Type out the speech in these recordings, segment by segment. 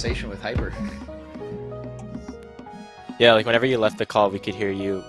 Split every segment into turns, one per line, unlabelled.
conversation with Hyper.
Yeah, like whenever you left the call, we could hear you.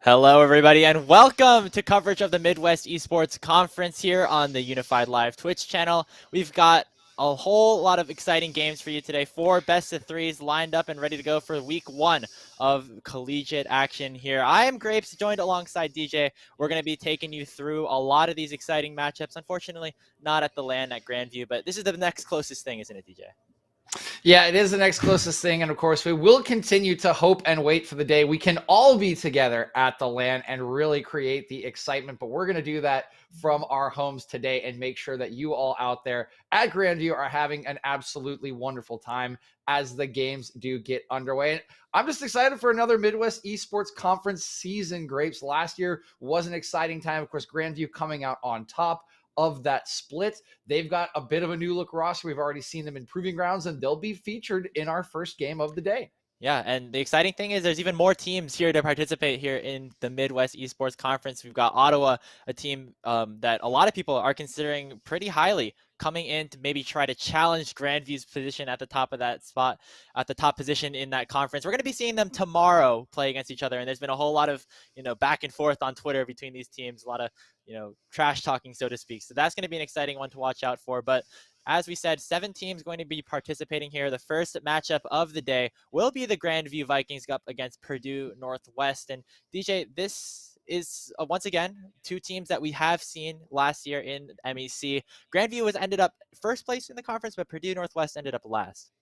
Hello, everybody, and welcome to coverage of the Midwest Esports Conference here on the Unified Live Twitch channel. We've got a whole lot of exciting games for you today. 4 best-of-3s lined up and ready to go for week 1 of collegiate action here. I am Grapes, joined alongside DJ. We're going to be taking you through a lot of these exciting matchups. Unfortunately, not at the LAN at Grandview, but this is the next closest thing, isn't it, DJ?
Yeah, it is the next closest thing. And of course, we will continue to hope and wait for the day we can all be together at the LAN and really create the excitement. But we're going to do that from our homes today and make sure that you all out there at Grandview are having an absolutely wonderful time as the games do get underway. And I'm just excited for another Midwest Esports Conference season, Grapes. Last year was an exciting time. Of course, Grandview coming out on top. of that split. They've got a bit of a new look roster. We've already seen them in proving grounds, and they'll be featured in our first game of the day.
Yeah, and the exciting thing is there's even more teams here to participate here in the Midwest Esports Conference. We've got Ottawa, a team that a lot of people are considering pretty highly, coming in to maybe try to challenge Grandview's position at the top of that spot, at the top position in that conference. We're going to be seeing them tomorrow play against each other, and there's been a whole lot of, back and forth on Twitter between these teams, a lot of, trash talking, so to speak. So that's going to be an exciting one to watch out for. But as we said, 7 teams going to be participating here. The first matchup of the day will be the Grandview Vikings up against Purdue Northwest. And DJ, this is once again 2 teams that we have seen last year in MEC. Grandview was ended up first place in the conference, but Purdue Northwest ended up last.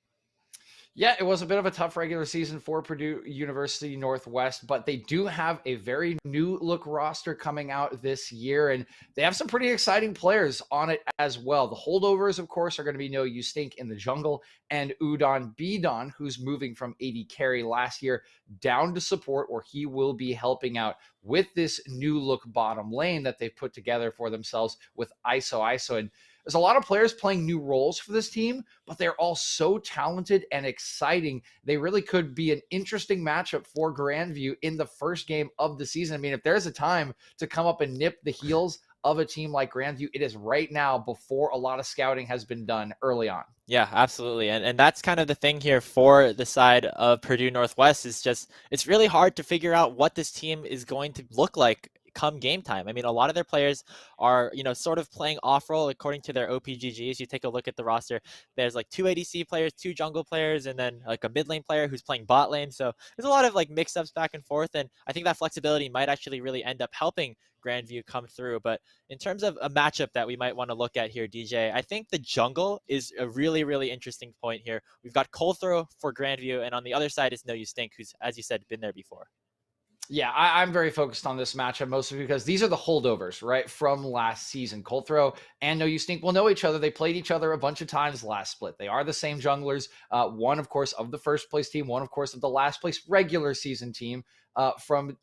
Yeah, it was a bit of a tough regular season for Purdue University Northwest, but they do have a very new look roster coming out this year, and they have some pretty exciting players on it as well. The holdovers, of course, are going to be No You Stink in the jungle and Udon Bidon, who's moving from AD carry last year down to support, where he will be helping out with this new look bottom lane that they've put together for themselves with ISO. And there's a lot of players playing new roles for this team, but they're all so talented and exciting. They really could be an interesting matchup for Grandview in the first game of the season. I mean, if there's a time to come up and nip the heels of a team like Grandview, it is right now before a lot of scouting has been done early on.
Yeah, absolutely. And that's kind of the thing here for the side of Purdue Northwest is just, it's really hard to figure out what this team is going to look like come game time. I mean, a lot of their players are, sort of playing off role according to their OPGGs. You take a look at the roster, there's like 2 ADC players, 2 jungle players, and then like a mid lane player who's playing bot lane. So there's a lot of like mix ups back and forth. And I think that flexibility might actually really end up helping Grandview come through. But in terms of a matchup that we might want to look at here, DJ, I think the jungle is a really, really interesting point here. We've got Colthrow for Grandview, and on the other side is No You Stink, who's, as you said, been there before.
Yeah, I'm very focused on this matchup, mostly because these are the holdovers, right, from last season. Colthrow and No You Stink will know each other. They played each other a bunch of times last split. They are the same junglers. One, of course, of the first place team. One, of course, of the last place regular season team from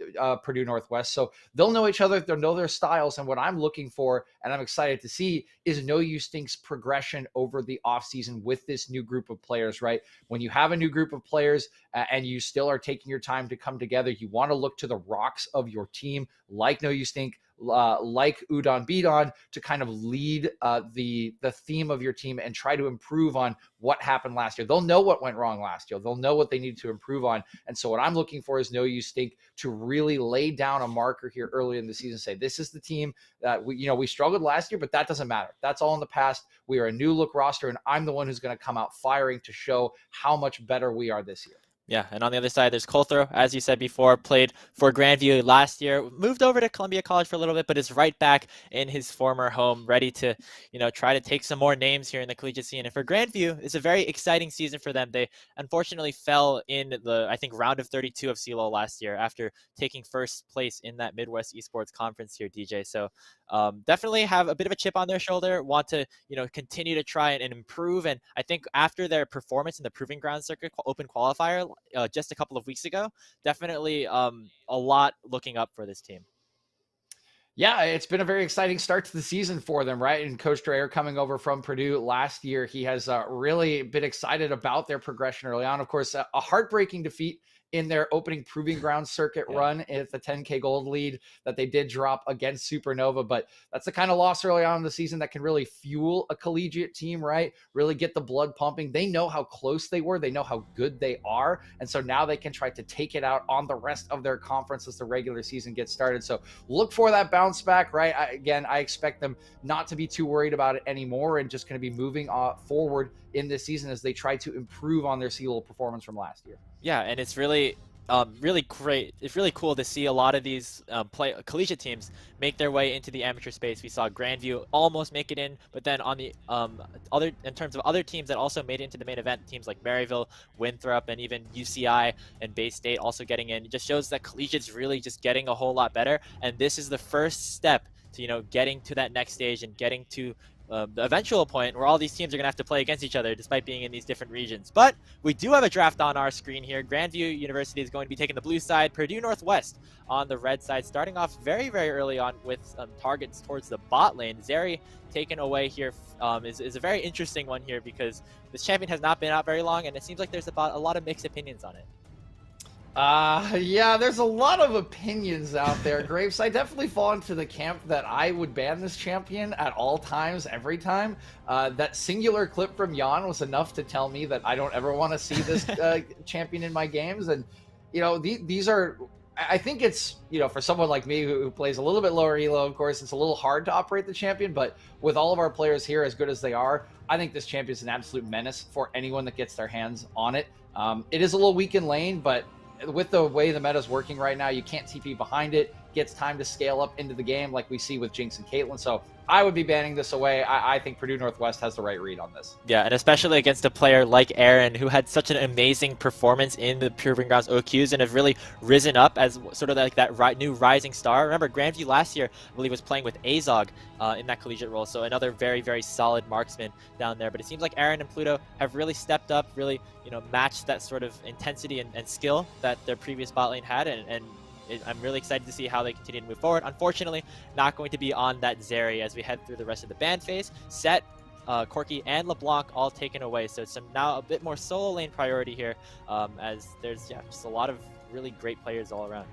Purdue Northwest. So they'll know each other. They'll know their styles. And what I'm looking for, and I'm excited to see, is No You Stink's progression over the offseason with this new group of players, right? When you have a new group of players and you still are taking your time to come together, you want to look to the rocks of your team, like No You Stink, like Udon Bidon, to kind of lead the theme of your team and try to improve on what happened last year. They'll know what went wrong last year. They'll know what they need to improve on. And so what I'm looking for is No You Stink to really lay down a marker here early in the season, say, this is the team that we struggled last year, but that doesn't matter. That's all in the past. We are a new look roster, and I'm the one who's going to come out firing to show how much better we are this year.
Yeah, and on the other side, there's Colthrow, as you said before, played for Grandview last year, moved over to Columbia College for a little bit, but is right back in his former home, ready to, try to take some more names here in the collegiate scene. And for Grandview, it's a very exciting season for them. They unfortunately fell in the, I think, round of 32 of CELO last year after taking first place in that Midwest Esports Conference here, DJ. So definitely have a bit of a chip on their shoulder, want to, continue to try and improve. And I think after their performance in the Proving Ground Circuit Open Qualifier just a couple of weeks ago, definitely a lot looking up for this team.
Yeah, it's been a very exciting start to the season for them, right? And Coach Dreyer coming over from Purdue last year, he has really been excited about their progression early on. Of course, a heartbreaking defeat in their opening Proving Ground Circuit run at the 10K gold lead that they did drop against Supernova. But that's the kind of loss early on in the season that can really fuel a collegiate team, right? Really get the blood pumping. They know how close they were. They know how good they are. And so now they can try to take it out on the rest of their conference as the regular season gets started. So look for that bounce back, right? I expect them not to be too worried about it anymore and just going to be moving forward in this season as they try to improve on their CELO performance from last year.
Yeah, and it's really great. It's really cool to see a lot of these collegiate teams make their way into the amateur space. We saw Grandview almost make it in, but then on the in terms of other teams that also made it into the main event, teams like Maryville, Winthrop, and even UCI and Bay State also getting in, it just shows that collegiate's really just getting a whole lot better. And this is the first step to getting to that next stage and getting to the eventual point where all these teams are going to have to play against each other despite being in these different regions. But we do have a draft on our screen here. Grandview University is going to be taking the blue side, Purdue Northwest on the red side, starting off very, very early on with targets towards the bot lane. Zeri taken away here is a very interesting one here because this champion has not been out very long, and it seems like there's about a lot of mixed opinions on it.
Yeah, there's a lot of opinions out there, Grapes. I definitely fall into the camp that I would ban this champion at all times, every time. That singular clip from Jan was enough to tell me that I don't ever want to see this champion in my games. And, you know, these are, I think it's, you know, for someone like me who plays a little bit lower elo, of course, it's a little hard to operate the champion, but with all of our players here, as good as they are, I think this champion is an absolute menace for anyone that gets their hands on it. It is a little weak in lane, but with the way the meta is working right now, you can't TP behind it. Gets time to scale up into the game like we see with Jinx and Caitlyn. So I would be banning this away. I think Purdue Northwest has the right read on this. Yeah,
and especially against a player like Aaron, who had such an amazing performance in the Proving Grounds OQs and have really risen up as sort of like that new rising star. Remember, Grandview last year, I believe, was playing with Azog in that collegiate role. So another very, very solid marksman down there. But it seems like Aaron and Pluto have really stepped up, really, you know, matched that sort of intensity and skill that their previous bot lane had. And I'm really excited to see how they continue to move forward. Unfortunately, not going to be on that Zeri as we head through the rest of the ban phase. Set, Corki, and LeBlanc all taken away. So it's now a bit more solo lane priority here as there's just a lot of really great players all around.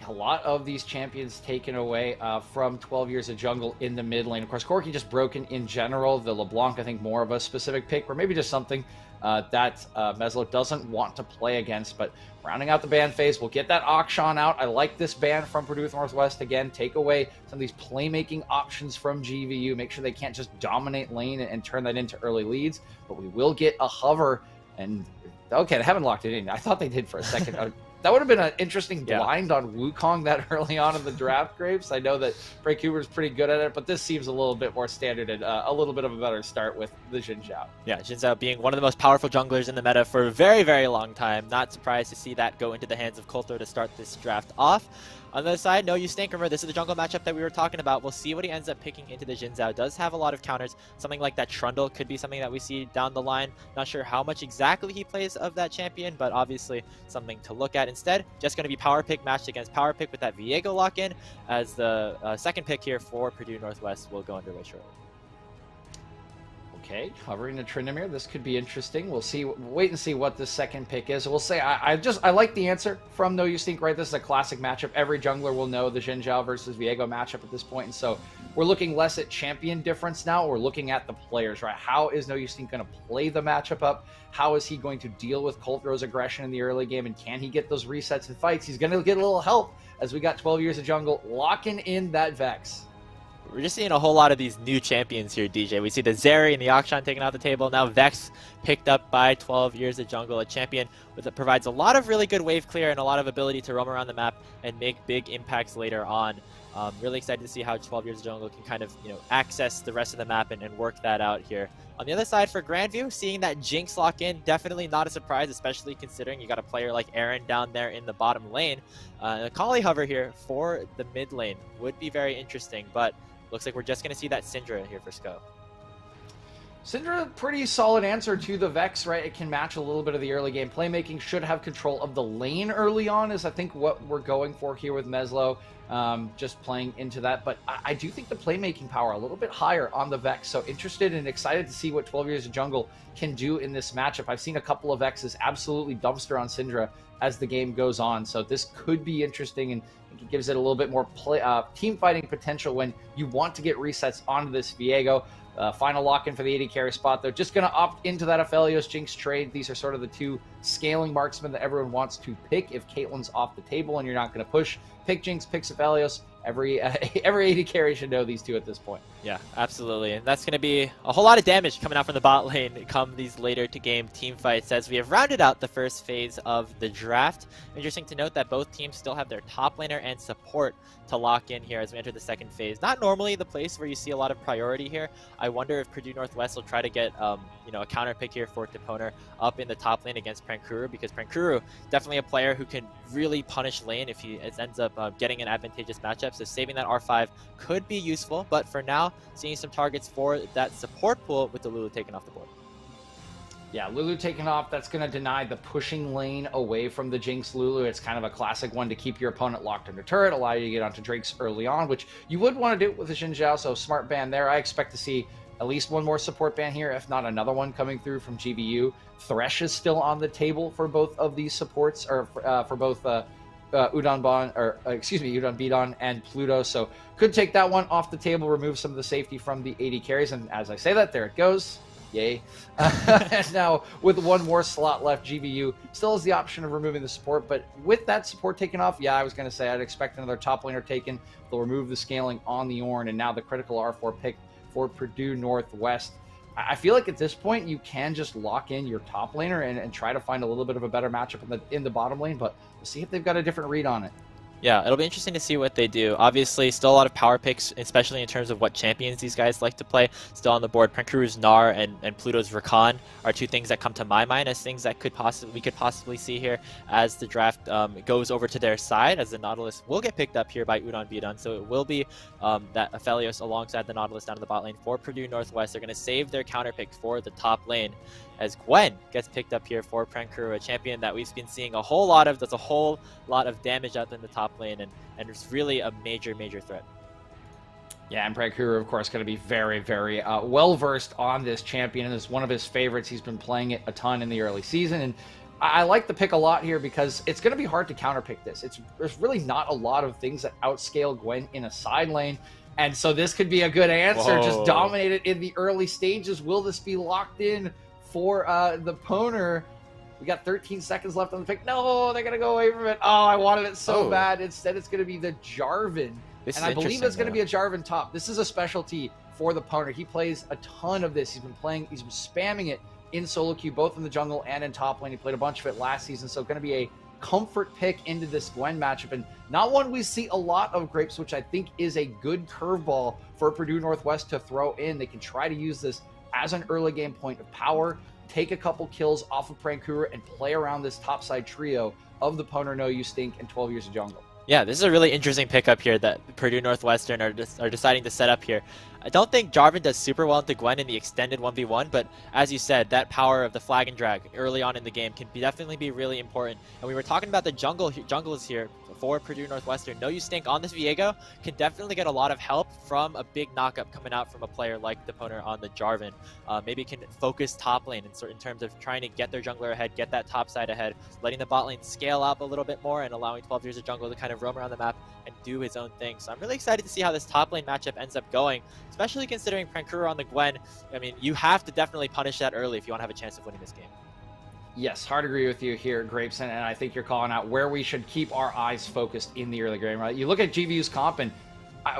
A lot of these champions taken away from 12 Years of Jungle in the mid lane. Of course, Corki just broken in general. The LeBlanc, I think, more of a specific pick, or maybe just something that Meslo doesn't want to play against. But rounding out the ban phase, we'll get that Akshan out. I like this ban from Purdue Northwest. Again, take away some of these playmaking options from GVU. Make sure they can't just dominate lane and turn that into early leads. But we will get a hover. And okay, they haven't locked it in. I thought they did for a second. That would have been an interesting blind on Wukong that early on in the draft, Grapes. I know that Frank Huber's pretty good at it, but this seems a little bit more standard and a little bit of a better start with the Xin Zhao.
Yeah, Xin Zhao being one of the most powerful junglers in the meta for a very, very long time. Not surprised to see that go into the hands of Coulter to start this draft off. On the other side, No You Stink. Remember, this is the jungle matchup that we were talking about. We'll see what he ends up picking into the Xin Zhao. Does have a lot of counters. Something like that Trundle could be something that we see down the line. Not sure how much exactly he plays of that champion, but obviously something to look at. Instead, just going to be power pick matched against power pick with that Viego lock-in, as the second pick here for Purdue Northwest will go underway shortly.
Okay, hovering to Tryndamere. This could be interesting. We'll see. Wait and see what the second pick is. We'll say I like the answer from No You Stink, right? This is a classic matchup. Every jungler will know the Xin Zhao versus Viego matchup at this point. And so we're looking less at champion difference now. We're looking at the players, right? How is No You Stink going to play the matchup up? How is he going to deal with Coulter's aggression in the early game? And can he get those resets and fights? He's going to get a little help as we got 12 Years of Jungle locking in that Vex.
We're just seeing a whole lot of these new champions here, DJ. We see the Zeri and the Akshan taken off the table. Now Vex picked up by 12 Years of Jungle, a champion that provides a lot of really good wave clear and a lot of ability to roam around the map and make big impacts later on. Really excited to see how 12 Years of Jungle can kind of, access the rest of the map and work that out here. On the other side for Grandview, seeing that Jinx lock in, definitely not a surprise, especially considering you got a player like Aaron down there in the bottom lane. A Kali hover here for the mid lane would be very interesting, but looks like we're just going to see that Syndra here for Sko.
Syndra, pretty solid answer to the Vex, right? It can match a little bit of the early game playmaking, should have control of the lane early on is I think what we're going for here with Meslo, just playing into that. But I do think the playmaking power a little bit higher on the Vex, so interested and excited to see what 12 Years of Jungle can do in this matchup. I've seen a couple of Vexes absolutely dumpster on Syndra as the game goes on, so this could be interesting, and it gives it a little bit more team fighting potential when you want to get resets onto this Viego. Final lock-in for the AD carry spot, though. Just going to opt into that Aphelios Jinx trade. These are sort of the two scaling marksmen that everyone wants to pick if Caitlyn's off the table and you're not going to push. Pick Jinx, pick Aphelios. Every AD carry should know these two at this point.
Yeah, absolutely. And that's going to be a whole lot of damage coming out from the bot lane come these later to game team fights as we have rounded out the first phase of the draft. Interesting to note that both teams still have their top laner and support to lock in here as we enter the second phase. Not normally the place where you see a lot of priority here. I wonder if Purdue Northwest will try to get a counter pick here for Toponer up in the top lane against Prankuru, because Prankuru definitely a player who can really punish lane if he ends up getting an advantageous matchup. So saving that R5 could be useful, but for now, seeing some targets for that support pool with the Lulu taken off the board.
Yeah, Lulu taking off, that's going to deny the pushing lane away from the Jinx Lulu. It's kind of a classic one to keep your opponent locked under turret, allow you to get onto Drakes early on, which you would want to do with the Xin Zhao, so smart ban there. I expect to see at least one more support ban here, if not another one coming through from GBU. Thresh is still on the table for both of these supports, or for both Udon Bidon and Pluto, so could take that one off the table, remove some of the safety from the AD carries, and as I say that, there it goes. Yay. And now with one more slot left, GBU still has the option of removing the support, but with that support taken off, yeah, I was going to say I'd expect another top laner taken. They'll remove the scaling on the Ornn, and now the critical R4 pick for Purdue Northwest. I feel like at this point you can just lock in your top laner and try to find a little bit of a better matchup in the bottom lane, but we'll see if they've got a different read on it.
Yeah, it'll be interesting to see what they do. Obviously, still a lot of power picks, especially in terms of what champions these guys like to play. Still on the board, Prankuru's Gnar and Pluto's Rakan are two things that come to my mind as things that we could possibly see here as the draft goes over to their side, as the Nautilus will get picked up here by Udon Bidon. So it will be that Aphelios alongside the Nautilus down in the bot lane for Purdue Northwest. They're going to save their counter pick for the top lane, as Gwen gets picked up here for Prankuru, a champion that we've been seeing a whole lot of. Does a whole lot of damage out in the top lane, and it's really a major threat.
Yeah, and Prankuru, of course, going to be very, very well-versed on this champion, and is one of his favorites. He's been playing it a ton in the early season, and I like the pick a lot here because it's going to be hard to counterpick this. There's really not a lot of things that outscale Gwen in a side lane, and so this could be a good answer.
Whoa.
Just dominate it in the early stages. Will this be locked in for the Poner? We got 13 seconds left on the pick. No, they're going to go away from it. Oh, I wanted it so bad. Instead, it's going to be the Jarvan. And I believe it's going to be a Jarvan top. This is a specialty for the Poner. He plays a ton of this. He's been spamming it in solo queue, both in the jungle and in top lane. He played a bunch of it last season, so going to be a comfort pick into this Gwen matchup, and not one we see a lot of, Grapes, which I think is a good curveball for Purdue Northwest to throw in. They can try to use this as an early game point of power, take a couple kills off of Prankuru, and play around this topside trio of the Poner, No You Stink, and 12 Years of Jungle.
Yeah, this is a really interesting pickup here that Purdue Northwestern are deciding to set up here. I don't think Jarvan does super well into Gwen in the extended 1v1, but as you said, that power of the flag and drag early on in the game can definitely be really important. And we were talking about the jungles here for Purdue Northwestern. No You Stink on this Viego can definitely get a lot of help from a big knockup coming out from a player like the Poner on the Jarvan. Maybe can focus top lane in terms of trying to get their jungler ahead, get that top side ahead, letting the bot lane scale up a little bit more, and allowing 12 Years of Jungle to kind of roam around the map and do his own thing. So I'm really excited to see how this top lane matchup ends up going, especially considering Prankuru on the Gwen. I mean, you have to definitely punish that early if you want to have a chance of winning this game.
Yes, hard agree with you here, Grapes, and I think you're calling out where we should keep our eyes focused in the early game, right? You look at GVU's comp, and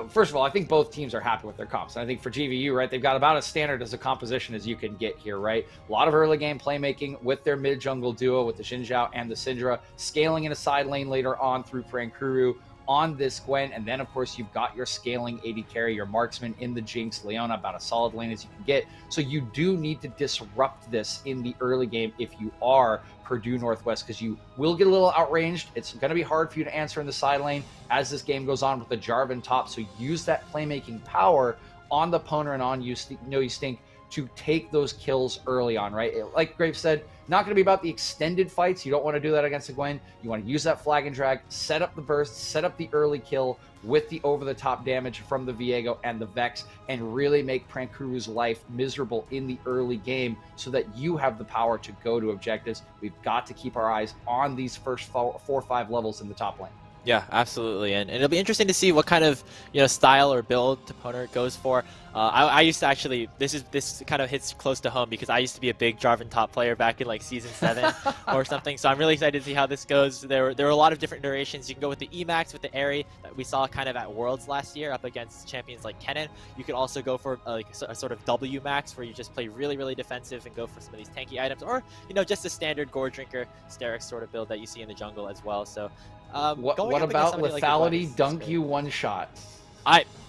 first of all, I think both teams are happy with their comps. And I think for GVU, right, they've got about as standard as a composition as you can get here, right? A lot of early game playmaking with their mid-jungle duo with the Xin Zhao and the Syndra, scaling in a side lane later on through Prankuru on this Gwen, and then of course you've got your scaling AD carry, your marksman in the Jinx, Leona, about as solid lane as you can get. So you do need to disrupt this in the early game if you are Purdue Northwest, because you will get a little outranged. It's going to be hard for you to answer in the side lane as this game goes on with the Jarvan top. So use that playmaking power on the Poner and on No You Stink to take those kills early on, right? Like Graves said, not going to be about the extended fights. You don't want to do that against a Gwen. You want to use that flag and drag, set up the burst, set up the early kill with the over-the-top damage from the Viego and the Vex, and really make Prankuru's life miserable in the early game so that you have the power to go to objectives. We've got to keep our eyes on these first 4 or 5 levels in the top lane.
Yeah, absolutely, and it'll be interesting to see what kind of style or build Toponer goes for. I used to actually this kind of hits close to home because I used to be a big Jarvan top player back in like season 7 or something. So I'm really excited to see how this goes. There are a lot of different durations. You can go with the Emax with the Aerie that we saw kind of at Worlds last year up against champions like Kennen. You could also go for like a sort of W Max where you just play really defensive and go for some of these tanky items, or just a standard Gore Drinker Sterix sort of build that you see in the jungle as well. So.
What about lethality like dunk you one shot?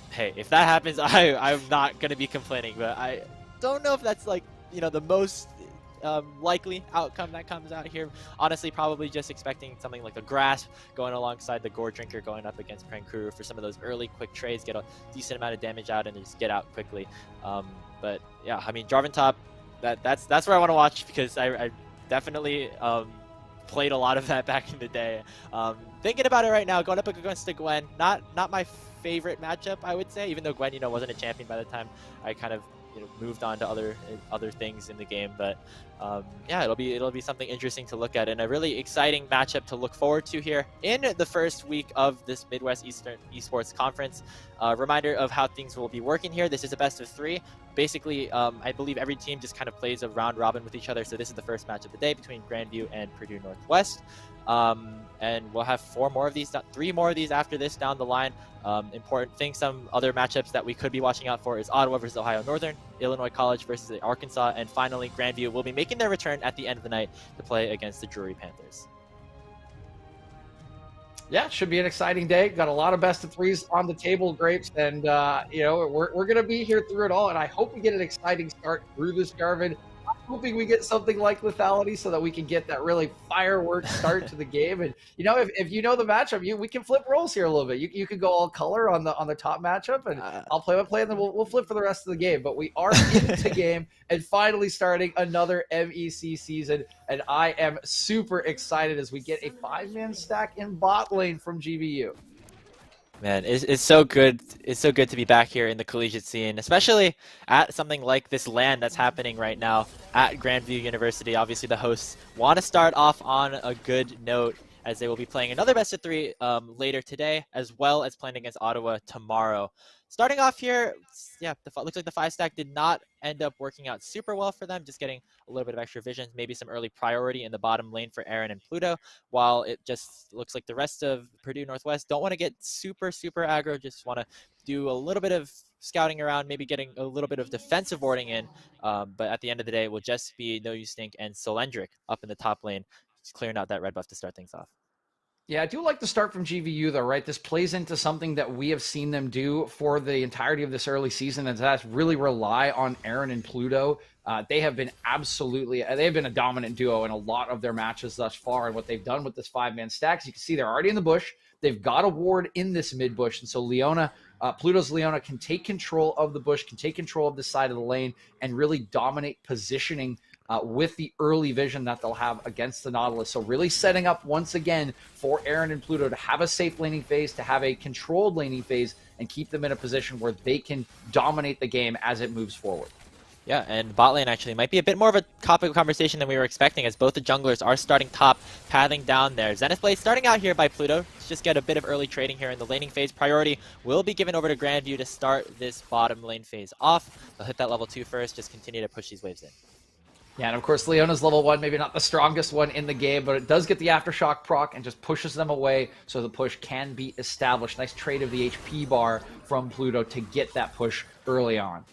Hey, if that happens, I'm not gonna be complaining, but I don't know if that's like the most likely outcome that comes out here. Honestly, probably just expecting something like a Grasp going alongside the Gore Drinker going up against Prankuru for some of those early quick trades, get a decent amount of damage out and just get out quickly. But yeah, I mean, Jarvan top, that's where I want to watch, because I definitely played a lot of that back in the day. Thinking about it right now, going up against the Gwen, not my favorite matchup, I would say, even though Gwen, wasn't a champion by the time I kind of moved on to other things in the game. But yeah, it'll be something interesting to look at, and a really exciting matchup to look forward to here in the first week of this Midwest Eastern Esports Conference. Reminder of how things will be working here. This is a best of 3. Basically, I believe every team just kind of plays a round robin with each other. So this is the first match of the day between Grandview and Purdue Northwest. And we'll have 3 more of these after this down the line. Important thing, some other matchups that we could be watching out for is Ottawa versus Ohio Northern, Illinois College versus Arkansas, and finally Grandview will be making their return at the end of the night to play against the Drury Panthers.
Yeah, it should be an exciting day. Got a lot of best of 3s on the table, Grapes, and we're gonna be here through it all. And I hope we get an exciting start through this, Jarvan. I'm hoping we get something like lethality so that we can get that really fireworks start to the game. And if you know the matchup, we can flip roles here a little bit. You could go all color on the top matchup, and I'll play my play, and then we'll flip for the rest of the game. But we are into game and finally starting another MEC season, and I am super excited as we get a 5-man stack in bot lane from GVU.
Man, it's so good. It's so good to be back here in the collegiate scene, especially at something like this LAN that's happening right now at Grandview University. Obviously, the hosts want to start off on a good note, as they will be playing another best of 3 later today, as well as playing against Ottawa tomorrow. Starting off here, yeah, looks like the 5-stack did not end up working out super well for them, just getting a little bit of extra vision, maybe some early priority in the bottom lane for Aaron and Pluto, while it just looks like the rest of Purdue Northwest don't want to get super aggro, just want to do a little bit of scouting around, maybe getting a little bit of defensive warding in, but at the end of the day, it will just be No You Stink and Solendric up in the top lane, just clearing out that red buff to start things off.
Yeah, I do like the start from GVU, though, right? This plays into something that we have seen them do for the entirety of this early season, and that's really rely on Aaron and Pluto. They have been they've been a dominant duo in a lot of their matches thus far, and what they've done with this 5-man stack, as you can see, they're already in the bush. They've got a ward in this mid bush, and so Pluto's Leona can take control of the bush, can take control of the side of the lane, and really dominate positioning with the early vision that they'll have against the Nautilus. So really setting up once again for Aaron and Pluto to have a safe laning phase, to have a controlled laning phase, and keep them in a position where they can dominate the game as it moves forward.
Yeah, and bot lane actually might be a bit more of a topic of conversation than we were expecting, as both the junglers are starting top, pathing down there. Zenith Blade starting out here by Pluto. Let's just get a bit of early trading here in the laning phase. Priority will be given over to Grandview to start this bottom lane phase off. They'll hit that level 2 first, just continue to push these waves in.
Yeah, and of course, Leona's level 1, maybe not the strongest one in the game, but it does get the Aftershock proc and just pushes them away so the push can be established. Nice trade of the HP bar from Pluto to get that push early on.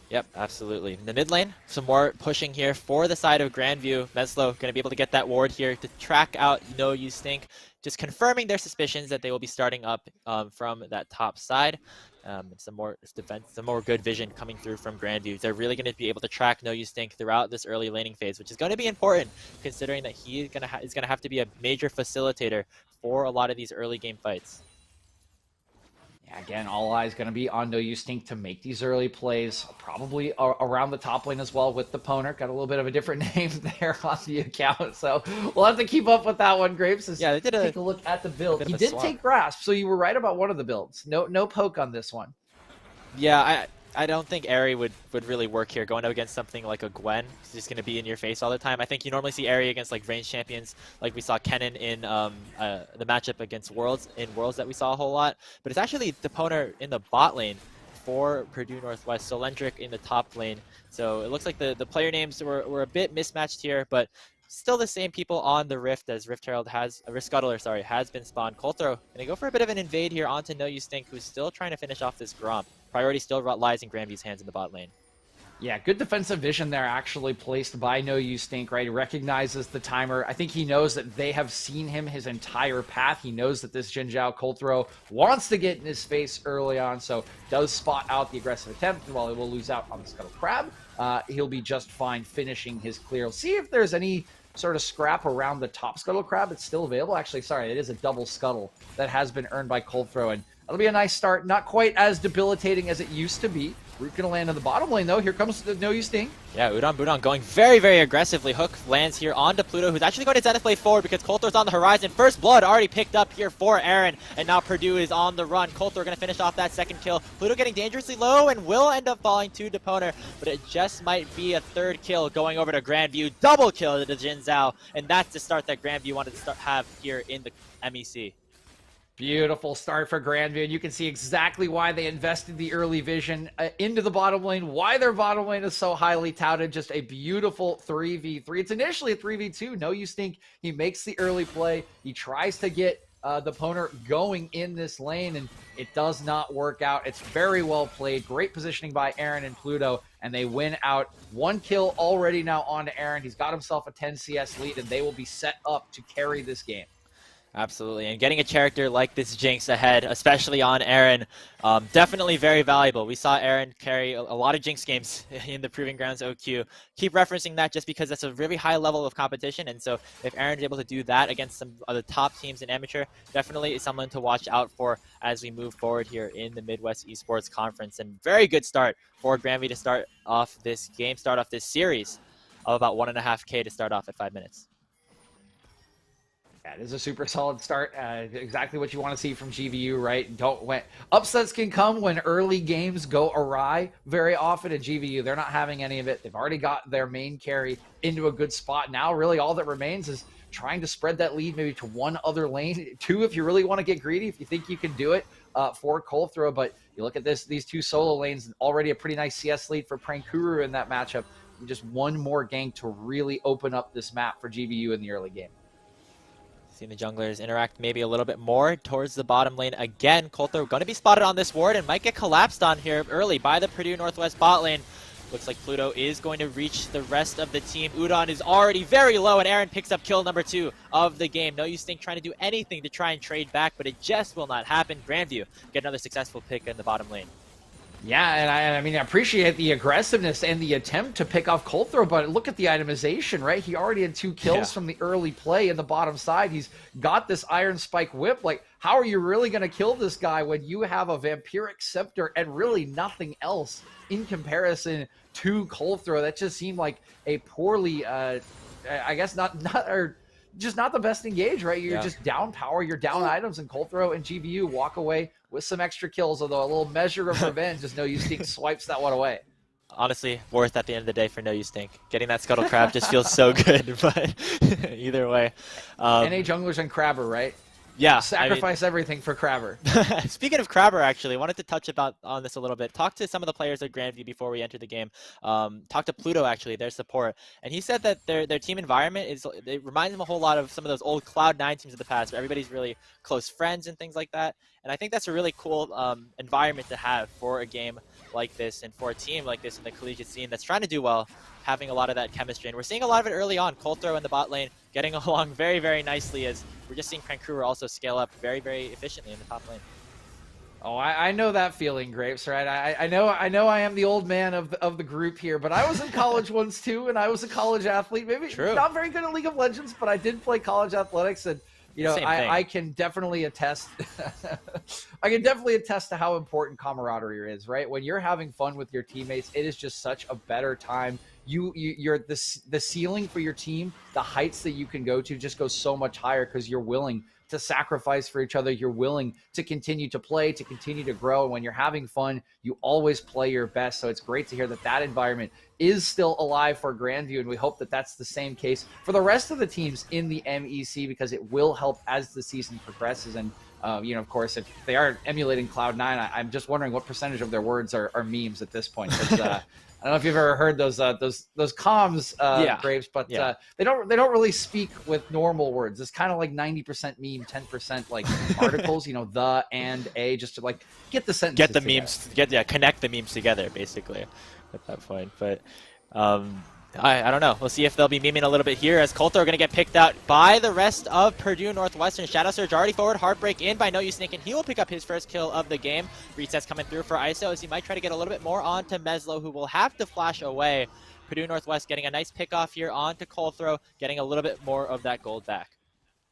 Yep, absolutely. In the mid lane, some more pushing here for the side of Grandview. Meslo going to be able to get that ward here to track out No You Stink, just confirming their suspicions that they will be starting up from that top side. Some more defense, some more good vision coming through from Grandview. They're really going to be able to track No You Stink throughout this early laning phase, which is going to be important considering that he is going to have to be a major facilitator for a lot of these early game fights.
Yeah, again, all eyes going to be on No You Stink to make these early plays, probably around the top lane as well with the Poner. Got a little bit of a different name there on the account, so we'll have to keep up with that one, Grapes.
Yeah, they did
take a look at the build. He did take Grasp, so you were right about one of the builds. No poke on this one.
Yeah, I don't think Aerie would really work here, going up against something like a Gwen. He's just going to be in your face all the time. I think you normally see Aerie against like range champions, like we saw Kennen in the matchup against Worlds that we saw a whole lot. But it's actually the Poner in the bot lane for Purdue Northwest, Solendric in the top lane. So it looks like the player names were a bit mismatched here, but still the same people on the Rift, as Rift Scuttler has been spawned. Colthrow gonna go for a bit of an invade here onto No You Stink, who's still trying to finish off this Gromp. Priority still lies in Grandview's hands in the bot lane.
Yeah, good defensive vision there, actually placed by No You Stink, right? He recognizes the timer. I think he knows that they have seen him his entire path. He knows that this Jin Zhao cold throw wants to get in his face early on, so does spot out the aggressive attempt. And while he will lose out on the Scuttle Crab, he'll be just fine finishing his clear. See if there's any sort of scrap around the top Scuttle Crab. It's still available. Actually, sorry, it is a double Scuttle that has been earned by cold throw, and that'll be a nice start. Not quite as debilitating as it used to be. Root gonna land in the bottom lane though. Here comes the No You Sting.
Yeah, Udon Budon going very, very aggressively. Hook lands here onto Pluto, who's actually going to Zenith Play forward because Coulthor's on the horizon. First blood already picked up here for Aaron, and now Purdue is on the run. Coulthor going to finish off that second kill. Pluto getting dangerously low and will end up falling to Deponer, but it just might be a third kill going over to Grandview. Double kill to Jin Zhao, and that's the start that Grandview wanted to have here in the MEC.
Beautiful start for Grandview, and you can see exactly why they invested the early vision into the bottom lane, why their bottom lane is so highly touted. Just a beautiful 3v3. It's initially a 3v2. No You Stink, he makes the early play. He tries to get the opponent going in this lane, and it does not work out. It's very well played. Great positioning by Aaron and Pluto, and they win out. One kill already now on to Aaron. He's got himself a 10 CS lead, and they will be set up to carry this game.
Absolutely, and getting a character like this Jinx ahead, especially on Aaron, definitely very valuable. We saw Aaron carry a lot of Jinx games in the Proving Grounds OQ. Keep referencing that just because that's a really high level of competition, and so if Aaron's able to do that against some of the top teams in Amateur, definitely is someone to watch out for as we move forward here in the Midwest Esports Conference. And very good start for Grandview to start off this game, start off this series of about 1.5K to start off at 5 minutes.
Yeah, it is a super solid start. Exactly what you want to see from GVU, right? Upsets can come when early games go awry very often at GVU. They're not having any of it. They've already got their main carry into a good spot. Now, really, all that remains is trying to spread that lead maybe to one other lane, two if you really want to get greedy, if you think you can do it for cold throw. But you look at these two solo lanes, already a pretty nice CS lead for Prankuru in that matchup. Just one more gank to really open up this map for GVU in the early game.
Seeing the junglers interact maybe a little bit more towards the bottom lane. Again, Coulthor going to be spotted on this ward and might get collapsed on here early by the Purdue Northwest bot lane. Looks like Pluto is going to reach the rest of the team. Udon is already very low, and Aaron picks up kill number 2 of the game. No You Stink trying to do anything to try and trade back, but it just will not happen. Grandview get another successful pick in the bottom lane.
Yeah, and I mean, I appreciate the aggressiveness and the attempt to pick off cold throw, but look at the itemization, right? He already had 2 kills from the early play in the bottom side. He's got this Iron Spike whip. Like, how are you really going to kill this guy when you have a Vampiric Scepter and really nothing else in comparison to cold throw? That just seemed like a poorly, I guess just not the best engage, right? You're just down power, you're down items, and cold throw and GVU walk away with some extra kills, although a little measure of revenge as No You Stink swipes that one away.
Honestly, worth at the end of the day for No You Stink. Getting that Scuttle Crab just feels so good, but either way.
NA junglers and Crabber, right?
Yeah.
Sacrifice everything for Crabber.
Speaking of Crabber, actually, wanted to touch on this a little bit. Talk to some of the players at Grandview before we enter the game. Talk to Pluto, actually, their support. And he said that their team environment it reminds him a whole lot of some of those old Cloud9 teams of the past, where everybody's really close friends and things like that. And I think that's a really cool environment to have for a game like this and for a team like this in the collegiate scene that's trying to do well, having a lot of that chemistry. And we're seeing a lot of it early on. Cold throw in the bot lane getting along very, very nicely as we're just seeing Prankuru also scale up very, very efficiently in the top lane.
Oh, I know that feeling, Grapes, right? I know I am the old man of the group here, but I was in college once too, and I was a college athlete. Maybe not very good at League of Legends, but I did play college athletics, and you know, I can definitely attest. I can definitely attest to how important camaraderie is, right? When you're having fun with your teammates, it is just such a better time. You're the ceiling for your team, the heights that you can go to just go so much higher because you're willing to sacrifice for each other. You're willing to continue to play, to continue to grow. And when you're having fun, you always play your best. So it's great to hear that that environment is still alive for Grandview. And we hope that that's the same case for the rest of the teams in the MEC, because it will help as the season progresses. And, you know, of course, if they are emulating Cloud9, I'm just wondering what percentage of their words are memes at this point. I don't know if you've ever heard those comms, Graves, but they don't really speak with normal words. It's kind of like 90% meme, 10% like articles, you know, the and a, just to like get the sentence.
Get the memes, connect the memes together, basically. at that point. But I don't know. We'll see if they'll be memeing a little bit here as Coulter are going to get picked out by the rest of Purdue Northwestern. Shadow Surge already forward. Heartbreak in by No Use Snake, and he will pick up his first kill of the game. Resets coming through for ISO as he might try to get a little bit more onto Meslo, who will have to flash away. Purdue Northwest getting a nice pick off here onto Coulter, getting a little bit more of that gold back.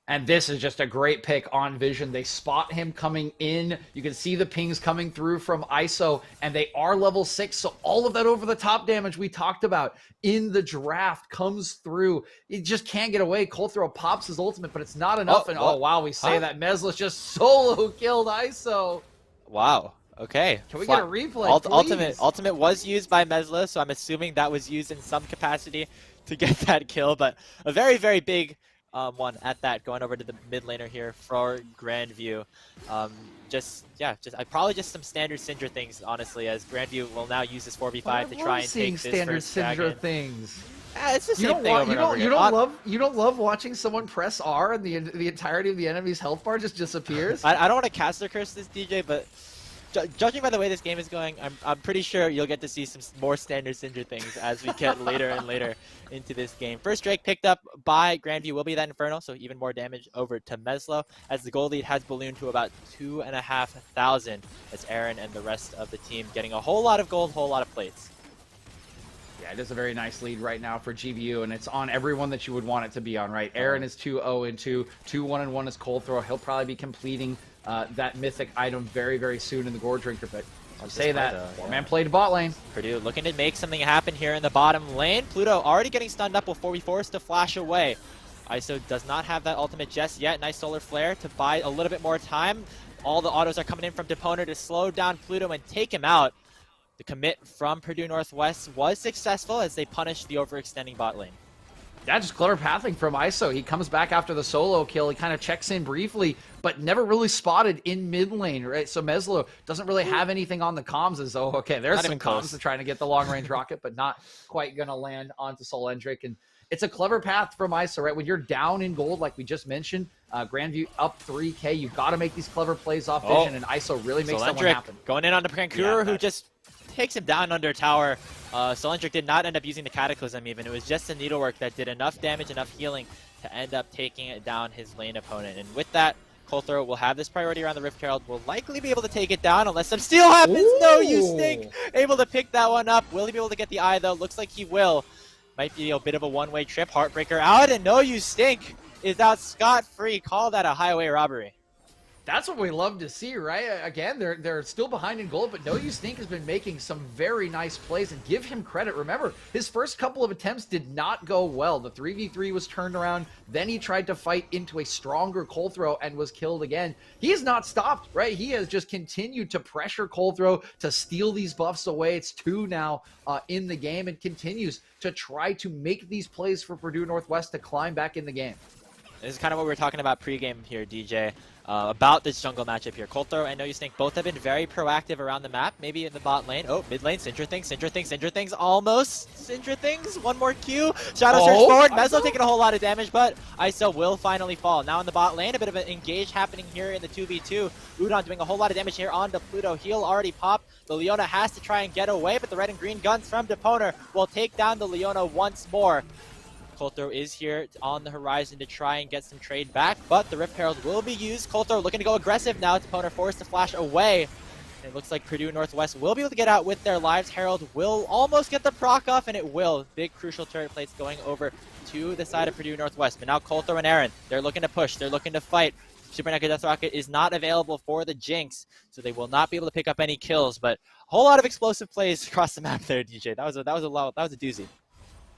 And this is just a great pick on vision. They spot him coming in. You can see the pings coming through from ISO, and they are level 6. So all of that over-the-top damage we talked about in the draft comes through. It just can't get away. Coulthro pops his ultimate, but it's not enough. Oh wow, we say that Meslish just solo killed ISO.
Wow. Okay.
Can we get a replay,
Ultimate was used by Mesla, so I'm assuming that was used in some capacity to get that kill, but a very, very big one at that, going over to the mid laner here for Grandview. Probably just some standard Syndra things, honestly, as Grandview will now use this 4v5 to try and take this
standard
first
Syndra
dragon.
things.
It's the same thing over and over again.
You don't love watching someone press R and the entirety of the enemy's health bar just disappears?
I don't want to caster curse this, DJ, but judging by the way this game is going, I'm pretty sure you'll get to see some more standard Syndra things as we get later and later into this game. First Drake picked up by Grandview will be that Inferno, so even more damage over to Meslo, as the gold lead has ballooned to about 2,500, as Aaron and the rest of the team getting a whole lot of gold, whole lot of plates.
Yeah, it is a very nice lead right now for GVU, and it's on everyone that you would want it to be on, right? Aaron is 2-0-2, 2-1-1 is Coulthro. He'll probably be completing that mythic item very, very soon in the Gore Drinker, but I'll say that. Four-man play to bot lane.
Purdue looking to make something happen here in the bottom lane. Pluto already getting stunned up before we forced to flash away. ISO does not have that ultimate just yet. Nice solar flare to buy a little bit more time. All the autos are coming in from Deponer to slow down Pluto and take him out. The commit from Purdue Northwest was successful as they punished the overextending bot lane.
Yeah, just clever pathing from ISO. He comes back after the solo kill. He kind of checks in briefly, but never really spotted in mid lane, right? So Meslo doesn't really have anything on the comms as though, okay, there's some comms to trying to get the long-range rocket, but not quite going to land onto Solendric. And it's a clever path from ISO, right? When you're down in gold, like we just mentioned, Grandview up 3K, you've got to make these clever plays off vision, and ISO really makes that one happen.
Going in onto Prankura, who just takes him down under tower. Solendric did not end up using the Cataclysm even. It was just the Needlework that did enough damage, enough healing to end up taking it down his lane opponent. And with that, Coulthro will have this priority around the Rift Herald. Will likely be able to take it down unless some steal happens. Ooh. No, you stink. Able to pick that one up. Will he be able to get the eye though? Looks like he will. Might be a bit of a one-way trip. Heartbreaker out, and No You Stink is out scot-free. Call that a highway robbery.
That's what we love to see, right? Again, they're still behind in gold, but No You Stink has been making some very nice plays, and give him credit. Remember, his first couple of attempts did not go well. The 3v3 was turned around, then he tried to fight into a stronger Coulthro and was killed again. He has not stopped, right? He has just continued to pressure Coulthro to steal these buffs away. It's 2 now in the game, and continues to try to make these plays for Purdue Northwest to climb back in the game.
This is kind of what we were talking about pregame here, DJ, about this jungle matchup here. Coulthro and No You Stink both have been very proactive around the map, maybe in the bot lane. Oh, mid lane, Syndra things, almost Syndra things. One more Q. Shadow Surge forward. Meslo taking a whole lot of damage, but ISO will finally fall. Now in the bot lane, a bit of an engage happening here in the 2v2. Udon doing a whole lot of damage here onto Pluto. Heal already popped. The Leona has to try and get away, but the red and green guns from Deponer will take down the Leona once more. Coulthro is here on the horizon to try and get some trade back, but the Rift Herald will be used. Coulthro looking to go aggressive now. Deponer forced to flash away. It looks like Purdue Northwest will be able to get out with their lives. Herald will almost get the proc off, and it will. Big crucial turret plates going over to the side of Purdue Northwest. But now Coulthro and Aaron, they're looking to push. They're looking to fight. Supernatural Death Rocket is not available for the Jinx, so they will not be able to pick up any kills. But a whole lot of explosive plays across the map there, DJ. That was a doozy.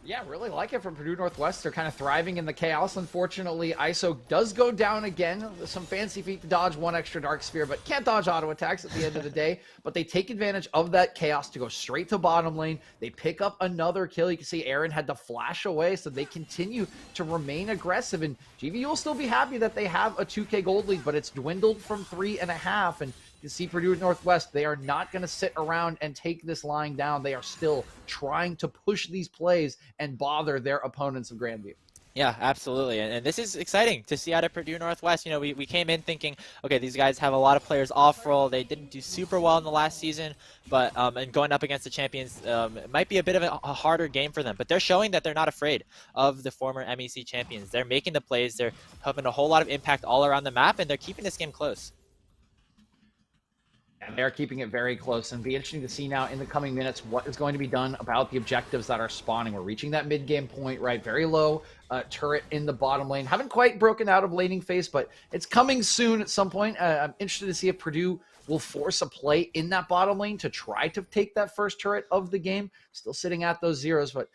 Yeah, really like it from Purdue Northwest. They're kind of thriving in the chaos. Unfortunately, ISO does go down again. Some fancy feat to dodge one extra Dark Sphere, but can't dodge auto attacks at the end of the day. But they take advantage of that chaos to go straight to bottom lane. They pick up another kill. You can see Aaron had to flash away, so they continue to remain aggressive. And GVU will still be happy that they have a 2K gold lead, but it's dwindled from 3.5. And you see Purdue Northwest, they are not going to sit around and take this lying down. They are still trying to push these plays and bother their opponents of Grandview.
Yeah, absolutely. And this is exciting to see out of Purdue Northwest. You know, we came in thinking, okay, these guys have a lot of players off roll. They didn't do super well in the last season, but and going up against the champions, it might be a bit of a harder game for them. But they're showing that they're not afraid of the former MEC champions. They're making the plays. They're having a whole lot of impact all around the map, and they're keeping this game close.
And they're keeping it very close, and be interesting to see now in the coming minutes what is going to be done about the objectives that are spawning. We're reaching that mid-game point, right? Very low turret in the bottom lane. Haven't quite broken out of laning phase, but it's coming soon at some point. I'm interested to see if Purdue will force a play in that bottom lane to try to take that first turret of the game. Still sitting at those zeros, but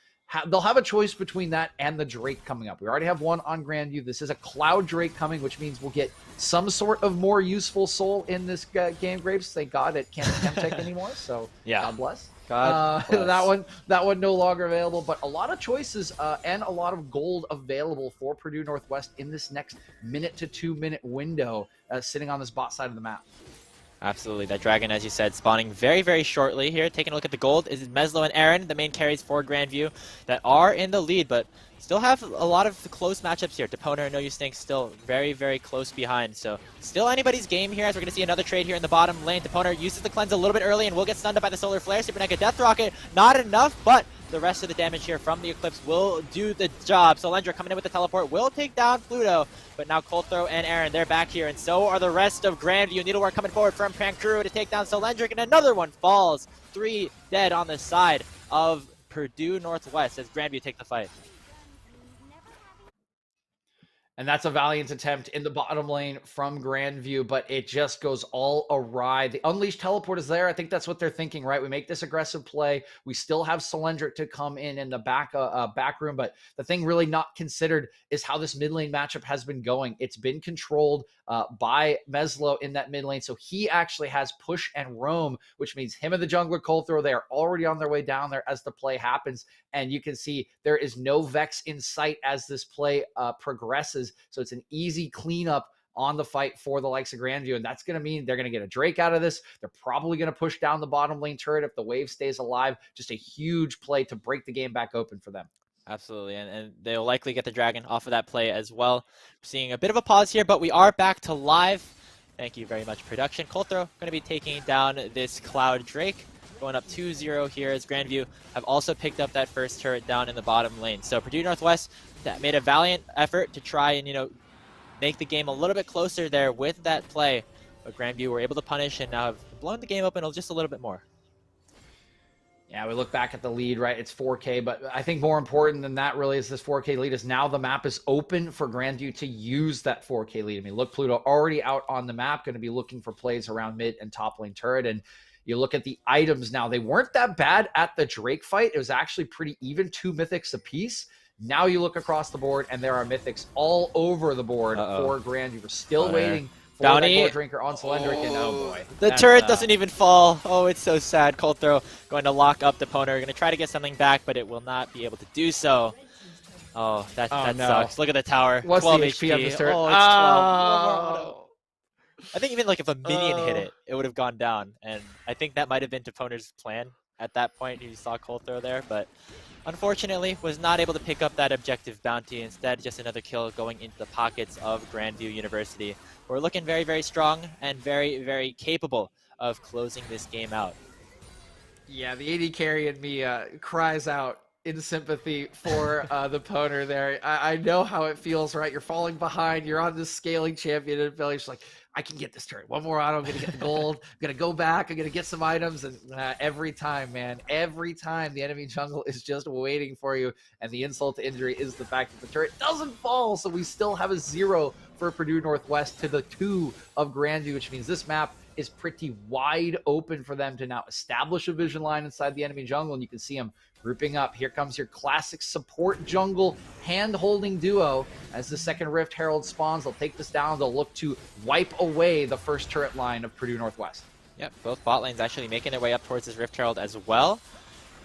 they'll have a choice between that and the Drake coming up. We already have one on Grandview. This is a Cloud Drake coming, which means we'll get some sort of more useful soul in this game, Graves. Thank God it can't Chemtech anymore, so yeah. God bless.
God bless.
That one no longer available, but a lot of choices and a lot of gold available for Purdue Northwest in this next minute to 2 minute window sitting on this bot side of the map.
Absolutely. That dragon, as you said, spawning very, very shortly here. Taking a look at the gold is Meslo and Aaron, the main carries for Grandview, that are in the lead, but still have a lot of close matchups here. Deponer and No Use Think still very, very close behind. So still anybody's game here, as we're going to see another trade here in the bottom lane. Deponer uses the cleanse a little bit early and will get stunned up by the Solar Flare. Super Mega Death Rocket, not enough, but the rest of the damage here from the Eclipse will do the job. So Lendra coming in with the teleport will take down Pluto, but now Coldthrow and Aaron, they're back here, and so are the rest of Grandview. Needlework coming forward from Pankuru to take down Solendric, and another one falls. 3 dead on the side of Purdue Northwest as Grandview take the fight.
And that's a valiant attempt in the bottom lane from Grandview, but it just goes all awry. The Unleashed teleport is there. I think that's what they're thinking, right? We make this aggressive play. We still have Solendric to come in the back room, but the thing really not considered is how this mid lane matchup has been going. It's been controlled by Meslo in that mid lane, so he actually has push and roam, which means him and the jungler Coldthrow, they are already on their way down there as the play happens, and you can see there is no Vex in sight as this play progresses. So it's an easy cleanup on the fight for the likes of Grandview, and that's going to mean they're going to get a Drake out of this. They're probably going to push down the bottom lane turret if the wave stays alive. Just a huge play to break the game back open for them.
Absolutely, and they'll likely get the dragon off of that play as well. We're seeing a bit of a pause here, but we are back to live. Thank you very much, production. Coldthrow going to be taking down this Cloud Drake. Going up 2-0 here as Grandview have also picked up that first turret down in the bottom lane. So Purdue Northwest that made a valiant effort to try and, make the game a little bit closer there with that play. But Grandview were able to punish and now have blown the game open just a little bit more.
Yeah, we look back at the lead, right? It's 4K, but I think more important than that really is this 4K lead is now the map is open for Grandview to use that 4K lead. I mean, look, Pluto already out on the map, going to be looking for plays around mid and top lane turret. And you look at the items now, they weren't that bad at the Drake fight. It was actually pretty even, 2 mythics apiece. Now you look across the board, and there are mythics all over the board for Grandview. We're still waiting for
Bounty.
that Gold Drinker on Solendric, and oh boy.
The turret doesn't even fall. Oh, it's so sad. Coldthrow going to lock up the Deponer. Going to try to get something back, but it will not be able to do so. Oh, that sucks. Look at the tower.
What's
12
the HP on this turret?
Oh, it's 12. I think even if a minion hit it would have gone down. And I think that might have been Deponer's plan at that point. He saw Coldthrow there, but unfortunately was not able to pick up that objective bounty. Instead, just another kill going into the pockets of Grandview University. We're looking very, very strong and very, very capable of closing this game out.
Yeah, the AD carry in me cries out in sympathy for the Deponer there. I know how it feels, right? You're falling behind. You're on this scaling champion, and Billy's just like, I can get this turret. One more auto. I'm going to get the gold. I'm going to go back. I'm going to get some items. And every time, man, every time the enemy jungle is just waiting for you. And the insult to injury is the fact that the turret doesn't fall. So we still have a 0 for Purdue Northwest to the 2 of Grandview, which means this map is pretty wide open for them to now establish a vision line inside the enemy jungle. And you can see them grouping up. Here comes your classic support jungle hand-holding duo. As the second Rift Herald spawns, they'll take this down. They'll look to wipe away the first turret line of Purdue Northwest.
Yep, both bot lanes actually making their way up towards this Rift Herald as well.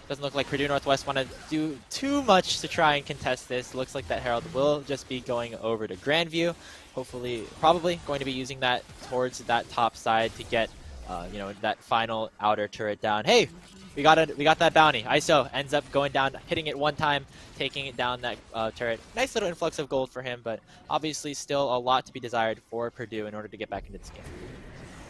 Doesn't look like Purdue Northwest want to do too much to try and contest this. Looks like that Herald will just be going over to Grandview. Hopefully, probably going to be using that towards that top side to get, that final outer turret down. Hey, we got that bounty. ISO ends up going down, hitting it one time, taking it down that turret. Nice little influx of gold for him, but obviously still a lot to be desired for Purdue in order to get back into this game.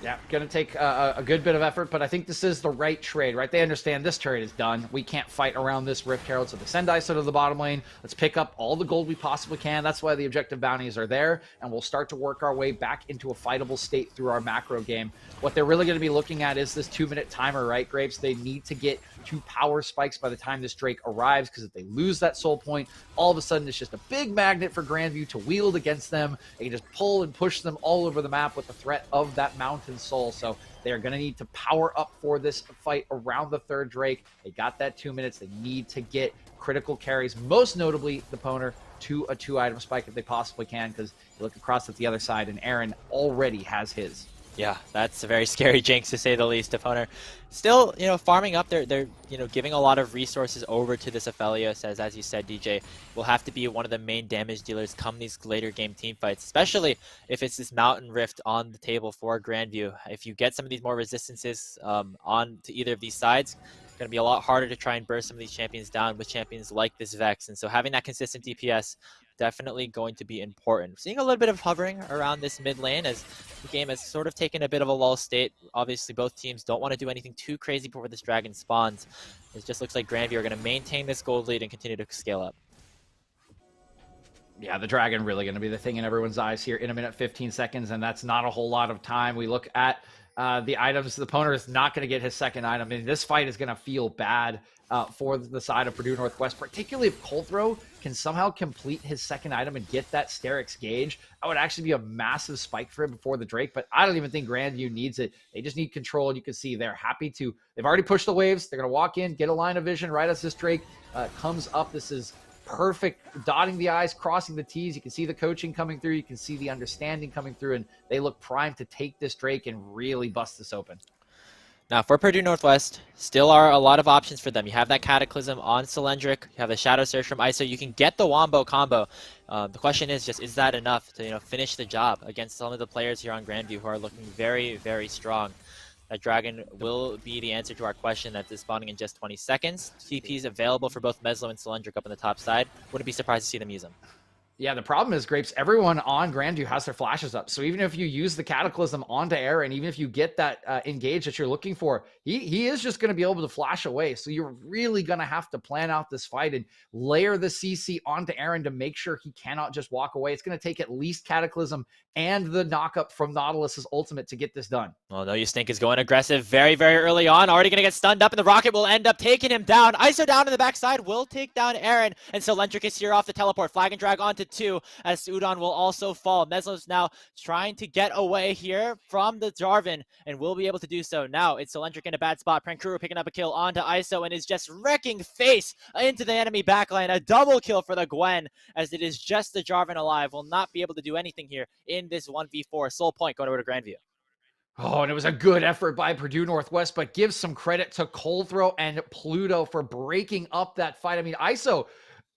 Yeah, going to take a good bit of effort, but I think this is the right trade, right? They understand this trade is done. We can't fight around this Rift Herald, so they send ISO to the bottom lane. Let's pick up all the gold we possibly can. That's why the objective bounties are there, and we'll start to work our way back into a fightable state through our macro game. What they're really going to be looking at is this 2-minute timer, right, Grapes? They need to get 2 power spikes by the time this Drake arrives, because if they lose that soul point, all of a sudden it's just a big magnet for Grandview to wield against them. They can just pull and push them all over the map with the threat of that mountain soul. So they are going to need to power up for this fight around the 3rd Drake. They got that 2 minutes. They need to get critical carries, most notably the Poner, to a 2-item spike if they possibly can, because you look across at the other side and Aaron already has his.
Yeah, that's a very scary jinx to say the least. Opponent still, farming up. They're giving a lot of resources over to this Aphelios, as you said, DJ, will have to be one of the main damage dealers come these later game team fights, especially if it's this Mountain Rift on the table for Grandview. If you get some of these more resistances on to either of these sides, it's going to be a lot harder to try and burst some of these champions down with champions like this Vex. And so having that consistent DPS definitely going to be important. Seeing a little bit of hovering around this mid lane as the game has sort of taken a bit of a lull state. Obviously, both teams don't want to do anything too crazy before this dragon spawns. It just looks like Grandview are going to maintain this gold lead and continue to scale up.
Yeah, the dragon really going to be the thing in everyone's eyes here in 1:15 seconds, and that's not a whole lot of time. We look at the items. The opponent is not going to get his 2nd item. I mean, this fight is going to feel bad for the side of Purdue Northwest, particularly if Colthrow can somehow complete his 2nd item and get that Sterix gauge. That would actually be a massive spike for him before the Drake, but I don't even think Grandview needs it. They just need control. You can see they're happy to. They've already pushed the waves. They're going to walk in, get a line of vision right as this Drake comes up. This is perfect, dotting the I's, crossing the T's. You can see the coaching coming through. You can see the understanding coming through, and they look primed to take this Drake and really bust this open.
Now, for Purdue Northwest, still are a lot of options for them. You have that Cataclysm on Cylindric. You have the Shadow Surge from ISO. You can get the Wombo combo. The question is just, is that enough to finish the job against some of the players here on Grandview who are looking very, very strong? That dragon will be the answer to our question that is spawning in just 20 seconds. TPs available for both Meslo and Cylindric up on the top side. Wouldn't be surprised to see them use them.
Yeah, the problem is, Grapes, everyone on Grandview has their flashes up. So even if you use the Cataclysm onto Aaron, even if you get that engage that you're looking for, he is just going to be able to flash away. So you're really going to have to plan out this fight and layer the CC onto Aaron to make sure he cannot just walk away. It's going to take at least Cataclysm and the knockup from Nautilus's ultimate to get this done.
Well, No You Stink is going aggressive very, very early on. Already going to get stunned up, and the rocket will end up taking him down. ISO down in the backside will take down Aaron, and Cylindric is here off the teleport. Flag and drag onto 2, as Udon will also fall. Meslo's now trying to get away here from the Jarvan, and will be able to do so. Now it's Cylindric in a bad spot. Prankuru picking up a kill onto ISO, and is just wrecking face into the enemy backline. A double kill for the Gwen, as it is just the Jarvan alive. Will not be able to do anything here in this 1v4. Soul point going over to Grandview.
Oh, and it was a good effort by Purdue Northwest, but give some credit to Colthrow and Pluto for breaking up that fight. I mean, ISO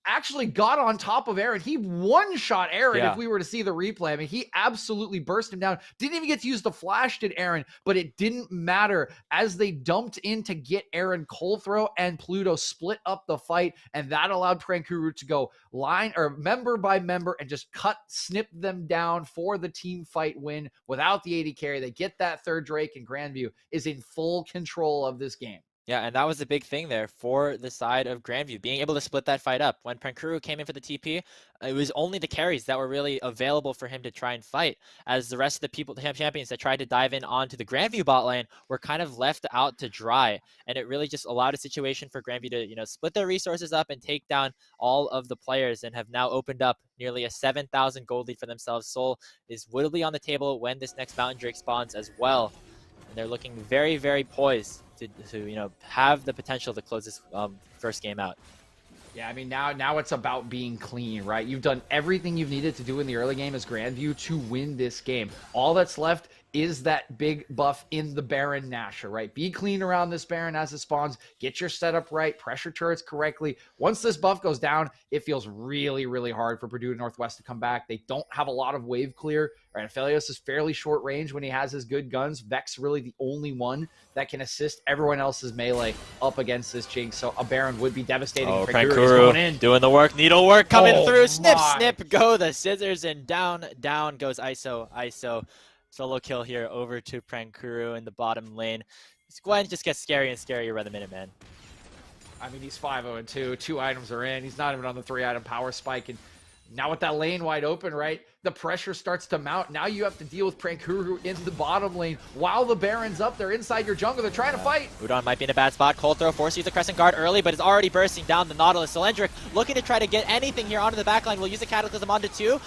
actually got on top of Aaron. He one-shot Aaron if we were to see the replay. I mean, he absolutely burst him down. Didn't even get to use the flash, did Aaron, but it didn't matter. As they dumped in to get Aaron, Colthrow and Pluto split up the fight, and that allowed Prankuru to go line or member by member and just snip them down for the team fight win without the AD carry. They get that 3rd Drake, and Grandview is in full control of this game.
Yeah, and that was the big thing there for the side of Grandview, being able to split that fight up. When Prankuru came in for the TP, it was only the carries that were really available for him to try and fight, as the rest of the champions that tried to dive in onto the Grandview bot lane were kind of left out to dry. And it really just allowed a situation for Grandview to, split their resources up and take down all of the players, and have now opened up nearly a 7,000 gold lead for themselves. Soul will be on the table when this next Mountain Drake spawns as well. And they're looking very, very poised to have the potential to close this first game out.
Yeah, I mean, now it's about being clean, right? You've done everything you've needed to do in the early game as Grandview to win this game. All that's left is that big buff in the Baron Nashor, right? Be clean around this Baron as it spawns. Get your setup right. Pressure turrets correctly. Once this buff goes down, it feels really, really hard for Purdue Northwest to come back. They don't have a lot of wave clear. Right? Aphelios is fairly short range when he has his good guns. Vex really the only one that can assist everyone else's melee up against this Jinx. So a Baron would be devastating.
Oh, Prankuru doing the work. Needle work coming through. Snip, snip, go the scissors, and down goes ISO. Solo kill here over to Prankuru in the bottom lane. This Gwen just gets scarier and scarier by the minute, man.
I mean, he's 5-0-2. 2 items are in. He's not even on the 3-item power spike. And now with that lane wide open, right, the pressure starts to mount. Now you have to deal with Prankuru in the bottom lane while the Baron's up there inside your jungle. They're trying to fight.
Udon might be in a bad spot. Cold throw forces the Crescent Guard early, but it's already bursting down the Nautilus. Cylindric looking to try to get anything here onto the backline. We'll use the Cataclysm onto 2.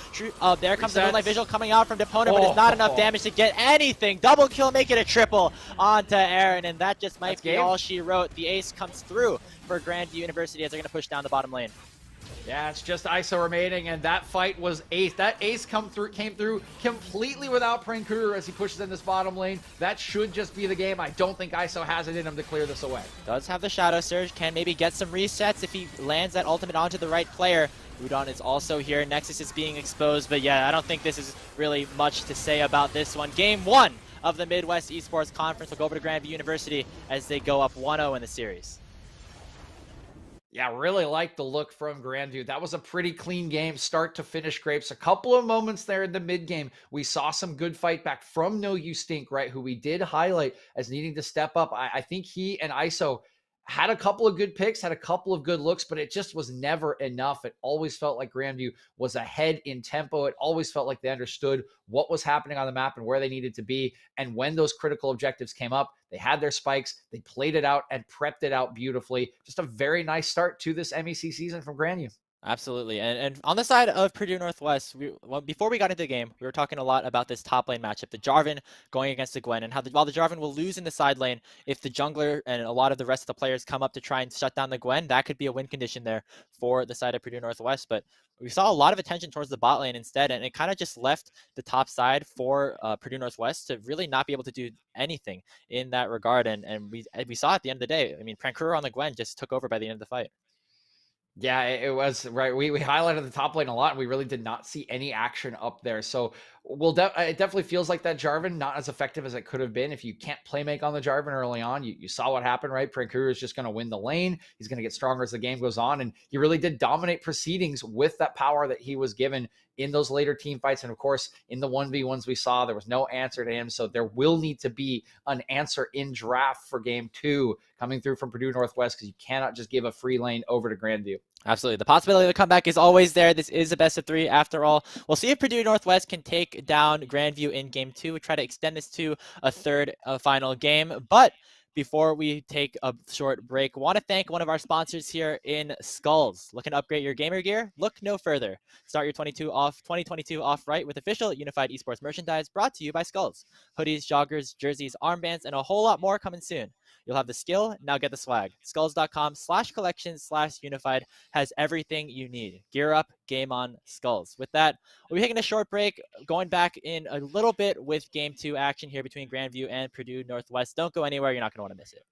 There comes the Moonlight Vigil coming out from Deponer, but it's not enough damage to get anything. Double kill, make it a triple onto Aaron, and that just might be all she wrote. The ace comes through for Grandview University as they're going to push down the bottom lane.
Yeah, it's just ISO remaining, and that fight was ace. That ace came through completely without Prankuru as he pushes in this bottom lane. That should just be the game. I don't think ISO has it in him to clear this away.
Does have the Shadow Surge, can maybe get some resets if he lands that ultimate onto the right player. Udon is also here. Nexus is being exposed, but yeah, I don't think this is really much to say about this one. Game 1 of the Midwest Esports Conference will go over to Grandview University as they go up 1-0 in the series.
Yeah, really like the look from Grandview. That was a pretty clean game, start to finish, Grapes. A couple of moments there in the mid-game, we saw some good fight back from No You Stink, right, who we did highlight as needing to step up. I think he and ISO had a couple of good picks, had a couple of good looks, but it just was never enough. It always felt like Grandview was ahead in tempo. It always felt like they understood what was happening on the map and where they needed to be. And when those critical objectives came up, they had their spikes, they played it out and prepped it out beautifully. Just a very nice start to this MEC season from Grandview.
Absolutely. And on the side of Purdue Northwest, before we got into the game, we were talking a lot about this top lane matchup, the Jarvan going against the Gwen, and how while the Jarvan will lose in the side lane, if the jungler and a lot of the rest of the players come up to try and shut down the Gwen, that could be a win condition there for the side of Purdue Northwest. But we saw a lot of attention towards the bot lane instead, and it kind of just left the top side for Purdue Northwest to really not be able to do anything in that regard. And we saw at the end of the day, I mean, Prankuru on the Gwen just took over by the end of the fight.
Yeah, it was right. We highlighted the top lane a lot, and we really did not see any action up there. So it definitely feels like that Jarvan not as effective as it could have been. If you can't play make on the Jarvan early on, you saw what happened, right? Prankuru is just going to win the lane. He's going to get stronger as the game goes on, and he really did dominate proceedings with that power that he was given in those later team fights. And of course, in the 1v1s we saw, there was no answer to him. So there will need to be an answer in draft for game 2 coming through from Purdue Northwest, because you cannot just give a free lane over to Grandview.
Absolutely. The possibility of a comeback is always there. This is a best of 3 after all. We'll see if Purdue Northwest can take down Grandview in game 2. We'll try to extend this to a third final game. But before we take a short break, I want to thank one of our sponsors here in Skulls. Looking to upgrade your gamer gear? Look no further. Start your 2022 off right with official Unified Esports merchandise brought to you by Skulls. Hoodies, joggers, jerseys, armbands, and a whole lot more coming soon. You'll have the skill, now get the swag. Skulls.com/collections/unified has everything you need. Gear up, game on, Skulls. With that, we'll be taking a short break, going back in a little bit with game 2 action here between Grandview and Purdue Northwest. Don't go anywhere, you're not going to want to miss it.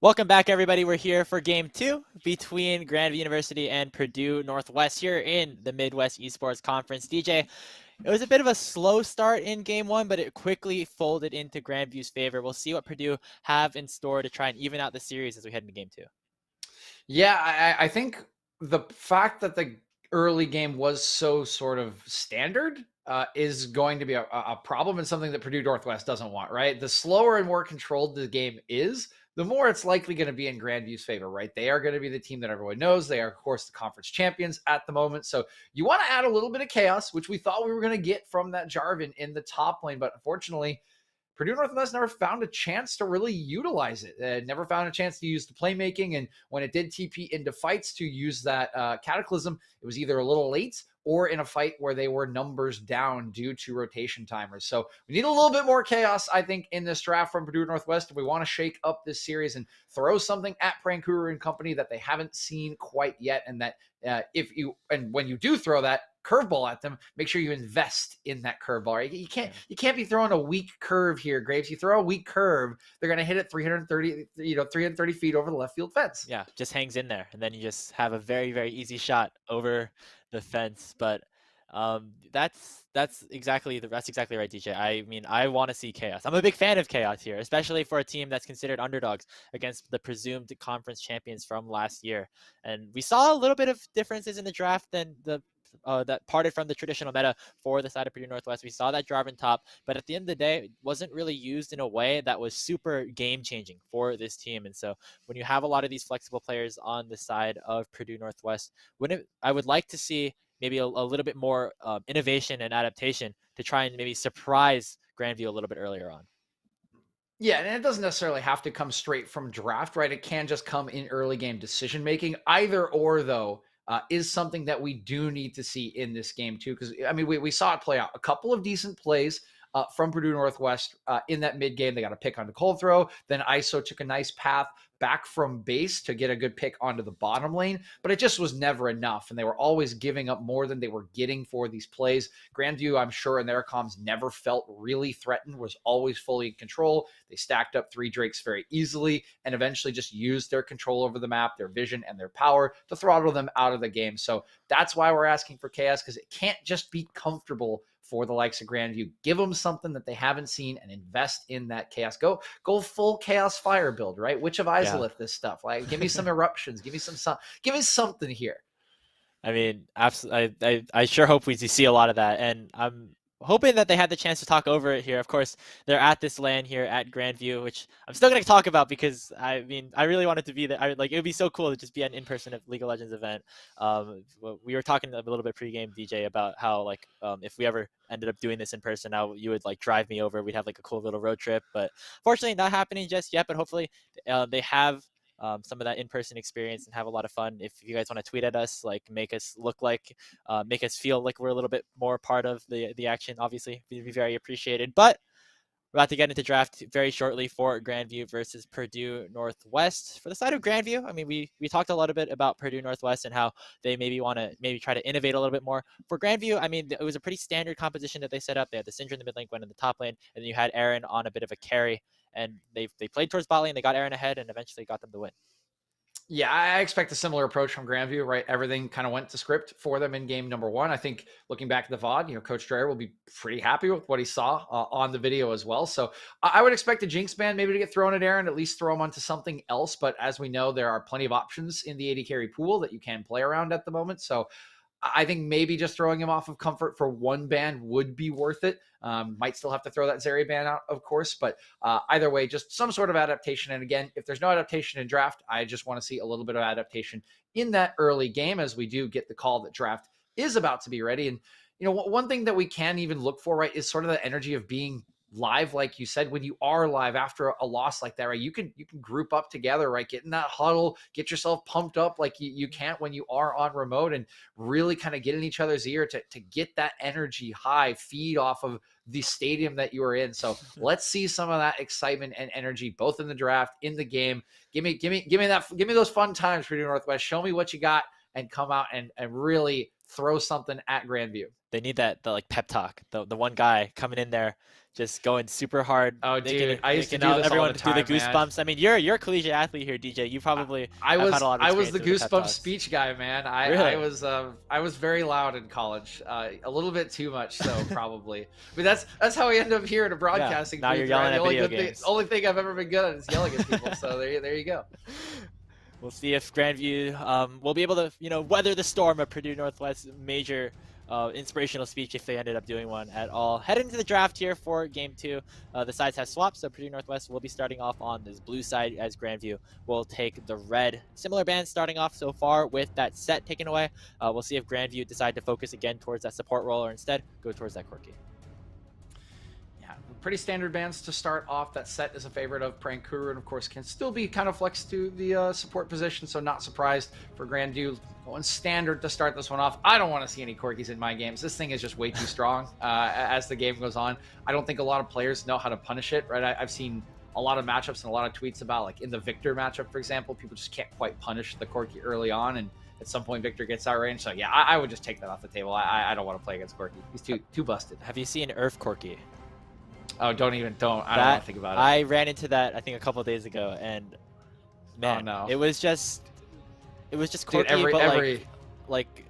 Welcome back, everybody. We're here for game 2 between Grandview University and Purdue Northwest here in the Midwest Esports Conference. DJ, it was a bit of a slow start in game 1, but it quickly folded into Grandview's favor. We'll see what Purdue have in store to try and even out the series as we head into game 2.
Yeah, I think the fact that the early game was so sort of standard is going to be a problem and something that Purdue Northwest doesn't want, right? The slower and more controlled the game is, the more it's likely going to be in Grandview's favor, right? They are going to be the team that everyone knows. They are, of course, the conference champions at the moment. So you want to add a little bit of chaos, which we thought we were going to get from that Jarvan in the top lane. But unfortunately, Purdue Northwest never found a chance to really utilize it. Never found a chance to use the playmaking. And when it did TP into fights to use that Cataclysm, it was either a little late or in a fight where they were numbers down due to rotation timers. So we need a little bit more chaos, I think, in this draft from Purdue Northwest if we want to shake up this series and throw something at Prankuru and company that they haven't seen quite yet. And that when you do throw that curveball at them, make sure you invest in that curveball. Right? You can't be throwing a weak curve here, Graves. You throw a weak curve, they're going to hit it 330 feet over the left field fence.
Yeah, just hangs in there, and then you just have a very, very easy shot over the fence. But that's exactly right, DJ. I mean, I want to see chaos. I'm a big fan of chaos here, especially for a team that's considered underdogs against the presumed conference champions from last year. And we saw a little bit of differences in the draft than that parted from the traditional meta for the side of Purdue Northwest. We saw that Jarvan top, but at the end of the day, it wasn't really used in a way that was super game changing for this team. And so when you have a lot of these flexible players on the side of Purdue Northwest, I would like to see maybe a little bit more innovation and adaptation to try and maybe surprise Grandview a little bit earlier on.
Yeah, and it doesn't necessarily have to come straight from draft, right? It can just come in early game decision making. Either or, though, is something that we do need to see in this game, too. Because, I mean, we saw it play out. A couple of decent plays from Purdue Northwest in that mid game. They got a pick on the cold throw. Then ISO took a nice path back from base to get a good pick onto the bottom lane, but it just was never enough. And they were always giving up more than they were getting for these plays. Grandview, I'm sure in their comms, never felt really threatened, was always fully in control. They stacked up 3 Drakes very easily and eventually just used their control over the map, their vision, and their power to throttle them out of the game. So that's why we're asking for chaos, because it can't just be comfortable for the likes of Grandview. Give them something that they haven't seen and invest in that chaos. Go full chaos fire build, right? Witch of Izalith, this stuff. Like, give me some eruptions. Give me something here.
I mean, absolutely. I sure hope we see a lot of that, and I'm hoping that they had the chance to talk over it here. Of course, they're at this LAN here at Grandview, which I'm still going to talk about because, I mean, I really wanted to be there. It would be so cool to just be an in-person League of Legends event. We were talking a little bit pregame, DJ, about how, like, if we ever ended up doing this in person, now you would, like, drive me over. We'd have, like, a cool little road trip. But fortunately, not happening just yet. But hopefully they have some of that in-person experience and have a lot of fun. If you guys want to tweet at us, like make us feel like we're a little bit more part of the action, obviously we'd be very appreciated. But we're about to get into draft very shortly for Grandview versus Purdue Northwest. For the side of Grandview, I mean, we talked a little bit about Purdue Northwest and how they maybe want to try to innovate a little bit more. For Grandview, I mean, it was a pretty standard composition that they set up. They had the Syndra in the mid lane, Gwen in the top lane, and then you had Aaron on a bit of a carry. And they played towards bot lane, they got Aaron ahead, and eventually got them the win.
Yeah, I expect a similar approach from Grandview, right? Everything kind of went to script for them in game number 1. I think looking back at the VOD, Coach Drury will be pretty happy with what he saw on the video as well. So I would expect a Jinx ban maybe to get thrown at Aaron, at least throw him onto something else. But as we know, there are plenty of options in the AD carry pool that you can play around at the moment. So I think maybe just throwing him off of comfort for 1 ban would be worth it. Might still have to throw that Zeri ban out, of course, but either way, just some sort of adaptation. And again, if there's no adaptation in draft, I just want to see a little bit of adaptation in that early game as we do get the call that draft is about to be ready. And, one thing that we can even look for, right, is sort of the energy of being live, like you said. When you are live after a loss like that, right, you can group up together, right, get in that huddle, get yourself pumped up like you can't when you are on remote, and really kind of get in each other's ear to get that energy high, feed off of the stadium that you are in. So let's see some of that excitement and energy both in the draft, in the game. Give me those fun times, Purdue Northwest. Show me what you got and come out and really throw something at Grandview.
They need the like pep talk, the one guy coming in there just going super hard.
Oh, dude, I used to do
making
this all
everyone
the
do the
time, man.
goosebumps. I mean, you're a collegiate athlete here, DJ. You probably have had a lot of
I was
experience
the
with the pep
goosebumps
talks.
speech guy, man.
Really?
I was very loud in college, a little bit too much, so probably. But that's how I end up here in a broadcasting.
Now
booth,
you're yelling
right?
at video games.
The only thing I've ever been good at is yelling at people. So there you go.
We'll see if Grandview will be able to, weather the storm of Purdue Northwest's major inspirational speech if they ended up doing one at all. Heading into the draft here for Game 2. The sides have swapped, so Purdue Northwest will be starting off on this blue side as Grandview will take the red. Similar bands starting off so far with that set taken away. We'll see if Grandview decide to focus again towards that support role or instead go towards that quirky.
Pretty standard bands to start off. That set is a favorite of Prankuru, and of course can still be kind of flexed to the support position, so not surprised for Grandview going standard to start this one off. I don't want to see any quirkies in my games. This thing is just way too strong as the game goes on. I don't think a lot of players know how to punish it, right? I've seen a lot of matchups and a lot of tweets about, like in the Victor matchup, for example, people just can't quite punish the quirky early on, and at some point Victor gets outranged. So yeah, I would just take that off the table. I don't want to play against quirky. He's too busted.
Have you seen Earth Quirky?
Oh, I don't want to think about it.
I ran into that, I think, a couple of days ago, and man,
oh, no.
it was just quirky,
dude,
but like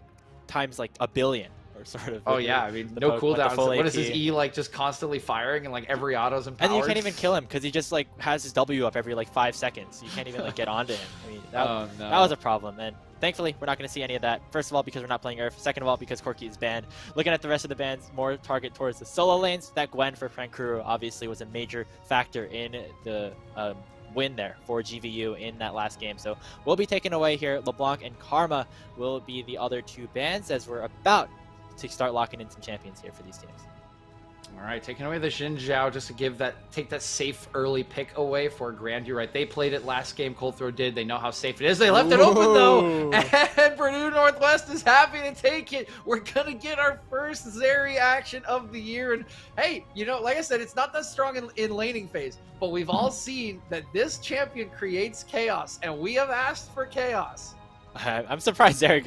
times like a billion or sort of.
Oh yeah, I mean, no cooldowns. What is his E like? Just constantly firing, and like every auto's empowered.
And you can't even kill him because he just like has his W up every like 5 seconds. You can't even like get onto him. I mean, that was a problem. And thankfully, we're not going to see any of that. First of all, because we're not playing Earth. Second of all, because Quirky is banned. Looking at the rest of the bans, more target towards the solo lanes. That Gwen for Prankuru obviously was a major factor in the win there for GVU in that last game. So we'll be taken away here. LeBlanc and Karma will be the other 2 bans as we're about to start locking in some champions here for these teams.
All right, taking away the Xin Zhao just to take that safe early pick away for Grandview, right? They played it last game, Cold Throw did. They know how safe it is. They left it open, though, and Purdue Northwest is happy to take it. We're going to get our first Zeri action of the year. And, hey, like I said, it's not that strong in laning phase, but we've all seen that this champion creates chaos, and we have asked for chaos.
I'm surprised Zeri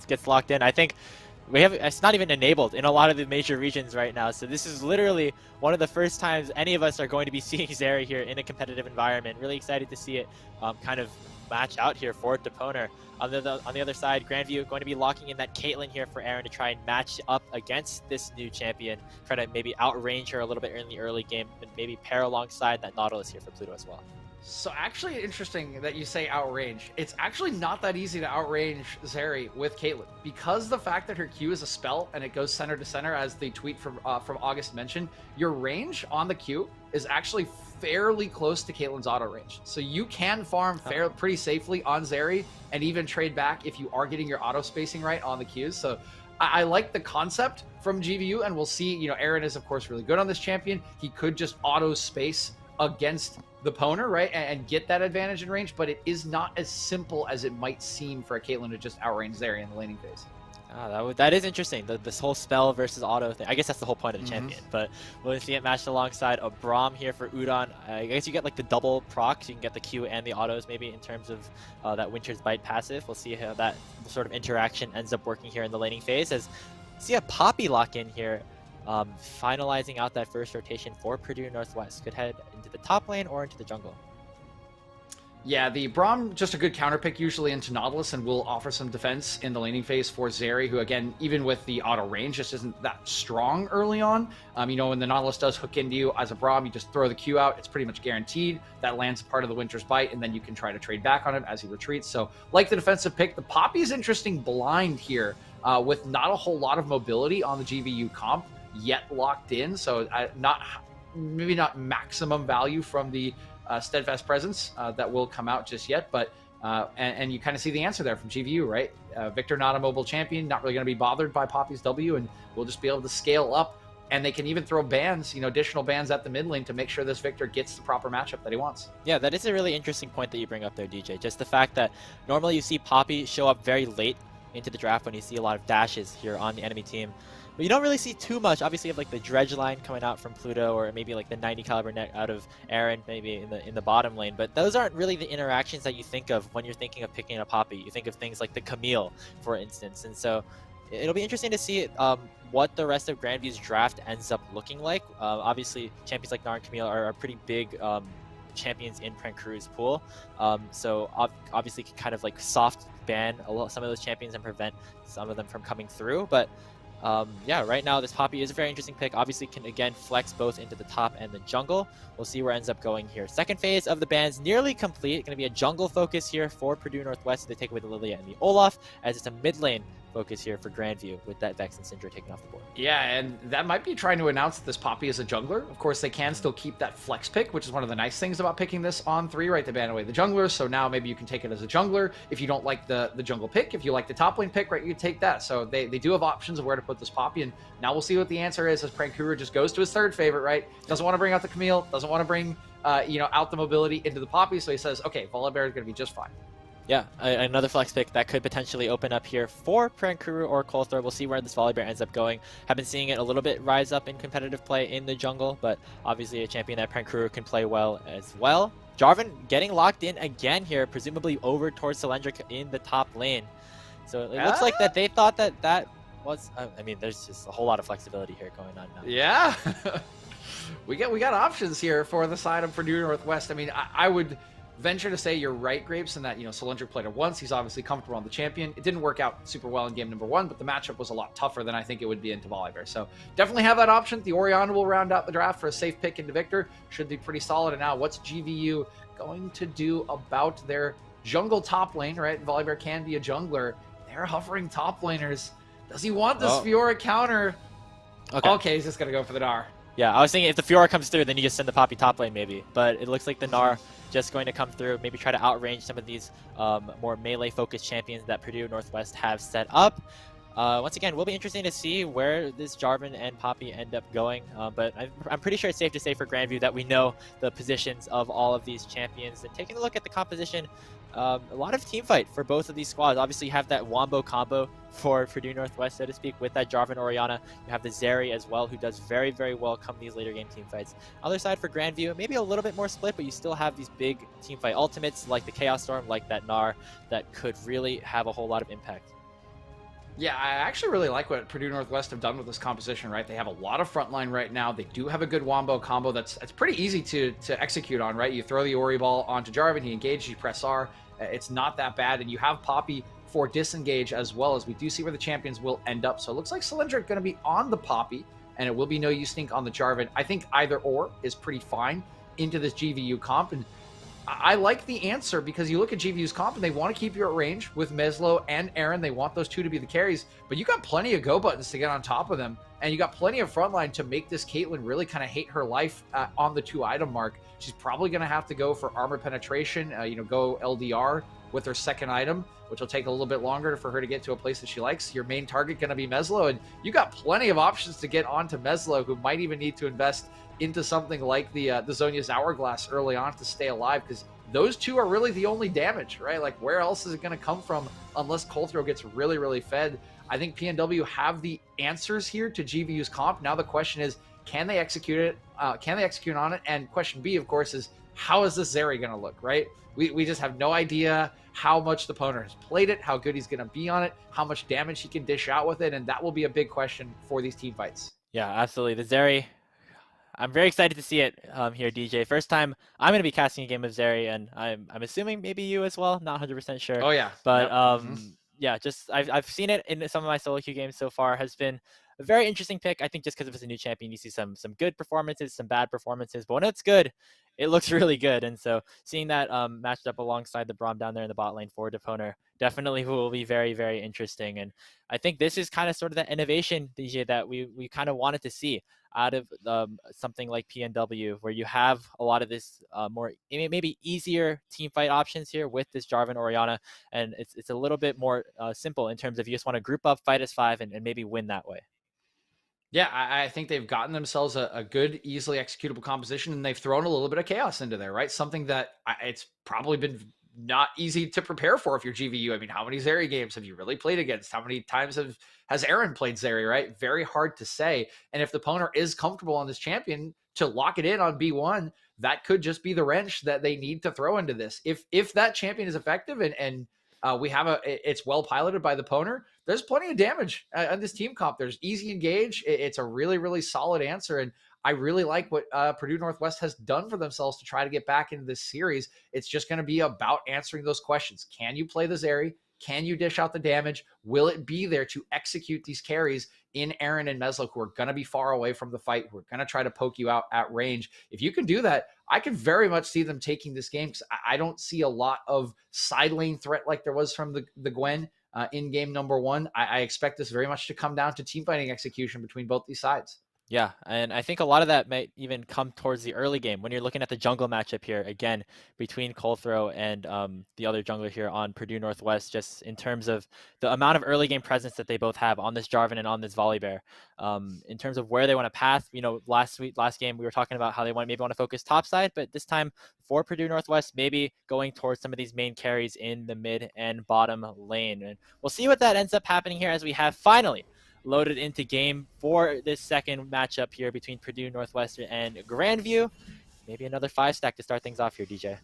gets locked in. I think it's not even enabled in a lot of the major regions right now. So this is literally one of the first times any of us are going to be seeing Zeri here in a competitive environment. Really excited to see it kind of match out here for Deponer. On the other side, Grandview going to be locking in that Caitlyn here for Aaron to try and match up against this new champion. Try to maybe outrange her a little bit in the early game, and maybe pair alongside that Nautilus here for Pluto as well.
So actually interesting that you say outrange. It's actually not that easy to outrange Zeri with Caitlyn, because the fact that her Q is a spell and it goes center to center, as the tweet from August mentioned, your range on the Q is actually fairly close to Caitlyn's auto range. So you can farm pretty safely on Zeri and even trade back if you are getting your auto spacing right on the Qs. So I like the concept from GVU, and we'll see. Aaron is of course really good on this champion. He could just auto space against the Poner, right, and get that advantage in range, but it is not as simple as it might seem for a Caitlyn to just outrange Zeri in the laning phase.
That is interesting, this whole spell versus auto thing. I guess that's the whole point of the champion, but we'll see it matched alongside a Braum here for Udon. I guess you get like the double proc, so you can get the Q and the autos maybe in terms of that Winter's Bite passive. We'll see how that sort of interaction ends up working here in the laning phase, as see a Poppy lock in here. Finalizing out that first rotation for Purdue Northwest. Could head into the top lane or into the jungle.
Yeah, the Braum, just a good counter pick usually into Nautilus, and will offer some defense in the laning phase for Zeri, who again, even with the auto range, just isn't that strong early on. When the Nautilus does hook into you as a Braum, you just throw the Q out. It's pretty much guaranteed. That lands part of the Winter's Bite, and then you can try to trade back on him as he retreats. So like the defensive pick, the Poppy's interesting blind here with not a whole lot of mobility on the GVU comp yet locked in, so maybe not maximum value from the steadfast presence that will come out just yet, but and you kind of see the answer there from GVU, right? Victor, not a mobile champion, not really going to be bothered by Poppy's W, and we'll just be able to scale up, and they can even throw bans, additional bans at the mid lane to make sure this Victor gets the proper matchup that he wants. Yeah,
that is a really interesting point that you bring up there, DJ. Just the fact that normally you see Poppy show up very late into the draft when you see a lot of dashes here on the enemy team. But you don't really see too much. Obviously, you have like the Dredge line coming out from Pluto, or maybe like the 90 caliber net out of Aaron, maybe in the bottom lane. But those aren't really the interactions that you think of when you're thinking of picking a Poppy. You think of things like the Camille, for instance. And so it'll be interesting to see what the rest of Grandview's draft ends up looking like. Obviously, champions like Nar and Camille are pretty big champions in Prankuru's pool. So obviously can kind of like soft ban some of those champions and prevent some of them from coming through. But yeah, right now this Poppy is a very interesting pick. Obviously can again flex both into the top and the jungle. We'll see where it ends up going here. Second phase of the ban's nearly complete. Going to be a jungle focus here for Purdue Northwest. They take away the Lilia and the Olaf, as it's a mid lane focus here for Grandview with that Vex and Syndra taken off the board.
Yeah, and that might be trying to announce that this Poppy is a jungler. Of course, they can still keep that flex pick, which is one of the nice things about picking this on 3, right? They ban away the jungler, so now maybe you can take it as a jungler. If you don't like the jungle pick, if you like the top lane pick, right, you take that. So they do have options of where to put this Poppy, and now we'll see what the answer is as Prankuru just goes to his third favorite, right? Doesn't want to bring out the Camille, doesn't want to bring, out the mobility into the Poppy, so he says, okay, Volibear is going to be just fine.
Yeah, another flex pick that could potentially open up here for Prankuru or Coulthor. We'll see where this Volibear ends up going. Have been seeing it a little bit rise up in competitive play in the jungle, but obviously a champion that Prankuru can play well as well. Jarvan getting locked in again here, presumably over towards Cylindric in the top lane. So it looks like that they thought that was, I mean, there's just a whole lot of flexibility here going on now.
Yeah. we got options here for the side of Purdue Northwest. I mean, I would venture to say you're right, Grapes, in that, Cylindric played it once. He's obviously comfortable on the champion. It didn't work out super well in game number 1, but the matchup was a lot tougher than I think it would be into Volibear. So definitely have that option. The Orianna will round out the draft for a safe pick into Victor. Should be pretty solid. And now what's GVU going to do about their jungle top lane, right? Volibear can be a jungler. They're hovering top laners. Does he want this Fiora counter? Okay, he's just going to go for the Gnar.
Yeah, I was thinking if the Fiora comes through, then you just send the Poppy top lane maybe. But it looks like the Gnar just going to come through, maybe try to outrange some of these more melee-focused champions that Purdue Northwest have set up. Once again, will be interesting to see where this Jarvan and Poppy end up going. But I'm pretty sure it's safe to say for Grandview that we know the positions of all of these champions. And taking a look at the composition, a lot of team fight for both of these squads. Obviously, you have that Wombo combo for Purdue Northwest, so to speak, with that Jarvan Orianna. You have the Zeri as well, who does very, very well come these later game team fights. Other side for Grandview, maybe a little bit more split, but you still have these big team fight ultimates like the Chaos Storm, like that Gnar, that could really have a whole lot of impact.
Yeah, I actually really like what Purdue Northwest have done with this composition, right? They have a lot of frontline right now. They do have a good Wombo combo that's pretty easy to execute on, right? You throw the Ori ball onto Jarvan, he engages, you press R. It's not that bad, and you have Poppy for disengage as well, as we do see where the champions will end up. So it looks like Cylindric going to be on the Poppy, and it will be no use stink on the Jarvan. I think either or is pretty fine into this GVU comp, and I like the answer because you look at GVU's comp and they want to keep you at range with Meslo and Aaron. They want those two to be the carries, but you got plenty of go buttons to get on top of them. And you got plenty of frontline to make this Caitlyn really kind of hate her life on the 2-item mark. She's probably going to have to go for armor penetration, go LDR with her second item, which will take a little bit longer for her to get to a place that she likes. Your main target going to be Meslo, and you got plenty of options to get onto Meslo, who might even need to invest into something like the Zhonya's Hourglass early on to stay alive, because those two are really the only damage, right? Like, where else is it going to come from unless Coulthor gets really, really fed? I think PNW have the answers here to GVU's comp. Now the question is, can they execute it? Can they execute on it? And question B, of course, is how is this Zeri going to look, right? We just have no idea how much the opponent has played it, how good he's going to be on it, how much damage he can dish out with it, and that will be a big question for these team fights.
Yeah, absolutely. The Zeri, I'm very excited to see it here, DJ. First time I'm going to be casting a game of Zeri, and I'm assuming maybe you as well. Not 100% sure.
Oh yeah,
but yeah, just I've seen it in some of my solo queue games so far. Has been a very interesting pick. I think just because it's a new champion, you see some good performances, some bad performances, but when it's good, it looks really good. And so seeing that matched up alongside the Braum down there in the bot lane for Deponer definitely will be very, very interesting. And I think this is kind of sort of the innovation, DJ, that we kind of wanted to see out of something like PNW, where you have a lot of this more maybe easier team fight options here with this Jarvan Orianna, and it's a little bit more simple in terms of you just want to group up, fight as 5, and maybe win that way.
Yeah, I think they've gotten themselves a good, easily executable composition, and they've thrown a little bit of chaos into there, right? Something that it's probably been not easy to prepare for if you're GVU. I mean, how many Zeri games have you really played against? How many times has Aaron played Zeri, right? Very hard to say. And if the opponent is comfortable on this champion to lock it in on B1, that could just be the wrench that they need to throw into this. If that champion is effective and we have it's well piloted by the opponent, there's plenty of damage on this team comp. There's easy engage. It's a really, really solid answer. And I really like what Purdue Northwest has done for themselves to try to get back into this series. It's just going to be about answering those questions. Can you play the Zeri? Can you dish out the damage? Will it be there to execute these carries in Aaron and Meslo, who are going to be far away from the fight, who are going to try to poke you out at range? If you can do that, I can very much see them taking this game, because I don't see a lot of side lane threat like there was from the Gwen in game number 1. I expect this very much to come down to team fighting execution between both these sides.
Yeah, and I think a lot of that might even come towards the early game when you're looking at the jungle matchup here, again, between Colthrow and the other jungler here on Purdue Northwest, just in terms of the amount of early game presence that they both have on this Jarvan and on this Volibear. In terms of where they want to path, last game we were talking about how they maybe want to focus top side, but this time for Purdue Northwest, maybe going towards some of these main carries in the mid and bottom lane. And we'll see what that ends up happening here as we have finally loaded into game for this second matchup here between Purdue Northwestern and Grandview. Maybe another 5-stack to start things off here, DJ.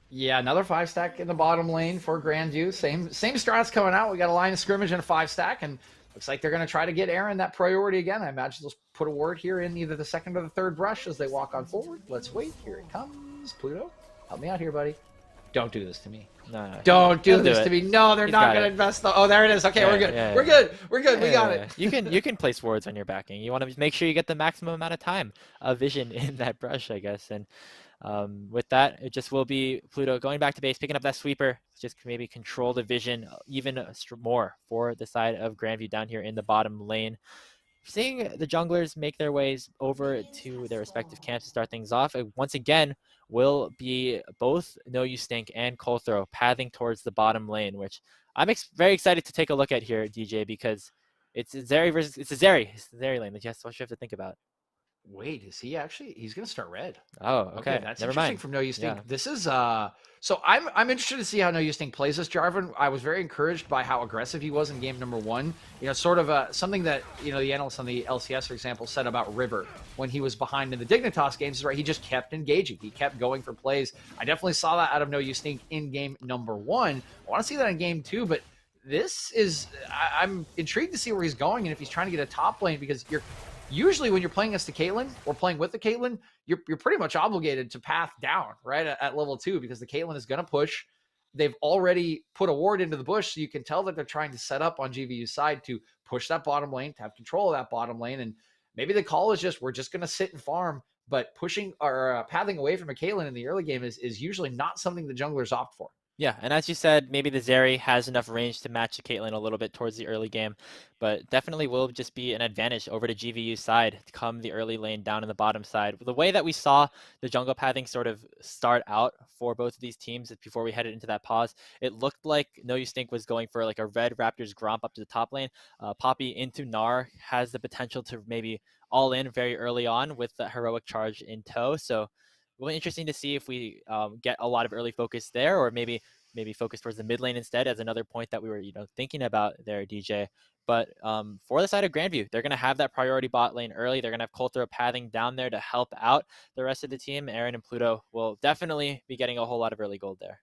Yeah, another 5-stack in the bottom lane for Grandview. Same strats coming out. We got a line of scrimmage and a 5-stack, and looks like they're going to try to get Aaron that priority again. I imagine they'll put a ward here in either the second or the third brush as they walk on forward. Let's wait. Here it comes. Pluto, help me out here, buddy. Don't do this to me.
No.
Don't do this to me. No, they're not going to invest. Oh, there it is. Okay, we're good. We're good. We're good. We got it.
You can place wards on your backing. You want to make sure you get the maximum amount of time of vision in that brush, I guess. And with that, it just will be Pluto going back to base, picking up that sweeper, just maybe control the vision even more for the side of Grandview down here in the bottom lane. Seeing the junglers make their ways over to their respective camps to start things off, once again, will be both No You Stink and Colthrow pathing towards the bottom lane, which I'm very excited to take a look at here, DJ, because it's a Zeri lane that what you have to think about.
Wait, is he actually? He's going to start red.
Oh, okay.
That's
Never
interesting
mind.
from No You Stink.
Yeah.
This is so I'm interested to see how No You Stink plays this Jarvan. I was very encouraged by how aggressive he was in game number 1. Sort of something that the analysts on the LCS, for example, said about River when he was behind in the Dignitas games, is right. He just kept engaging. He kept going for plays. I definitely saw that out of No You Stink in game number 1. I want to see that in game 2, but this is I'm intrigued to see where he's going and if he's trying to get a top lane, because usually when you're playing against the Caitlyn or playing with the Caitlyn, you're pretty much obligated to path down, right, at level 2, because the Caitlyn is going to push. They've already put a ward into the bush, so you can tell that they're trying to set up on GVU's side to push that bottom lane, to have control of that bottom lane. And maybe the call is just, we're just going to sit and farm, but pushing or pathing away from a Caitlyn in the early game is usually not something the junglers opt for.
Yeah, and as you said, maybe the Zeri has enough range to match the Caitlyn a little bit towards the early game, but definitely will just be an advantage over to GVU's side to come the early lane down in the bottom side. The way that we saw the jungle pathing sort of start out for both of these teams before we headed into that pause, it looked like No You Stink was going for like a red Raptors Gromp up to the top lane. Poppy into Gnar has the potential to maybe all in very early on with the heroic charge in tow, so really interesting to see if we get a lot of early focus there, or maybe focus towards the mid lane instead, as another point that we were thinking about there, DJ. But for the side of Grandview, they're going to have that priority bot lane early. They're going to have Colthrow pathing down there to help out the rest of the team. Aaron and Pluto will definitely be getting a whole lot of early gold there.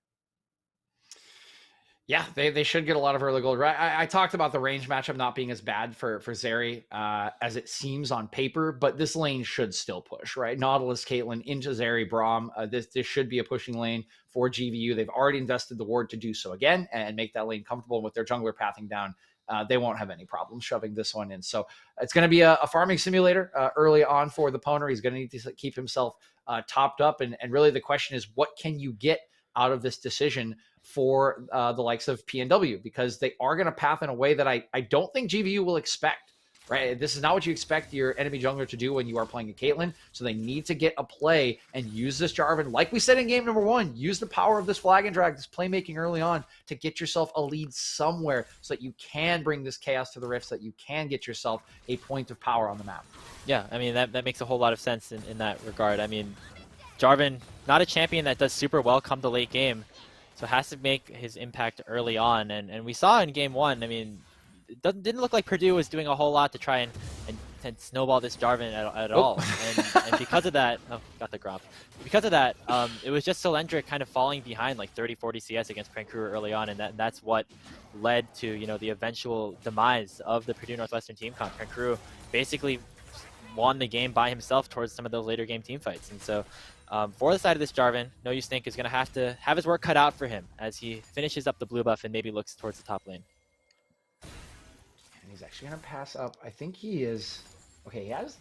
Yeah, they should get a lot of early gold. Right, I talked about the range matchup not being as bad for Zeri as it seems on paper, but this lane should still push, right? Nautilus, Caitlyn into Zeri, Braum. This should be a pushing lane for GVU. They've already invested the ward to do so again and make that lane comfortable with their jungler pathing down. They won't have any problem shoving this one in. So it's going to be a farming simulator early on for the Poner. He's going to need to keep himself topped up. And really the question is, what can you get out of this decision for the likes of PNW? Because they are going to path in a way that I don't think GVU will expect, right? This is not what you expect your enemy jungler to do when you are playing a Caitlyn. So they need to get a play and use this Jarvan. Like we said in game number 1, use the power of this flag and drag, this playmaking early on to get yourself a lead somewhere so that you can bring this chaos to the rifts, so that you can get yourself a point of power on the map.
Yeah, I mean, that makes a whole lot of sense in that regard. I mean, Jarvan, not a champion that does super well come the late game, so has to make his impact early on. And we saw in game 1, I mean, it didn't look like Purdue was doing a whole lot to try and snowball this Jarvan at all. And because of that, oh, got the gromp. Because of that, it was just Solendric kind of falling behind like 30-40 CS against Prankuru early on, and that's what led to, you know, the eventual demise of the Purdue Northwestern team comp. Prankuru basically won the game by himself towards some of those later game team fights. And so for the side of this Jarvan, No Use Think is going to have his work cut out for him as he finishes up the blue buff and maybe looks towards the top lane.
And he's actually going to pass up. I think he is. Okay, he has.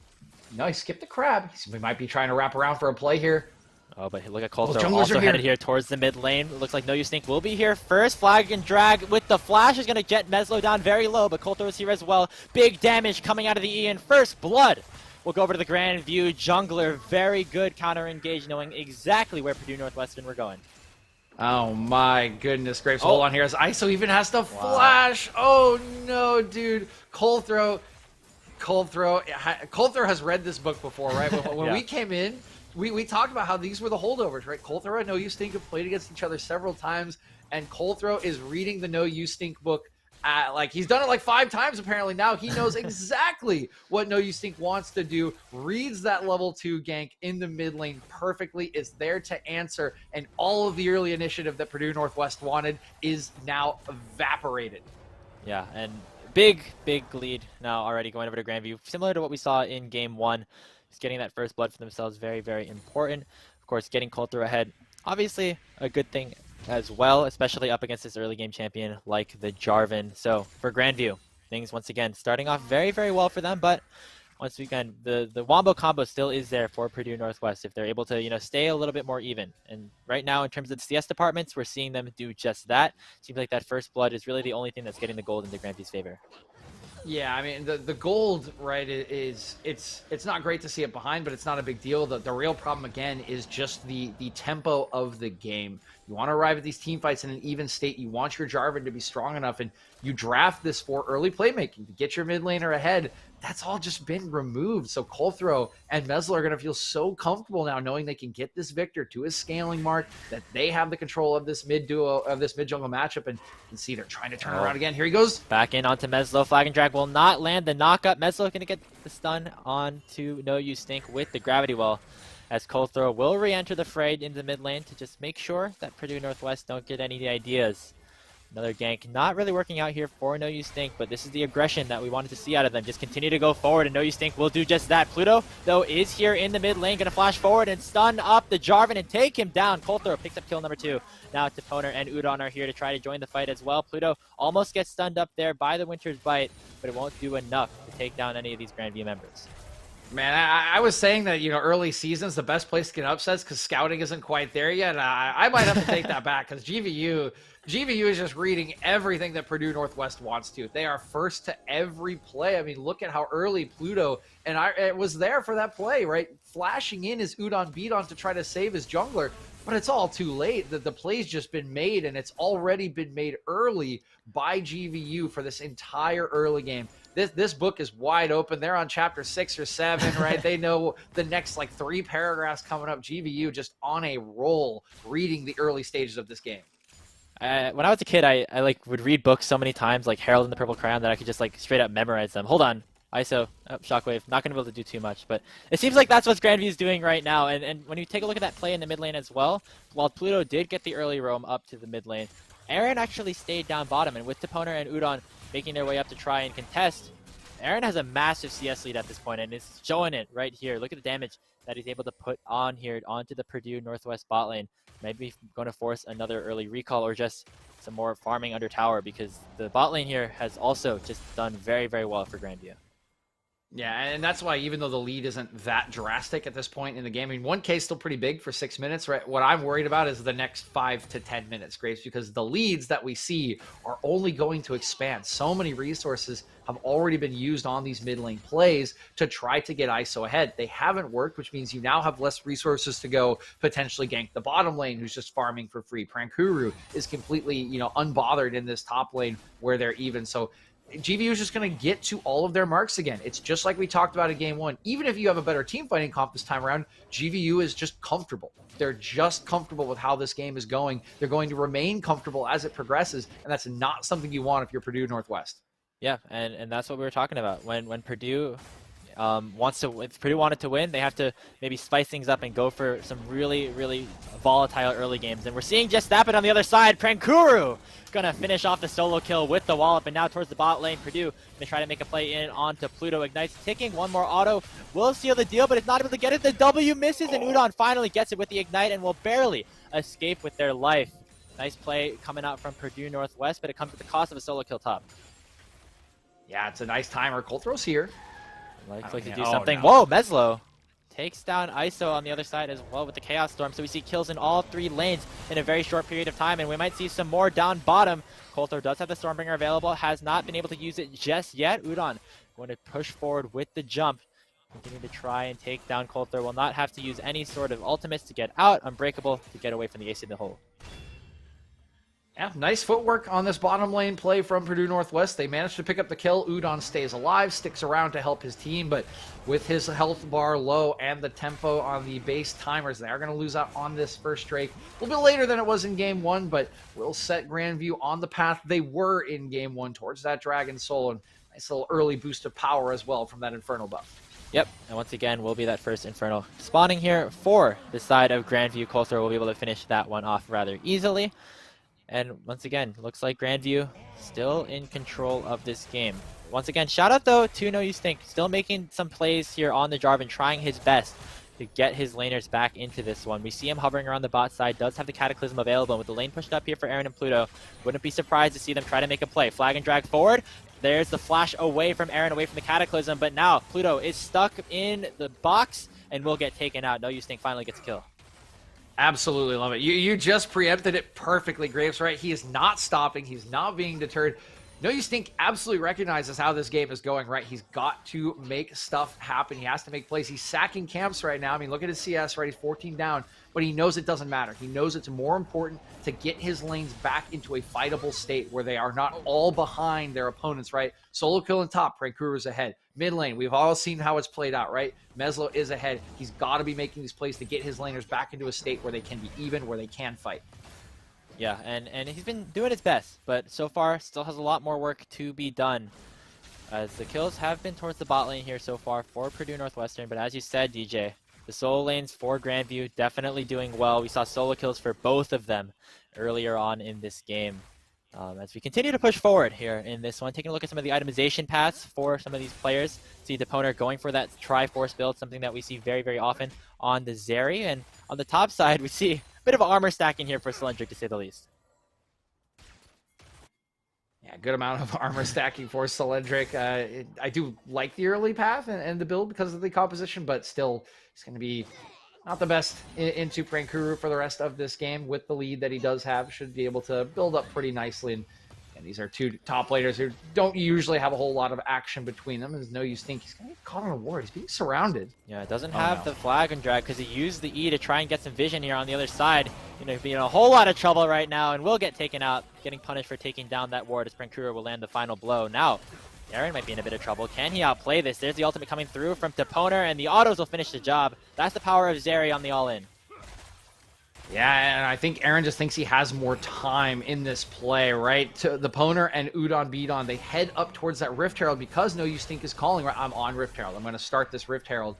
No, he skipped the crab. We might be trying to wrap around for a play here.
Oh, but look at Coulthard also headed here towards the mid lane. It looks like No Use Think will be here first. Flag and drag with the flash is going to jet Meslo down very low, but Coulthard is here as well. Big damage coming out of the Ian. First blood. We'll go over to the Grand View. Jungler, very good counter engage, knowing exactly where Purdue Northwestern were going.
Oh my goodness, Grapes, hold on here as ISO even has to flash. Oh no, dude. Coulthard has read this book before, right? When we came in, we talked about how these were the holdovers, right? Coulthard and No Use Think have played against each other several times, and Coulthard is reading the No Use Think book. Like he's done it like 5 times apparently now. He knows exactly what No Use Think wants to do, reads that level 2 gank in the mid lane perfectly, is there to answer, and all of the early initiative that Purdue Northwest wanted is now evaporated.
Yeah, and big lead now already going over to Grandview. Similar to what we saw in game 1. Just getting that first blood for themselves, very, very important. Of course, getting Coulthard ahead, obviously a good thing as well, especially up against this early game champion like the Jarvan. So for Grandview, things once again starting off very, very well for them, but once again, the Wombo combo still is there for Purdue Northwest if they're able to, you know, stay a little bit more even. And right now, in terms of the CS departments, we're seeing them do just that. Seems like that first blood is really the only thing that's getting the gold into Grandview's favor.
Yeah, I mean, the gold, right, it's not great to see it behind, but it's not a big deal. The real problem, again, is just the tempo of the game. You want to arrive at these team fights in an even state. You want your Jarvan to be strong enough, and you draft this for early playmaking to get your mid laner ahead. That's all just been removed. So Coulthard and Meslo are going to feel so comfortable now knowing they can get this Victor to his scaling mark, that they have the control of this mid duo, of this mid jungle matchup, and you can see they're trying to turn around again. Here he goes.
Back in onto Meslo. Flag and drag will not land the knockup. Meslo going to get the stun onto No Use Think with the gravity well, as Coulthard will re-enter the fray into the mid lane to just make sure that Purdue Northwest don't get any ideas. Another gank not really working out here for No Use Think, but this is the aggression that we wanted to see out of them. Just continue to go forward, and No Use Think will do just that. Pluto, though, is here in the mid lane, going to flash forward and stun up the Jarvan and take him down. Coulthard picks up kill number 2. Now Toponer and Udon are here to try to join the fight as well. Pluto almost gets stunned up there by the Winter's Bite, but it won't do enough to take down any of these Grandview members.
Man, I was saying that, you know, early seasons, the best place to get upsets because scouting isn't quite there yet. I might have to take that back because GVU is just reading everything that Purdue Northwest wants to. They are first to every play. I mean, look at how early Pluto it was there for that play, right? Flashing in his Udon beat-on to try to save his jungler, but it's all too late. The play's just been made, and it's already been made early by GVU for this entire early game. This book is wide open. They're on chapter 6 or 7, right? They know the next like 3 paragraphs coming up. GVU just on a roll reading the early stages of this game.
When I was a kid, I like would read books so many times, like Harold and the Purple Crayon, that I could just like straight up memorize them. Hold on. ISO, Shockwave, not going to be able to do too much, but it seems like that's what Grandview is doing right now. And when you take a look at that play in the mid lane as well, while Pluto did get the early roam up to the mid lane, Aaron actually stayed down bottom, and with Toponer and Udon making their way up to try and contest, Aaron has a massive CS lead at this point, and is showing it right here. Look at the damage that he's able to put on here onto the Purdue Northwest bot lane. Maybe going to force another early recall or just some more farming under tower, because the bot lane here has also just done very, very well for Grandview.
Yeah, and that's why even though the lead isn't that drastic at this point in the game, I mean, 1K is still pretty big for 6 minutes, right? What I'm worried about is the next 5 to 10 minutes, Grace, because the leads that we see are only going to expand. So many resources have already been used on these mid lane plays to try to get ISO ahead. They haven't worked, which means you now have less resources to go potentially gank the bottom lane, who's just farming for free. Prankuru is completely, you know, unbothered in this top lane where they're even. So GVU is just going to get to all of their marks again. It's just like we talked about in game 1. Even if you have a better team fighting comp this time around, GVU is just comfortable. They're just comfortable with how this game is going. They're going to remain comfortable as it progresses, and that's not something you want if you're Purdue Northwest.
Yeah, and that's what we were talking about. When Purdue if Purdue wanted to win, they have to maybe spice things up and go for some really, really volatile early games. And we're seeing just that, but on the other side, Prankuru gonna finish off the solo kill with the wallop, and now towards the bot lane, Purdue gonna try to make a play in onto Pluto. Ignites ticking, one more auto will seal the deal, but it's not able to get it. The W misses, and Udon finally gets it with the Ignite and will barely escape with their life. Nice play coming out from Purdue Northwest, but it comes at the cost of a solo kill top.
Yeah, it's a nice timer. Colthrow's here.
Likely to do something. No. Whoa, Meslo takes down ISO on the other side as well with the Chaos Storm. So we see kills in all 3 lanes in a very short period of time, and we might see some more down bottom. Colthrow does have the Stormbringer available, has not been able to use it just yet. Udon going to push forward with the jump, continuing to try and take down Colthrow. Will not have to use any sort of ultimates to get out. Unbreakable to get away from the ace in the hole.
Yeah, nice footwork on this bottom lane play from Purdue Northwest. They managed to pick up the kill. Udon stays alive, sticks around to help his team, but with his health bar low and the tempo on the base timers, they are going to lose out on this first Drake. A little bit later than it was in Game 1, but will set Grandview on the path they were in Game 1 towards that Dragon Soul, and nice little early boost of power as well from that Infernal buff.
Yep, and once again, will be that first Infernal spawning here for the side of Grandview. Colthrow will be able to finish that one off rather easily. And once again, looks like Grandview still in control of this game. Once again, shout out though to No Use Think, still making some plays here on the Jarvan, trying his best to get his laners back into this one. We see him hovering around the bot side, does have the Cataclysm available, and with the lane pushed up here for Aaron and Pluto, wouldn't be surprised to see them try to make a play. Flag and drag forward. There's the flash away from Aaron, away from the Cataclysm, but now Pluto is stuck in the box and will get taken out. No Use Think finally gets a kill.
Absolutely love it. You just preempted it perfectly, Graves, right? He is not stopping. He's not being deterred. No Use Think absolutely recognizes how this game is going, right? He's got to make stuff happen. He has to make plays. He's sacking camps right now. I mean, look at his CS, right? He's 14 down, but he knows it doesn't matter. He knows it's more important to get his lanes back into a fightable state where they are not all behind their opponents, right? Solo kill in top, Prankuru's ahead. Mid lane, we've all seen how it's played out, right? Meslo is ahead. He's got to be making these plays to get his laners back into a state where they can be even, where they can fight.
Yeah, and he's been doing his best, but so far still has a lot more work to be done, as the kills have been towards the bot lane here so far for Purdue Northwestern. But as you said, DJ, the solo lanes for Grandview definitely doing well. We saw solo kills for both of them earlier on in this game. As we continue to push forward here in this one, taking a look at some of the itemization paths for some of these players. See Deponer going for that Triforce build, something that we see very, very often on the Zeri. And on the top side, we see a bit of armor stacking here for Cylindric, to say the least.
Yeah, good amount of armor stacking for Cylindric. I do like the early path and the build because of the composition, but still, it's going to be not the best into Prankuru for the rest of this game. With the lead that he does have, should be able to build up pretty nicely. And these are two top laners who don't usually have a whole lot of action between them. There's No Use Think he's going to get caught on a ward. He's being surrounded.
Yeah, it doesn't have the flag and drag because he used the E to try and get some vision here on the other side. You know, being in a whole lot of trouble right now and will get taken out, getting punished for taking down that ward as Prankuru will land the final blow. Now, Aaron might be in a bit of trouble. Can he outplay this? There's the ultimate coming through from Deponer, and the autos will finish the job. That's the power of Zeri on the all-in.
Yeah, and I think Aaron just thinks he has more time in this play, right? The Deponer and Udon Beaton, they head up towards that Rift Herald because No Use Think is calling, right? I'm on Rift Herald. I'm going to start this Rift Herald.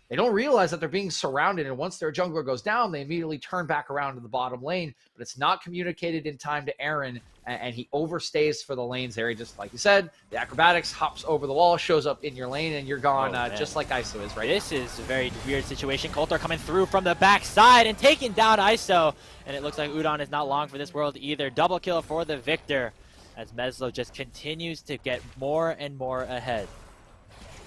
They don't realize that they're being surrounded, and once their jungler goes down, they immediately turn back around to the bottom lane, but it's not communicated in time to Aaron, and he overstays for the lanes there. He just, like you said, the acrobatics, hops over the wall, shows up in your lane, and you're gone, just like ISO is right now.
This is a very weird situation. Coulter coming through from the backside and taking down ISO, and it looks like Udon is not long for this world either. Double kill for the victor, as Meslo just continues to get more and more ahead.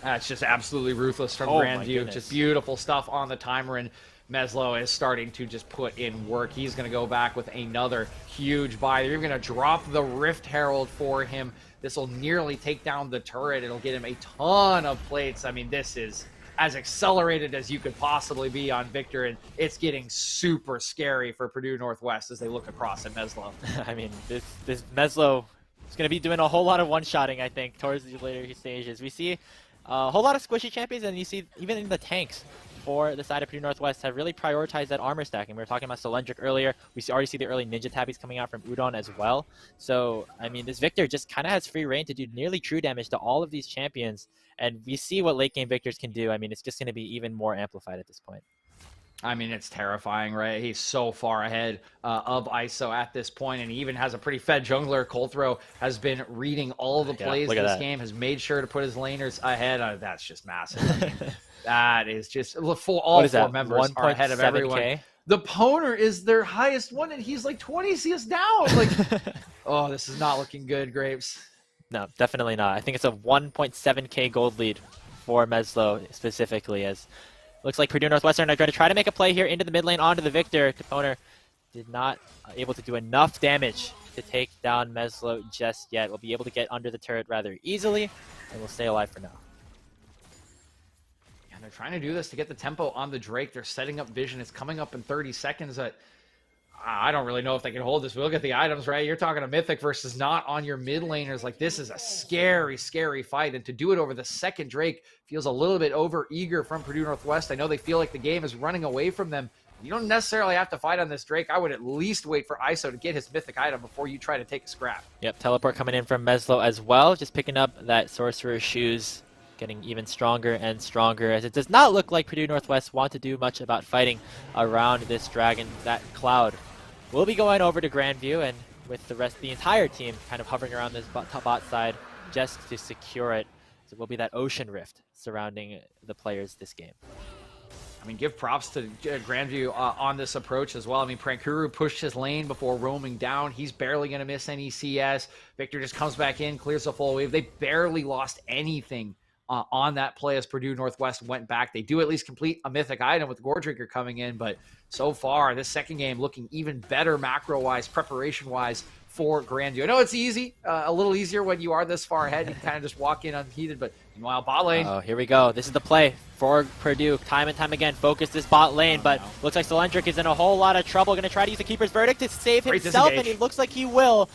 It's just absolutely ruthless from Grandview. Just beautiful stuff on the timer, and Meslo is starting to just put in work. He's going to go back with another huge buy. They're even going to drop the Rift Herald for him. This will nearly take down the turret. It'll get him a ton of plates. I mean, this is as accelerated as you could possibly be on Victor, and it's getting super scary for Purdue Northwest as they look across at Meslo.
I mean, this Meslo is going to be doing a whole lot of one-shotting, I think, towards the later stages. We see a whole lot of squishy champions, and you see even in the tanks for the side of Purdue Northwest have really prioritized that armor stacking. We were talking about Solendric earlier. We already see the early ninja tabbies coming out from Udon as well. So, I mean, this Victor just kind of has free reign to do nearly true damage to all of these champions. And we see what late game Victors can do. I mean, it's just going to be even more amplified at this point.
I mean, it's terrifying, right? He's so far ahead of ISO at this point, and he even has a pretty fed jungler. Colthrow has been reading all the plays this game, has made sure to put his laners ahead. That's just massive. I mean, that is just all four members are ahead of everyone. The Poner is their highest one, and he's like 20 CS down. Like, oh, this is not looking good, Grapes.
No, definitely not. I think it's a 1.7k gold lead for Meslo specifically, as looks like Purdue Northwestern are going to try to make a play here into the mid lane onto the Victor. Caponer did not able to do enough damage to take down Meslo just yet. We'll be able to get under the turret rather easily, and we'll stay alive for now.
And they're trying to do this to get the tempo on the Drake. They're setting up vision. It's coming up in 30 seconds. I don't really know if they can hold this. We'll get the items, right? You're talking a Mythic versus not on your mid laners. Like, this is a scary, scary fight. And to do it over the second Drake feels a little bit over eager from Purdue Northwest. I know they feel like the game is running away from them. You don't necessarily have to fight on this Drake. I would at least wait for ISO to get his Mythic item before you try to take a scrap.
Yep, teleport coming in from Meslo as well. Just picking up that Sorcerer's Shoes, getting even stronger and stronger, as it does not look like Purdue Northwest want to do much about fighting around this dragon. That Cloud will be going over to Grandview, and with the entire team kind of hovering around this bot side just to secure it. So it will be that ocean rift surrounding the players this game.
I mean, give props to Grandview on this approach as well. I mean, Prankuru pushed his lane before roaming down. He's barely going to miss any CS. Victor just comes back in, clears the full wave. They barely lost anything on that play as Purdue Northwest went back. They do at least complete a Mythic item with Gore Drinker coming in, but so far, this second game looking even better macro-wise, preparation-wise for Grandview. I know it's easy, a little easier when you are this far ahead. You can kind of just walk in unheated, but meanwhile, bot lane.
Oh, here we go. This is the play for Purdue. Time and time again, focus this bot lane, but looks like Solendric is in a whole lot of trouble. Going to try to use the Keeper's Verdict to save himself, and it looks like he will.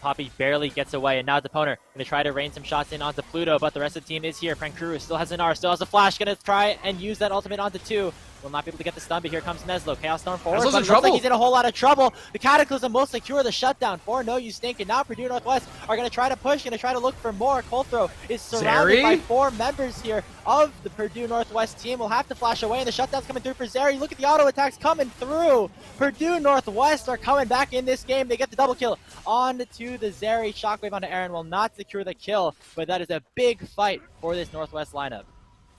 Poppy barely gets away, and now Deponer going to try to rain some shots in onto Pluto, but the rest of the team is here. Prankuru still has an R, still has a flash, going to try and use that ultimate onto 2. Will not be able to get the stun, but here comes Meslo. Chaos Storm forward, but it looks like he's in a whole lot of trouble. The Cataclysm will secure the shutdown for No You Stink, and now Purdue Northwest are going to try to push, going to try to look for more. Colthrow is surrounded by 4 members here of the Purdue Northwest team. Will have to flash away, and the shutdown's coming through for Zeri. Look at the auto attacks coming through. Purdue Northwest are coming back in this game. They get the double kill on to the Zeri. Shockwave onto Aaron will not secure the kill, but that is a big fight for this Northwest lineup.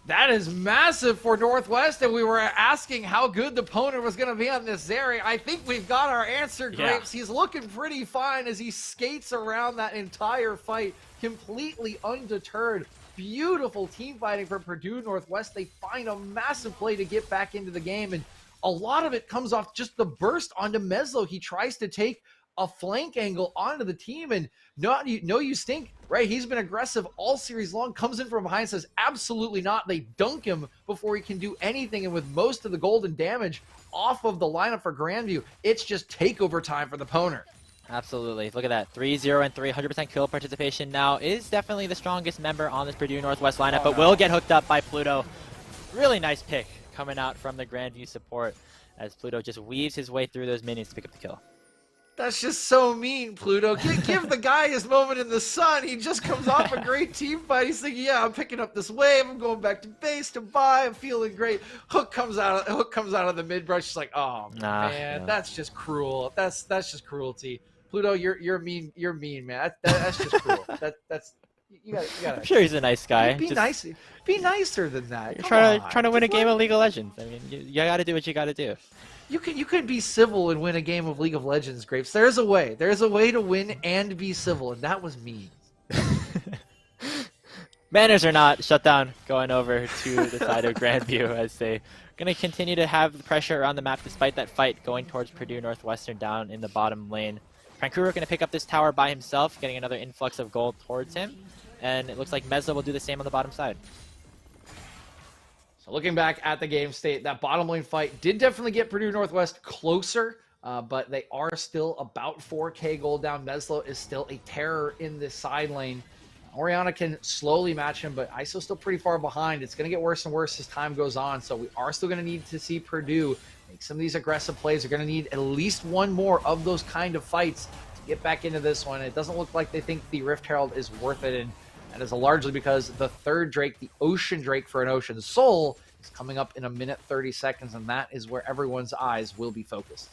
That is massive for Northwest, and we were asking how good the opponent was going to be on this Zeri. I think we've got our answer, Grapes. Yeah. He's looking pretty fine as he skates around that entire fight, completely undeterred. Beautiful team fighting from Purdue Northwest. They find a massive play to get back into the game, and a lot of it comes off just the burst onto Meslo. He tries to take a flank angle onto the team, and No You Stink, right? He's been aggressive all series long, comes in from behind, says absolutely not. They dunk him before he can do anything, and with most of the golden damage off of the lineup for Grandview, it's just takeover time for the Poner.
Absolutely. Look at that. 3-0 and 3. 100% kill participation now is definitely the strongest member on this Purdue Northwest lineup, but will get hooked up by Pluto. Really nice pick coming out from the Grandview support as Pluto just weaves his way through those minions to pick up the kill.
That's just so mean, Pluto. Give the guy his moment in the sun. He just comes off a great team fight. He's thinking, yeah, I'm picking up this wave. I'm going back to base to buy. I'm feeling great. Hook comes out of the mid brush. She's like, oh man, that's just cruel. That's just cruelty. Pluto, you're mean. You're mean, man. That's just cruel. That's you gotta.
I'm sure he's a nice guy.
Be nice. Be nicer than that.
You're trying to win a game of League of Legends. I mean, you gotta do what you gotta do.
You can be civil and win a game of League of Legends, Grapes. There's a way. There's a way to win and be civil, and that was me.
Manners or not, shutdown going over to the side of Grandview as they going to continue to have the pressure around the map despite that fight going towards Purdue Northwestern down in the bottom lane. Prankuru going to pick up this tower by himself, getting another influx of gold towards him, and it looks like Meslo will do the same on the bottom side.
Looking back at the game state, that bottom lane fight did definitely get Purdue Northwest closer, but they are still about 4K gold down. Meslo is still a terror in this side lane. Oriana can slowly match him, but ISO's still pretty far behind. It's going to get worse and worse as time goes on, so we are still going to need to see Purdue make some of these aggressive plays. They're going to need at least one more of those kind of fights to get back into this one. It doesn't look like they think the Rift Herald is worth it, and that is largely because the third Drake, the Ocean Drake for an Ocean Soul, is coming up in 1:30 seconds, and that is where everyone's eyes will be focused.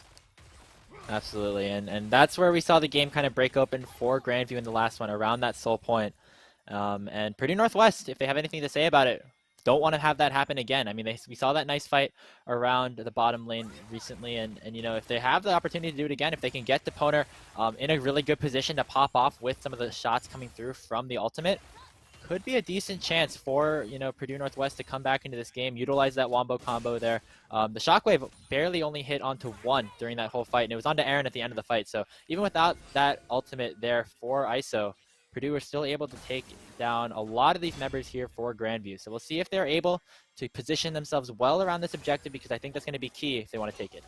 Absolutely, and that's where we saw the game kind of break open for Grandview in the last one, around that soul point. And Purdue Northwest, if they have anything to say about it, don't want to have that happen again. I mean, we saw that nice fight around the bottom lane recently, and you know, if they have the opportunity to do it again, if they can get Deponer in a really good position to pop off with some of the shots coming through from the ultimate, could be a decent chance for, you know, Purdue Northwest to come back into this game, utilize that wombo combo there. The shockwave barely only hit onto one during that whole fight, and it was onto Aaron at the end of the fight. So even without that ultimate there for ISO, Purdue are still able to take down a lot of these members here for Grandview. So we'll see if they're able to position themselves well around this objective, because I think that's going to be key if they want to take it.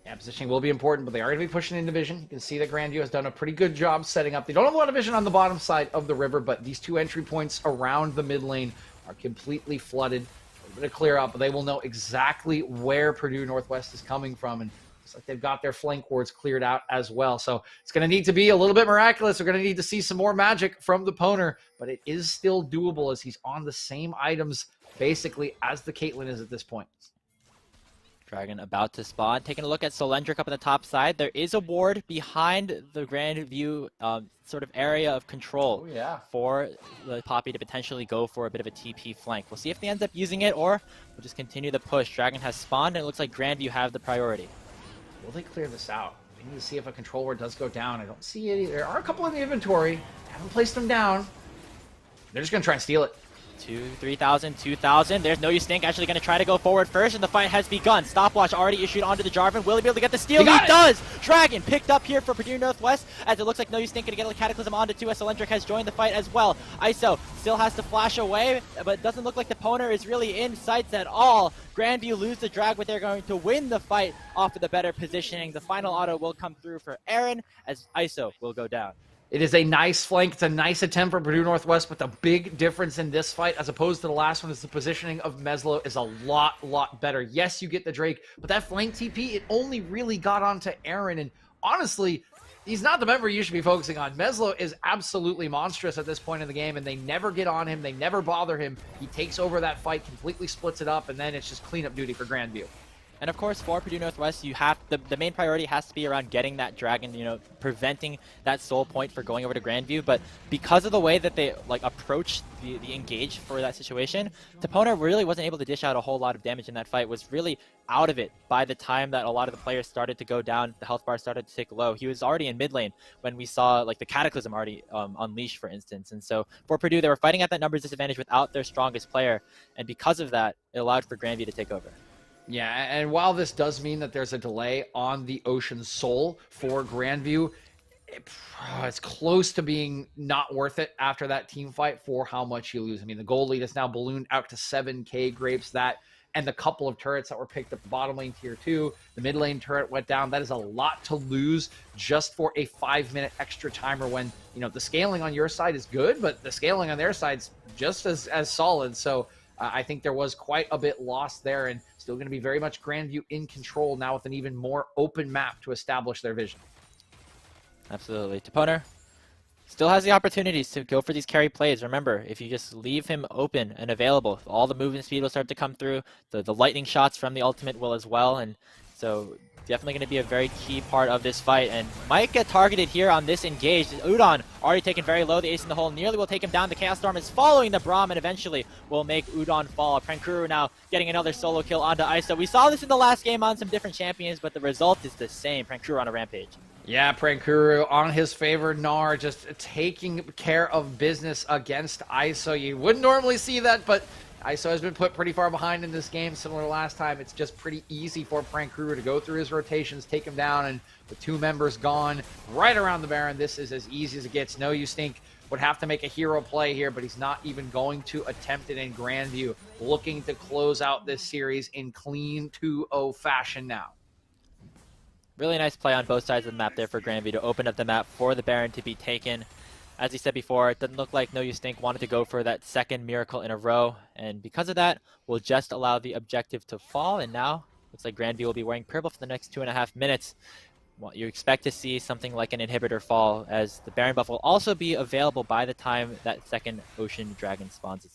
Yeah, positioning will be important, but they are going to be pushing in division. You can see that Grandview has done a pretty good job setting up. They don't have a lot of vision on the bottom side of the river, but these two entry points around the mid lane are completely flooded. A little bit of clear out, but they will know exactly where Purdue Northwest is coming from, and looks like they've got their flank wards cleared out as well. So it's going to need to be a little bit miraculous. We're going to need to see some more magic from the Poner, but it is still doable as he's on the same items basically as the Caitlyn is at this point.
Dragon about to spawn. Taking a look at Solendric up on the top side. There is a ward behind the Grandview sort of area of control for the Poppy to potentially go for a bit of a TP flank. We'll see if they end up using it, or we'll just continue the push. Dragon has spawned, and it looks like Grandview have the priority.
Will they clear this out? We need to see if a control ward does go down. I don't see it. There are a couple in the inventory. I haven't placed them down. They're just going to try and steal it.
3,000, 2,000. There's No Use Stink actually going to try to go forward first, and the fight has begun. Stopwatch already issued onto the Jarvan. Will he be able to get the steal? He does! Dragon picked up here for Purdue Northwest, as it looks like No Use Stink going to get a Cataclysm onto 2, as Solendric has joined the fight as well. ISO still has to flash away, but it doesn't look like the Poner is really in sights at all. Grandview lose the drag, but they're going to win the fight off of the better positioning. The final auto will come through for Aaron, as ISO will go down.
It is a nice flank. It's a nice attempt for Purdue Northwest, but the big difference in this fight, as opposed to the last one, is the positioning of Meslo is a lot better. Yes, you get the Drake, but that flank TP, it only really got onto Aaron, and honestly, he's not the member you should be focusing on. Meslo is absolutely monstrous at this point in the game, and they never get on him. They never bother him. He takes over that fight, completely splits it up, and then it's just cleanup duty for Grandview.
And of course, for Purdue Northwest, you have the main priority has to be around getting that Dragon, you know, preventing that soul point for going over to Grandview. But because of the way that they like approach the engage for that situation, Topona really wasn't able to dish out a whole lot of damage in that fight. Was really out of it by the time that a lot of the players started to go down. The health bar started to tick low. He was already in mid lane when we saw like the Cataclysm already unleashed, for instance. And so for Purdue, they were fighting at that numbers disadvantage without their strongest player, and because of that, it allowed for Grandview to take over.
Yeah, and while this does mean that there's a delay on the Ocean Soul for Grandview, it's close to being not worth it after that team fight for how much you lose. I mean, the gold lead is now ballooned out to 7K grapes. That and the couple of turrets that were picked up the bottom lane tier 2, the mid lane turret went down. That is a lot to lose just for a 5-minute extra timer when, you know, the scaling on your side is good, but the scaling on their side's just as solid. So I think there was quite a bit lost there, and still going to be very much Grandview in control now with an even more open map to establish their vision.
Absolutely. Toponer still has the opportunities to go for these carry plays. Remember, if you just leave him open and available, all the movement speed will start to come through. The lightning shots from the ultimate will as well, and so definitely going to be a very key part of this fight, and might get targeted here on this engage. Udon already taken very low. The ace in the hole nearly will take him down. The Chaos Storm is following the Braum and eventually will make Udon fall. Prankuru now getting another solo kill onto Isa. We saw this in the last game on some different champions, but the result is the same. Prankuru on a rampage.
Yeah, Prankuru on his favored Gnar, just taking care of business against ISO. You wouldn't normally see that, but ISO has been put pretty far behind in this game, similar to last time. It's just pretty easy for Prankuru to go through his rotations, take him down, and with 2 members gone right around the Baron, this is as easy as it gets. No Use Stink would have to make a hero play here, but he's not even going to attempt it in Grandview, looking to close out this series in clean 2-0 fashion now.
Really nice play on both sides of the map there for Grandview to open up the map for the Baron to be taken. As he said before, it doesn't look like No You Stink wanted to go for that second miracle in a row, and because of that, we'll just allow the objective to fall, and now looks like Grandview will be wearing purple for the next 2.5 minutes. Well, you expect to see something like an inhibitor fall, as the Baron buff will also be available by the time that second Ocean Dragon spawns.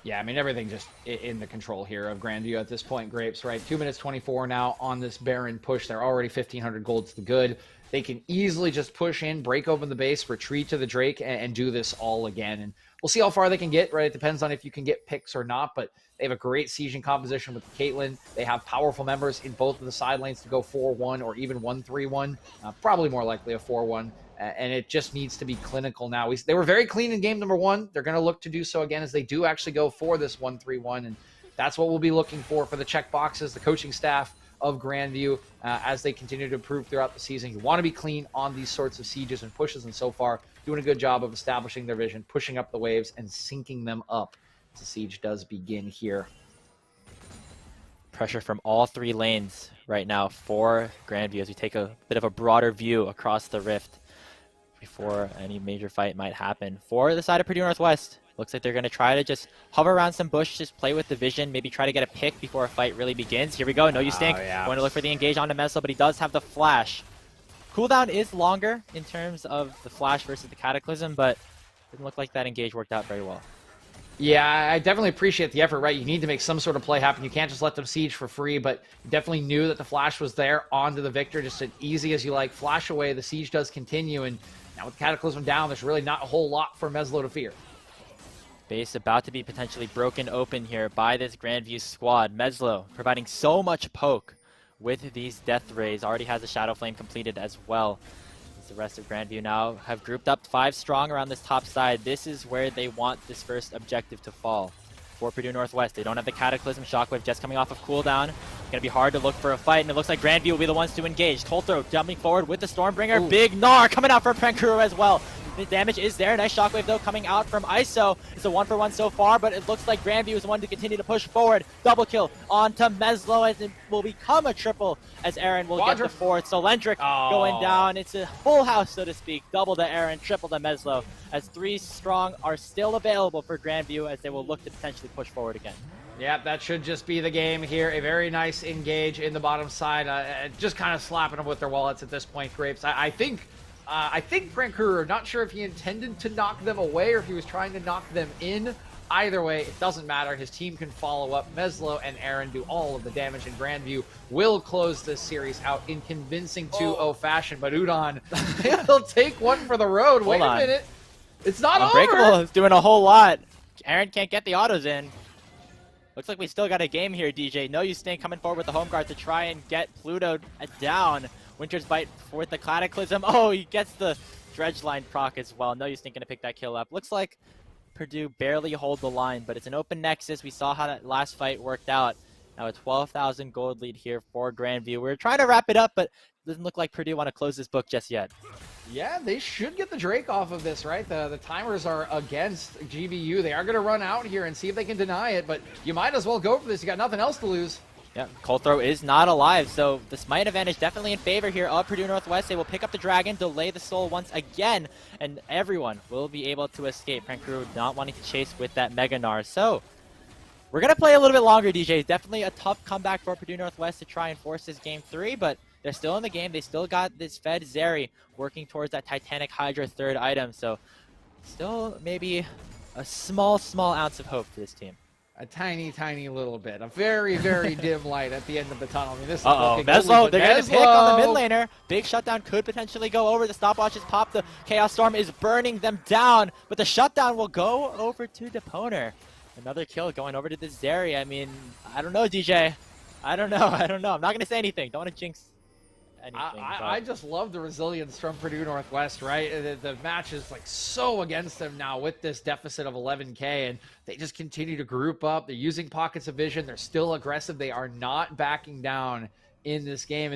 Yeah, I mean, everything just in the control here of Grandview at this point, Grapes, right? 2 minutes 24 now on this Baron push. They're already 1,500 gold to the good. They can easily just push in, break open the base, retreat to the Drake, and do this all again. And we'll see how far they can get, right? It depends on if you can get picks or not, but they have a great sieging composition with the Caitlyn. They have powerful members in both of the side lanes to go 4-1 or even 1-3-1. Probably more likely a 4-1. And it just needs to be clinical now. They were very clean in game number 1. They're going to look to do so again as they do actually go for this 1-3-1. And that's what we'll be looking for the check boxes, the coaching staff of Grandview as they continue to improve throughout the season. You want to be clean on these sorts of sieges and pushes, and so far doing a good job of establishing their vision, pushing up the waves, and syncing them up as the siege does begin here.
Pressure from all 3 lanes right now for Grandview as we take a bit of a broader view across the rift before any major fight might happen. For the side of Purdue Northwest, looks like they're going to try to just hover around some bush, just play with the vision, maybe try to get a pick before a fight really begins. Here we go, No You Stink, going to look for the engage onto Meslo, but he does have the flash. Cooldown is longer in terms of the flash versus the Cataclysm, but it doesn't look like that engage worked out very well.
Yeah, I definitely appreciate the effort, right? You need to make some sort of play happen. You can't just let them siege for free, but you definitely knew that the flash was there onto the Victor, just as easy as you like. Flash away, the siege does continue, and now with Cataclysm down, there's really not a whole lot for Meslo to fear.
Base about to be potentially broken open here by this Grandview squad. Meslo providing so much poke with these Death Rays. Already has a Shadow Flame completed as well. As the rest of Grandview now have grouped up 5 strong around this top side. This is where they want this first objective to fall. For Purdue Northwest, they don't have the Cataclysm. Shockwave just coming off of cooldown. It's going to be hard to look for a fight, and it looks like Grandview will be the ones to engage. Tolthro jumping forward with the Stormbringer. Ooh. Big Gnar coming out for Prankuru as well. The damage is there. Nice Shockwave, though, coming out from ISO. It's a 1-for-1 so far, but it looks like Grandview is the one to continue to push forward. Double kill onto Meslo, as it will become a triple, as Aaron will get the 4th. So Lendrick going down. It's a full house, so to speak. Double to Aaron, triple to Meslo, as 3 strong are still available for Grandview, as they will look to potentially push forward again.
Yeah, that should just be the game here. A very nice engage in the bottom side. Just kind of slapping them with their wallets at this point, Grapes. I think Frank Kruger, not sure if he intended to knock them away or if he was trying to knock them in. Either way, it doesn't matter. His team can follow up. Meslo and Aaron do all of the damage, and Grandview will close this series out in convincing 2-0 fashion. But Udon, he'll take one for the road. Wait a minute. It's not
Unbreakable
over.
Is doing a whole lot. Aaron can't get the autos in. Looks like we still got a game here, DJ. No You Stink coming forward with the home guard to try and get Pluto down. Winter's Bite with the Cataclysm. Oh, he gets the Dredge line proc as well. No You Stink gonna pick that kill up. Looks like Purdue barely hold the line, but it's an open nexus. We saw how that last fight worked out. Now a 12,000 gold lead here for Grandview. We're trying to wrap it up, but it doesn't look like Purdue want to close this book just yet.
Yeah, they should get the Drake off of this, right? The timers are against GVU. They are going to run out here and see if they can deny it, but you might as well go for this. You got nothing else to lose.
Yeah, Cold Throw is not alive, so the smite advantage definitely in favor here of Purdue Northwest. They will pick up the Dragon, delay the Soul once again, and everyone will be able to escape. Frank Crew not wanting to chase with that Mega Gnar. So we're going to play a little bit longer, DJ. Definitely a tough comeback for Purdue Northwest to try and force this game 3, but they're still in the game. They still got this Fed Zeri working towards that Titanic Hydra 3rd item, so still maybe a small ounce of hope for this team.
A tiny little bit. A very dim light at the end of the tunnel. I mean, this is
Meslo, they're going to pick on the mid laner. Big shutdown could potentially go over. The stopwatch is popped. The Chaos Storm is burning them down, but the shutdown will go over to Deponer. Another kill going over to the Zeri. I mean, I don't know, DJ. I don't know. I'm not going to say anything. Don't want to jinx anything.
I just love the resilience from Purdue Northwest, right? The match is like so against them now with this deficit of 11K, and they just continue to group up. They're using pockets of vision. They're still aggressive. They are not backing down in this game.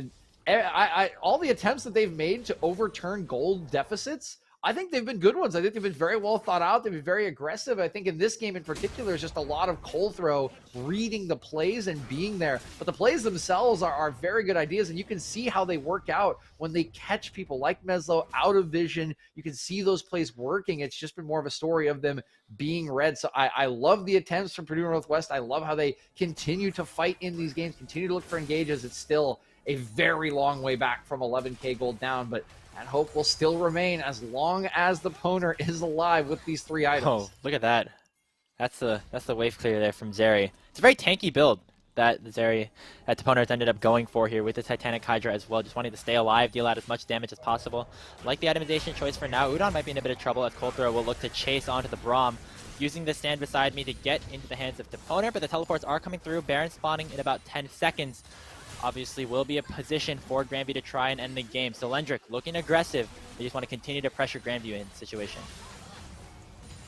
And all the attempts that they've made to overturn gold deficits, I think they've been good ones. I think they've been very well thought out. They've been very aggressive. I think in this game in particular, is just a lot of Colthrow reading the plays and being there. But the plays themselves are very good ideas, and you can see how they work out when they catch people like Meslo out of vision. You can see those plays working. It's just been more of a story of them being read. So I love the attempts from Purdue Northwest. I love how they continue to fight in these games, continue to look for engages. It's still a very long way back from 11K gold down, but that hope will still remain as long as the Poner is alive with these 3 items.
Oh, look at that. That's the wave clear there from Zeri. It's a very tanky build that the Poner ended up going for here with the Titanic Hydra as well, just wanting to stay alive, deal out as much damage as possible. Like the itemization choice for now, Udon might be in a bit of trouble as Colthrow will look to chase onto the Braum, using the stand beside me to get into the hands of the Poner, but the teleports are coming through, Baron spawning in about 10 seconds. Obviously will be a position for Grandview to try and end the game. So Lendrick looking aggressive. They just want to continue to pressure Grandview in the situation.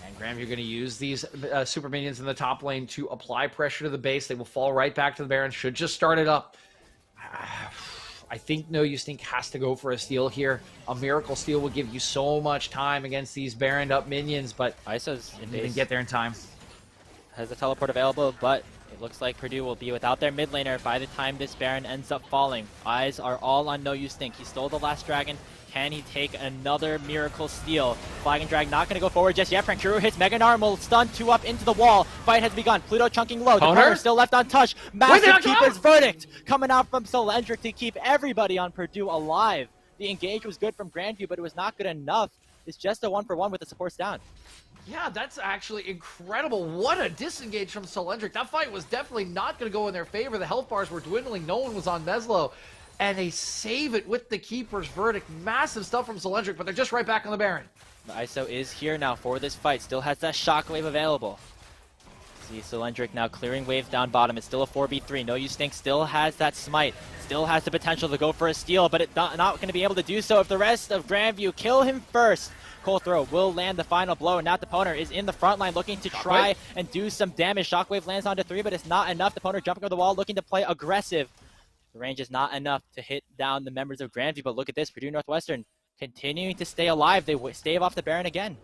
And Grandview going to use these super minions in the top lane to apply pressure to the base. They will fall right back to the Baron. Should just start it up. I think No Use Think has to go for a steal here. A Miracle Steal will give you so much time against these Baroned up minions, but
Iso's in base.
Didn't get there in time.
Has a teleport available, but it looks like Purdue will be without their mid laner by the time this Baron ends up falling. Eyes are all on No Use Think. He stole the last dragon. Can he take another Miracle Steal? Flag and Drag not going to go forward just yet. Frankuru hits Mega Narmal, stun 2 up into the wall. Fight has begun. Pluto chunking low. The Poner still left untouched. Massive Keeper's Verdict coming out from Solendric to keep everybody on Purdue alive. The engage was good from Grandview, but it was not good enough. It's just a 1-for-1 with the supports down.
Yeah, that's actually incredible. What a disengage from Solendric. That fight was definitely not going to go in their favor. The health bars were dwindling. No one was on Meslo. And they save it with the Keeper's Verdict. Massive stuff from Solendric, but they're just right back on the Baron.
The ISO is here now for this fight. Still has that shockwave available. See Solendric now clearing waves down bottom. It's still a 4v3. No Use Think still has that smite. Still has the potential to go for a steal, but it's not going to be able to do so if the rest of Grandview kill him first. Colthrow will land the final blow, and now the Poner is in the front line looking to try and do some damage. Shockwave lands onto 3, but it's not enough. The Poner jumping over the wall looking to play aggressive. The range is not enough to hit down the members of Grandview, but look at this. Purdue Northwestern continuing to stay alive. They stave off the Baron again.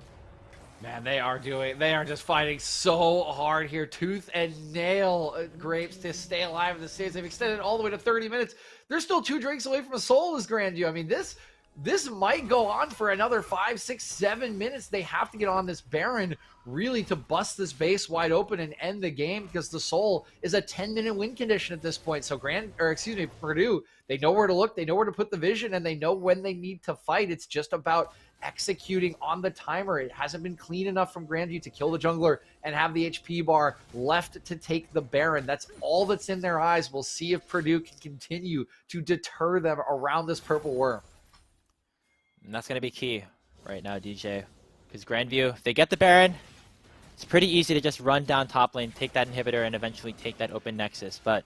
Man, they are just fighting so hard here, tooth and nail, Grapes, to stay alive in the stage. They've extended all the way to 30 minutes. They're still 2 drinks away from a soul as Grandview. I mean, this might go on for another 5, 6, 7 minutes. They have to get on this Baron really to bust this base wide open and end the game, because the Soul is a 10-minute win condition at this point. So Purdue, they know where to look, they know where to put the vision, and they know when they need to fight. It's just about executing on the timer. It hasn't been clean enough from Grandview to kill the jungler and have the HP bar left to take the Baron. That's all that's in their eyes. We'll see if Purdue can continue to deter them around this purple worm.
And that's going to be key right now, DJ. Because Grandview, if they get the Baron, it's pretty easy to just run down top lane, take that inhibitor, and eventually take that open Nexus. But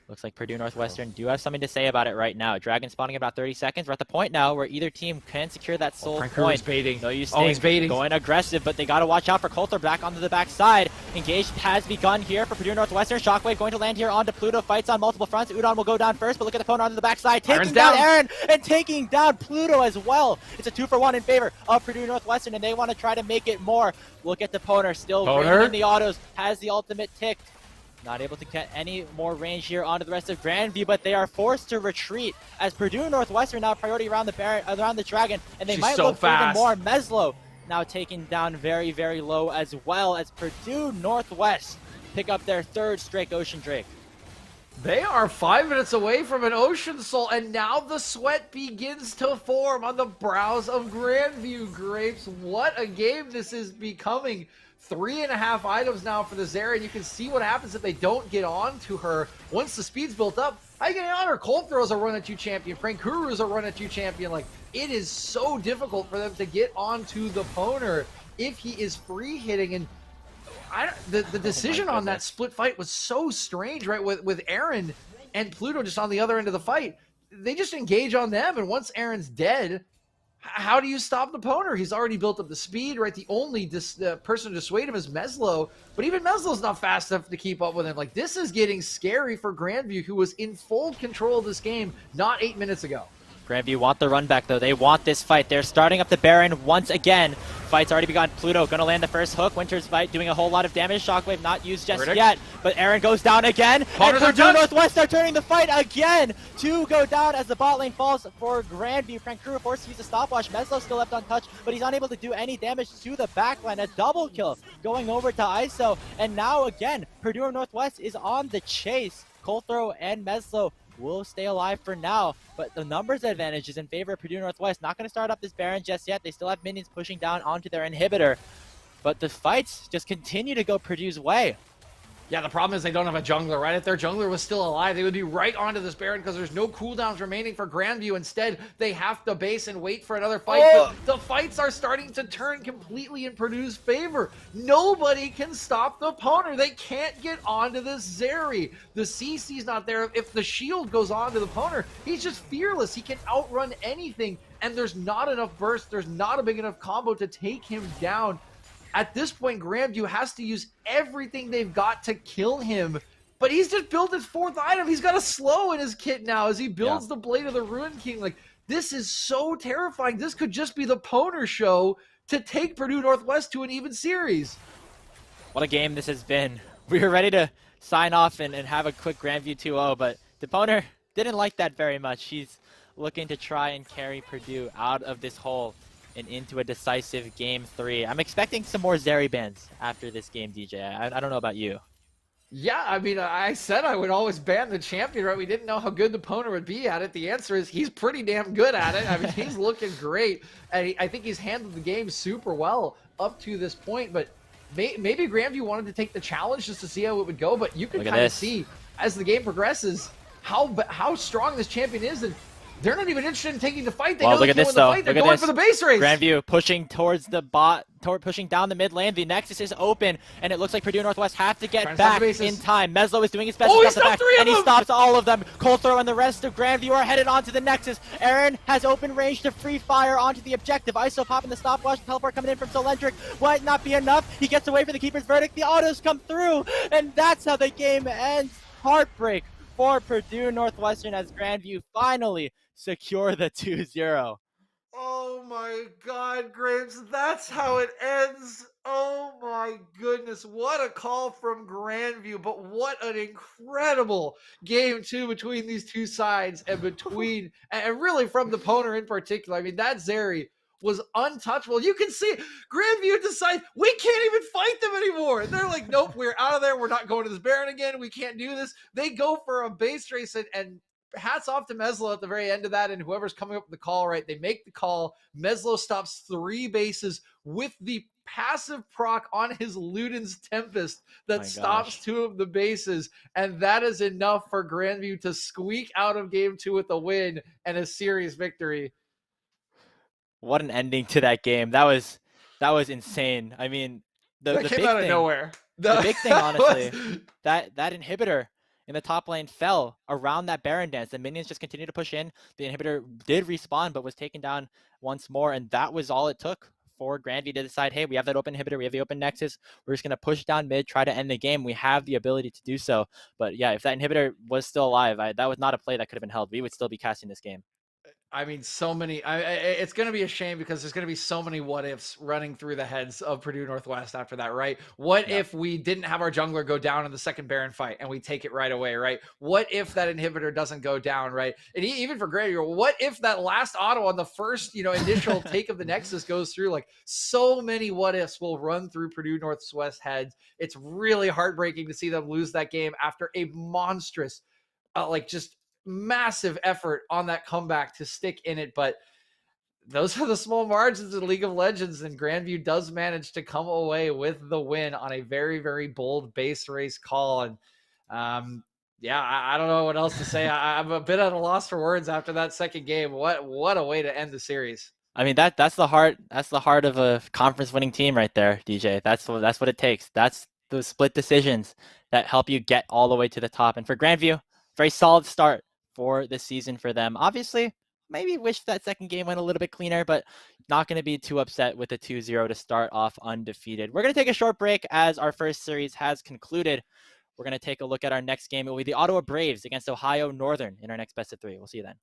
looks like Purdue Northwestern do have something to say about it right now. Dragon spawning in about 30 seconds. We're at the point now where either team can secure that soul point.
Baiting.
No Use Think,
he's baiting.
Going aggressive, but they got to watch out for Coulter back onto the back side. Engage has begun here for Purdue Northwestern. Shockwave going to land here onto Pluto. Fights on multiple fronts. Udon will go down first, but look at the opponent onto the back side. Taking down Aaron and taking down Pluto as well. It's a 2-for-1 in favor of Purdue Northwestern, and they want to try to make it more. Look at the Poner still bringing in the autos. Has the ultimate ticked. Not able to get any more range here onto the rest of Grandview, but they are forced to retreat as Purdue Northwestern now priority around the Baron, around the Dragon, and they might look for even more. Meslo now taken down very, very low, as well as Purdue Northwest pick up their 3rd straight Ocean Drake.
They are 5 minutes away from an Ocean Soul, and now the sweat begins to form on the brows of Grandview. Grapes, what a game this is becoming. 3.5 items now for the Zeri, and you can see what happens if they don't get on to her. Once the speed's built up, how you getting on her? Colthrow is a run at you champion. Frankuru is a run at you champion. Like, it is so difficult for them to get onto the Poner if he is free hitting. And the decision on that split fight was so strange, right? With Aaron and Pluto just on the other end of the fight. They just engage on them, and once Aaron's dead, how do you stop the Poner? He's already built up the speed, right? The only person to dissuade him is Meslo, but even Meslo's not fast enough to keep up with him. Like, this is getting scary for Grandview, who was in full control of this game not 8 minutes ago.
Grandview want the run back, though. They want this fight. They're starting up the Baron once again. Fight's already begun. Pluto gonna land the first hook. Winter's fight doing a whole lot of damage. Shockwave not used just yet, but Aaron goes down again. And Purdue Northwest are turning the fight again. 2 go down as the bot lane falls for Grandview. Frank Crew forced to use a stopwatch. Meslo still left untouched, but he's unable to do any damage to the backline. A double kill going over to ISO. And now again, Purdue Northwest is on the chase. Colthrow and Meslo will stay alive for now, but the numbers advantage is in favor of Purdue Northwest. Not going to start up this Baron just yet. They still have minions pushing down onto their inhibitor, but the fights just continue to go Purdue's way.
Yeah, the problem is they don't have a jungler, right? If their jungler was still alive, they would be right onto this Baron because there's no cooldowns remaining for Grandview. Instead, they have to base and wait for another fight. But the fights are starting to turn completely in Purdue's favor. Nobody can stop the Poner. They can't get onto this Zeri. The CC's not there. If the shield goes onto the Poner, he's just fearless. He can outrun anything, and there's not enough burst. There's not a big enough combo to take him down. At this point, Grandview has to use everything they've got to kill him, but he's just built his 4th item. He's got a slow in his kit now as he builds the Blade of the Ruin King. Like, this is so terrifying. This could just be the Poner show to take Purdue Northwest to an even series.
What a game this has been. We were ready to sign off and have a quick Grandview 2-0, but the Poner didn't like that very much. He's looking to try and carry Purdue out of this hole and into a decisive Game 3. I'm expecting some more Zeri bans after this game, DJ. I don't know about you.
Yeah, I mean, I said I would always ban the champion, right? We didn't know how good the Poner would be at it. The answer is he's pretty damn good at it. I mean, he's looking great, and I think he's handled the game super well up to this point, but maybe Grandview wanted to take the challenge just to see how it would go, but you can kind of see as the game progresses how strong this champion is, and they're not even interested in taking the fight. They know
look at this, though.
They're going for the base race.
Grandview pushing towards the bot, pushing down the mid lane. The Nexus is open, and it looks like Purdue Northwest have to get back in time. Meslo is doing his best to stop the back, and he stops all of them. Colthrow and the rest of Grandview are headed onto the Nexus. Aaron has open range to free fire onto the objective. ISO popping the stopwatch. Teleport coming in from Solendric. Might not be enough. He gets away for the Keeper's Verdict. The autos come through, and that's how the game ends. Heartbreak for Purdue Northwestern as Grandview finally secure the 2-0.
Oh my God, Graves, that's how it ends. Oh my goodness, what a call from Grandview, but what an incredible Game 2 between these two sides and between, and really from the Poner in particular. I mean, that Zeri was untouchable. You can see Grandview decide we can't even fight them anymore. And they're like, nope, we're out of there. We're not going to this Baron again. We can't do this. They go for a base race, and hats off to Meslo at the very end of that, and whoever's coming up with the call, right? They make the call. Meslo stops 3 bases with the passive proc on his Luden's Tempest that stops 2 of the bases, and that is enough for Grandview to squeak out of Game 2 with a win and a series victory.
What an ending to that game. That was insane. I mean, the
came
big
out
thing,
of nowhere.
The big thing, honestly, that inhibitor in the top lane fell around that Baron dance. The minions just continued to push in. The inhibitor did respawn, but was taken down once more, and that was all it took for Grandview to decide, hey, we have that open inhibitor, we have the open Nexus, we're just going to push down mid, try to end the game. We have the ability to do so. But yeah, if that inhibitor was still alive, that was not a play that could have been held. We would still be casting this game.
I mean, so many. It's going to be a shame because there's going to be so many what ifs running through the heads of Purdue Northwest after that, right? What if we didn't have our jungler go down in the second Baron fight and we take it right away, right? What if that inhibitor doesn't go down, right? And even for Grandview, what if that last auto on the first, initial take of the Nexus goes through? Like, so many what ifs will run through Purdue Northwest heads. It's really heartbreaking to see them lose that game after a monstrous, just massive effort on that comeback to stick in it, but those are the small margins in League of Legends, and Grandview does manage to come away with the win on a very, very bold base race call. And I don't know what else to say. I'm a bit at a loss for words after that second game. What a way to end the series.
I mean, that's the heart of a conference winning team right there, DJ. That's what it takes. That's those split decisions that help you get all the way to the top. And for Grandview, very solid start for the season for them. Obviously, maybe wish that second game went a little bit cleaner, but not going to be too upset with a 2-0 to start off undefeated. We're going to take a short break as our first series has concluded. We're going to take a look at our next game. It will be the Ottawa Braves against Ohio Northern in our next best of 3. We'll see you then.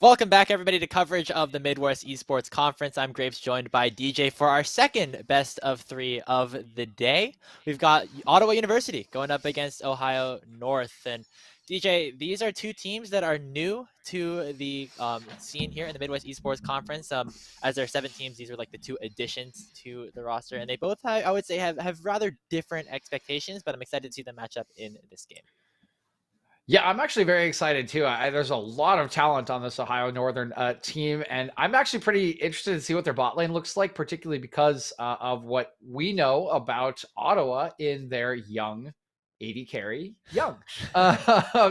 Welcome back, everybody, to coverage of the Midwest Esports Conference. I'm Grapes, joined by DJ for our second best of three of the day. We've got Ottawa University going up against Ohio North. And DJ, these are two teams that are new to the scene here in the Midwest Esports Conference. As there are 7 teams, these are like the 2 additions to the roster. And they both, I would say, have rather different expectations, but I'm excited to see them match up in this game.
Yeah, I'm actually very excited too. There's a lot of talent on this Ohio Northern team, and I'm actually pretty interested to see what their bot lane looks like, particularly because of what we know about Ottawa in their young AD carry young.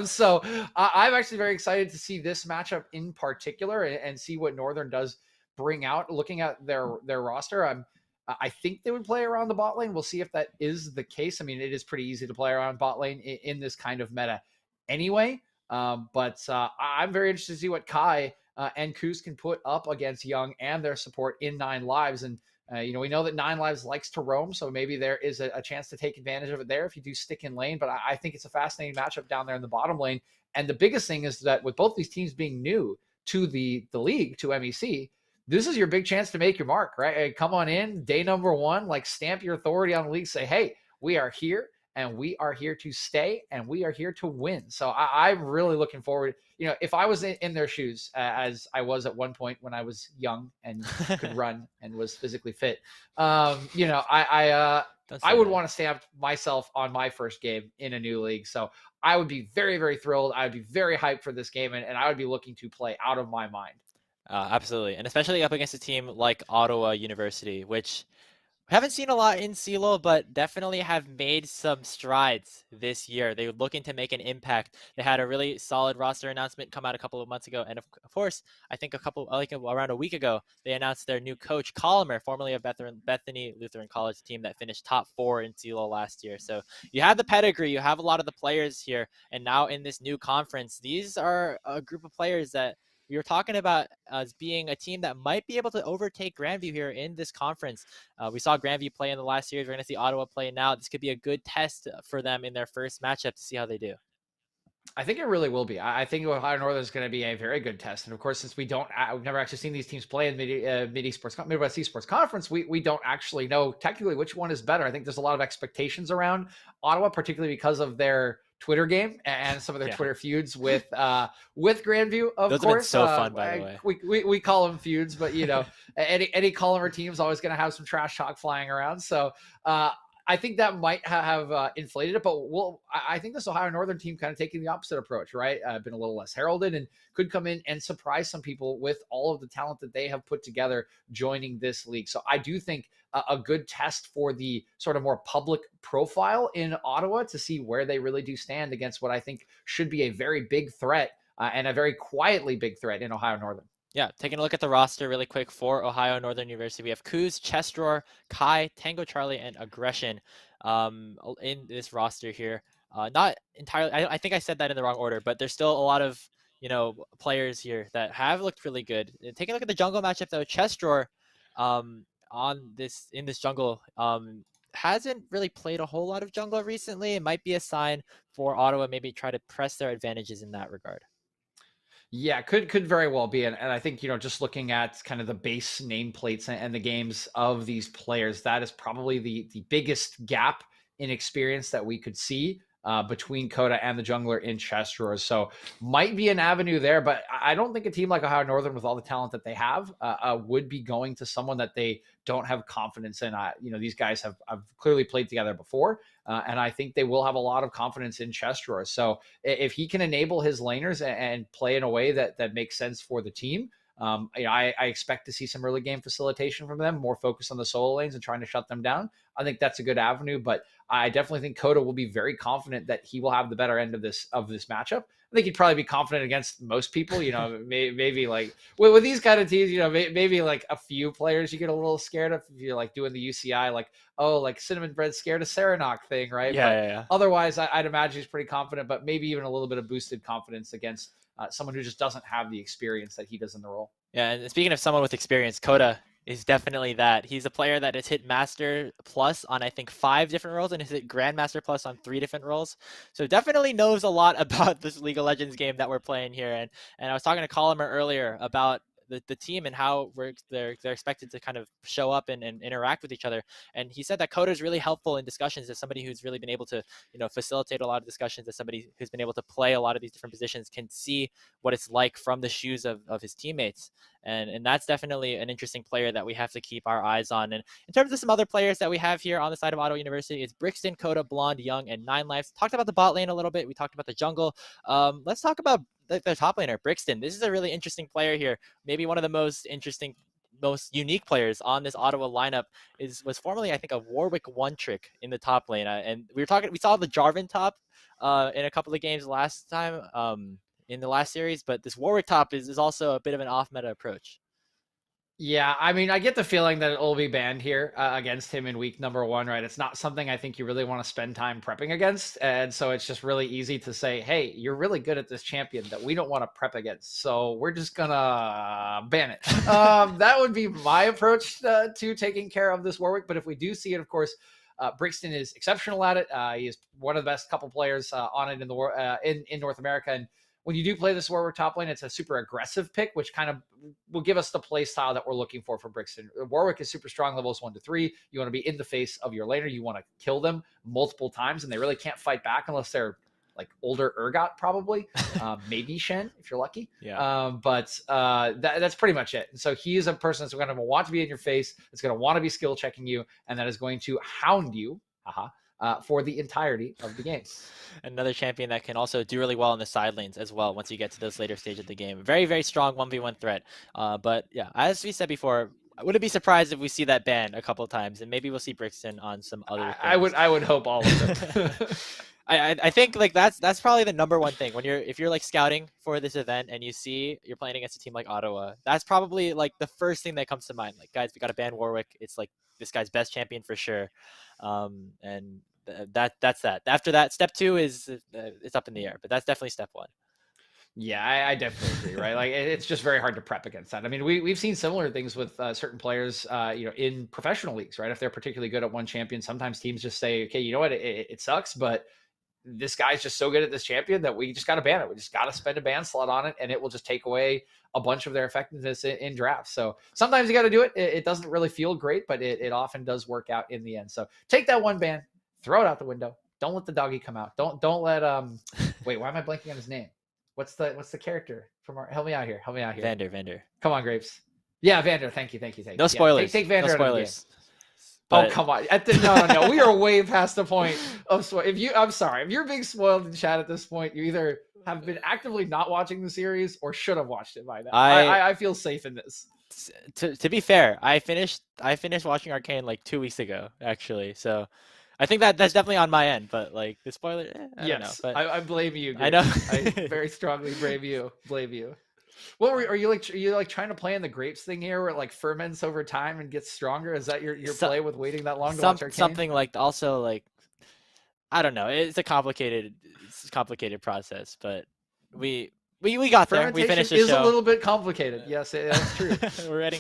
So I'm actually very excited to see this matchup in particular and see what Northern does bring out. Looking at their roster, I think they would play around the bot lane. We'll see if that is the case. I mean, it is pretty easy to play around bot lane in this kind of meta anyway. But I'm very interested to see what Kai and Kuz can put up against Young and their support in 9 Lives. And, we know that 9 Lives likes to roam, so maybe there is a chance to take advantage of it there if you do stick in lane. But I think it's a fascinating matchup down there in the bottom lane. And the biggest thing is that with both these teams being new to the league, to MEC, this is your big chance to make your mark, right? Hey, come on in, day number 1, like stamp your authority on the league, say, hey, we are here. And we are here to stay, and we are here to win. So I'm really looking forward. If I was in their shoes, as I was at one point when I was young and could run and was physically fit, I would want to stamp myself on my first game in a new league. So I would be very, very thrilled. I would be very hyped for this game, and I would be looking to play out of my mind.
Absolutely, and especially up against a team like Ottawa University, which we haven't seen a lot in CELO, but definitely have made some strides this year. They're looking to make an impact. They had a really solid roster announcement come out a couple of months ago. And of course, I think around a week ago, they announced their new coach, Colomer, formerly of Bethany Lutheran College team that finished top 4 in CELO last year. So you have the pedigree, you have a lot of the players here. And now in this new conference, these are a group of players that we were talking about as being a team that might be able to overtake Grandview here in this conference. We saw Grandview play in the last series. We're going to see Ottawa play now. This could be a good test for them in their first matchup to see how they do.
I think it really will be. I think Ohio Northern is going to be a very good test. And of course, since we've never actually seen these teams play in Midwest Esports Conference, we don't actually know technically which one is better. I think there's a lot of expectations around Ottawa, particularly because of their Twitter game and some of their Twitter feuds with Grandview. Of
Those
course,
have been so fun, by the way.
We call them feuds, but any Colomer team is always going to have some trash talk flying around. So I think that might have inflated it, but I think this Ohio Northern team kind of taking the opposite approach, right? Been a little less heralded and could come in and surprise some people with all of the talent that they have put together joining this league. So I do think a good test for the sort of more public profile in Ottawa to see where they really do stand against what I think should be a very big threat and a very quietly big threat in Ohio Northern.
Yeah, taking a look at the roster really quick for Ohio Northern University, we have Kuz, Chestroor, Kai, Tango Charlie, and Aggression in this roster here. Not entirely, I think I said that in the wrong order, but there's still a lot of players here that have looked really good. Taking a look at the jungle matchup though, Chestroor in this jungle hasn't really played a whole lot of jungle recently. It might be a sign for Ottawa maybe try to press their advantages in that regard.
Yeah, could very well be. And I think, just looking at kind of the base nameplates and the games of these players, that is probably the biggest gap in experience that we could see between Coda and the jungler in Chestroor. So might be an avenue there, but I don't think a team like Ohio Northern with all the talent that they have would be going to someone that they don't have confidence in. These guys have clearly played together before, and I think they will have a lot of confidence in Chestroor. So if he can enable his laners and play in a way that makes sense for the team, I expect to see some early game facilitation from them, more focus on the solo lanes and trying to shut them down. I think that's a good avenue, but I definitely think Coda will be very confident that he will have the better end of this matchup. I think he'd probably be confident against most people, maybe like with these kind of teams, maybe like a few players you get a little scared of if you're like doing the UCI, like Cinnamon Bread scared of Serenok thing, right?
Yeah.
Otherwise, I'd imagine he's pretty confident, but maybe even a little bit of boosted confidence against someone who just doesn't have the experience that he does in the role.
Yeah, and speaking of someone with experience, Coda is definitely that. He's a player that has hit Master Plus on, I think, 5 different roles and has hit Grandmaster Plus on 3 different roles. So definitely knows a lot about this League of Legends game that we're playing here. And I was talking to Colomer earlier about the team and how they're expected to kind of show up and interact with each other. And he said that Coda is really helpful in discussions as somebody who's really been able to, facilitate a lot of discussions, as somebody who's been able to play a lot of these different positions, can see what it's like from the shoes of his teammates. And that's definitely an interesting player that we have to keep our eyes on. And in terms of some other players that we have here on the side of Ottawa University, it's Brixton, Coda, Blonde, Young, and Nine Lives. Talked about the bot lane a little bit. We talked about the jungle. Let's talk about the top laner, Brixton. This is a really interesting player here. Maybe one of the most interesting, most unique players on this Ottawa lineup was formerly, I think, a Warwick one trick in the top lane. And we saw the Jarvan top in a couple of games last time. In the last series, but this Warwick top is also a bit of an off-meta approach.
Yeah, I mean, I get the feeling that it'll be banned here against him in week number 1, right? It's not something I think you really want to spend time prepping against. And so it's just really easy to say, hey, you're really good at this champion that we don't want to prep against. So we're just going to ban it. That would be my approach to taking care of this Warwick. But if we do see it, of course, Brixton is exceptional at it. He is one of the best couple players on it in the in North America. And when you do play this Warwick top lane, it's a super aggressive pick, which kind of will give us the play style that we're looking for Brixton. Warwick is super strong, levels 1 to 3. You want to be in the face of your laner. You want to kill them multiple times, and they really can't fight back unless they're like older Urgot, probably. Maybe Shen, if you're lucky.
Yeah.
That's pretty much it. And so he is a person that's going to want to be in your face, that's going to want to be skill checking you, and that is going to hound you. For the entirety of the game.
Another champion that can also do really well in the side lanes as well once you get to those later stages of the game. Very, very strong 1v1 threat. But yeah, as we said before, I wouldn't be surprised if we see that ban a couple of times, and maybe we'll see Brixton on some other things.
I would hope all of them.
I think like that's probably the number one thing when if you're like scouting for this event and you see you're playing against a team like Ottawa. That's probably like the first thing that comes to mind. Like, guys, we got to ban Warwick. It's like this guy's best champion for sure. And that's that. After that, step 2 is it's up in the air, but that's definitely step 1.
Yeah, I definitely agree, right? Like, it's just very hard to prep against that. I mean, we've seen similar things with certain players, in professional leagues, right? If they're particularly good at one champion, sometimes teams just say, okay, you know what, it sucks, but this guy's just so good at this champion that we just got to ban it. We just got to spend a ban slot on it, and it will just take away a bunch of their effectiveness in drafts. So sometimes you got to do it. It doesn't really feel great, but it often does work out in the end. So take that one ban, throw it out the window. Don't let the doggy come out. Don't let wait, why am I blanking on his name? What's the character from help me out here.
Vander.
Come on, Grapes. Yeah, Vander. Thank you.
No spoilers.
Take Vander
no
out of the game.
spoilers.
But, come on. No. We are way past the point of I'm sorry. If you're being spoiled in chat at this point, you either have been actively not watching the series or should have watched it by now. I feel safe in this.
To be fair, I finished watching Arcane like 2 weeks ago, actually. So I think that's definitely on my end, but like the spoiler, I don't know. But
I blame you.
I know.
I very strongly blame you. What are you like trying to play in the Grapes thing here where it like ferments over time and gets stronger? Is that your play with waiting that long to watch Arcane?
Something like also like I don't know. It's a complicated process, but we got there. We finished the show.
Is a little bit complicated. Yes, that's true.
We're heading.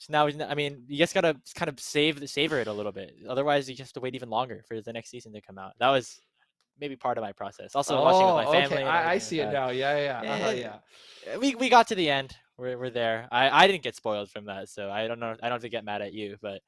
Now, I mean, you just gotta kind of savor it a little bit. Otherwise, you just have to wait even longer for the next season to come out. That was maybe part of my process. Also, watching with my family.
Okay. I see it now. Yeah.
We got to the end. We're there. I didn't get spoiled from that, so I don't know. I don't have to get mad at you, but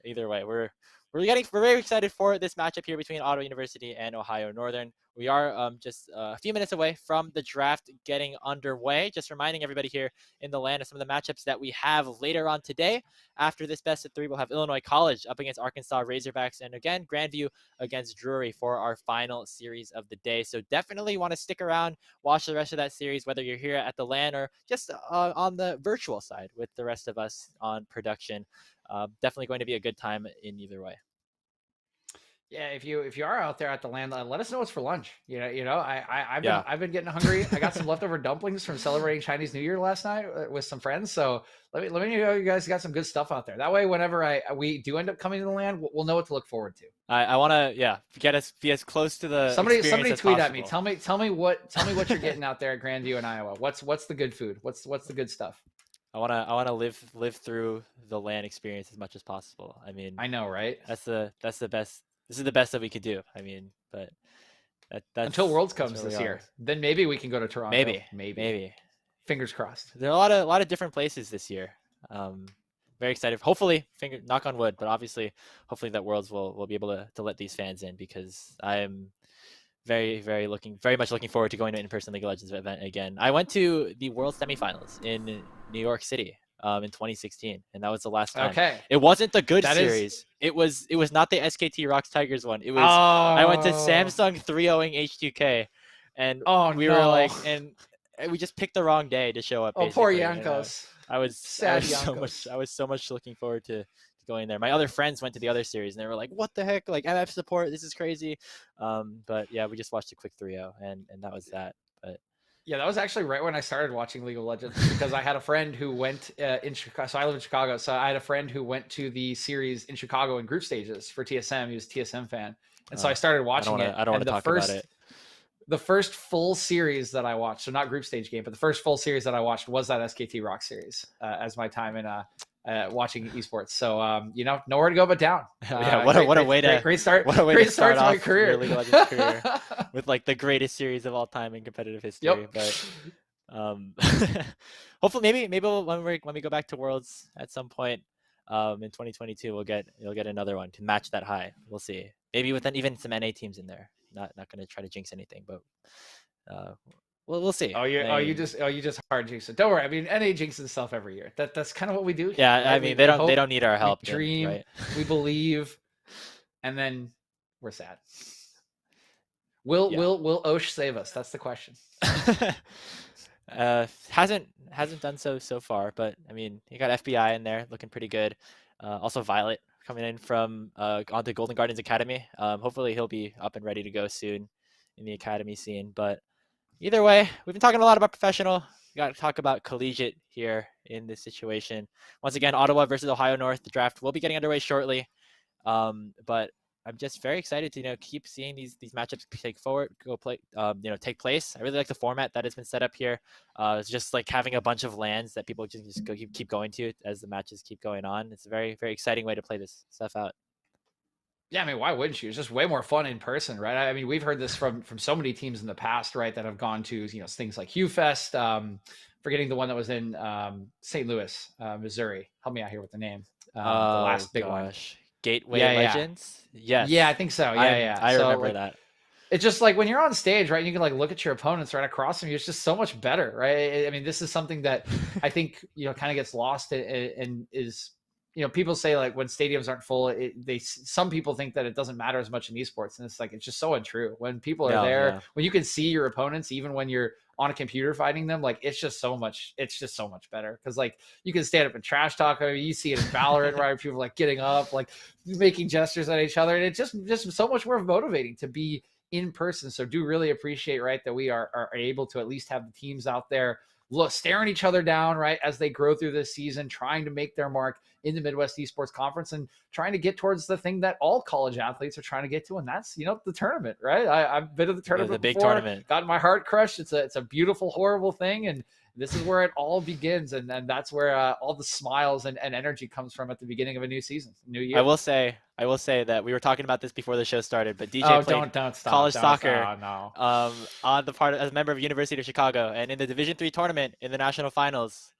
either way, we're very excited for this matchup here between Ottawa University and Ohio Northern. We are just a few minutes away from the draft getting underway. Just reminding everybody here in the land of some of the matchups that we have later on today. After this best of 3, we'll have Illinois College up against Arkansas Razorbacks, and again, Grandview against Drury for our final series of the day. So definitely want to stick around, watch the rest of that series, whether you're here at the LAN or just on the virtual side with the rest of us on production. Definitely going to be a good time in either way.
Yeah, if you are out there at the land, let us know what's for lunch. I've been getting hungry. I got some leftover dumplings from celebrating Chinese New Year last night with some friends. So let me know you guys got some good stuff out there. That way, whenever we do end up coming to the land, we'll know what to look forward to.
I want to be as close to the
somebody
tweet
possible. At me. Tell me what you're getting out there at Grandview in Iowa. What's the good food? What's the good stuff?
I wanna live through the LAN experience as much as possible. I mean,
I know, right?
that's the best. This is the best that we could do. I mean, but
Until Worlds
that's
comes
where we
this
are.
year, then maybe we can go to Toronto.
Maybe,
Maybe.
maybe.
Fingers crossed.
There are a lot of different places this year. Um, very excited. Hopefully, knock on wood, but obviously, hopefully that Worlds will be able to let these fans in, because I'm very much looking forward to going to an in-person League of Legends event again. I went to the World semifinals in New York City in 2016, and that was the last time.
Okay.
It wasn't the good
That
series. It was not the SKT Rocks Tigers one. It was I went to
Oh.
Samsung 3-0ing H2K, and
Oh,
we
no.
were like, and we just picked the wrong day to show up.
Oh, poor
basically. And
Jankos.
I was
Sad
so much looking forward to going there. My other friends went to the other series and they were like, "What the heck? Like MF support, this is crazy." But yeah, we just watched a quick 3-0 and that was that. But
yeah, that was actually right when I started watching League of Legends, because I had a friend who went in Chicago. So I live in Chicago. So I had a friend who went to the series in Chicago in group stages for TSM. He was a TSM fan. And so I started watching it.
I don't want to talk about it.
The first full series that I watched, so not group stage game, but the first full series that I watched was that SKT Rock series as my time in watching esports. So nowhere to go but down.
Yeah, what a
great start.
What a way
great
to start
to my
off
career.
your League of Legends career with like the greatest series of all time in competitive history.
Yep.
But hopefully maybe when we go back to Worlds at some point in 2022, you'll get another one to match that high. We'll see. Maybe with even some NA teams in there. Not going to try to jinx anything, but we'll see.
You just hard jinx it. Don't worry. I mean, NA jinxes itself every year. That's kind of what we do.
Yeah,
right?
I mean, they don't need our help.
We dream,
right?
We believe, and then we're sad. Will Osh save us? That's the question.
Hasn't done so far, but I mean, you got FBI in there looking pretty good. Also Violet coming in from onto Golden Guardians Academy. Hopefully he'll be up and ready to go soon in the academy scene. But either way, we've been talking a lot about professional. We got to talk about collegiate here in this situation. Once again, Ottawa versus Ohio North. The draft will be getting underway shortly. But I'm just very excited to keep seeing these matchups take place. I really like the format that has been set up here. It's just like having a bunch of lands that people just keep going to as the matches keep going on. It's a very exciting way to play this stuff out.
Yeah, I mean, why wouldn't you? It's just way more fun in person, right? I mean, we've heard this from so many teams in the past, right, that have gone to things like Hugh Fest. Forgetting the one that was in St. Louis, Missouri. Help me out here with the name. The last big one.
Gateway Legends?
Yes. Yeah, I think so.
I remember that.
It's just like when you're on stage, right? You can like look at your opponents right across from you. It's just so much better, right? I mean, this is something that I think kind of gets lost and is people say like when stadiums aren't full, some people think that it doesn't matter as much in esports, and it's just so untrue. When people are there, when you can see your opponents, even when you're on a computer fighting them, like it's just so much better, because like you can stand up and trash talk. I mean, you see it in Valorant, right? People like getting up, like making gestures at each other, and it's just so much more motivating to be in person. So do really appreciate, right, that we are able to at least have the teams out there staring each other down, right, as they grow through this season, trying to make their mark in the Midwest Esports Conference and trying to get towards the thing that all college athletes are trying to get to, and that's the tournament, right? I've been to the tournament,
the big
before,
tournament,
gotten my heart crushed. It's a beautiful, horrible thing, and this is where it all begins, and that's where all the smiles and energy comes from at the beginning of a new season, new year.
I will say that we were talking about this before the show started, but DJ played
don't stop,
college soccer
on
the part as a member of University of Chicago, and in the Division III tournament in the national finals.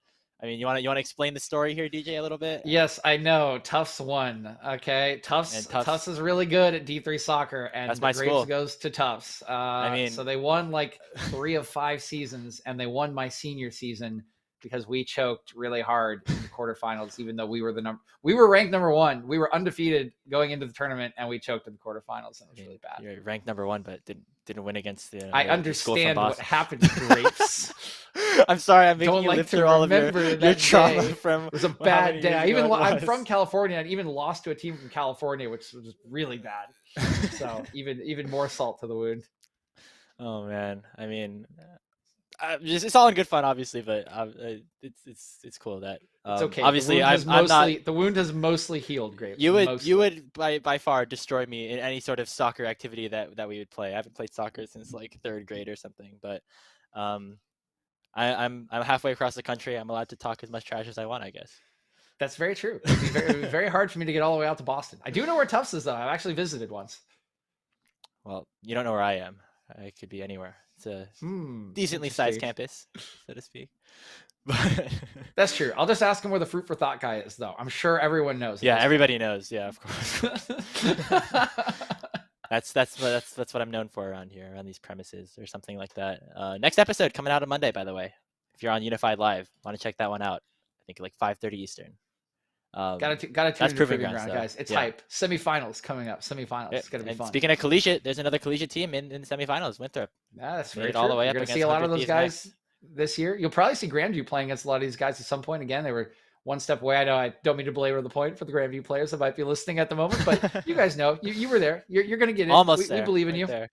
I mean, you want to explain the story here, DJ, a little bit?
Yes, I know. Tufts won. Okay, Tufts is really good at D3 soccer, and
that's my school.
Goes to Tufts. So they won like 3 of 5 seasons, and they won my senior season because we choked really hard in the quarterfinals, even though we were ranked number 1. We were undefeated going into the tournament, and we choked in the quarterfinals, and it was really bad.
You're ranked number 1, but didn't win against the.
I understand what happened to Grapes.
I'm sorry, I'm making you live through all of your trauma from.
It was a bad day. I'm from California. I even lost to a team from California, which was really bad. So even more salt to the wound.
Oh man, I mean, it's all in good fun, obviously, but it's cool that
it's okay.
Obviously,
the wound has mostly healed. Grapes.
You would by far destroy me in any sort of soccer activity that we would play. I haven't played soccer since like 3rd grade or something, but I'm halfway across the country. I'm allowed to talk as much trash as I want, I guess.
That's very true. It'd be very hard for me to get all the way out to Boston. I do know where Tufts is, though. I've actually visited once.
Well, you don't know where I am. I could be anywhere. It's a decently sized campus, so to speak. But
that's true. I'll just ask him where the Fruit for Thought guy is, though. I'm sure everyone knows.
Yeah, everybody knows. Yeah, of course. That's what I'm known for around here, around these premises, or something like that. Next episode coming out on Monday, by the way. If you're on Unified Live, want to check that one out. I think like 5:30 Eastern.
Gotta tune into Proving Ground, guys. It's hype. Semifinals coming up. Semifinals. It's gonna be fun.
Speaking of collegiate, there's another collegiate team in the semifinals. Winthrop.
Yeah, that's very true. All the way up. You're gonna see a lot of those guys this year. You'll probably see Grandview playing against a lot of these guys at some point. Again, they were one step away. I know I don't mean to belabor the point for the Grandview players that might be listening at the moment, but you guys know you were there. You're gonna get it.
Almost
we believe in you.
There.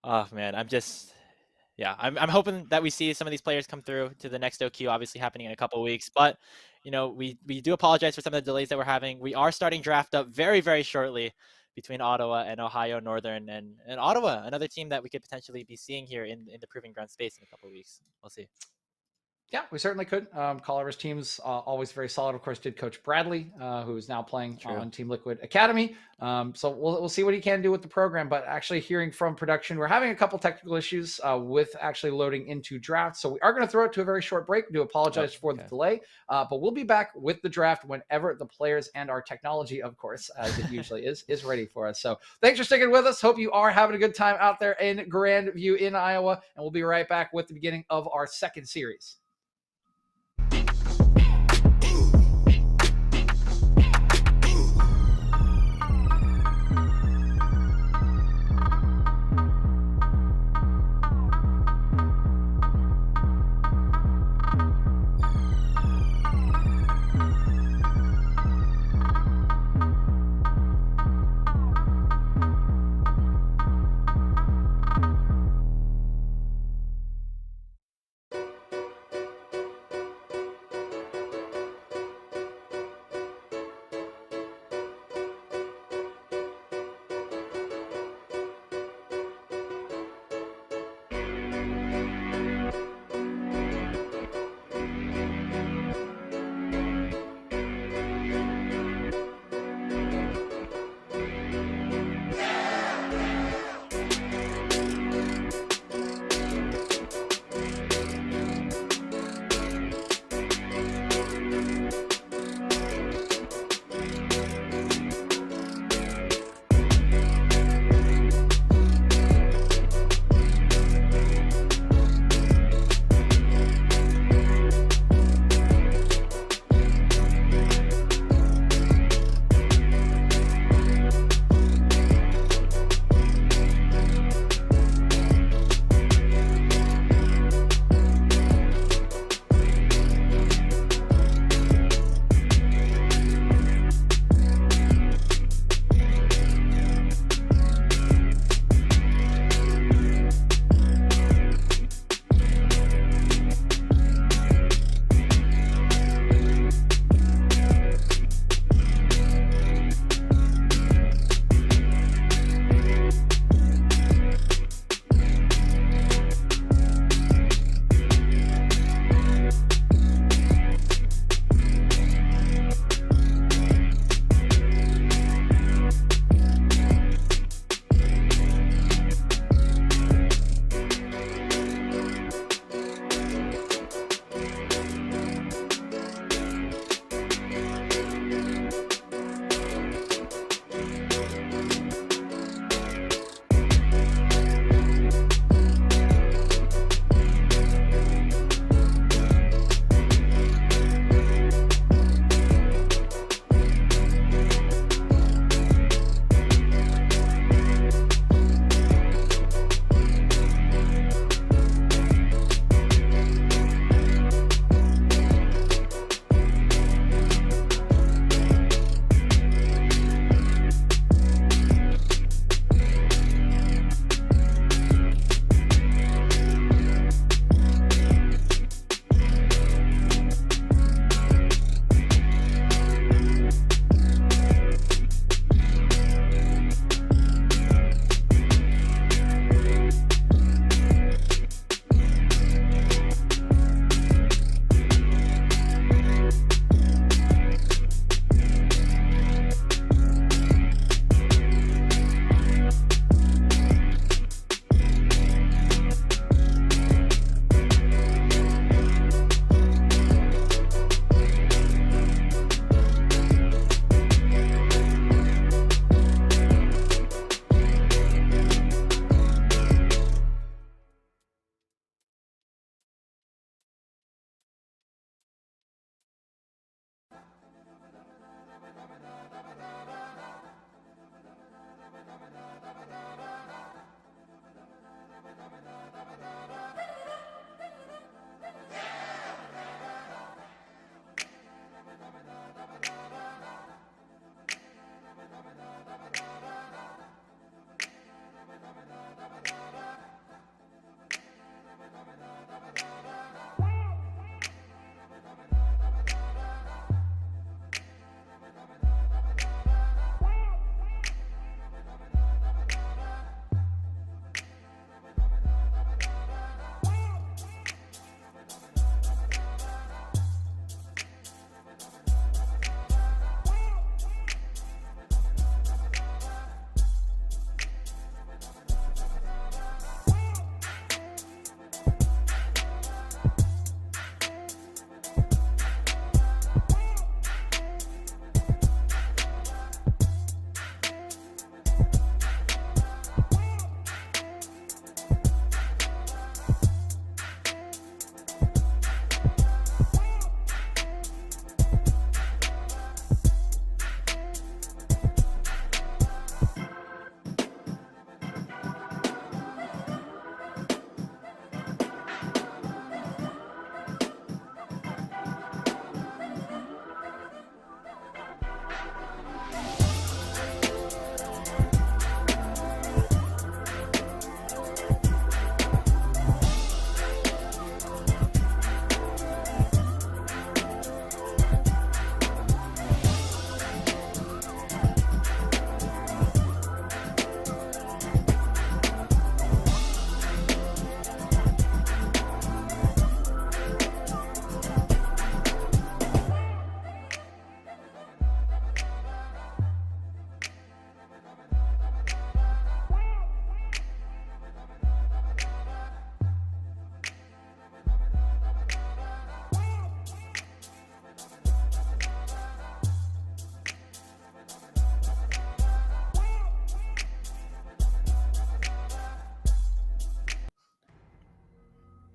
Oh man, I'm hoping that we see some of these players come through to the next OQ, obviously happening in a couple of weeks. But we do apologize for some of the delays that we're having. We are starting draft up very, very shortly between Ottawa and Ohio Northern, and Ottawa, another team that we could potentially be seeing here in the Proving Ground space in a couple of weeks. We'll see.
Yeah, we certainly could. Colorado's team's always very solid. Of course, did Coach Bradley, who is now playing on Team Liquid Academy. So we'll see what he can do with the program. But actually hearing from production, we're having a couple technical issues with actually loading into draft. So we are going to throw it to a very short break. Do apologize for the delay. But we'll be back with the draft whenever the players and our technology, of course, as it usually is ready for us. So thanks for sticking with us. Hope you are having a good time out there in Grandview in Iowa. And we'll be right back with the beginning of our second series.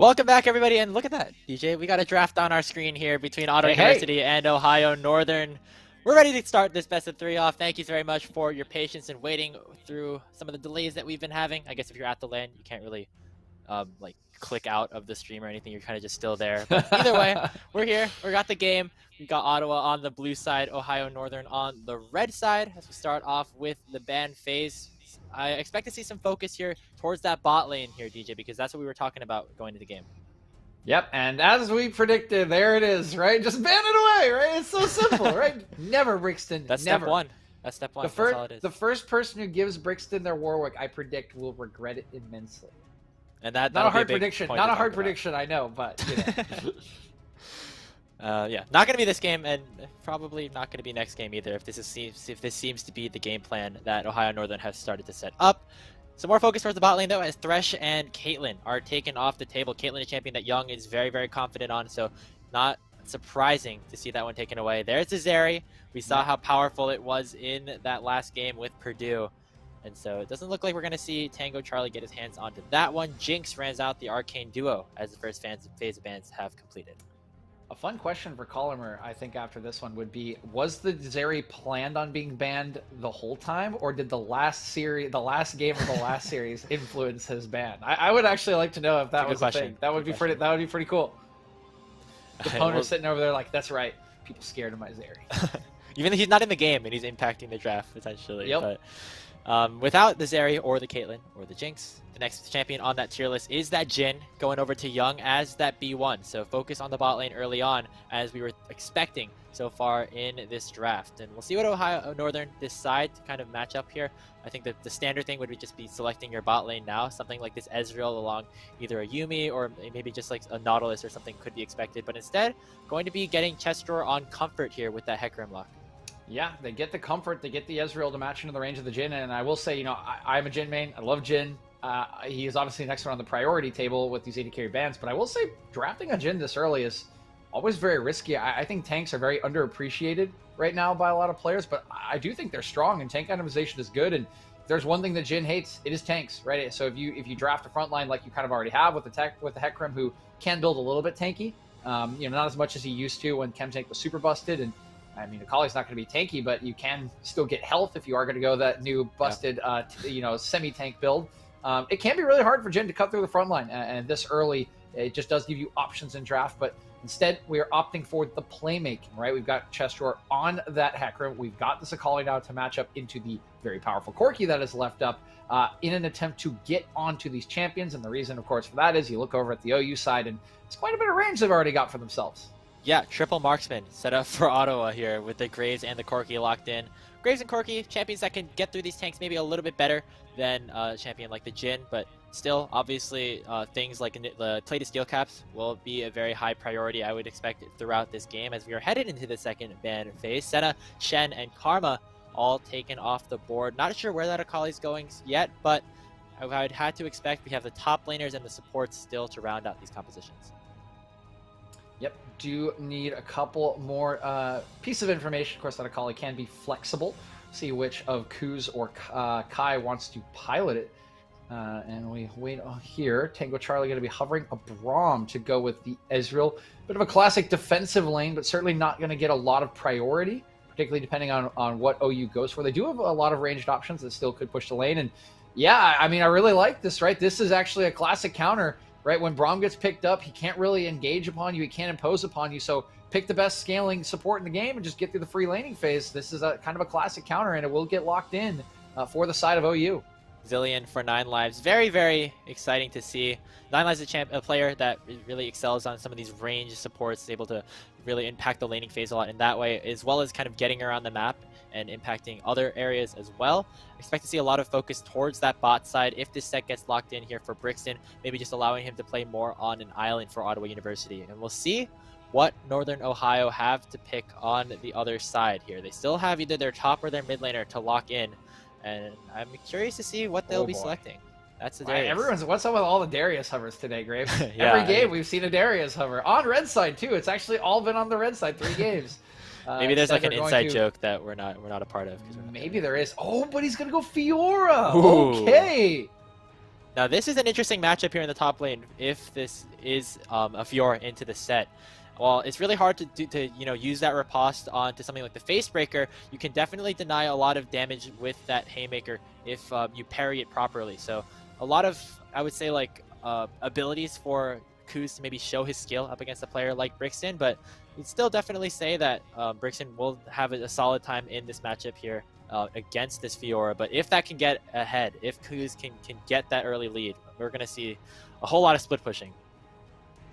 Welcome back, everybody, and look at that, DJ. We got a draft on our screen here between Ottawa University and Ohio Northern. We're ready to start this best of 3 off. Thank you very much for your patience and waiting through some of the delays that we've been having. I guess if you're at the LAN, you can't really like click out of the stream or anything. You're kind of just still there. But either way, we're here. We got the game. We got Ottawa on the blue side, Ohio Northern on the red side. As we start off with the ban phase, I expect to see some focus here towards that bot lane here, DJ, because that's what we were talking about going into the game.
Yep, and as we predicted, there it is, right? Just ban it away, right? It's so simple, right? Never, Brixton.
That's
never.
step one. That's step one. That's all it is.
The first person who gives Brixton their Warwick, I predict, will regret it immensely.
And that
not a hard prediction. Not a hard prediction, I know, but you know.
Yeah, not going to be this game, and probably not going to be next game either. If this seems to be the game plan that Ohio Northern has started to set up. Some more focus towards the bot lane though, as Thresh and Caitlyn are taken off the table. Caitlyn, a champion that Young is very, very confident on, so not surprising to see that one taken away. There's the Zeri. We saw how powerful it was in that last game with Purdue. And so it doesn't look like we're going to see Tango Charlie get his hands onto that one. Jinx runs out the Arcane Duo as the first phase of bans have completed.
A fun question for Collimer, I think, after this one would be, was the Zeri planned on being banned the whole time, or did the last game of the last series influence his ban? I would actually like to know if that was a thing. That would be pretty cool. The opponent's sitting over there like, that's right, people scared of my Zeri.
Even though he's not in the game and he's impacting the draft potentially.
Yep.
But without the Zeri or the Caitlyn or the Jinx, the next champion on that tier list is that Jhin going over to Young as that B1. So focus on the bot lane early on, as we were expecting so far in this draft. And we'll see what Ohio Northern decide to kind of match up here. I think that the standard thing would be just be selecting your bot lane now. Something like this Ezreal along either a Yuumi or maybe just like a Nautilus or something could be expected. But instead, going to be getting Chestor on comfort here with that Hecarim lock.
Yeah, they get the comfort, they get the Ezreal to match into the range of the Jhin, and I will say, you know, I'm a Jhin main, I love Jhin. He is obviously next one on the priority table with these 80 carry bans, but I will say drafting a Jhin this early is always very risky. I think tanks are very underappreciated right now by a lot of players, but I do think they're strong, and tank itemization is good, and if there's one thing that Jhin hates, it is tanks, right? So if you draft a front line like you kind of already have with the Hecarim, who can build a little bit tanky, you know, not as much as he used to when Chemtank was super busted, and I mean, Akali's not going to be tanky, but you can still get health if you are going to go that new busted, you know, semi-tank build. It can be really hard for Jhin to cut through the front line, and this early, it just does give you options in draft, but instead, we are opting for the playmaking, right? We've got Chestor on that Hecarim. We've got this Akali now to match up into the very powerful Corki that is left up in an attempt to get onto these champions, and the reason, of course, for that is you look over at the OU side, and it's quite a bit of range they've already got for themselves.
Yeah, triple marksman set up for Ottawa here with the Graves and the Corki locked in. Graves and Corki, champions that can get through these tanks maybe a little bit better than a champion like the Jhin, but still, obviously, things like the plated steel caps will be a very high priority, I would expect, throughout this game as we are headed into the second ban phase. Senna, Shen, and Karma all taken off the board. Not sure where that Akali's going yet, but I would have to expect we have the top laners and the supports still to round out these compositions.
Yep, do need a couple more piece of information. Of course, that Akali can be flexible. See which of Kuz or Kai wants to pilot it. And we wait here. Tango Charlie going to be hovering a Braum to go with the Ezreal. Bit of a classic defensive lane, but certainly not going to get a lot of priority, particularly depending on what OU goes for. They do have a lot of ranged options that still could push the lane. And yeah, I mean, I really like this, right? This is actually a classic counter. Right, when Braum gets picked up, he can't really engage upon you. He can't impose upon you. So pick the best scaling support in the game and just get through the free laning phase. This is a kind of a classic counter, and it will get locked in for the side of OU.
Zillion for 9 lives. Very, very exciting to see. 9 lives is a player that really excels on some of these range supports, is able to really impact the laning phase a lot in that way, as well as kind of getting around the map and impacting other areas as well. Expect to see a lot of focus towards that bot side if this set gets locked in here for Brixton, maybe just allowing him to play more on an island for Ottawa University. And we'll see what Northern Ohio have to pick on the other side here. They still have either their top or their mid laner to lock in, and I'm curious to see what they'll be selecting. That's the Darius.
What's up with all the Darius hovers today, Graves?
Yeah,
Every game we've seen a Darius hover. On red side, too. It's actually all been on the red side, 3 games.
Maybe there's like an inside joke that we're not a part of.
Maybe there is. Oh, but he's gonna go Fiora.
Ooh.
Okay.
Now this is an interesting matchup here in the top lane if this is a Fiora into the set. Well, it's really hard to use that riposte onto something like the Facebreaker. You can definitely deny a lot of damage with that Haymaker if you parry it properly. So a lot of, I would say, like abilities for Kuz to maybe show his skill up against a player like Brixton, but you'd still definitely say that Brixton will have a solid time in this matchup here against this Fiora. But if that can get ahead, if Kuz can get that early lead, we're going to see a whole lot of split pushing.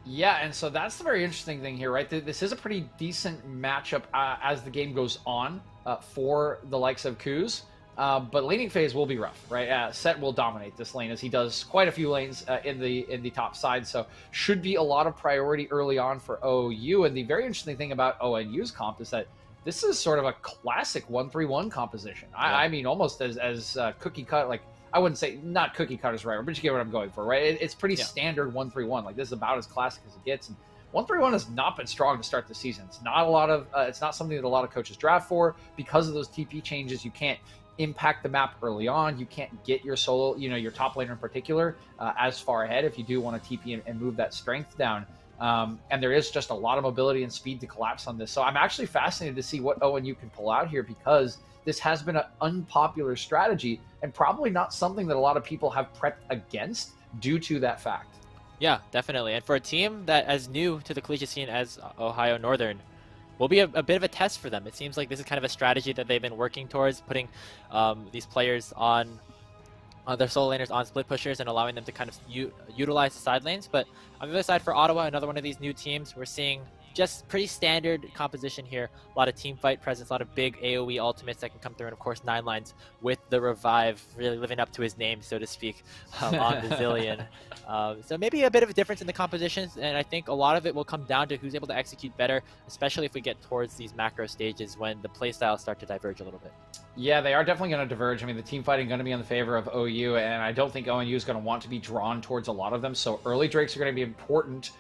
Yeah, and so that's the very interesting thing here, right? This is a pretty decent matchup as the game goes on for the likes of Kuz. But laning phase will be rough, right? Set will dominate this lane as he does quite a few lanes in the top side. So should be a lot of priority early on for OU. And the very interesting thing about ONU's comp is that this is sort of a classic 1-3-1 composition. Yeah. I mean, almost as cookie cut, like I wouldn't say not cookie cutters, right? But you get what I'm going for, right? It's pretty standard 1-3-1. Like this is about as classic as it gets. And 1-3-1 has not been strong to start the season. It's not a lot of. It's not something that a lot of coaches draft for because of those TP changes. You can't impact the map early on. You can't get your solo, your top laner in particular, as far ahead if you do want to TP and move that strength down. And there is just a lot of mobility and speed to collapse on this. So I'm actually fascinated to see what ONU can pull out here because this has been an unpopular strategy and probably not something that a lot of people have prepped against due to that fact.
Yeah, definitely. And for a team that as new to the collegiate scene as Ohio Northern, will be a bit of a test for them. It seems like this is kind of a strategy that they've been working towards, putting these players on their solo laners on split pushers and allowing them to kind of utilize the side lanes. But on the other side for Ottawa, another one of these new teams, we're seeing just pretty standard composition here. A lot of team fight presence, a lot of big AoE ultimates that can come through, and of course 9lines with the revive really living up to his name, so to speak, on the Zillion. So maybe a bit of a difference in the compositions, and I think a lot of it will come down to who's able to execute better, especially if we get towards these macro stages when the playstyles start to diverge a little bit.
Yeah, they are definitely going to diverge. I mean, the team fighting going to be in the favor of OU, and I don't think ONU is going to want to be drawn towards a lot of them. So early drakes are going to be important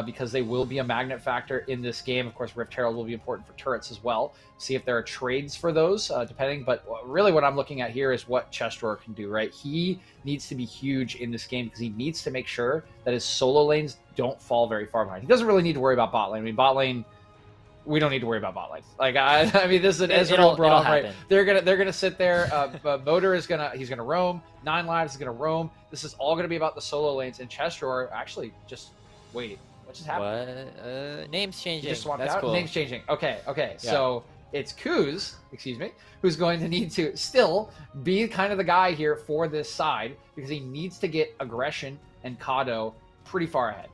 because they will be a magnet factor in this game. Of course, Rift Herald will be important for turrets as well. See if there are trades for those, depending. But really what I'm looking at here is what Chestor can do, right? He needs to be huge in this game because he needs to make sure that his solo lanes don't fall very far behind. He doesn't really need to worry about bot lane. I mean, bot lane, we don't need to worry about bot lane. Like I mean, this is an Ezreal brawl, right? They're gonna sit there. Motor is he's gonna roam. 9lives is gonna roam. This is all gonna be about the solo lanes. And Chestor actually just wait. What just happened?
What? Name's changing.
You just swapped
That's
out?
cool.
Name's changing. Okay.
Yeah.
So it's Kuz, who's going to need to still be kind of the guy here for this side because he needs to get aggression and Kado pretty far ahead.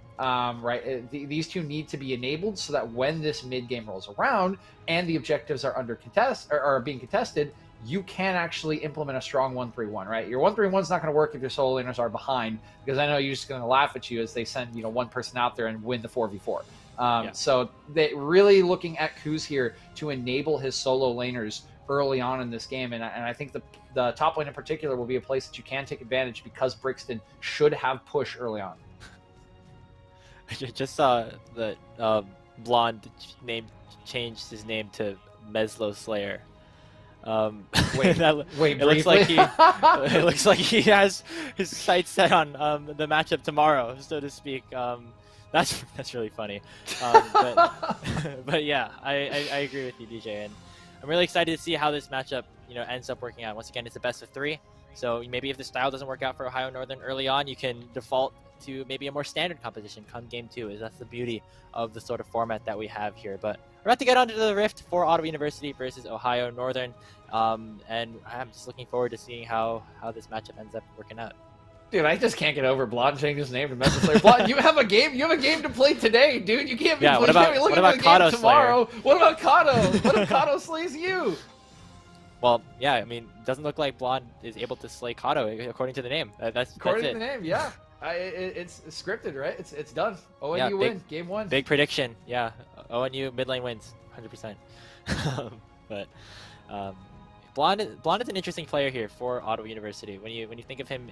Right? These two need to be enabled so that when this mid game rolls around and the objectives are under contest or are being contested, you can actually implement a strong 1-3-1, right? Your 1-3-1 is not going to work if your solo laners are behind, because I know you're just going to laugh at you as they send one person out there and win the 4v4. So they really looking at Kuz here to enable his solo laners early on in this game, and I think the top lane in particular will be a place that you can take advantage because Brixton should have push early on.
I just saw that Blonde changed his name to Meslo Slayer.
Wait,
it looks like he has his sights set on the matchup tomorrow, so to speak. That's really funny. But yeah, I agree with you, DJ, and I'm really excited to see how this matchup ends up working out. Once again, it's a best of 3, so maybe if the style doesn't work out for Ohio Northern early on, you can default to maybe a more standard composition come game 2. That's the beauty of the sort of format that we have here. But we're about to get onto the Rift for Ottawa University versus Ohio Northern, and I'm just looking forward to seeing how this matchup ends up working out.
Dude, I just can't get over Blonde changing his name to Meslo Slayer. Blonde, you have a game to play today, dude. You can't be
what about
Kato tomorrow. What about Kato? What if Kato slays you?
Well, yeah, I mean, it doesn't look like Blonde is able to slay Kato according to the name. That's
according
to
the name, yeah. It's scripted, right? It's done. ONU win. Game 1.
Big prediction. Yeah. ONU mid lane wins 100%. But Blonde is an interesting player here for Ottawa University. When you think of him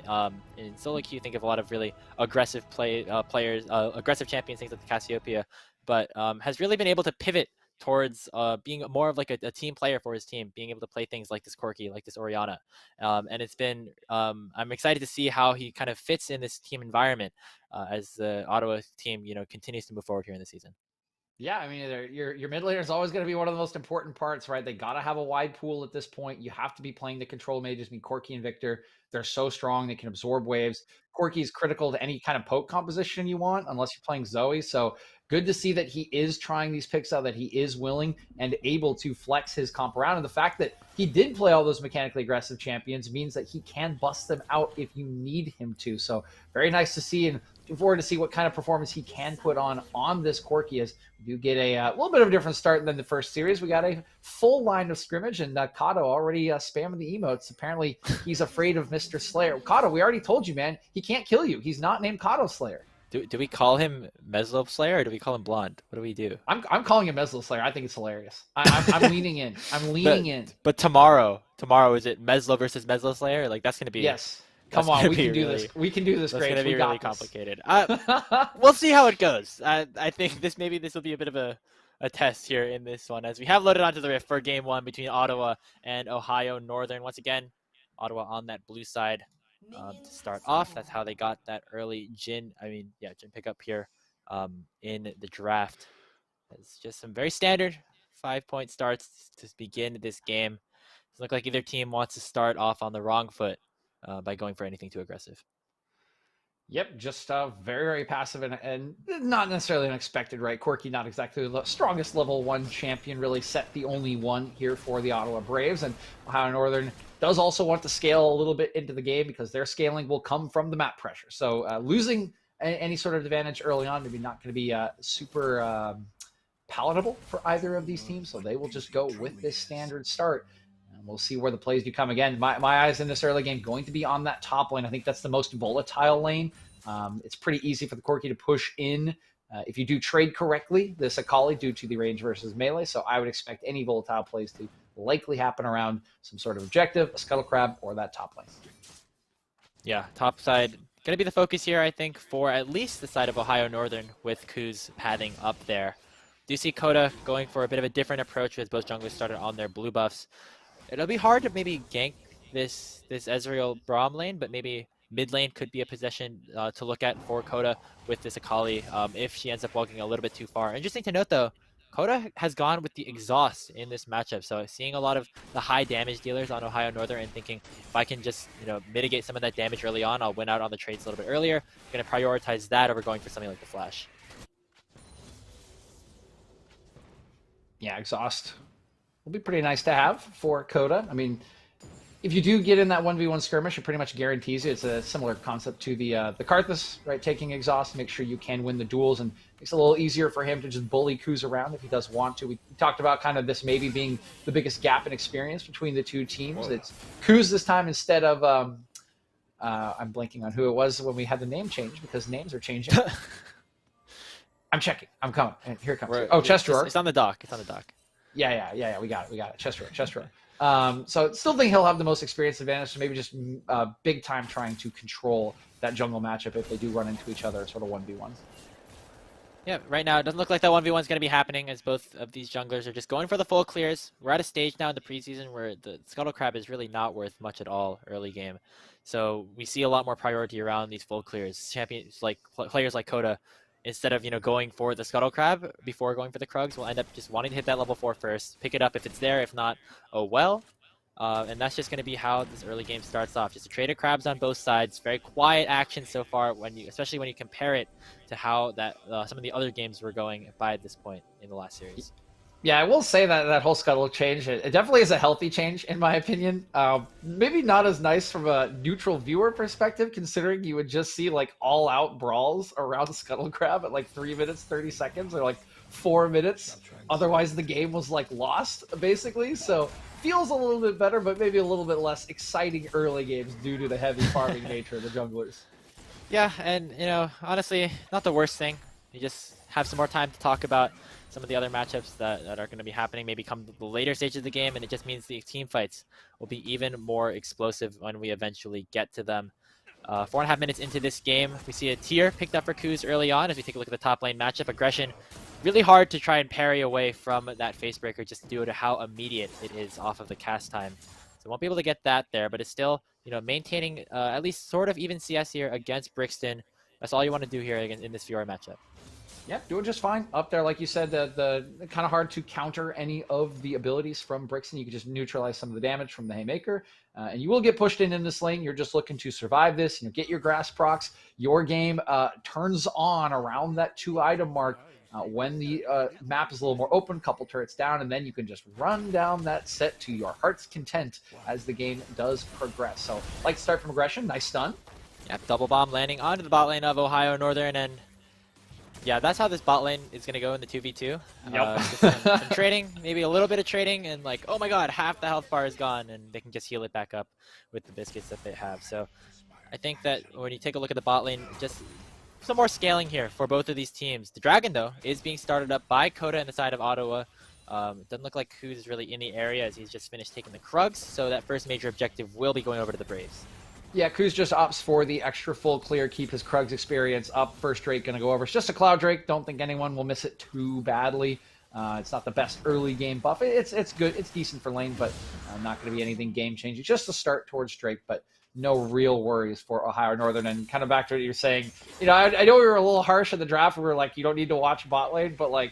in solo queue, think of a lot of really aggressive players, aggressive champions, things like the Cassiopeia, but has really been able to pivot towards being more of like a team player for his team, being able to play things like this Corki, like this Oriana. And it's been, I'm excited to see how he kind of fits in this team environment as the Ottawa team, continues to move forward here in the season.
Yeah, I mean, your mid laner is always going to be one of the most important parts, right? They got to have a wide pool at this point. You have to be playing the control mages. I mean, Corki and Victor, they're so strong. They can absorb waves. Corki is critical to any kind of poke composition you want, unless you're playing Zoe. So good to see that he is trying these picks out, that he is willing and able to flex his comp around. And the fact that he did play all those mechanically aggressive champions means that he can bust them out if you need him to. So very nice to see, and looking forward to see what kind of performance he can put on this Corki, as we do get a little bit of a different start than the first series. We got a full line of scrimmage, and Kato already spamming the emotes. Apparently, he's afraid of Mr. Slayer. Kato, we already told you, man, he can't kill you. He's not named Kato Slayer.
Do we call him Meslo Slayer or do we call him Blonde? What do we do?
I'm calling him Meslo Slayer. I think it's hilarious. I'm leaning in. I'm leaning in.
But tomorrow is it Meslo versus Meslo Slayer? Like, that's going to be...
Yes. Come on, we can do this. We can do this great.
It's going to be really complicated. We'll see how it goes. I think this will be a bit of a test here in this one, as we have loaded onto the Rift for game one between Ottawa and Ohio Northern. Once again, Ottawa on that blue side to start off. That's how they got that early Jhin pickup here in the draft. It's just some very standard 5-point starts to begin this game. It looks like either team wants to start off on the wrong foot by going for anything too aggressive.
Yep, just very, very passive and not necessarily unexpected, right? Corki, not exactly the strongest level 1 champion, really set the only one here for the Ottawa Braves. And Ohio Northern does also want to scale a little bit into the game, because their scaling will come from the map pressure. So losing any sort of advantage early on, maybe not going to be super palatable for either of these teams. So they will just go with this standard start. We'll see where the plays do come. Again, my eyes in this early game going to be on that top lane. I think that's the most volatile lane. It's pretty easy for the Corki to push in if you do trade correctly, this Akali, due to the range versus melee. So I would expect any volatile plays to likely happen around some sort of objective, a Scuttle Crab, or that top lane.
Yeah, top side going to be the focus here, I think, for at least the side of Ohio Northern, with Kuz padding up there. Do you see Coda going for a bit of a different approach, with both junglers started on their blue buffs? It'll be hard to maybe gank this Ezreal Braum lane, but maybe mid lane could be a possession to look at for Coda with this Akali if she ends up walking a little bit too far. Interesting to note, though, Coda has gone with the exhaust in this matchup, so seeing a lot of the high damage dealers on Ohio Northern and thinking, if I can just mitigate some of that damage early on, I'll win out on the trades a little bit earlier. Going to prioritize that over going for something like the Flash.
Yeah, exhaust will be pretty nice to have for Coda. I mean, if you do get in that 1v1 skirmish, it pretty much guarantees you. It's a similar concept to the Karthus, right? Taking exhaust, make sure you can win the duels, and makes it a little easier for him to just bully Kuz around if he does want to. We talked about kind of this maybe being the biggest gap in experience between the two teams. It's Kuz this time instead of I'm blanking on who it was when we had the name change, because names are changing. I'm checking. I'm coming. And here it comes. Chesteror.
It's on the dock. It's on the dock.
Yeah. We got it. Chesteror. So still think he'll have the most experience advantage. So maybe just big time trying to control that jungle matchup if they do run into each other, sort of 1v1.
Yeah, right now it doesn't look like that 1v1 is going to be happening, as both of these junglers are just going for the full clears. We're at a stage now in the preseason where the Scuttle Crab is really not worth much at all early game. So we see a lot more priority around these full clears. Champions like players like Coda, instead of going for the Scuttle Crab before going for the Krugs, will end up just wanting to hit that level 4 first, pick it up if it's there, if not, oh well. And that's just going to be how this early game starts off. Just a trade of crabs on both sides. Very quiet action so far, especially when you compare it to how some of the other games were going by this point in the last series.
Yeah, I will say that whole Scuttle change, it definitely is a healthy change, in my opinion. Maybe not as nice from a neutral viewer perspective, considering you would just see like all-out brawls around the Scuttle Crab at like 3 minutes, 30 seconds, or like 4 minutes. Otherwise, the game was like lost, basically. So feels a little bit better, but maybe a little bit less exciting early games due to the heavy farming nature of the junglers.
Yeah, and honestly, not the worst thing. You just have some more time to talk about some of the other matchups that are going to be happening, maybe come the later stages of the game, and it just means the team fights will be even more explosive when we eventually get to them. 4.5 minutes into this game, we see a tier picked up for Kuz early on as we take a look at the top lane matchup. Aggression really hard to try and parry away from that face breaker just due to how immediate it is off of the cast time. So won't be able to get that there, but it's still, maintaining at least sort of even CS here against Brixton. That's all you want to do here in this Fiora matchup.
Yeah, doing just fine up there. Like you said, the kind of hard to counter any of the abilities from Brixton. You can just neutralize some of the damage from the Haymaker, and you will get pushed in this lane. You're just looking to survive this. Get your grass procs. Your game turns on around that 2-item mark when the map is a little more open, couple turrets down, and then you can just run down that set to your heart's content as the game does progress. So, like to start from aggression. Nice stun.
Yep, double bomb landing onto the bot lane of Ohio Northern, and yeah, that's how this bot lane is going to go in the 2v2.
Yep.
Some trading, maybe a little bit of trading, and like, oh my god, half the health bar is gone, and they can just heal it back up with the biscuits that they have. So I think that when you take a look at the bot lane, just some more scaling here for both of these teams. The Dragon, though, is being started up by Coda in the side of Ottawa. It doesn't look like Kuz is really in the area as he's just finished taking the Krugs, so that first major objective will be going over to the Braves.
Yeah, Kuz just opts for the extra full clear, keep his Krugs experience up. First Drake going to go over. It's just a Cloud Drake. Don't think anyone will miss it too badly. It's not the best early game buff. It's good. It's decent for lane, but not going to be anything game-changing. Just a start towards Drake, but no real worries for Ohio Northern. And kind of back to what you're saying, I know we were a little harsh in the draft. We were like, you don't need to watch bot lane, but like,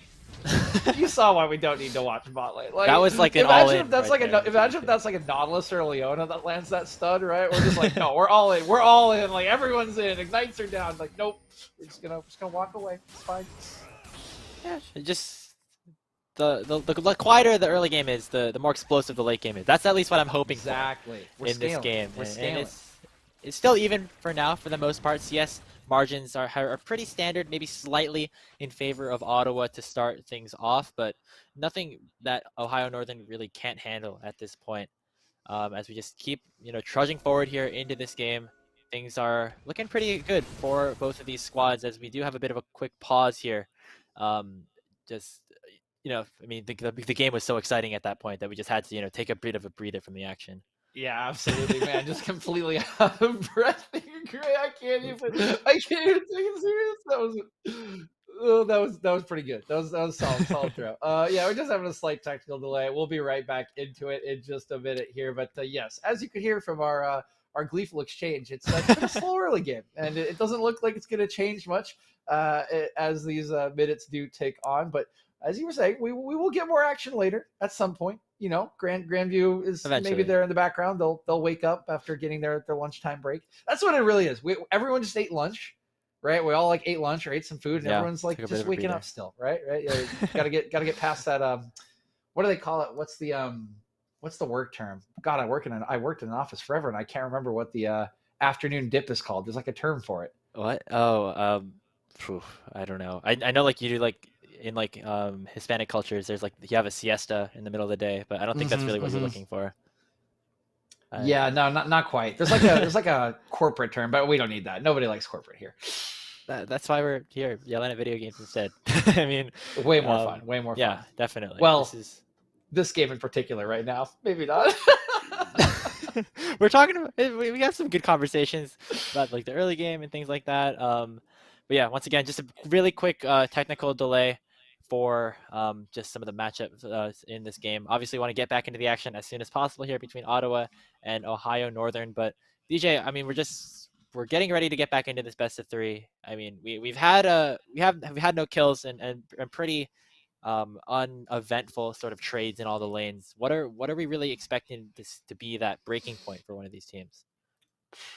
you saw why we don't need to watch bot lane. Like,
that was like an
all-in.
Imagine
if that's like a Nautilus or a Leona that lands that stud, right? We're just like, no, we're all in. We're all in. Like, everyone's in. Ignites are down. Like, nope. We're just gonna walk away. It's fine.
Yeah, just the quieter the early game is, the more explosive the late game is. That's at least what I'm hoping
exactly.
for in this game.
We're
and it's still even for now for the most part. CS margins are pretty standard, maybe slightly in favor of Ottawa to start things off, but nothing that Ohio Northern really can't handle at this point. As we just keep, trudging forward here into this game, things are looking pretty good for both of these squads as we do have a bit of a quick pause here. I mean, the game was so exciting at that point that we just had to, take a bit of a breather from the action.
Yeah, absolutely, man. Just completely out of breath. I can't even take it serious. That was pretty good. That was solid throw. Yeah, we're just having a slight technical delay. We'll be right back into it in just a minute here. But yes, as you could hear from our gleeful exchange, it's been a slow early game, and it doesn't look like it's going to change much as these minutes do take on. But as you were saying, we will get more action later at some point. Grandview is
eventually
maybe there in the background. They'll wake up after getting their lunchtime break. That's what it really is. Everyone just ate lunch, right? We all like ate lunch or ate some food, and everyone's like just waking up still, right? Yeah, gotta get past that. What do they call it? What's the work term? God, I worked in an office forever, and I can't remember what the afternoon dip is called. There's like a term for it.
What? Oh, I don't know. I know like you do like in like Hispanic cultures, there's like you have a siesta in the middle of the day, but I don't think that's really what you're looking for.
Yeah, no, not quite. There's like a corporate term, but we don't need that. Nobody likes corporate here.
That's why we're here yelling at video games instead. I mean,
way more fun. Way more fun.
Yeah, definitely.
Well, this game in particular right now, maybe not.
We're talking about, we got some good conversations about like the early game and things like that. But yeah, once again, just a really quick technical delay for just some of the matchups in this game. Obviously, want to get back into the action as soon as possible here between Ottawa and Ohio Northern. But DJ, I mean, we're getting ready to get back into this best of three. I mean, we've had no kills and pretty uneventful sort of trades in all the lanes. What are we really expecting this to be that breaking point for one of these teams?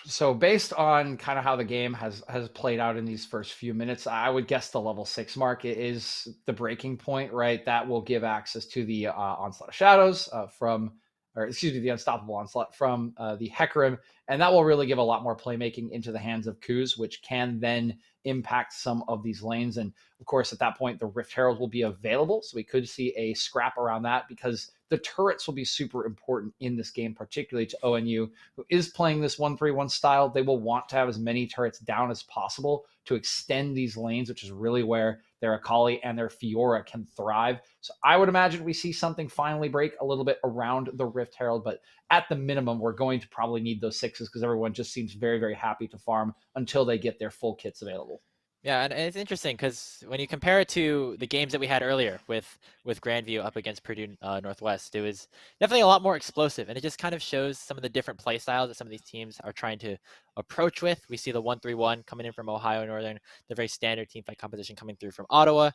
So based on kind of how the game has played out in these first few minutes, I would guess the level 6 mark is the breaking point, right? That will give access to the Onslaught of Shadows the Unstoppable Onslaught from the Hecarim, and that will really give a lot more playmaking into the hands of Kuz, which can then impact some of these lanes. And of course, at that point, the Rift Herald will be available, so we could see a scrap around that because the turrets will be super important in this game, particularly to ONU, who is playing this 1-3-1 style. They will want to have as many turrets down as possible to extend these lanes, which is really where their Akali and their Fiora can thrive. So I would imagine we see something finally break a little bit around the Rift Herald, but at the minimum, we're going to probably need those 6s because everyone just seems very, very happy to farm until they get their full kits available.
Yeah, and it's interesting because when you compare it to the games that we had earlier with Grandview up against Purdue Northwest, it was definitely a lot more explosive, and it just kind of shows some of the different play styles that some of these teams are trying to approach with. We see the 1-3-1 coming in from Ohio Northern, the very standard team fight composition coming through from Ottawa,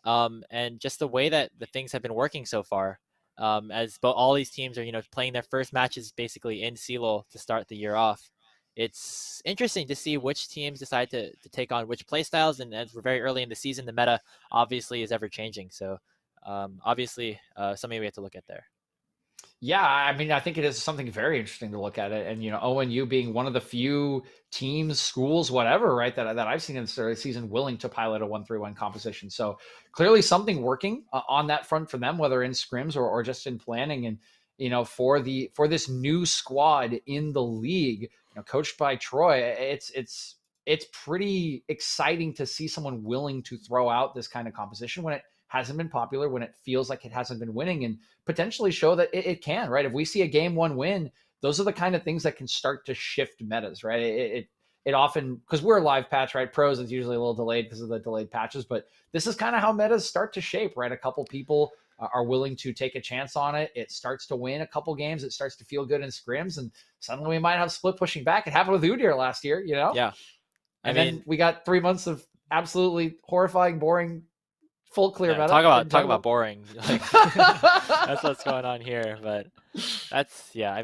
and just the way that the things have been working so far. As all these teams are, playing their first matches basically in CELO to start the year off. It's interesting to see which teams decide to take on which play styles. And as we're very early in the season, the meta obviously is ever changing. So obviously something we have to look at there.
Yeah, I mean, I think it is something very interesting to look at it. And, ONU being one of the few teams, schools, whatever, right, that I've seen in the start of the season willing to pilot a 1-3-1 composition. So clearly something working on that front for them, whether in scrims or just in planning. And, for this new squad in the league, coached by Troy, it's pretty exciting to see someone willing to throw out this kind of composition when it hasn't been popular, when it feels like it hasn't been winning, and potentially show that it can, right? If we see a game one win, those are the kind of things that can start to shift metas, right? It often, because we're a live patch, right? Pros is usually a little delayed because of the delayed patches, but this is kind of how metas start to shape, right? A couple people are willing to take a chance on it. It starts to win a couple games. It starts to feel good in scrims, and suddenly we might have split pushing back. It happened with Udyr last year,
Yeah.
And then we got 3 months of absolutely horrifying, boring, full clear meta.
Talk about boring. Like, that's what's going on here. But that's a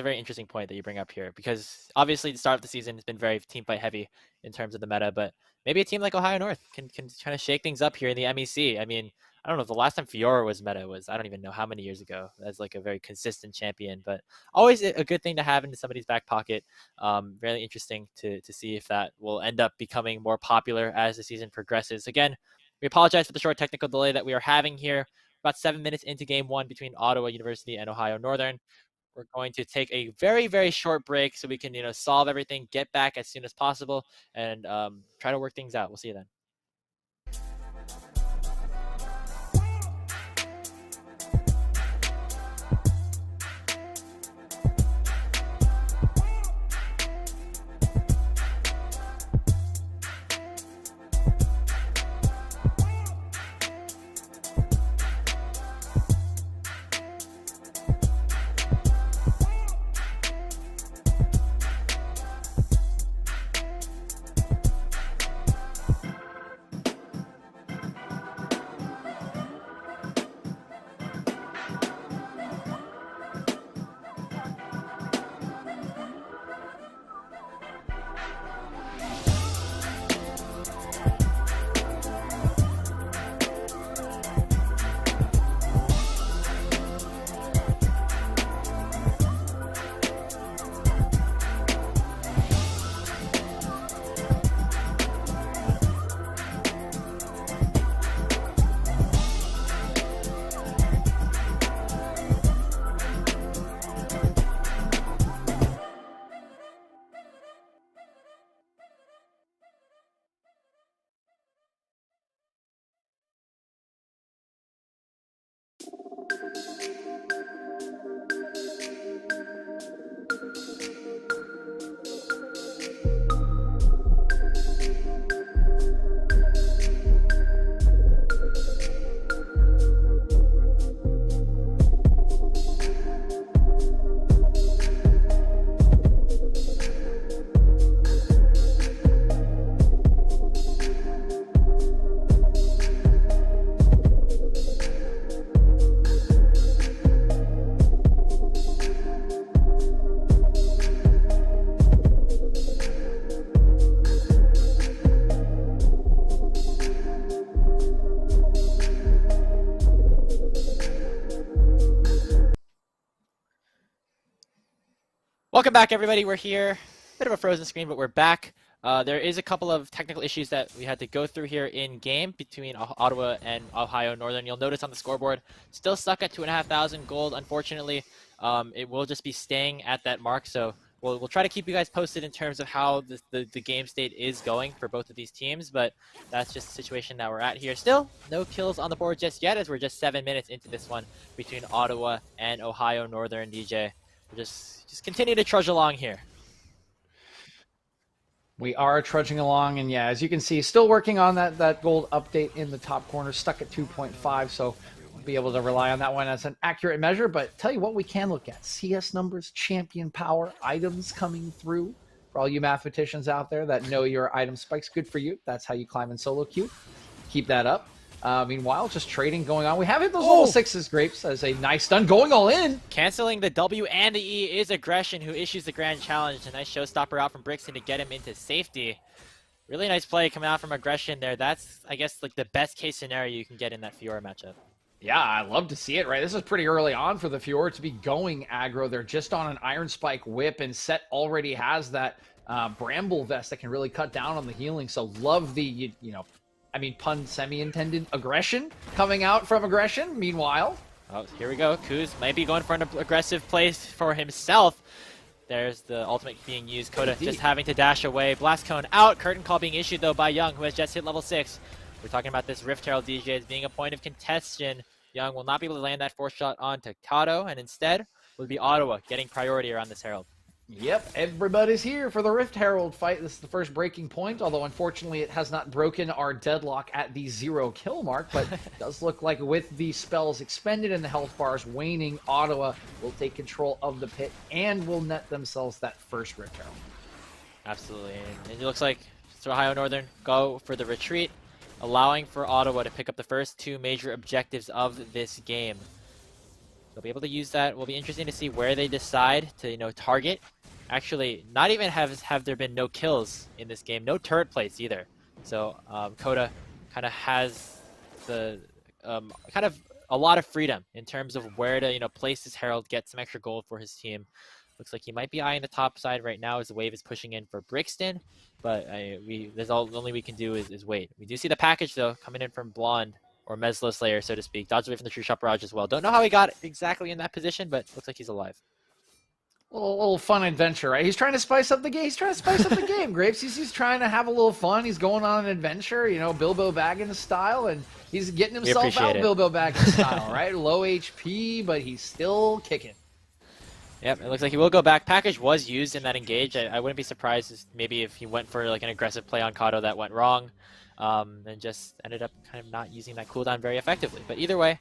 very interesting point that you bring up here, because obviously the start of the season has been very team fight heavy in terms of the meta, but maybe a team like Ohio North can kind of shake things up here in the MEC. I mean, I don't know, the last time Fiora was meta was, I don't even know how many years ago, as like a very consistent champion, but always a good thing to have in somebody's back pocket. Really interesting to see if that will end up becoming more popular as the season progresses. Again, we apologize for the short technical delay that we are having here. About 7 minutes into game one between Ottawa University and Ohio Northern. We're going to take a very, very short break so we can, solve everything, get back as soon as possible, and try to work things out. We'll see you then. Welcome back, everybody. We're here. Bit of a frozen screen, but we're back. There is a couple of technical issues that we had to go through here in game between Ottawa and Ohio Northern. You'll notice on the scoreboard, still stuck at 2,500 gold. Unfortunately, it will just be staying at that mark. So we'll try to keep you guys posted in terms of how the game state is going for both of these teams. But that's just the situation that we're at here. Still, no kills on the board just yet, as we're just 7 minutes into this one between Ottawa and Ohio Northern. DJ, we're just continue to trudge along here.
We are trudging along, and yeah, as you can see, still working on that gold update in the top corner, stuck at 2.5, so we'll be able to rely on that one as an accurate measure. But tell you what we can look at: CS numbers, champion power, items coming through. For all you mathematicians out there that know your item spikes, good for you. That's how you climb in solo queue. Keep that up. Meanwhile, just trading going on. We have hit those level 6s, Grapes, as a nice stun going all in.
Canceling the W and the E is Aggression, who issues the grand challenge. A nice showstopper out from Brixton to get him into safety. Really nice play coming out from Aggression there. That's, I guess, like the best case scenario you can get in that Fiora matchup.
Yeah, I love to see it, right? This is pretty early on for the Fiora to be going aggro. They're just on an Iron Spike whip, and Set already has that Bramble Vest that can really cut down on the healing. So love the, pun semi-intended, aggression coming out from Aggression. Meanwhile,
oh, here we go. Kuz might be going for an aggressive play for himself. There's the ultimate being used. Coda just having to dash away. Blast Cone out. Curtain Call being issued, though, by Young, who has just hit level 6. We're talking about this Rift Herald DJ as being a point of contention. Young will not be able to land that 4th shot onto Kato, and instead will be Ottawa getting priority around this Herald.
Yep, everybody's here for the Rift Herald fight. This is the first breaking point, although unfortunately it has not broken our deadlock at the 0 kill mark, but it does look like with the spells expended and the health bars waning, Ottawa will take control of the pit and will net themselves that first Rift Herald.
Absolutely, and it looks like Ohio Northern go for the retreat, allowing for Ottawa to pick up the first 2 major objectives of this game. They'll be able to use that. Will be interesting to see where they decide to, target. Actually, not even have there been no kills in this game, no turret plays either. So Coda kind of has the kind of a lot of freedom in terms of where to place his Herald, get some extra gold for his team. Looks like he might be eyeing the top side right now as the wave is pushing in for Brixton, but there's only we can do is wait. We do see the package though coming in from Blonde, or Meslo Slayer, so to speak. Dodged away from the True Shot Barrage as well. Don't know how he got exactly in that position, but looks like he's alive.
A little fun adventure, right? He's trying to spice up the game. Grapes. He's trying to have a little fun. He's going on an adventure, Bilbo Baggins style, and he's getting himself out Bilbo Baggins style, right? Low HP, but he's still kicking.
Yep, it looks like he will go back. Package was used in that engage. I wouldn't be surprised maybe if he went for like an aggressive play on Kato that went wrong, and just ended up kind of not using that cooldown very effectively. But either way,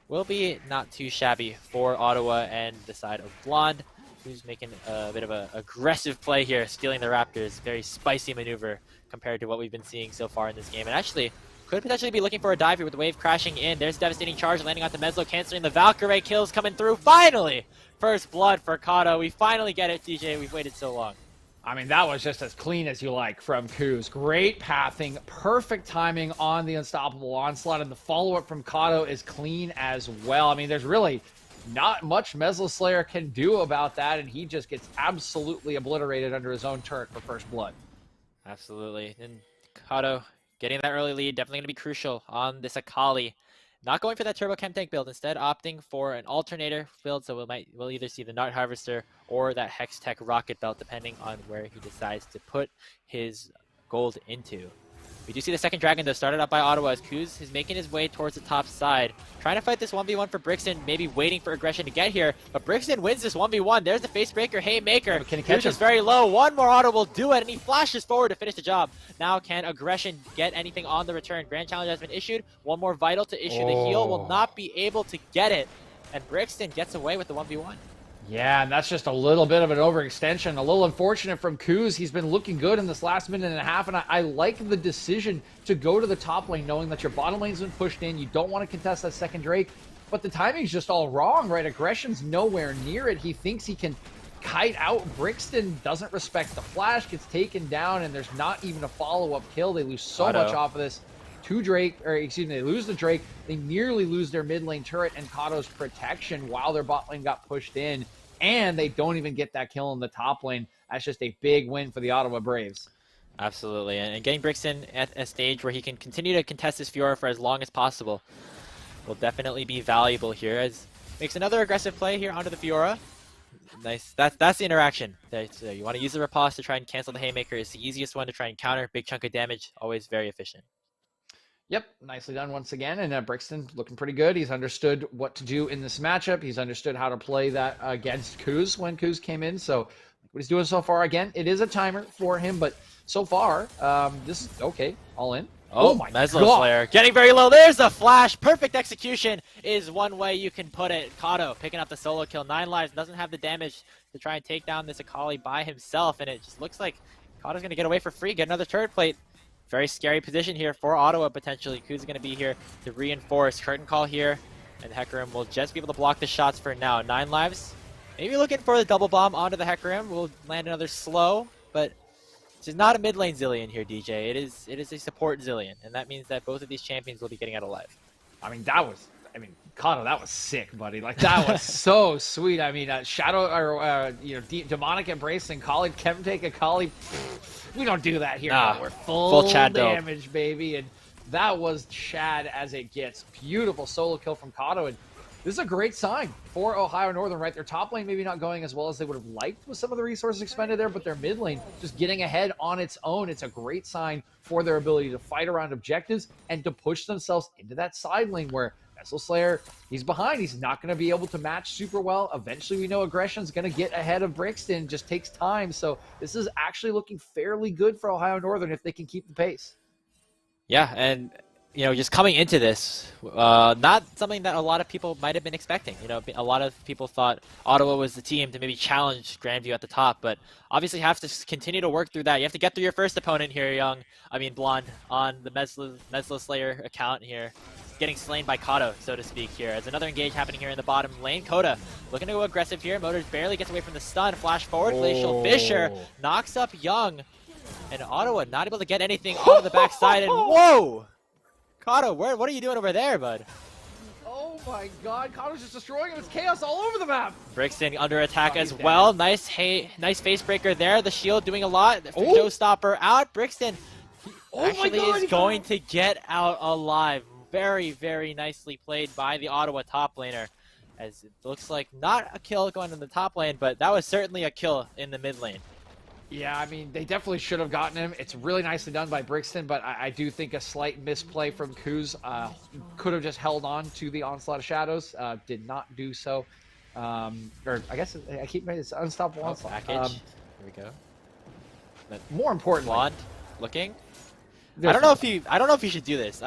will be not too shabby for Ottawa and the side of Blonde, who's making a bit of an aggressive play here, stealing the Raptors. Very spicy maneuver compared to what we've been seeing so far in this game. And actually, could potentially be looking for a dive here with the wave crashing in. There's a devastating charge landing onto Meslo, canceling the Valkyrie kills coming through. Finally! First blood for Kato. We finally get it, DJ. We've waited so long.
I mean, that was just as clean as you like from Kuz. Great pathing, perfect timing on the Unstoppable Onslaught, and the follow-up from Kato is clean as well. I mean, there's really not much Meslo Slayer can do about that, and he just gets absolutely obliterated under his own turret for first blood.
Absolutely. And Kato getting that early lead, definitely going to be crucial on this Akali. Not going for that Turbo Chem Tank build, instead opting for an alternator build, so we'll either see the Nut Harvester or that Hex Tech Rocket Belt, depending on where he decides to put his gold into. We do see the second dragon, though, started up by Ottawa as Kuz is making his way towards the top side. Trying to fight this 1v1 for Brixton, maybe waiting for Aggression to get here. But Brixton wins this 1v1. There's the Facebreaker, Haymaker.
Can he catch him?
Is very low. One more Auto will do it, and he flashes forward to finish the job. Now can Aggression get anything on the return? Grand Challenge has been issued. One more Vital to issue. The heal will not be able to get it. And Brixton gets away with the 1v1.
Yeah, and that's just a little bit of an overextension. A little unfortunate from Kuz. He's been looking good in this last minute and a half, and I like the decision to go to the top lane, knowing that your bottom lane's been pushed in. You don't want to contest that second Drake, but the timing's just all wrong, right? Aggression's nowhere near it. He thinks he can kite out Brixton, doesn't respect the flash, gets taken down, and there's not even a follow-up kill. They lose so much off of this. They lose the Drake. They nearly lose their mid lane turret and Kato's protection while their bot lane got pushed in, and they don't even get that kill in the top lane. That's just a big win for the Ottawa Braves.
Absolutely, and getting Brixton at a stage where he can continue to contest his Fiora for as long as possible will definitely be valuable here, as makes another aggressive play here onto the Fiora. Nice. That's the interaction. So you want to use the riposte to try and cancel the Haymaker. It's the easiest one to try and counter. Big chunk of damage, always very efficient.
Yep, nicely done once again, and Brixton looking pretty good. He's understood what to do in this matchup. He's understood how to play that against Kuz when Kuz came in, so what he's doing so far. Again, it is a timer for him, but so far, this is okay. All in.
Oh my God. Slayer getting very low. There's a flash. Perfect execution is one way you can put it. Kato picking up the solo kill. 9 lives, doesn't have the damage to try and take down this Akali by himself, and it just looks like Kato's going to get away for free, get another turret plate. Very scary position here for Ottawa potentially. Ku's going to be here to reinforce. Curtain call here, and Hecarim will just be able to block the shots for now. 9 lives. Maybe looking for the double bomb onto the Hecarim. We'll land another slow, but this is not a mid lane Zillion here, DJ. It is a support Zillion, and that means that both of these champions will be getting out alive.
I mean, Kato, that was sick, buddy. Like, that was so sweet. I mean, Shadow, or, Demonic Embrace and Kali, Kevin take a Kali. We don't do that here.
Nah,
we're full
Chad
damage, baby. And that was Chad as it gets. Beautiful solo kill from Kato. And this is a great sign for Ohio Northern, right? Their top lane maybe not going as well as they would have liked with some of the resources expended there, but their mid lane just getting ahead on its own. It's a great sign for their ability to fight around objectives and to push themselves into that side lane where Vessel Slayer, he's behind. He's not going to be able to match super well. Eventually, we know aggression's going to get ahead of Brixton. Just takes time. So this is actually looking fairly good for Ohio Northern if they can keep the pace.
Yeah, and just coming into this, not something that a lot of people might have been expecting. A lot of people thought Ottawa was the team to maybe challenge Grandview at the top, but obviously have to continue to work through that. You have to get through your first opponent here, Blonde, on the Meslo Slayer account here. Getting slain by Kato, so to speak, here. As another engage happening here in the bottom lane. Coda looking to go aggressive here. Motors barely gets away from the stun. Flash forward. Glacial Fisher knocks up Young. And Ottawa not able to get anything onto the backside. And whoa! Kato, what are you doing over there, bud?
Oh my God, Kato's just destroying him. It's chaos all over the map.
Brixton under attack as well. Nice face breaker there. The shield doing a lot. Showstopper out. Brixton actually is going to get out alive. Very, very nicely played by the Ottawa top laner, as it looks like not a kill going in the top lane, but that was certainly a kill in the mid lane.
Yeah, I mean, they definitely should have gotten him. It's really nicely done by Brixton, but I do think a slight misplay from Kuz could have just held on to the Onslaught of Shadows. Did not do so. Or I guess I keep making it Unstoppable Onslaught.
Package. Here we go.
But more importantly,
Blonde looking. I don't know if he should do this.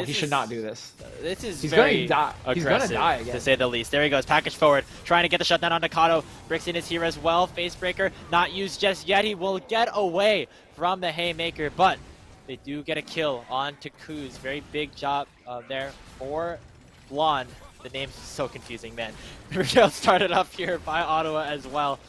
He should not do this.
This is
He's
very
going to die. He's going to die again,
to say the least. There he goes, package forward, trying to get the shutdown onto Kato. Brixton is here as well. Facebreaker not used just yet. He will get away from the haymaker, but they do get a kill onto Kuz. Very big job there for Blonde. The name's so confusing, man. Real started up here by Ottawa as well.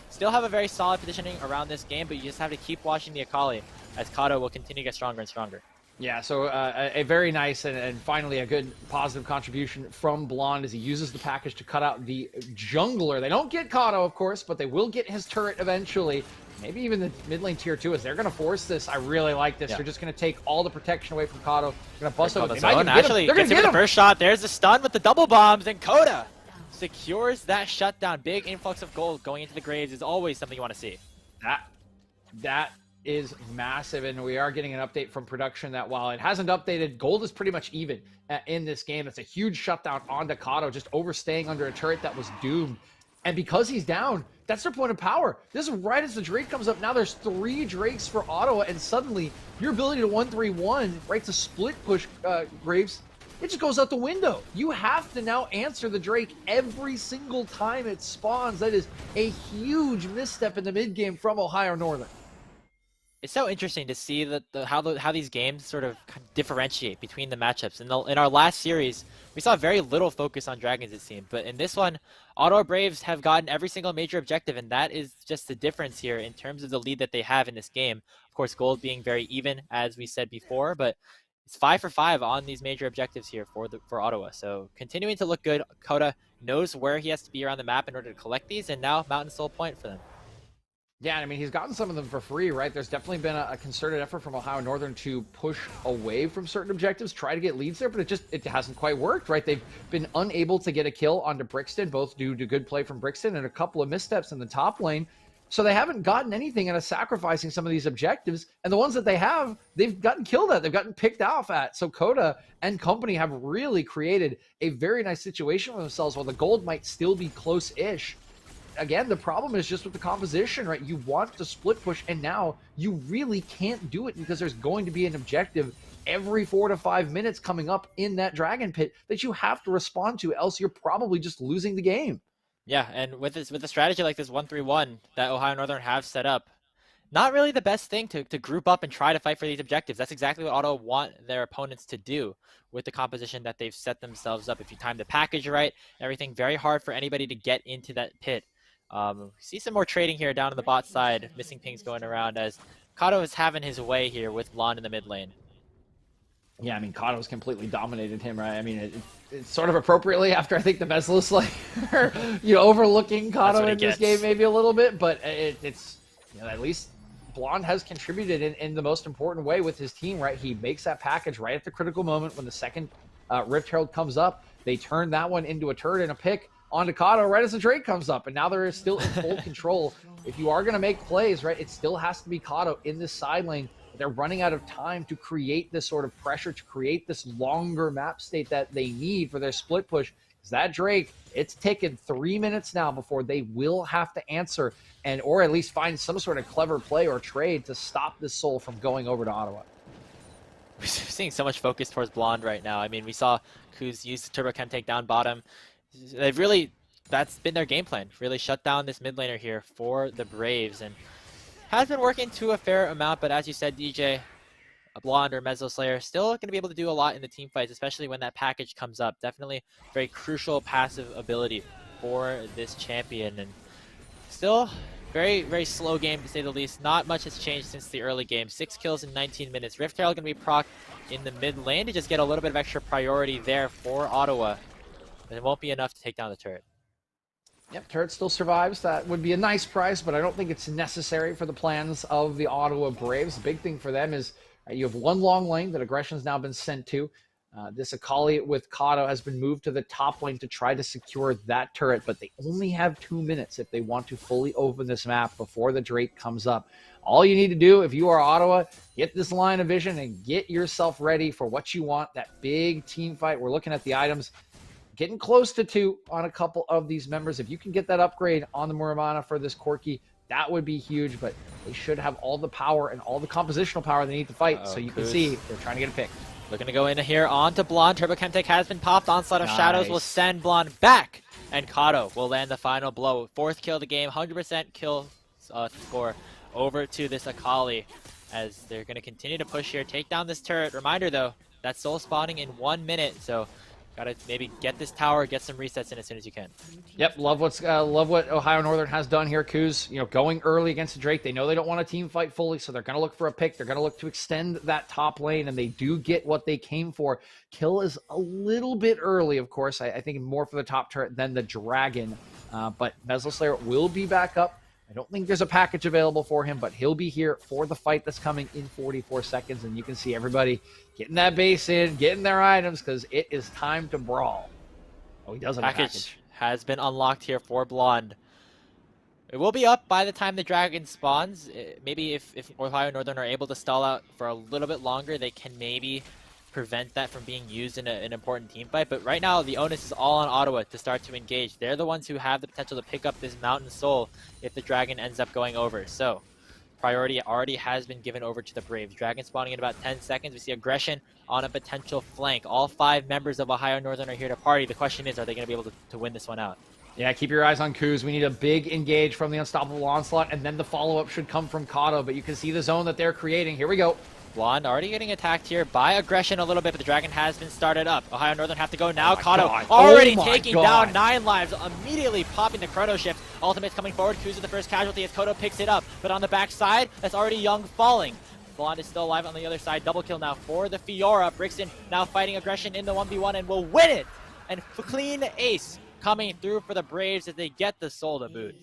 Still have a very solid positioning around this game, but you just have to keep watching the Akali, as Kato will continue to get stronger and stronger.
Yeah, so a very nice and finally a good positive contribution from Blonde as he uses the package to cut out the jungler. They don't get Kato, of course, but they will get his turret eventually. Maybe even the mid lane tier 2 as they're going to force this. I really like this. Yeah. They're just going to take all the protection away from Kato. They're going to bust over.
Actually, they're going to get the first shot. There's the stun with the double bombs, and Coda secures that shutdown. Big influx of gold going into the graves is always something you want to see.
That is massive, and we are getting an update from production that while it hasn't updated, gold is pretty much even in this game. It's a huge shutdown onto Kato, just overstaying under a turret that was doomed. And because he's down, that's their point of power. This is right as the Drake comes up. Now there's 3 Drakes for Ottawa, and suddenly your ability to 1-3-1, right, to split push Graves, it just goes out the window. You have to now answer the Drake every single time it spawns. That is a huge misstep in the mid game from Ohio Northern.
It's so interesting to see that how these games sort of differentiate between the matchups. In our last series, we saw very little focus on Dragons, it seemed. But in this one, Ottawa Braves have gotten every single major objective, and that is just the difference here in terms of the lead that they have in this game. Of course, gold being very even, as we said before, but it's 5 for 5 on these major objectives here for Ottawa. So continuing to look good. Coda knows where he has to be around the map in order to collect these, and now Mountain Soul Point for them.
Yeah, I mean, he's gotten some of them for free, right? There's definitely been a concerted effort from Ohio Northern to push away from certain objectives, try to get leads there, but it hasn't quite worked, right? They've been unable to get a kill onto Brixton, both due to good play from Brixton and a couple of missteps in the top lane. So they haven't gotten anything out of sacrificing some of these objectives, and the ones that they have, they've gotten killed at, they've gotten picked off at. So Coda and company have really created a very nice situation for themselves while the gold might still be close-ish. again, the problem is just with the composition, right? You want to split push, and now you really can't do it because there's going to be an objective every 4 to 5 minutes coming up in that Dragon Pit that you have to respond to, else you're probably just losing the game.
Yeah, and with a strategy like this 1-3-1 that Ohio Northern have set up, not really the best thing to group up and try to fight for these objectives. That's exactly what Ottawa want their opponents to do with the composition that they've set themselves up. If you time the package right, everything very hard for anybody to get into that pit. See some more trading here down on the bot side, missing pings going around as Kato is having his way here with Blonde in the mid lane.
Yeah, I mean, Kato's completely dominated him, right? I mean, it's sort of appropriately after I think the Messless, like, overlooking Kato in this game maybe a little bit, but it's, at least Blonde has contributed in the most important way with his team, right? He makes that package right at the critical moment when the second Rift Herald comes up. They turn that one into a turret and a pick onto Kato right as the Drake comes up, and now they're still in full control. If you are going to make plays, right, it still has to be Kato in this side lane. They're running out of time to create this sort of pressure, to create this longer map state that they need for their split push. Because that Drake, it's taken 3 minutes now before they will have to answer or at least find some sort of clever play or trade to stop this Soul from going over to Ottawa.
We're seeing so much focus towards Blonde right now. I mean, we saw Kuz use the Turbo Chem take down bottom. That's been their game plan. Really shut down this mid laner here for the Braves. And has been working to a fair amount, but as you said, DJ, a Blonde or Mezzo Slayer still going to be able to do a lot in the team fights, especially when that package comes up. Definitely very crucial passive ability for this champion. And still very, very slow game to say the least. Not much has changed since the early game. 6 kills in 19 minutes. Rift Herald going to be procced in the mid lane to just get a little bit of extra priority there for Ottawa. But it won't be enough to take down the turret.
Yep, turret still survives. That would be a nice price, but I don't think it's necessary for the plans of the Ottawa Braves. The big thing for them is you have one long lane that aggression's now been sent to. This Akali with Kato has been moved to the top lane to try to secure that turret, but they only have 2 minutes if they want to fully open this map before the Drake comes up. All you need to do if you are Ottawa, get this line of vision and get yourself ready for what you want, that big team fight. We're looking at the items. Getting close to 2 on a couple of these members. If you can get that upgrade on the Muramana for this Corki, that would be huge, but they should have all the power and all the compositional power they need to fight. So you can see they're trying to get a pick.
Looking to go in here onto Blonde. Turbo Chemtech has been popped. Onslaught of Shadows will send Blonde back, and Kato will land the final blow. 4th kill of the game, 100% kill score over to this Akali as they're going to continue to push here, take down this turret. Reminder though, that's soul spawning in 1 minute, so gotta maybe get this tower, get some resets in as soon as you can.
Yep, love what Ohio Northern has done here. Kuz, going early against the Drake. They know they don't want to team fight fully, so they're gonna look for a pick. They're gonna look to extend that top lane, and they do get what they came for. Kill is a little bit early, of course. I think more for the top turret than the Dragon, but Meslo Slayer will be back up. I don't think there's a package available for him, but he'll be here for the fight that's coming in 44 seconds, and you can see everybody getting that base in, getting their items, because it is time to brawl. Oh, he does have a package.
Has been unlocked here for Blonde. It will be up by the time the Dragon spawns. Maybe if Ohio Northern are able to stall out for a little bit longer, they can maybe prevent that from being used in an important team fight. But right now, the onus is all on Ottawa to start to engage. They're the ones who have the potential to pick up this Mountain Soul if the Dragon ends up going over. So priority already has been given over to the Braves. Dragon spawning in about 10 seconds. We see aggression on a potential flank. All 5 members of Ohio Northern are here to party. The question is, are they going to be able to win this one out?
Yeah, keep your eyes on Kuz. We need a big engage from the Unstoppable Onslaught, and then the follow-up should come from Kato. But you can see the zone that they're creating. Here we go.
Blonde already getting attacked here by aggression a little bit, but the Dragon has been started up. Ohio Northern have to go now. Kato already taking down 9 lives, immediately popping the Chrono Shift. Ultimate's coming forward. Kuz is the first casualty as Kodo picks it up, but on the back side, that's already Young falling. Blonde is still alive on the other side. Double kill now for the Fiora. Brixton now fighting aggression in the 1v1 and will win it. And clean ace coming through for the Braves as they get the soul to boot.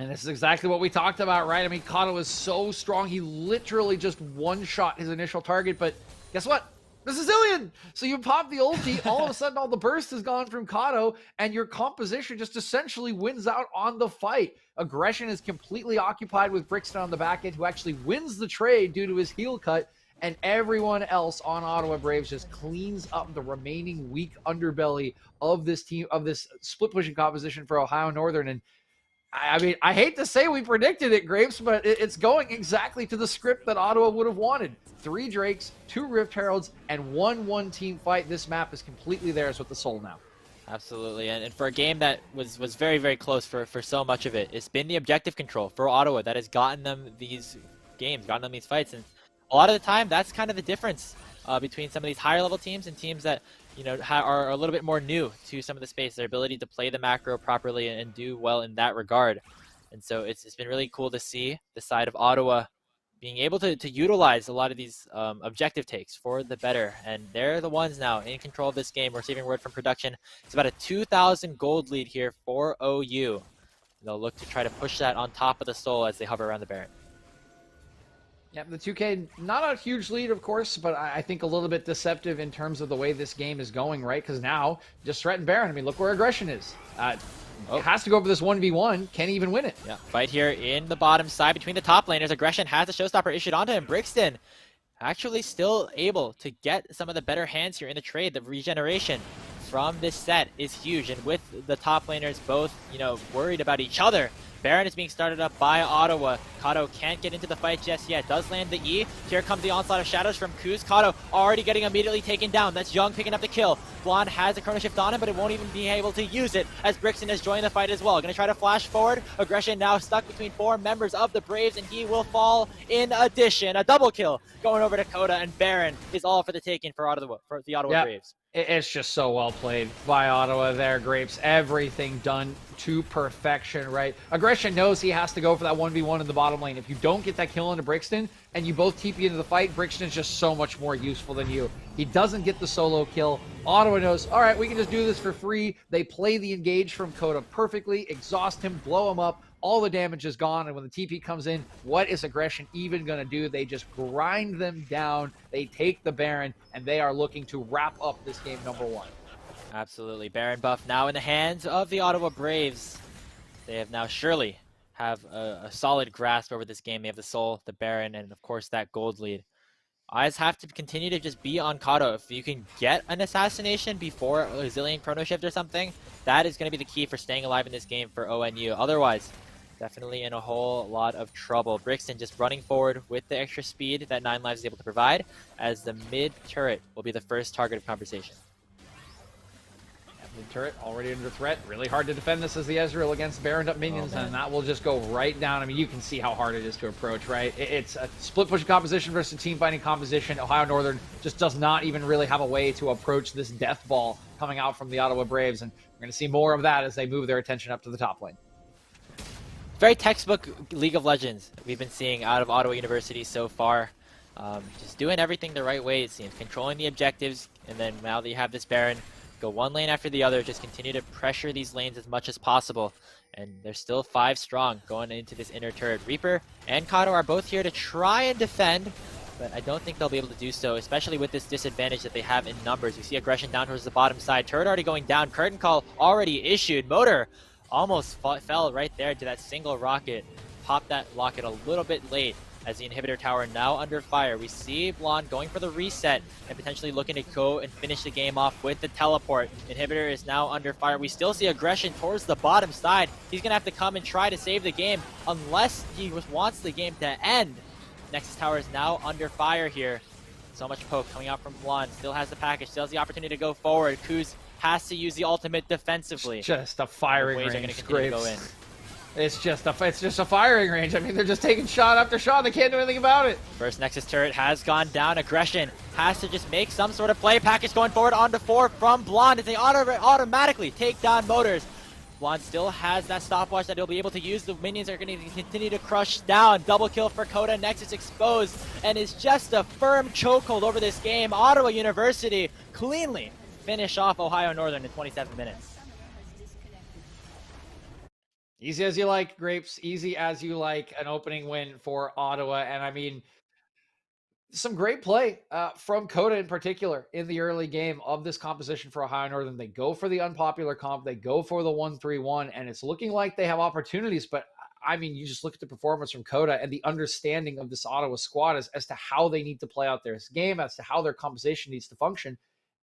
And this is exactly what we talked about, right? I mean, Kato is so strong. He literally just one-shot his initial target, but guess what? This is Zillion! So you pop the ulti, all of a sudden all the burst is gone from Kato, and your composition just essentially wins out on the fight. Aggression is completely occupied with Brixton on the back end, who actually wins the trade due to his heel cut, and everyone else on Ottawa Braves just cleans up the remaining weak underbelly of this team, of this split pushing composition for Ohio Northern. And I mean, I hate to say we predicted it, Grapes, but it's going exactly to the script that Ottawa would have wanted. 3 Drakes, 2 Rift Heralds, and 1 team fight. This map is completely theirs with the Soul now.
Absolutely, and for a game that was very, very close for so much of it, it's been the objective control for Ottawa that has gotten them these games, gotten them these fights, and a lot of the time, that's kind of the difference between some of these higher level teams and teams that are a little bit more new to some of the space, their ability to play the macro properly and do well in that regard. And so it's been really cool to see the side of Ottawa being able to utilize a lot of these objective takes for the better. And they're the ones now in control of this game. We're receiving word from production. It's about a 2,000 gold lead here for OU. They'll look to try to push that on top of the Soul as they hover around the Baron.
Yeah, the 2K, not a huge lead, of course, but I think a little bit deceptive in terms of the way this game is going, right? Because now, just threaten Baron. I mean, look where aggression is. It has to go for this 1v1. Can't even win it.
Yeah, fight here in the bottom side between the top laners. Aggression has a showstopper issued onto him. Brixton actually still able to get some of the better hands here in the trade. The regeneration from this set is huge. And with the top laners both, worried about each other, Baron is being started up by Ottawa. Kato can't get into the fight just yet. Does land the E. Here comes the onslaught of shadows from Kuz. Kato already getting immediately taken down. That's Young picking up the kill. Blonde has a chrono shift on him, but it won't even be able to use it as Brixton has joined the fight as well. Gonna try to flash forward. Aggression now stuck between 4 members of the Braves, and he will fall in addition. A double kill going over to Coda, and Baron is all for the taking for the Ottawa Braves.
It's just so well played by Ottawa there, Grapes. Everything done to perfection, right? Aggression knows he has to go for that 1v1 in the bottom lane. If you don't get that kill into Brixton and you both TP into the fight, Brixton is just so much more useful than you. He doesn't get the solo kill. Ottawa knows, all right, we can just do this for free. They play the engage from Coda perfectly, exhaust him, blow him up. All the damage is gone, and when the TP comes in, what is Aggression even going to do? They just grind them down. They take the Baron, and they are looking to wrap up this game number 1.
Absolutely. Baron buff now in the hands of the Ottawa Braves. They have now surely have a solid grasp over this game. They have the Soul, the Baron, and of course that gold lead. Eyes have to continue to just be on Kato. If you can get an assassination before a Zillion chrono shift or something, that is going to be the key for staying alive in this game for ONU. Otherwise, definitely in a whole lot of trouble. Brixton just running forward with the extra speed that 9 Lives is able to provide, as the mid turret will be the first target of conversation.
Mid turret already under threat. Really hard to defend this as the Ezreal against Baroned up minions, and that will just go right down. I mean, you can see how hard it is to approach, right? It's a split pushing composition versus a team fighting composition. Ohio Northern just does not even really have a way to approach this death ball coming out from the Ottawa Braves, and we're going to see more of that as they move their attention up to the top lane.
Very textbook League of Legends we've been seeing out of Ottawa University so far. Just doing everything the right way, it seems. Controlling the objectives, and then now that you have this Baron, go one lane after the other, just continue to pressure these lanes as much as possible. And they're still 5 strong going into this inner turret. Reaper and Kato are both here to try and defend, but I don't think they'll be able to do so, especially with this disadvantage that they have in numbers. You see Aggression down towards the bottom side. Turret already going down. Curtain call already issued. Motor almost fell right there to that single rocket. Popped that rocket a little bit late as the inhibitor tower now under fire. We see Blonde going for the reset and potentially looking to go and finish the game off with the teleport. Inhibitor is now under fire. We still see Aggression towards the bottom side. He's going to have to come and try to save the game unless he wants the game to end. Nexus tower is now under fire here. So much poke coming out from Blonde. Still has the package, still has the opportunity to go forward. Kuz has to use the ultimate defensively.
It's just a firing range.
Are going to continue to go in.
It's just a firing range. I mean, they're just taking shot after shot. They can't do anything about it.
First Nexus turret has gone down. Aggression has to just make some sort of play. Package going forward onto 4 from Blonde as they automatically take down Motors. Blonde still has that stopwatch that he'll be able to use. The minions are going to continue to crush down. Double kill for Coda. Nexus exposed, and is just a firm chokehold over this game. Ottawa University cleanly finish off Ohio Northern in 27 minutes.
Easy as you like, Grapes. Easy as you like. An opening win for Ottawa. And I mean, some great play from Coda in particular in the early game of this composition for Ohio Northern. They go for the unpopular comp. They go for the 1-3-1, and it's looking like they have opportunities. But I mean, you just look at the performance from Coda and the understanding of this Ottawa squad as to how they need to play out their game, as to how their composition needs to function.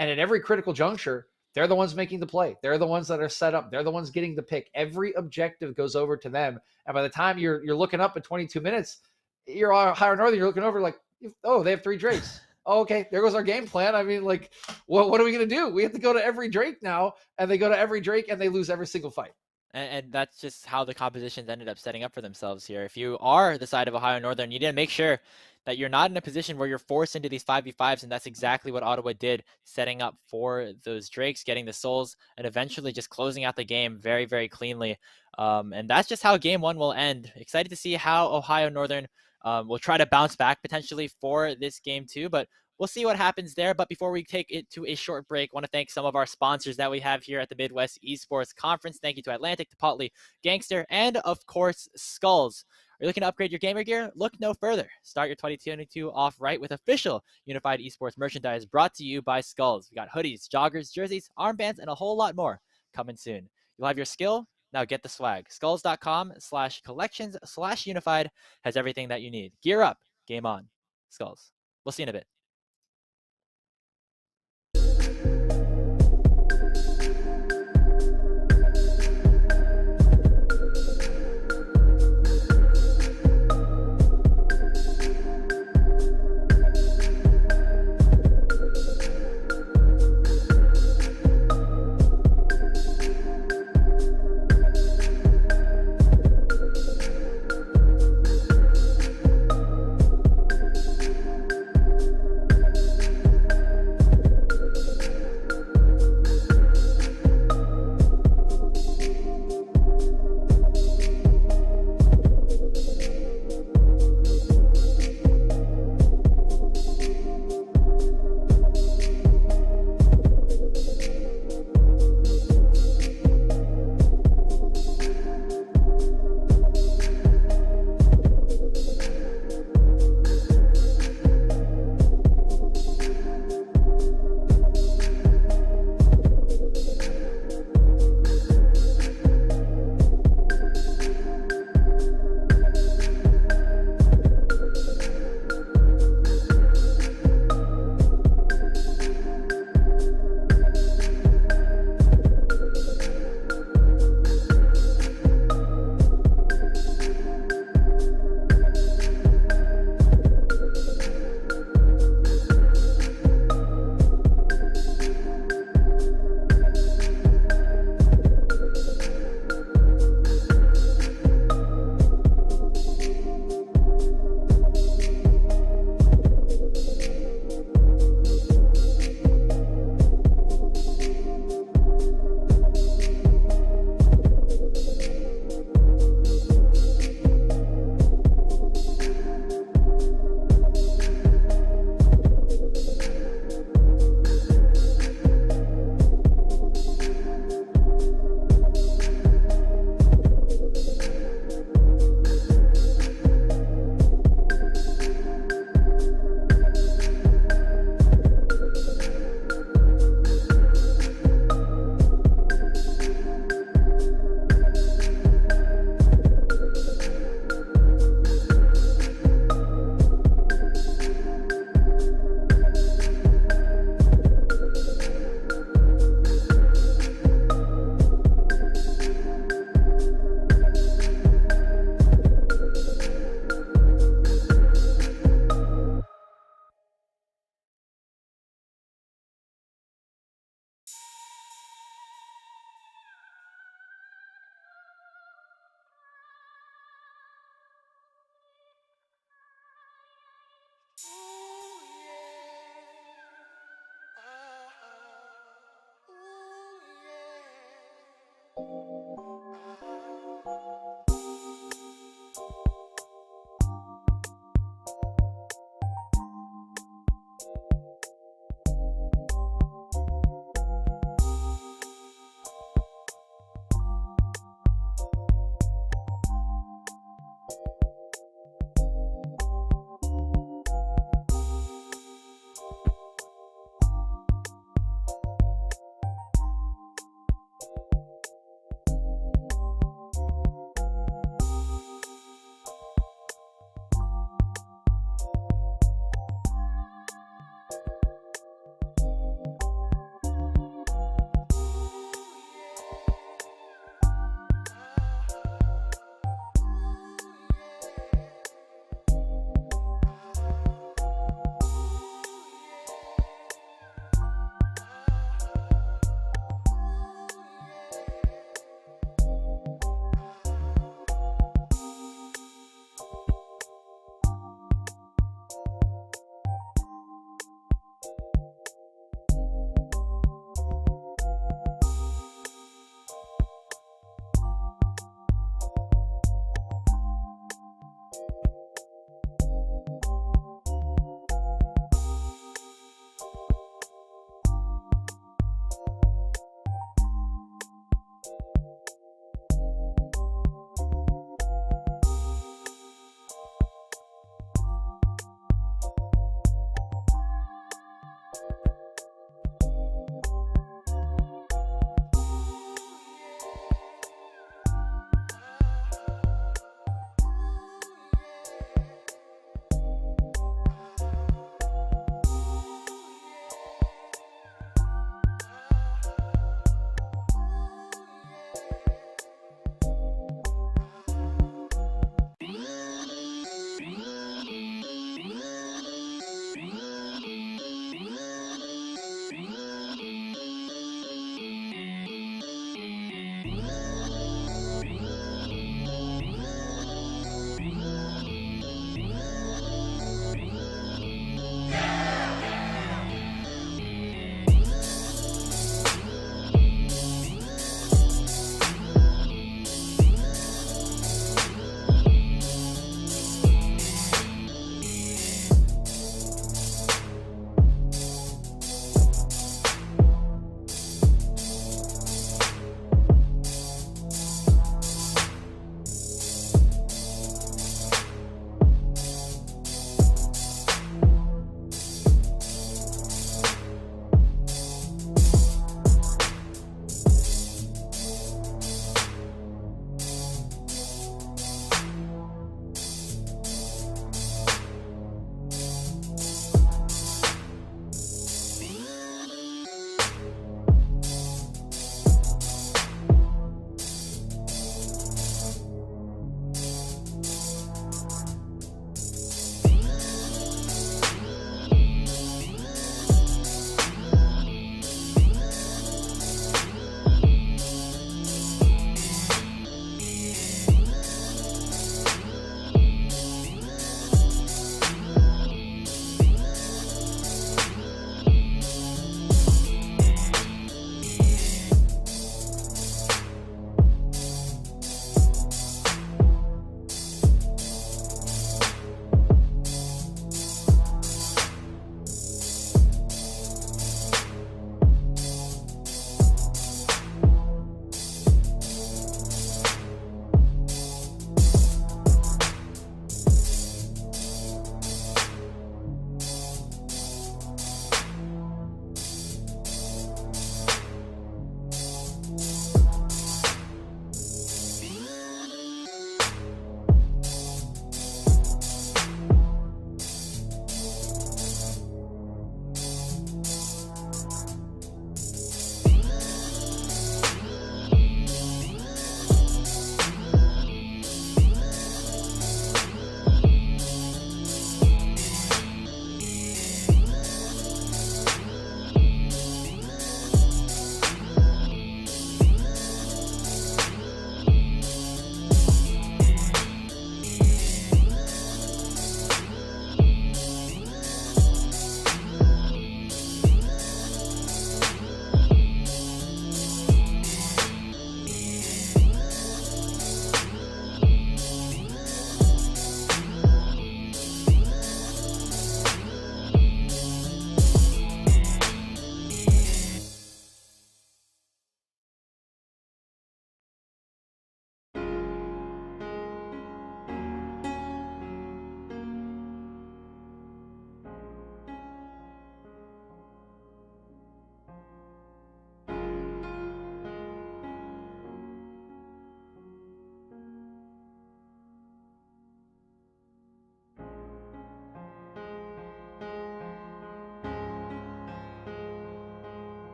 And at every critical juncture, They're the ones making the play. They're the ones that are set up. They're the ones getting the pick. Every objective goes over to them. And by the time you're looking up at 22 minutes, you're Ohio Northern, you're looking over like, oh, they have 3 Drakes. Oh, okay, there goes our game plan. I mean, like, what are we going to do? We have to go to every Drake now, and they go to every Drake, and they lose every single fight.
And that's just how the compositions ended up setting up for themselves here. If you are the side of Ohio Northern, you need to make sure that you're not in a position where you're forced into these 5v5s, and that's exactly what Ottawa did, setting up for those Drakes, getting the souls, and eventually just closing out the game very, very cleanly. And that's just how game 1 will end. Excited to see how Ohio Northern will try to bounce back potentially for this game 2, but we'll see what happens there. But before we take it to a short break, I want to thank some of our sponsors that we have here at the Midwest Esports Conference. Thank you to Atlantic, to Potley, Gangster, and of course, Skulls. Are you looking to upgrade your gamer gear? Look no further. Start your 2022 off right with official Unified Esports merchandise brought to you by Skulls. We got hoodies, joggers, jerseys, armbands, and a whole lot more coming soon. You'll have your skill. Now get the swag. Skulls.com/collections/unified has everything that you need. Gear up. Game on. Skulls. We'll see you in a bit.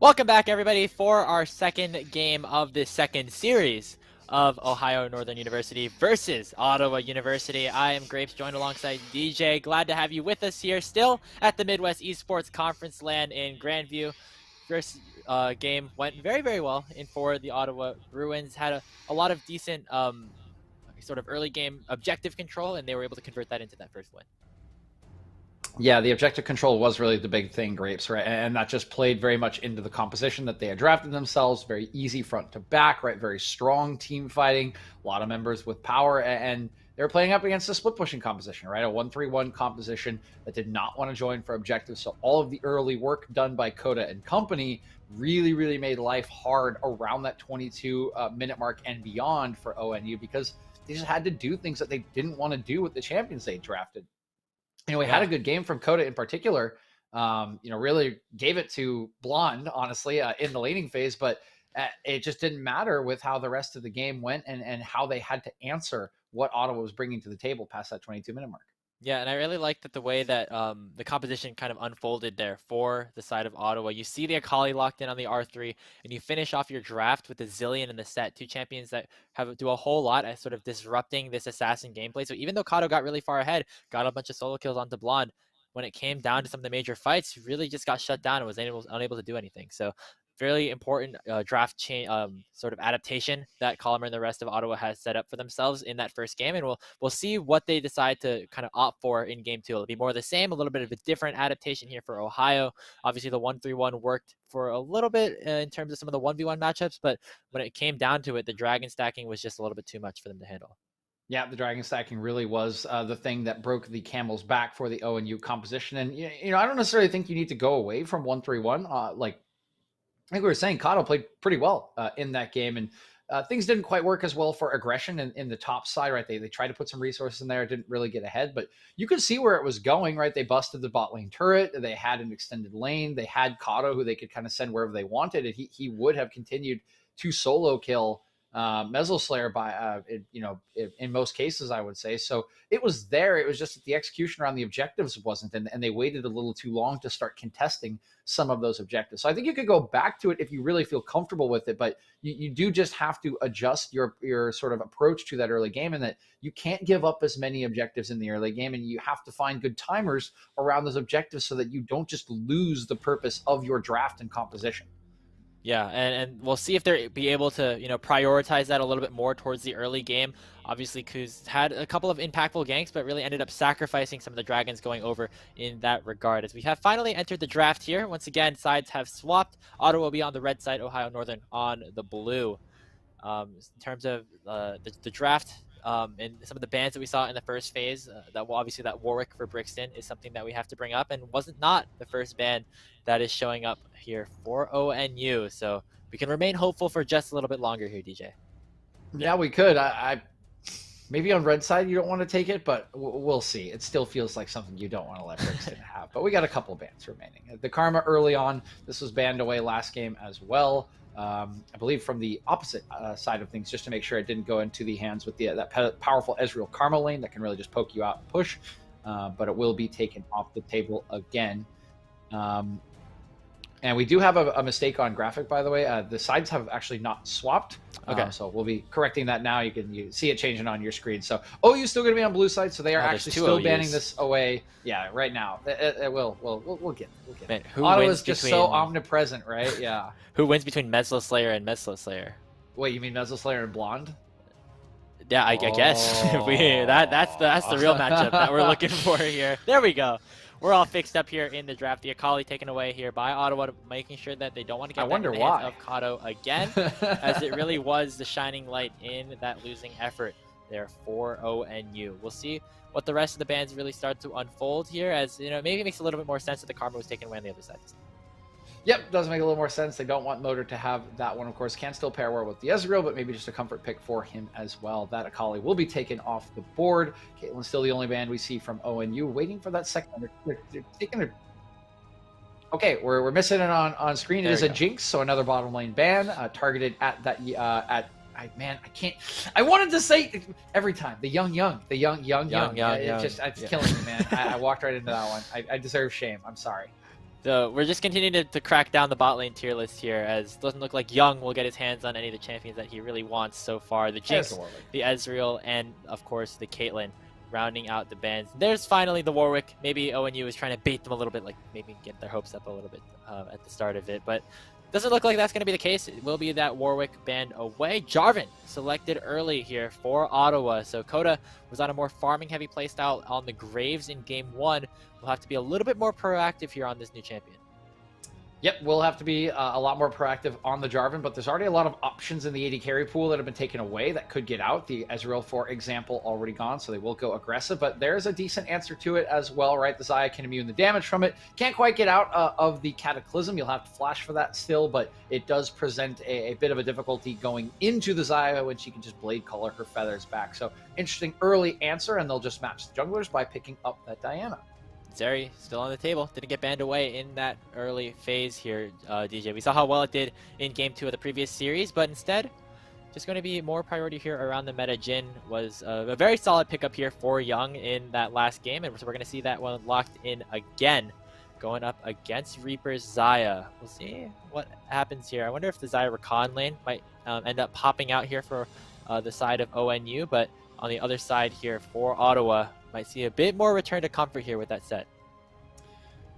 Welcome back, everybody, for our second game of the second series of Ohio Northern University versus Ottawa University. I am Grapes, joined alongside DJ. Glad to have you with us here, still at the Midwest Esports Conference LAN in Grandview. First game went very, very well for the Ottawa Bruins. Had a lot of decent sort of early game objective control, and they were able to convert that into that first win.
Yeah, the objective control was really the big thing, Grapes, right? And that just played very much into the composition that they had drafted themselves. Very easy front to back, right? Very strong team fighting, a lot of members with power. And they were playing up against a split pushing composition, right? A 1-3-1 composition that did not want to join for objectives. So all of the early work done by Coda and company really, really made life hard around that 22-minute mark and beyond for ONU, because they just had to do things that they didn't want to do with the champions they drafted. We had a good game from Coda in particular. Really gave it to Blonde, honestly, in the laning phase, but it just didn't matter with how the rest of the game went and how they had to answer what Ottawa was bringing to the table past that 22-minute mark.
Yeah, and I really liked that the way that the composition kind of unfolded there for the side of Ottawa. You see the Akali locked in on the R3, and you finish off your draft with the Zillion and the Set, two champions that do a whole lot at sort of disrupting this assassin gameplay. So even though Kato got really far ahead, got a bunch of solo kills onto Blonde, when it came down to some of the major fights, really just got shut down and was unable to do anything. So very important draft change, sort of adaptation that Collimer and the rest of Ottawa has set up for themselves in that first game, and we'll see what they decide to kind of opt for in game two. It'll be more of the same, a little bit of a different adaptation here for Ohio. Obviously, the 1-3-1 worked for a little bit in terms of some of the 1v1 matchups, but when it came down to it, the dragon stacking was just a little bit too much for them to handle.
Yeah, the dragon stacking really was the thing that broke the camel's back for the ONU composition. And I don't necessarily think you need to go away from 1-3-1. I think we were saying Kato played pretty well in that game, and things didn't quite work as well for aggression in the top side, right? They tried to put some resources in there, didn't really get ahead, but you could see where it was going, right? They busted the bot lane turret. They had an extended lane. They had Kato, who they could kind of send wherever they wanted, and he would have continued to solo kill Mesoslayer by in most cases, I would say. So it was there. It was just that the execution around the objectives wasn't, and they waited a little too long to start contesting some of those objectives. So I think you could go back to it if you really feel comfortable with it, but you do just have to adjust your sort of approach to that early game, and that you can't give up as many objectives in the early game, and you have to find good timers around those objectives so that you don't just lose the purpose of your draft and composition.
Yeah, and we'll see if they'll be able to, prioritize that a little bit more towards the early game. Obviously, Kuz had a couple of impactful ganks, but really ended up sacrificing some of the dragons going over in that regard. As we have finally entered the draft here, once again, sides have swapped. Ottawa will be on the red side, Ohio Northern on the blue. In terms of the draft, and some of the bans that we saw in the first phase, that Warwick for Brixton is something that we have to bring up, and wasn't not the first ban that is showing up here for ONU. So we can remain hopeful for just a little bit longer here, DJ.
Yeah, we could. I maybe on red side you don't want to take it, but we'll see. It still feels like something you don't want to let Brixton have. But we got a couple of bans remaining. The Karma early on, this was banned away last game as well. I believe from the opposite side of things, just to make sure it didn't go into the hands with that powerful Ezreal Karma lane that can really just poke you out and push. But it will be taken off the table again. And we do have a mistake on graphic, by the way. The sides have actually not swapped.
Okay.
So we'll be correcting that now. You see it changing on your screen. So OU's still going to be on blue side, so they are actually still banning this away. Yeah, right now. It will. We'll get it.
Man,
Ottawa's just so omnipresent, right? Yeah.
Who wins between Meslo Slayer and Meslo Slayer?
Wait, you mean Meslo Slayer and Blonde?
Yeah, I guess that's the real matchup that we're looking for here. There we go. We're all fixed up here in the draft. The Akali taken away here by Ottawa, making sure that they don't want to get that in the hands of Kato again, as it really was the shining light in that losing effort there for ONU. We'll see what the rest of the bans really start to unfold here, as maybe it makes a little bit more sense that the Karma was taken away on the other side.
Yep, does make a little more sense. They don't want Motor to have that one, of course. Can still pair well with the Ezreal, but maybe just a comfort pick for him as well. That Akali will be taken off the board. Caitlyn's still the only ban we see from ONU. Waiting for that second. They're taking a... Okay, we're missing it on screen. It is a Jinx, so another bottom lane ban targeted at that... man, I can't... I wanted to say every time. The young. It's killing me, man. I walked right into that one. I deserve shame. I'm sorry.
So we're just continuing to crack down the bot lane tier list here, as it doesn't look like Young will get his hands on any of the champions that he really wants so far. The Jinx, the Ezreal, and of course the Caitlyn rounding out the bans. There's finally the Warwick. Maybe ONU is trying to bait them a little bit, like maybe get their hopes up a little bit at the start of it, but doesn't look like that's going to be the case. It will be that Warwick banned away. Jarvan selected early here for Ottawa. So Coda was on a more farming heavy playstyle on the Graves in game 1. We'll have to be a little bit more proactive here on this new champion.
Yep, we'll have to be a lot more proactive on the Jarvan, but there's already a lot of options in the AD carry pool that have been taken away that could get out. The Ezreal, for example, already gone, so they will go aggressive, but there's a decent answer to it as well, right? The Xayah can immune the damage from it. Can't quite get out of the Cataclysm. You'll have to flash for that still, but it does present a bit of a difficulty going into the Xayah when she can just blade color her feathers back. So interesting early answer, and they'll just match the junglers by picking up that Diana.
Zeri still on the table. Didn't get banned away in that early phase here, DJ. We saw how well it did in game 2 of the previous series, but instead, just going to be more priority here around the meta. Jhin was a very solid pickup here for Young in that last game, and so we're going to see that one locked in again, going up against Reaper's Xayah. We'll see what happens here. I wonder if the Xayah Rakan lane might end up popping out here for the side of ONU, but on the other side here for Ottawa, might see a bit more return to comfort here with that set.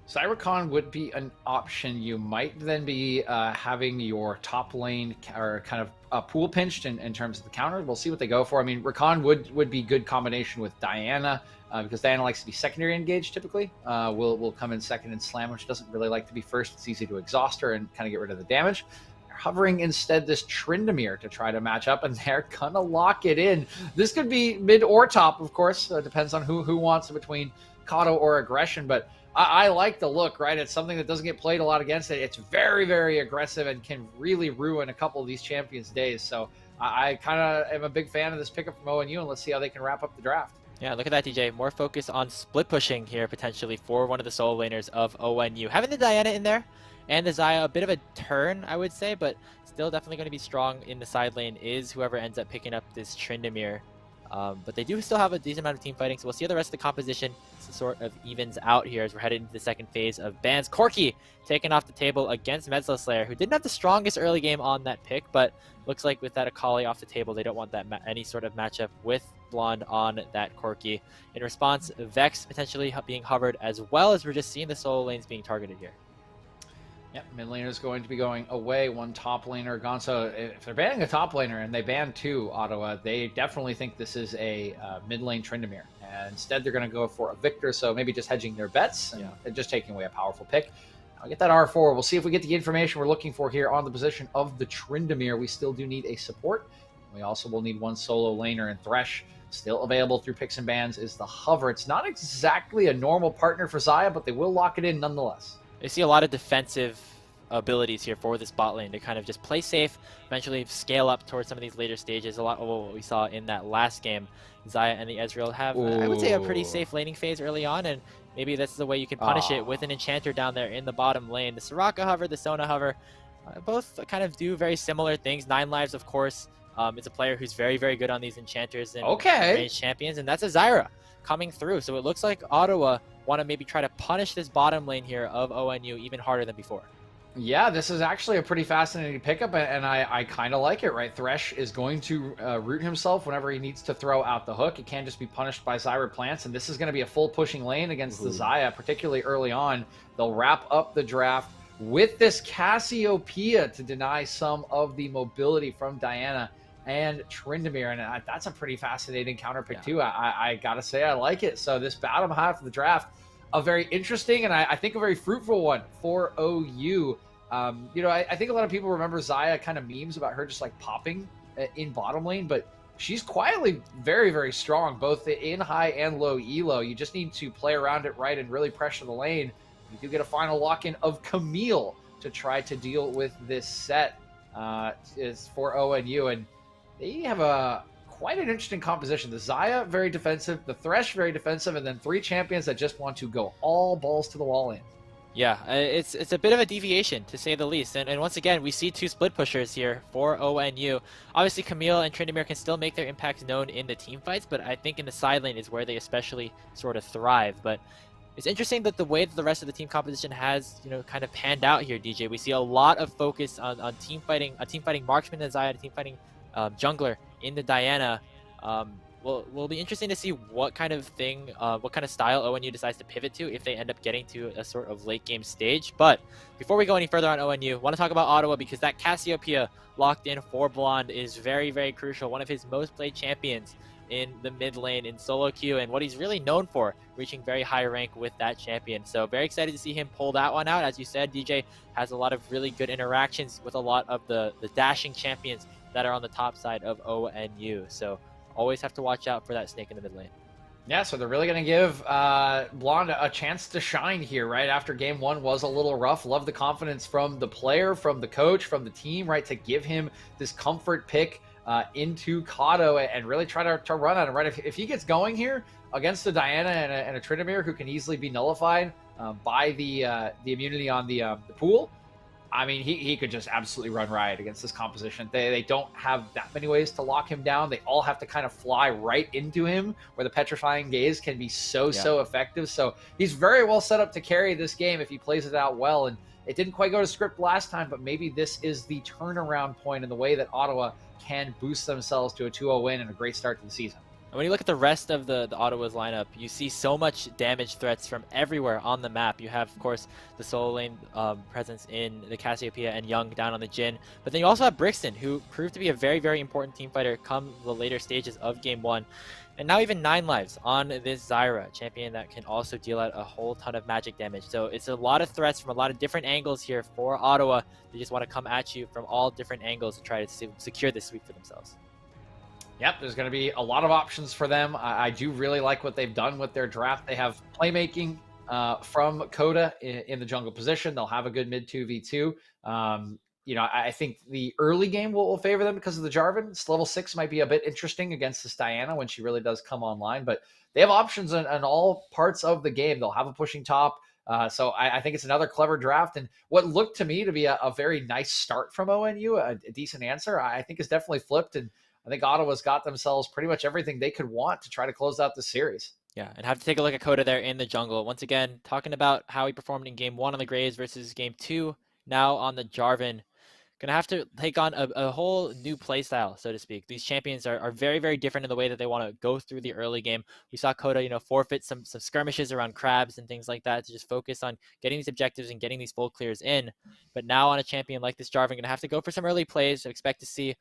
Cyricon would be an option. You might then be having your top lane or kind of pool pinched in terms of the counter. We'll see what they go for. I mean, Rakan would be good combination with Diana because Diana likes to be secondary engaged typically. Will come in second and slam, which doesn't really like to be first. It's easy to exhaust her and kind of get rid of the damage. Hovering instead this Tryndamere to try to match up, and they're gonna lock it in. This could be mid or top, of course. Depends on who wants it between Kato or aggression, but I like the look, right? It's something that doesn't get played a lot against it. It's very, very aggressive and can really ruin a couple of these champions' days. So I kind of am a big fan of this pickup from ONU, and let's see how they can wrap up the draft.
Yeah, look at that, DJ. More focus on split pushing here, potentially, for one of the solo laners of ONU. Having the Diana in there and the Xayah, a bit of a turn, I would say, but still definitely going to be strong in the side lane is whoever ends up picking up this Tryndamere. But they do still have a decent amount of team fighting, so we'll see how the rest of the composition sort of evens out here as we're headed into the second phase of bans. Corki taken off the table against Meslo Slayer, who didn't have the strongest early game on that pick, but looks like with that Akali off the table, they don't want that any sort of matchup with Blonde on that Corki. In response, Vex potentially being hovered, as well as we're just seeing the solo lanes being targeted here.
Yep, mid laner is going to be going away. One top laner gone. So if they're banning a top laner and they ban 2 Ottawa, they definitely think this is a mid lane Tryndamere. And instead, they're going to go for a Victor. So maybe just hedging their bets and just taking away a powerful pick. I'll get that R4. We'll see if we get the information we're looking for here on the position of the Tryndamere. We still do need a support. We also will need one solo laner, and Thresh, still available through picks and bans, is the hover. It's not exactly a normal partner for Xayah, but they will lock it in nonetheless.
They see a lot of defensive abilities here for this bot lane to kind of just play safe, eventually scale up towards some of these later stages. A lot of what we saw in that last game. Xayah and the Ezreal have, I would say, a pretty
Ooh.
safe laning phase early on, and maybe that's the way you can punish it with
Ah.
an enchanter down there in the bottom lane. The Soraka hover, the Sona hover, both kind of do very similar things. 9 lives, of course, is a player who's very, very good on these enchanters and
Okay.
ranged champions, and that's a Zyra coming through. So it looks like Ottawa want to maybe try to punish this bottom lane here of ONU even harder than before.
Yeah, this is actually a pretty fascinating pickup, and I kind of like it, right? Thresh is going to root himself whenever he needs to throw out the hook. It can't just be punished by Zyra plants, and this is going to be a full pushing lane against the Xayah, particularly early on. They'll wrap up the draft with this Cassiopeia to deny some of the mobility from Diana and Tryndamere, and that's a pretty fascinating counter pick too. I gotta say I like it. So this bottom half of the draft, a very interesting and I think a very fruitful one for OU. I think a lot of people remember Xayah kind of memes about her just like popping in bottom lane, but she's quietly very, very strong, both in high and low elo. You just need to play around it right and really pressure the lane. You do get a final lock-in of Camille to try to deal with this set is for ONU, and they have quite an interesting composition. The Xayah, very defensive, the Thresh, very defensive, and then 3 champions that just want to go all balls to the wall in.
Yeah, it's a bit of a deviation, to say the least. And once again, we see 2 split pushers here for ONU. Obviously, Camille and Tryndamere can still make their impacts known in the team fights, but I think in the side lane is where they especially sort of thrive. But it's interesting that the way that the rest of the team composition has, kind of panned out here, DJ. We see a lot of focus on team fighting, a team fighting marksman in Xayah, a team fighting jungler in the Diana. Will be interesting to see what kind of style ONU decides to pivot to if they end up getting to a sort of late game stage. But before we go any further on ONU, I want to talk about Ottawa because that Cassiopeia locked in for Blonde is very, very crucial. One of his most played champions in the mid lane in solo queue, and what he's really known for, reaching very high rank with that champion. So very excited to see him pull that one out. As you said, DJ has a lot of really good interactions with a lot of the dashing champions that are on the top side of ONU. So always have to watch out for that snake in the mid lane.
Yeah, so they're really going to give Blonde a chance to shine here, right? After game 1 was a little rough. Love the confidence from the player, from the coach, from the team, right? To give him this comfort pick into Kato and really try to run at him, right? If he gets going here against a Diana and a Tryndamere who can easily be nullified by the immunity on the pool, I mean, he could just absolutely run riot against this composition. They don't have that many ways to lock him down. They all have to kind of fly right into him, where the petrifying gaze can be so effective. So he's very well set up to carry this game if he plays it out well. And it didn't quite go to script last time, but maybe this is the turnaround point in the way that Ottawa can boost themselves to a 2-0 win and a great start to the season.
When you look at the rest of the Ottawa's lineup, you see so much damage threats from everywhere on the map. You have, of course, the solo lane presence in the Cassiopeia and Young down on the Jhin. But then you also have Brixton, who proved to be a very, very important team fighter come the later stages of Game 1. And now even 9 lives on this Zyra, champion that can also deal out a whole ton of magic damage. So it's a lot of threats from a lot of different angles here for Ottawa. They just want to come at you from all different angles to try to secure this sweep for themselves.
Yep, there's going to be a lot of options for them. I do really like what they've done with their draft. They have playmaking from Coda in the jungle position. They'll have a good mid 2v2. I think the early game will favor them because of the Jarvan. This level 6 might be a bit interesting against this Diana when she really does come online. But they have options in all parts of the game. They'll have a pushing top. So I think it's another clever draft. And what looked to me to be a very nice start from ONU, a decent answer, I think is definitely flipped. And I think Ottawa's got themselves pretty much everything they could want to try to close out the series.
Yeah, and have to take a look at Coda there in the jungle. Once again, talking about how he performed in Game 1 on the Graves versus Game 2, now on the Jarvan. Gonna have to take on a whole new play style, so to speak. These champions are very, very different in the way that they want to go through the early game. We saw Coda, forfeit some skirmishes around crabs and things like that to just focus on getting these objectives and getting these full clears in. But now on a champion like this Jarvan, gonna have to go for some early plays. Expect to see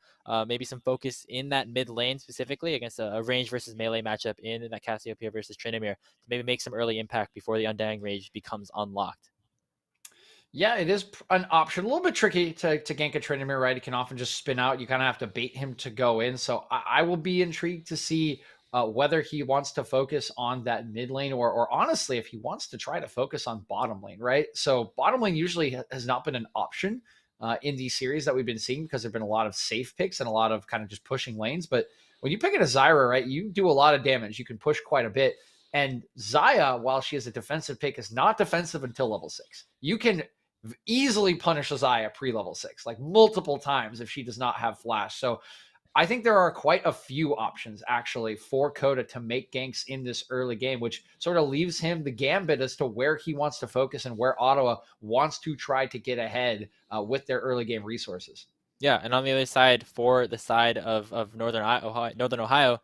maybe some focus in that mid lane specifically against a range versus melee matchup in that Cassiopeia versus Tryndamere to maybe make some early impact before the Undying Rage becomes unlocked.
Yeah, it is an option. A little bit tricky to gank a Tryndamere, right? He can often just spin out. You kind of have to bait him to go in. So I will be intrigued to see whether he wants to focus on that mid lane or honestly, if he wants to try to focus on bottom lane, right? So bottom lane usually has not been an option in these series that we've been seeing because there've been a lot of safe picks and a lot of kind of just pushing lanes. But when you pick it a Zyra, right, you do a lot of damage. You can push quite a bit. And Xayah, while she is a defensive pick, is not defensive until level 6. You can easily punish a Xayah pre-level 6, like multiple times if she does not have flash. So I think there are quite a few options actually for Coda to make ganks in this early game, which sort of leaves him the gambit as to where he wants to focus and where Ottawa wants to try to get ahead with their early game resources.
Yeah, and on the other side, for the side of Northern Ohio,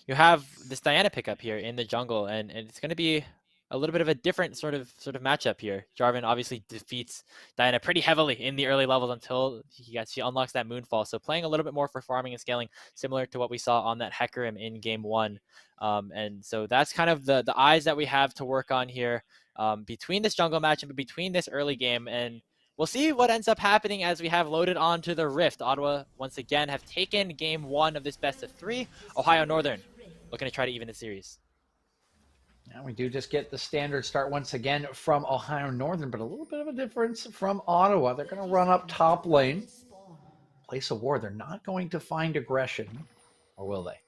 you have this Diana pickup here in the jungle, and it's going to be a little bit of a different sort of matchup here. Jarvan obviously defeats Diana pretty heavily in the early levels until she unlocks that Moonfall. So playing a little bit more for farming and scaling, similar to what we saw on that Hecarim in game 1. And so that's kind of the eyes that we have to work on here between this jungle match and between this early game. And we'll see what ends up happening as we have loaded onto the Rift. Ottawa, once again, have taken game 1 of this best of 3. Ohio Northern looking to try to even the series.
And we do just get the standard start once again from Ohio Northern, but a little bit of a difference from Ottawa. They're going to run up top lane. Place a war. They're not going to find aggression, or will they?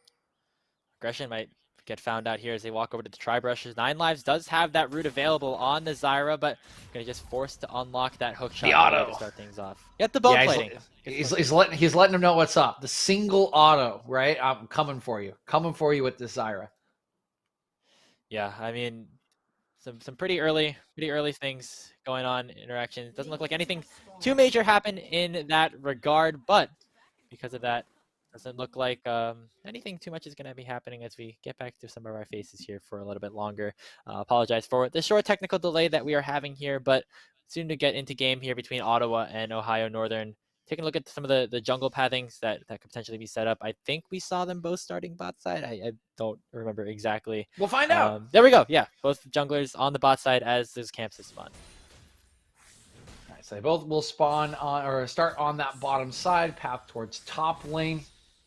Aggression might get found out here as they walk over to the Tri-Brushes. 9 Lives does have that route available on the Zyra, but going to just force to unlock that hook shot
the auto
to start things off. Get the bow plating.
He's letting them know what's up. The single auto, right? I'm coming for you. Coming for you with this Zyra.
Yeah, I mean, some pretty early things going on, interactions. Doesn't look like anything too major happened in that regard, but because of that, doesn't look like anything too much is going to be happening as we get back to some of our faces here for a little bit longer. Apologize for the short technical delay that we are having here, but soon to get into game here between Ottawa and Ohio Northern. Taking a look at some of the jungle pathings that could potentially be set up. I think we saw them both starting bot side. I don't remember exactly.
We'll find out.
There we go. Yeah, both junglers on the bot side as those camps spawn.
All right, so they both will spawn on or start on that bottom side, path towards top lane.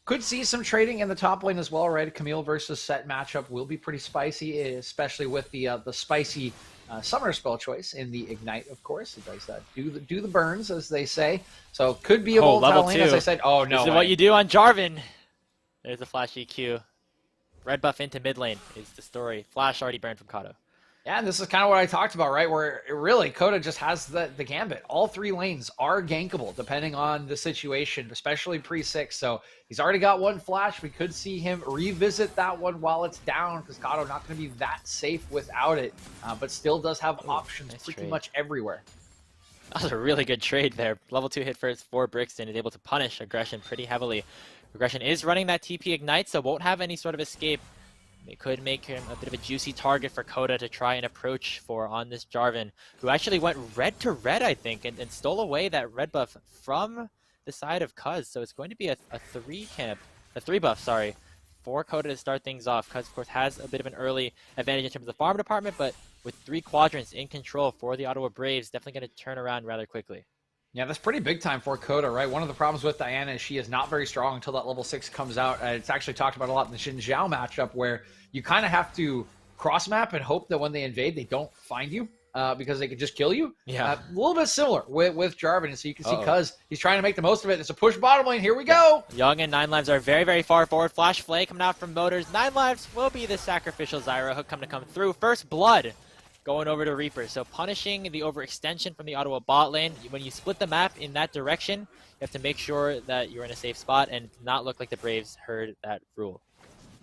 Could see some trading in the top lane as well, right? Camille versus Set matchup will be pretty spicy, especially with the spicy summer spell choice in the Ignite, of course. It does do the burns, as they say. So could be a volatile lane, as I said. Oh, no.
This is what you do on Jarvan. There's a flash EQ. Red buff into mid lane is the story. Flash already burned from Kato.
Yeah, and this is kind of what I talked about, right? Where really Coda just has the gambit. All 3 lanes are gankable depending on the situation, especially pre-6. So he's already got 1 flash. We could see him revisit that one while it's down because Kato not going to be that safe without it, but still does have options pretty much everywhere.
That was a really good trade there. Level 2 hit first for Brixton is able to punish Aggression pretty heavily. Aggression is running that TP Ignite, so won't have any sort of escape. It could make him a bit of a juicy target for Coda to try and approach for on this Jarvan, who actually went red to red, I think, and stole away that red buff from the side of Cuz. So it's going to be a 3 buff, sorry, for Coda to start things off. Cuz, of course, has a bit of an early advantage in terms of the farm department, but with 3 quadrants in control for the Ottawa Braves, definitely going to turn around rather quickly.
Yeah, that's pretty big time for Coda, right? One of the problems with Diana is she is not very strong until that level 6 comes out. It's actually talked about a lot in the Xin Zhao matchup where you kind of have to cross map and hope that when they invade, they don't find you because they could just kill you.
Yeah.
A little bit similar with Jarvan. And so you can see Cuz, he's trying to make the most of it. It's a push bottom lane. Here we go.
Young and 9 Lives are very, very far forward. Flash Flay coming out from Motors. 9 Lives will be the sacrificial Zyra hook come through. First blood going over to Reaper. So punishing the overextension from the Ottawa bot lane. When you split the map in that direction, you have to make sure that you're in a safe spot and not look like the Braves heard that rule.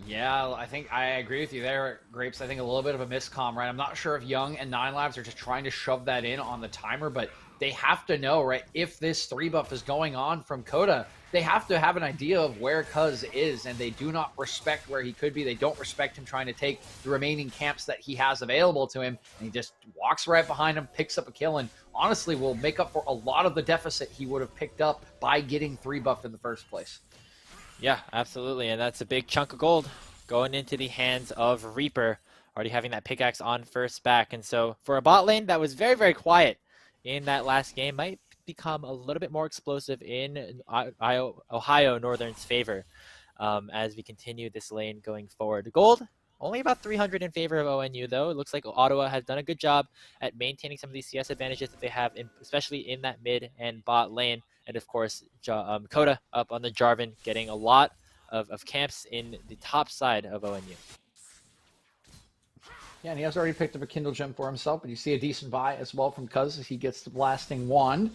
Yeah, I think I agree with you there, Grapes. I think a little bit of a miscomm, right? I'm not sure if Young and 9 Lives are just trying to shove that in on the timer, but they have to know, right, if this 3 buff is going on from Coda, they have to have an idea of where Cuz is, and they do not respect where he could be. They don't respect him trying to take the remaining camps that he has available to him, and he just walks right behind him, picks up a kill, and honestly will make up for a lot of the deficit he would have picked up by getting 3 buffed in the first place.
Yeah, absolutely, and that's a big chunk of gold going into the hands of Reaper, already having that pickaxe on first back. And so for a bot lane that was very, very quiet in that last game, might become a little bit more explosive in Ohio Northern's favor. as we continue this lane going forward. Gold, only about 300 in favor of ONU, though. It looks like Ottawa has done a good job at maintaining some of these CS advantages that they have, especially in that mid and bot lane. And of course, Coda up on the Jarvan, getting a lot of camps in the top side of ONU.
Yeah, and he has already picked up a Kindle Gem for himself, but you see a decent buy as well from Cuz as he gets the Blasting Wand.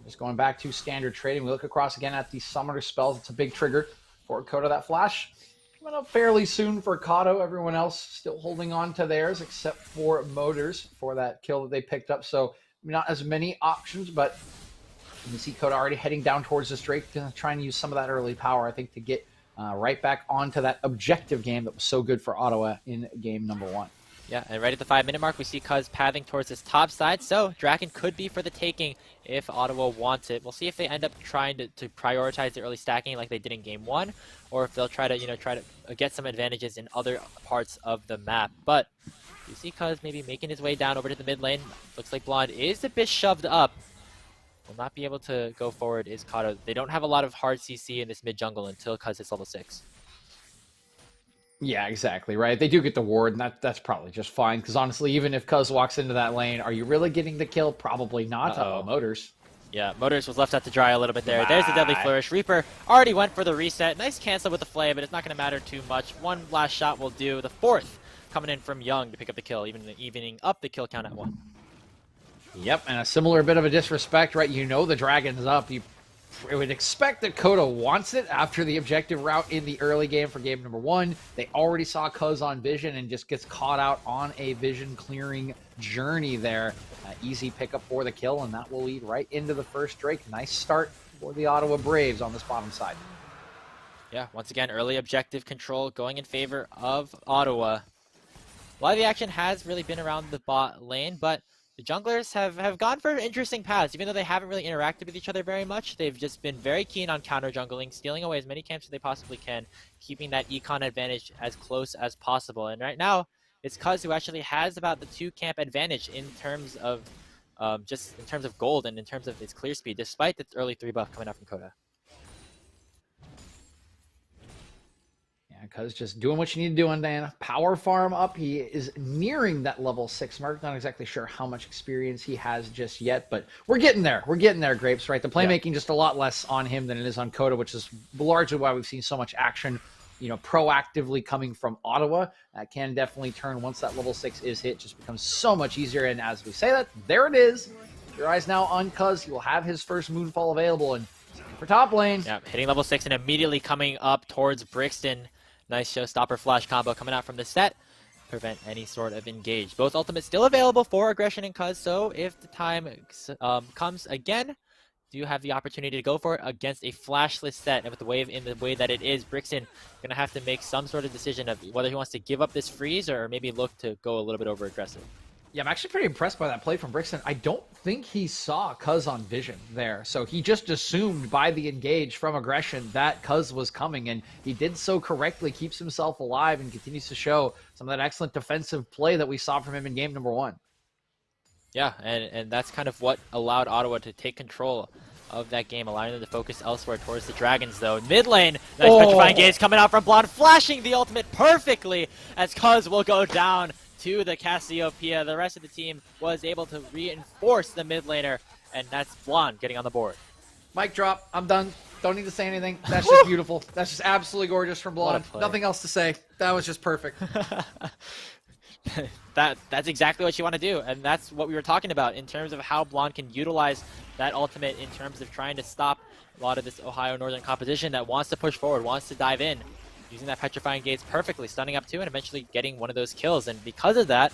Just going back to standard trading, we look across again at the Summoner spells. It's a big trigger for Coda. That flash coming up fairly soon for Kato. Everyone else still holding on to theirs, except for Motors for that kill that they picked up. So not as many options, but you see Coda already heading down towards this Drake, going to try and use some of that early power, I think, to get right back onto that objective game that was so good for Ottawa in game number 1.
Yeah, and right at the 5-minute mark, we see Cuz pathing towards this top side. So Draken could be for the taking if Ottawa wants it. We'll see if they end up trying to prioritize the early stacking like they did in game 1, or if they'll try to get some advantages in other parts of the map. But you see Cuz maybe making his way down over to the mid lane. Looks like Blonde is a bit shoved up. Will not be able to go forward is Kato. They don't have a lot of hard CC in this mid jungle until Cuz hits level 6.
Yeah, exactly, right? They do get the ward, and that's probably just fine, because honestly, even if Cuz walks into that lane, are you really getting the kill? Probably not. Uh-oh, Motors.
Yeah, Motors was left out to dry a little bit there. There's the Deadly Flourish. Reaper already went for the reset. Nice cancel with the Flay, but it's not going to matter too much. One last shot will do. The 4th coming in from Young to pick up the kill, evening up the kill count at 1.
Yep, and a similar bit of a disrespect, right? You know the Dragon's up. You would expect that Coda wants it after the objective route in the early game for game number 1. They already saw Cuz on Vision and just gets caught out on a Vision clearing journey there. Easy pickup for the kill, and that will lead right into the first Drake. Nice start for the Ottawa Braves on this bottom side.
Yeah, once again, early objective control going in favor of Ottawa. A lot of the action has really been around the bot lane, but the junglers have gone for interesting paths. Even though they haven't really interacted with each other very much, they've just been very keen on counter jungling, stealing away as many camps as they possibly can, keeping that econ advantage as close as possible. And right now, it's Cuz who actually has about the 2 camp advantage in terms of just in terms of gold and in terms of his clear speed, despite the early 3 buff coming out from Coda.
Cuz just doing what you need to do on Dan. Power farm up. He is nearing that level 6 mark. Not exactly sure how much experience he has just yet, but we're getting there. We're getting there, Grapes, right? The playmaking just a lot less on him than it is on Coda, which is largely why we've seen so much action, proactively coming from Ottawa. That can definitely turn once that level 6 is hit. Just becomes so much easier. And as we say that, there it is. Your eyes now on Cuz. He will have his first Moonfall available. And for top lane.
Yeah, hitting level 6 and immediately coming up towards Brixton. Nice showstopper flash combo coming out from the set. Prevent any sort of engage. Both ultimates still available for aggression and Cuz, so if the time comes again, do you have the opportunity to go for it against a flashless set. And with the wave in the way that it is, Brixton going to have to make some sort of decision of whether he wants to give up this freeze or maybe look to go a little bit over aggressive.
Yeah, I'm actually pretty impressed by that play from Brixton. I don't think he saw Cuz on Vision there. So he just assumed by the engage from aggression that Cuz was coming, and he did so correctly, keeps himself alive, and continues to show some of that excellent defensive play that we saw from him in game number 1.
Yeah, and that's kind of what allowed Ottawa to take control of that game, allowing them to focus elsewhere towards the Dragons, though. Mid lane, nice petrifying gaze coming out from Blonde, flashing the ultimate perfectly as Cuz will go down to the Cassiopeia. The rest of the team was able to reinforce the mid laner, and that's Blonde getting on the board.
Mic drop. I'm done. Don't need to say anything. That's just beautiful. That's just absolutely gorgeous from Blonde. Nothing else to say. That was just perfect.
That's exactly what you want to do, and that's what we were talking about in terms of how Blonde can utilize that ultimate in terms of trying to stop a lot of this Ohio Northern competition that wants to push forward, wants to dive in. Using that petrifying gaze perfectly, stunning up 2 and eventually getting one of those kills. And because of that,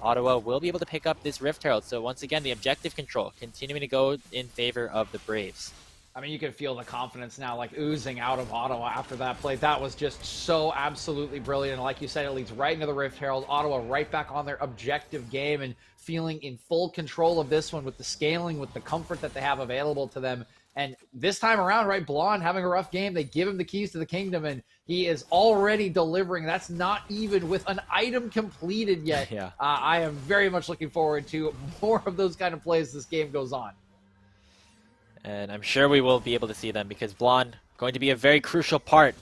Ottawa will be able to pick up this Rift Herald. So once again, the objective control continuing to go in favor of the Braves.
I mean, you can feel the confidence now like oozing out of Ottawa after that play. That was just so absolutely brilliant. And like you said, it leads right into the Rift Herald. Ottawa right back on their objective game and feeling in full control of this one with the scaling, with the comfort that they have available to them. And this time around, right, Blonde having a rough game. They give him the keys to the kingdom, and he is already delivering. That's not even with an item completed yet.
Yeah.
I am very much looking forward to more of those kind of plays as this game goes on.
And I'm sure we will be able to see them because Blonde going to be a very crucial part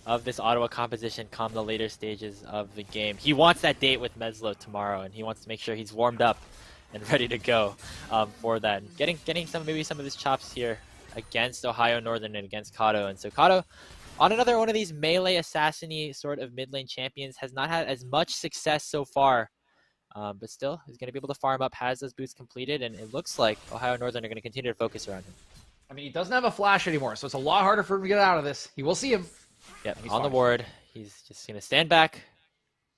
of this Ottawa composition come the later stages of the game. He wants that date with Meslo tomorrow, and he wants to make sure he's warmed up and ready to go for that. And getting maybe some of his chops here against Ohio Northern and against Kato. And so Kato, on another one of these melee assassin-y sort of mid lane champions, has not had as much success so far. But still, he's going to be able to farm up, has those boots completed, and it looks like Ohio Northern are going to continue to focus around him.
I mean, he doesn't have a flash anymore, so it's a lot harder for him to get out of this. He will see him.
Yep, on the ward. He's just going to stand back,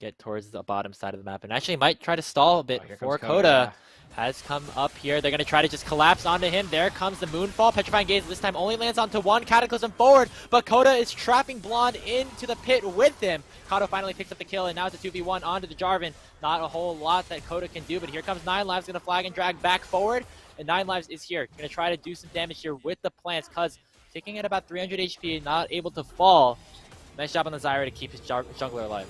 get towards the bottom side of the map, and actually might try to stall a bit before Coda has come up here. They're going to try to just collapse onto him. There comes the Moonfall. Petrifying Gaze this time only lands onto one. Cataclysm forward, but Coda is trapping Blonde into the pit with him. Kato finally picks up the kill, and now it's a 2v1 onto the Jarvan. Not a whole lot that Coda can do, but here comes 9 Lives, going to flag and drag back forward, and 9 Lives is here. Going to try to do some damage here with the plants, Cuz ticking at about 300 HP, not able to fall. Nice job on the Zyra to keep his jungler alive.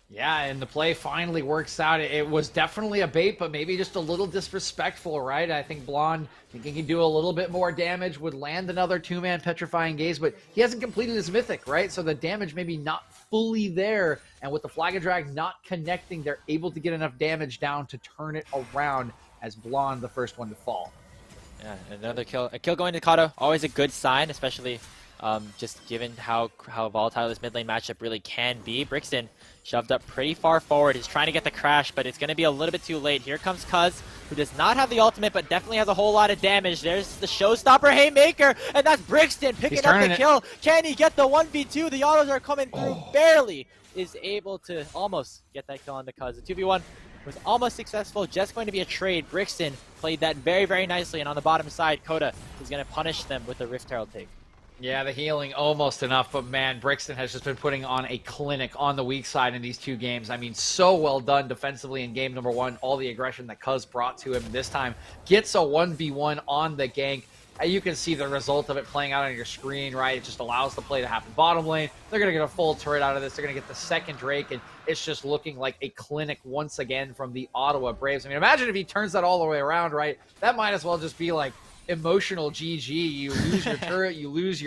Yeah, and the play finally works out. It was definitely a bait, but maybe just a little disrespectful, right? I think Blonde, thinking he'd do a little bit more damage, would land another 2-man Petrifying Gaze, but he hasn't completed his Mythic, right? So the damage maybe not fully there, and with the Flag and Drag not connecting, they're able to get enough damage down to turn it around as Blonde the first one to fall.
Yeah, another kill. A kill going to Kato, always a good sign, especially just given how volatile this mid lane matchup really can be. Brixton shoved up pretty far forward. He's trying to get the crash, but it's going to be a little bit too late. Here comes Cuz, who does not have the ultimate, but definitely has a whole lot of damage. There's the showstopper Haymaker, and that's Brixton picking up the kill. Can he get the 1v2? The autos are coming through. Barely is able to almost get that kill on the Cuz. The 2v1 was almost successful, just going to be a trade. Brixton played that very, very nicely, and on the bottom side, Coda is going to punish them with a Rift Herald take.
Yeah, the healing almost enough, but man, Brixton has just been putting on a clinic on the weak side in these 2 games. I mean, so well done defensively in game number 1. All the aggression that Cuz brought to him this time gets a 1v1 on the gank. You can see the result of it playing out on your screen, right? It just allows the play to happen bottom lane. They're going to get a full turret out of this. They're going to get the second Drake, and it's just looking like a clinic once again from the Ottawa Braves. I mean, imagine if he turns that all the way around, right? That might as well just be like emotional GG. You lose your turret, you lose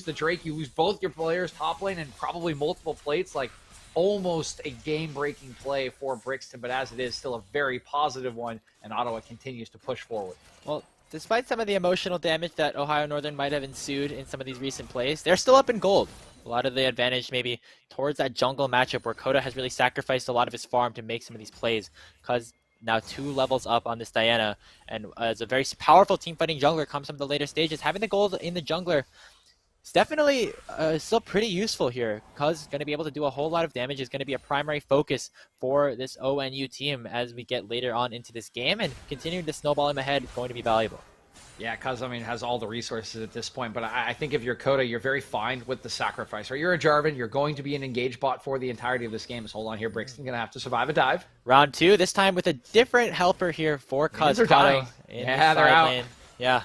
the Drake, you lose both your players top lane and probably multiple plates. Like almost a game-breaking play for Brixton, but as it is, still a very positive one, and Ottawa continues to push forward.
Well, despite some of the emotional damage that Ohio Northern might have ensued in some of these recent plays, they're still up in gold. A lot of the advantage maybe towards that jungle matchup where Coda has really sacrificed a lot of his farm to make some of these plays, because now 2 levels up on this Diana, and as a very powerful team fighting jungler comes from the later stages, having the gold in the jungler is definitely still pretty useful here. Cuz going to be able to do a whole lot of damage, is going to be a primary focus for this ONU team as we get later on into this game, and continuing to snowball him ahead going to be valuable.
Yeah, Cuz, I mean, has all the resources at this point, but I think if you're Coda, you're very fine with the sacrifice, right? You're a Jarvan, you're going to be an engaged bot for the entirety of this game, so hold on here, Brixton going to have to survive a dive.
Round 2, this time with a different helper here for Cuz.
They're dying.
Yeah,
they're out.
Lane. Yeah,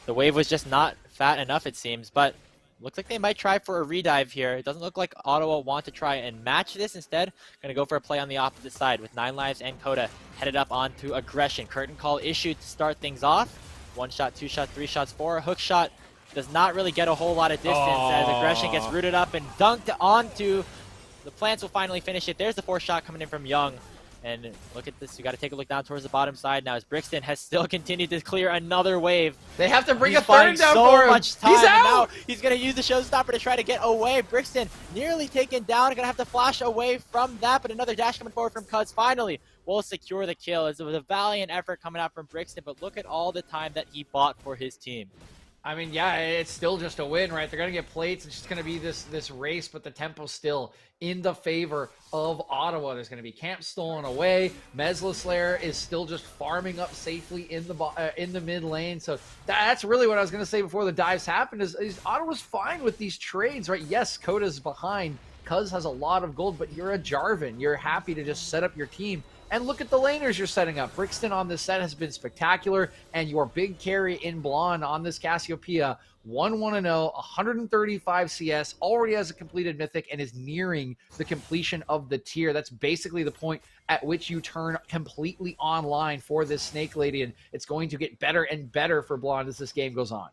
the wave was just not fat enough, it seems, but looks like they might try for a redive here. It doesn't look like Ottawa want to try and match this. Instead, going to go for a play on the opposite side with 9 Lives and Coda headed up onto aggression. Curtain call issued to start things off. 1 shot, 2 shot, 3 shots, 4. Hook shot does not really get a whole lot of distance as aggression gets rooted up and dunked onto. The plants will finally finish it. There's the 4th shot coming in from Young. And look at this. You got to take a look down towards the bottom side now as Brixton has still continued to clear another wave.
They have to bring a 3rd down
so
for him.
Much time.
He's out.
Now he's going to use the showstopper to try to get away. Brixton nearly taken down. Going to have to flash away from that, but another dash coming forward from Cuz finally will secure the kill. It was a valiant effort coming out from Brixton, but look at all the time that he bought for his team.
I mean, yeah, it's still just a win, right? They're going to get plates. It's just going to be this race, but the tempo's still in the favor of Ottawa. There's going to be camp stolen away. Mesla Slayer is still just farming up safely in the mid lane. So that's really what I was going to say before the dives happened is Ottawa's fine with these trades, right? Yes, Coda's behind. Cuz has a lot of gold, but you're a Jarvan. You're happy to just set up your team. And look at the laners you're setting up. Brixton on this set has been spectacular, and your big carry in Blonde on this Cassiopeia, 1-1-0, 135 CS, already has a completed Mythic, and is nearing the completion of the tier. That's basically the point at which you turn completely online for this Snake Lady, and it's going to get better and better for Blonde as this game goes on.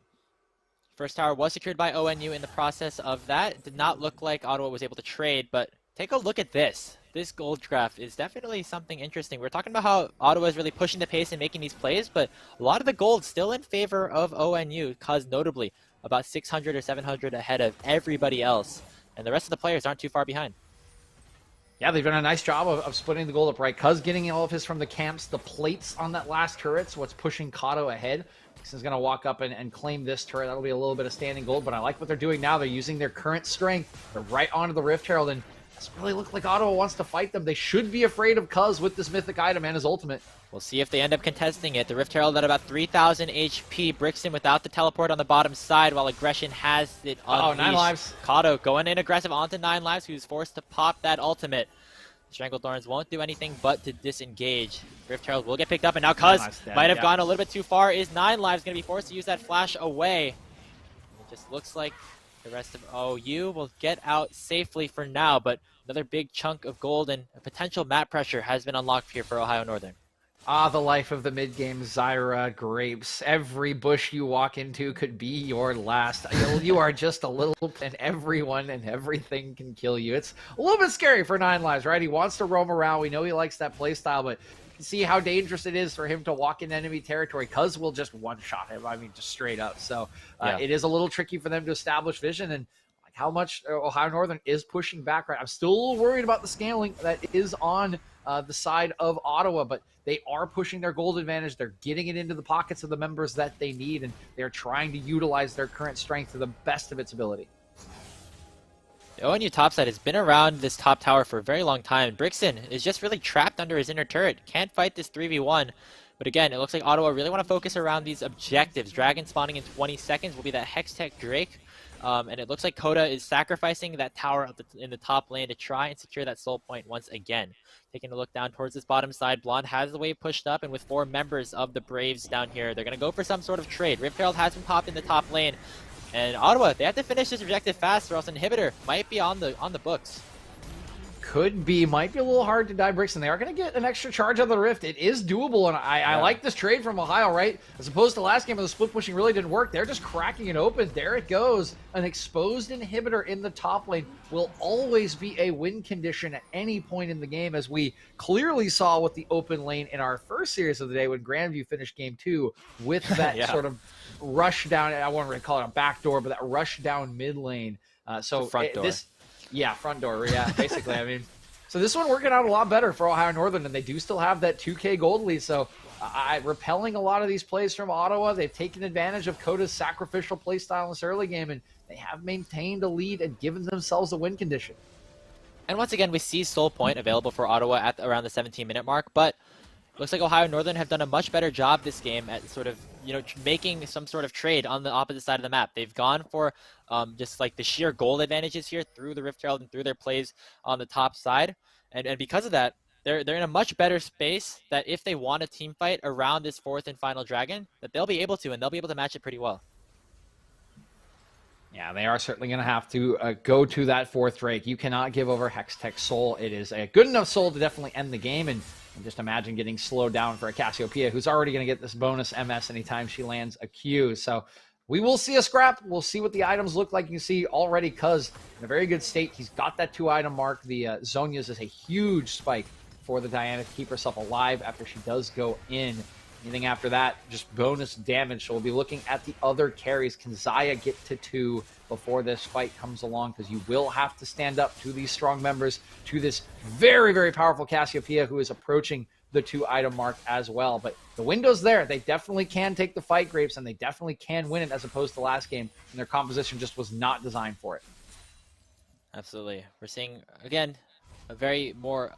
First tower was secured by ONU in the process of that. It did not look like Ottawa was able to trade, but take a look at this. This gold graph is definitely something interesting. We're talking about how Ottawa is really pushing the pace and making these plays, but a lot of the gold still in favor of ONU, caused notably about 600 or 700 ahead of everybody else. And the rest of the players aren't too far behind.
Yeah, they've done a nice job of splitting the gold up right. Cuz getting all of his from the camps, the plates on that last turret's what's pushing Kato ahead. He's going to walk up and claim this turret. That'll be a little bit of standing gold, but I like what they're doing now. They're using their current strength. They're right onto the Rift Herald, and this really looks like Ottawa wants to fight them. They should be afraid of Cuz with this mythic item and his ultimate.
We'll see if they end up contesting it. The Rift Herald at about 3,000 HP. Brixton without the teleport on the bottom side, while Aggression has it unleashed.
9 lives.
Kato going in aggressive onto 9 lives, who's forced to pop that ultimate. Strangled Thorns won't do anything but to disengage. Rift Herald will get picked up, and now Cuz might have gone a little bit too far. Is 9 lives going to be forced to use that flash away? It just looks like the rest of OU will get out safely for now, but another big chunk of gold and a potential map pressure has been unlocked here for Ohio Northern.
Ah, the life of the mid-game Zyra Grapes. Every bush you walk into could be your last. You are just a little, and everyone and everything can kill you. It's a little bit scary for 9 lives, right? He wants to roam around. We know he likes that play style, but you can see how dangerous it is for him to walk in enemy territory. Cuz will just one-shot him. I mean, just straight up. So it is a little tricky for them to establish vision, and like how much Ohio Northern is pushing back, right? I'm still a little worried about the scaling that is on the side of Ottawa, but they are pushing their gold advantage. They're getting it into the pockets of the members that they need, and they're trying to utilize their current strength to the best of its ability.
The ONU topside has been around this top tower for a very long time. Brixton is just really trapped under his inner turret. Can't fight this 3v1. But again, it looks like Ottawa really want to focus around these objectives. Dragon spawning in 20 seconds will be that Hextech Drake. And it looks like Coda is sacrificing that tower in the top lane to try and secure that soul point once again. Taking a look down towards this bottom side, Blonde has the wave pushed up, and with 4 members of the Braves down here, they're going to go for some sort of trade. Rift Herald has been popped in the top lane, and Ottawa, they have to finish this objective fast, or else Inhibitor might be on the books.
Could be, might be a little hard to die Brixton. They are going to get an extra charge of the Rift. It is doable, and I like this trade from Ohio, right? As opposed to last game where the split pushing really didn't work. They're just cracking it open. There it goes. An exposed Inhibitor in the top lane will always be a win condition at any point in the game, as we clearly saw with the open lane in our first series of the day when Grandview finished game 2 with that sort of rush down. I won't really call it a backdoor, but that rush down mid lane. So
front door.
Front door. Yeah, basically. I mean, so this one working out a lot better for Ohio Northern, and they do still have that 2K gold lead. So repelling a lot of these plays from Ottawa. They've taken advantage of Coda's sacrificial play style in this early game, and they have maintained a lead and given themselves a win condition.
And once again, we see Soul Point available for Ottawa at around the 17-minute mark, but looks like Ohio Northern have done a much better job this game at sort of, making some sort of trade on the opposite side of the map. They've gone for just like the sheer goal advantages here through the Rift Herald and through their plays on the top side. And because of that, they're in a much better space that if they want a team fight around this 4th and final dragon, that they'll be able to, and they'll be able to match it pretty well.
Yeah, they are certainly going to have to go to that 4th Drake. You cannot give over Hextech Soul. It is a good enough soul to definitely end the game, and just imagine getting slowed down for a Cassiopeia, who's already going to get this bonus MS anytime she lands a Q. So we will see a scrap. We'll see what the items look like. You see already Cuz in a very good state. He's got that 2-item mark. The Zonia's is a huge spike for the Diana to keep herself alive after she does go in. Anything after that, just bonus damage. So we'll be looking at the other carries. Can Zaya get to 2 before this fight comes along? Because you will have to stand up to these strong members, to this very, very powerful Cassiopeia who is approaching the 2-item mark as well. But the window's there. They definitely can take the fight, Grapes, and they definitely can win it as opposed to last game, and their composition just was not designed for it.
Absolutely. We're seeing, again, a very more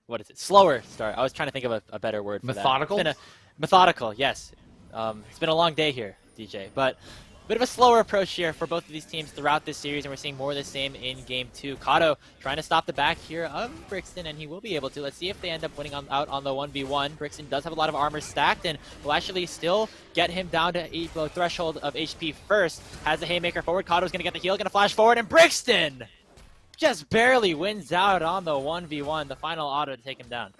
what is it? Slower start. I was trying to think of a better word for
methodical?
that. Methodical, yes. It's been a long day here, DJ. But a bit of a slower approach here for both of these teams throughout this series, and we're seeing more of the same in Game 2. Kato trying to stop the back here of Brixton, and he will be able to. Let's see if they end up winning out on the 1v1. Brixton does have a lot of armor stacked, and will actually still get him down to a threshold of HP first. Has the Haymaker forward. Kato's going to get the heal, going to flash forward, and Brixton just barely wins out on the 1v1, the final auto to take him down.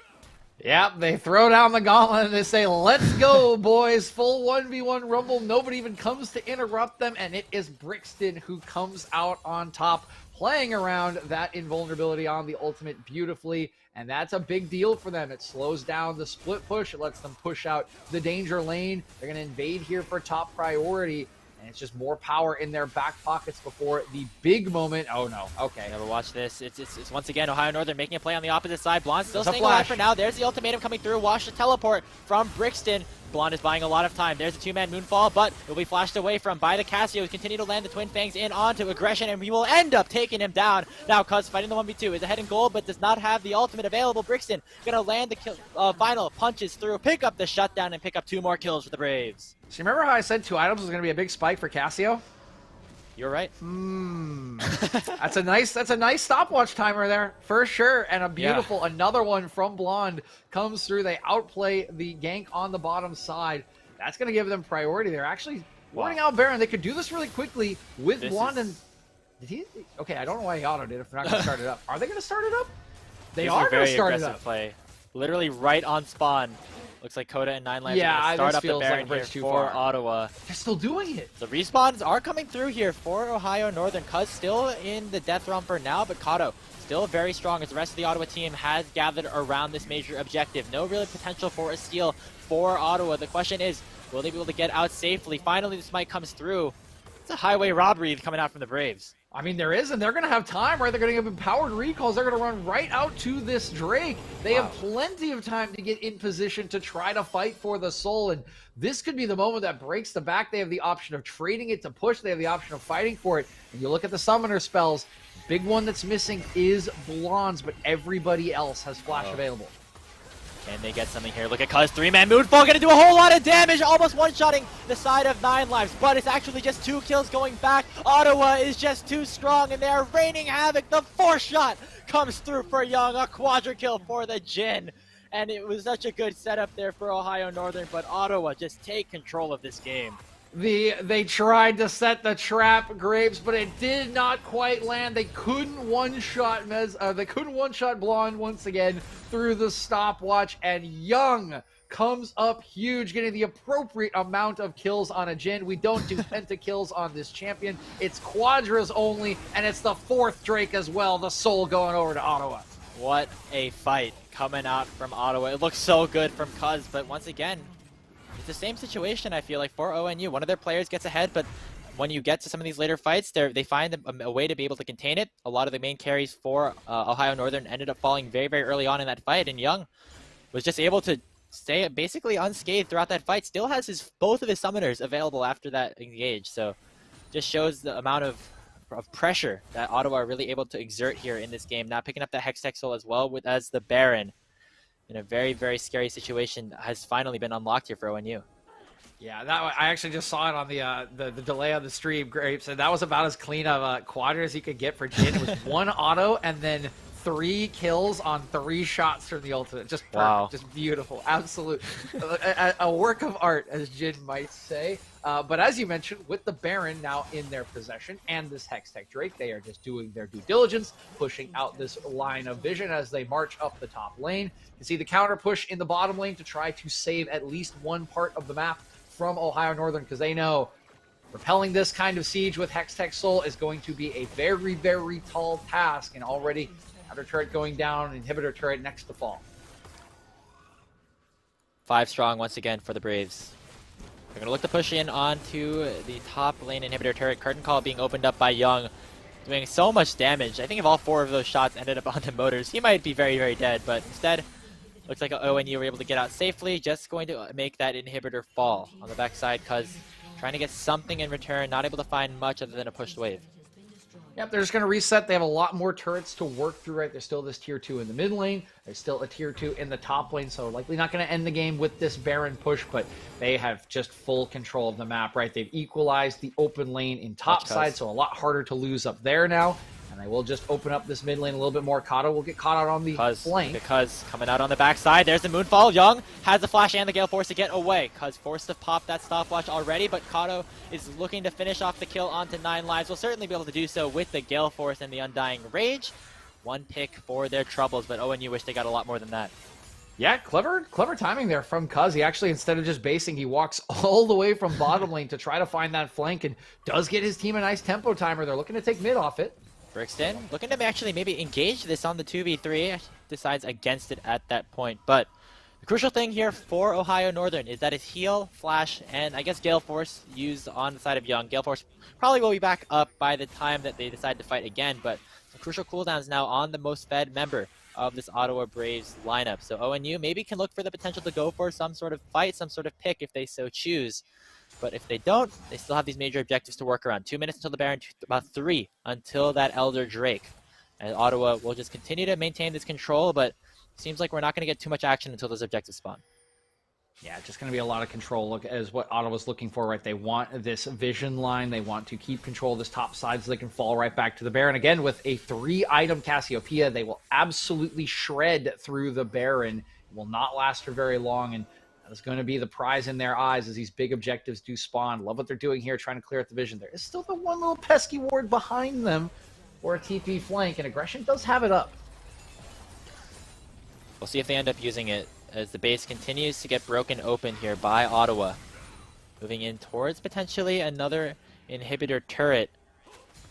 Yep, they throw down the gauntlet and they say, let's go, boys. Full 1v1 rumble. Nobody even comes to interrupt them, and it is Brixton who comes out on top, playing around that invulnerability on the ultimate beautifully, and that's a big deal for them. It slows down the split push. It lets them push out the danger lane. They're going to invade here for top priority, and it's just more power in their back pockets before the big moment. Oh, no. Okay.
Yeah, but watch this. It's once again Ohio Northern making a play on the opposite side. Blonde still
There's a
staying alive
flash.
for now. There's the ultimatum coming through. Watch the teleport from Brixton. Blonde is buying a lot of time. There's a two-man moonfall, but it will be flashed away from by the Cassio. Continue to land the Twin Fangs in onto aggression, and we will end up taking him down. Now, Cuz fighting the 1v2 is ahead in goal, but does not have the ultimate available. Brixton gonna land the kill, final punches through, pick up the shutdown, and pick up 2 more kills for the Braves.
So you remember how I said 2 items was going to be a big spike for Cassio?
You're right.
That's a nice stopwatch timer there for sure, and a beautiful another one from Blonde comes through. They outplay the gank on the bottom side. That's going to give them priority. They're actually warning out Baron. They could do this really quickly with Blonde. And did he? Okay, I don't know why he auto did if they're not going to start it up. Are they going to start it up? They are going to start it up.
Play, literally right on spawn. Looks like Coda and 9 Lives are going to start up the Baron here for Ottawa.
They're still doing it.
The respawns are coming through here for Ohio Northern. Cuz still in the death realm for now, but Kato still very strong as the rest of the Ottawa team has gathered around this major objective. No real potential for a steal for Ottawa. The question is, will they be able to get out safely? Finally, this might comes through. It's a highway robbery coming out from the Braves.
I mean, there is, and they're going to have time, right? They're going to give empowered recalls. They're going to run right out to this Drake. They have plenty of time to get in position to try to fight for the soul, and this could be the moment that breaks the back. They have the option of trading it to push. They have the option of fighting for it. And you look at the summoner spells, big one that's missing is Blonde's, but everybody else has flash available.
Can they get something here? Look at Cuz, 3-man Moonfall, gonna do a whole lot of damage, almost one-shotting the side of 9 Lives, but it's actually just 2 kills going back. Ottawa is just too strong, and they are raining havoc. The 4th shot comes through for Young, a quadra kill for the Jin, and it was such a good setup there for Ohio Northern, but Ottawa just take control of this game.
They tried to set the trap, Grapes, but it did not quite land. They couldn't one-shot Blonde once again through the stopwatch, and Young comes up huge, getting the appropriate amount of kills on a Jin. We don't do pentakills on this champion. It's quadras only, and it's the 4th Drake as well. The soul going over to Ottawa.
What a fight coming out from Ottawa. It looks so good from Cuz, but once again, it's the same situation, I feel like, for ONU. One of their players gets ahead, but when you get to some of these later fights, they find a way to be able to contain it. A lot of the main carries for Ohio Northern ended up falling very, very early on in that fight, and Young was just able to stay basically unscathed throughout that fight. Still has both of his summoners available after that engage, so just shows the amount of pressure that Ottawa are really able to exert here in this game. Now picking up the Hextech Soul as well as the Baron. In a very, very scary situation has finally been unlocked here for ONU.
Yeah, I actually just saw it on the delay on the stream, Grapes, and that was about as clean of a quadra as you could get for Jin. It was 1 auto and then 3 kills on 3 shots from the ultimate. Just perfect,
wow.
Just beautiful, absolute. a work of art, as Jin might say. But as you mentioned, with the Baron now in their possession and this Hextech Drake, they are just doing their due diligence, pushing out this line of vision as they march up the top lane. You can see the counter push in the bottom lane to try to save at least one part of the map from Ohio Northern, because they know repelling this kind of siege with Hextech Soul is going to be a very, very tall task, and already outer turret going down, inhibitor turret next to fall.
5 strong once again for the Braves. They're going to look to push in onto the top lane inhibitor turret. Curtain call being opened up by Young, doing so much damage. I think if all 4 of those shots ended up onto Motors, he might be very, very dead, but instead, looks like ONU were able to get out safely, just going to make that inhibitor fall on the backside, Cuz trying to get something in return, not able to find much other than a pushed wave.
Yep, they're just going to reset. They have a lot more turrets to work through, right? There's still this tier 2 in the mid lane. There's still a tier 2 in the top lane, so likely not going to end the game with this Baron push, but they have just full control of the map, right? They've equalized the open lane in top side, so a lot harder to lose up there now. And they will just open up this mid lane a little bit more. Kato will get caught out on the flank.
Because coming out on the backside, there's the Moonfall. Young has the flash and the Gale Force to get away. Cuz forced to pop that stopwatch already, but Kato is looking to finish off the kill onto 9 Lives. Will certainly be able to do so with the Gale Force and the Undying Rage. 1 pick for their troubles, but ONU wish they got a lot more than that.
Yeah, clever timing there from Cuz. He actually, instead of just basing, he walks all the way from bottom lane to try to find that flank and does get his team a nice tempo timer. They're looking to take mid off it.
Brixton looking to actually maybe engage this on the 2v3. Decides against it at that point. But the crucial thing here for Ohio Northern is that his heal, flash, and I guess Gale Force used on the side of Young. Gale Force probably will be back up by the time that they decide to fight again, but the crucial cooldowns now on the most fed member of this Ottawa Braves lineup. So ONU maybe can look for the potential to go for some sort of fight, some sort of pick if they so choose. But if they don't, they still have these major objectives to work around. 2 minutes until the Baron, about 3 until that Elder Drake. And Ottawa will just continue to maintain this control, but seems like we're not going to get too much action until those objectives spawn.
Yeah, just going to be a lot of control. Look, as what Ottawa's looking for, right? They want this vision line. They want to keep control of this top side so they can fall right back to the Baron. Again, with a 3-item Cassiopeia, they will absolutely shred through the Baron. It will not last for very long, and that is going to be the prize in their eyes as these big objectives do spawn. Love what they're doing here, trying to clear out the vision. There is still the one little pesky ward behind them for a TP flank, and Aggression does have it up.
We'll see if they end up using it as the base continues to get broken open here by Ottawa. Moving in towards potentially another inhibitor turret.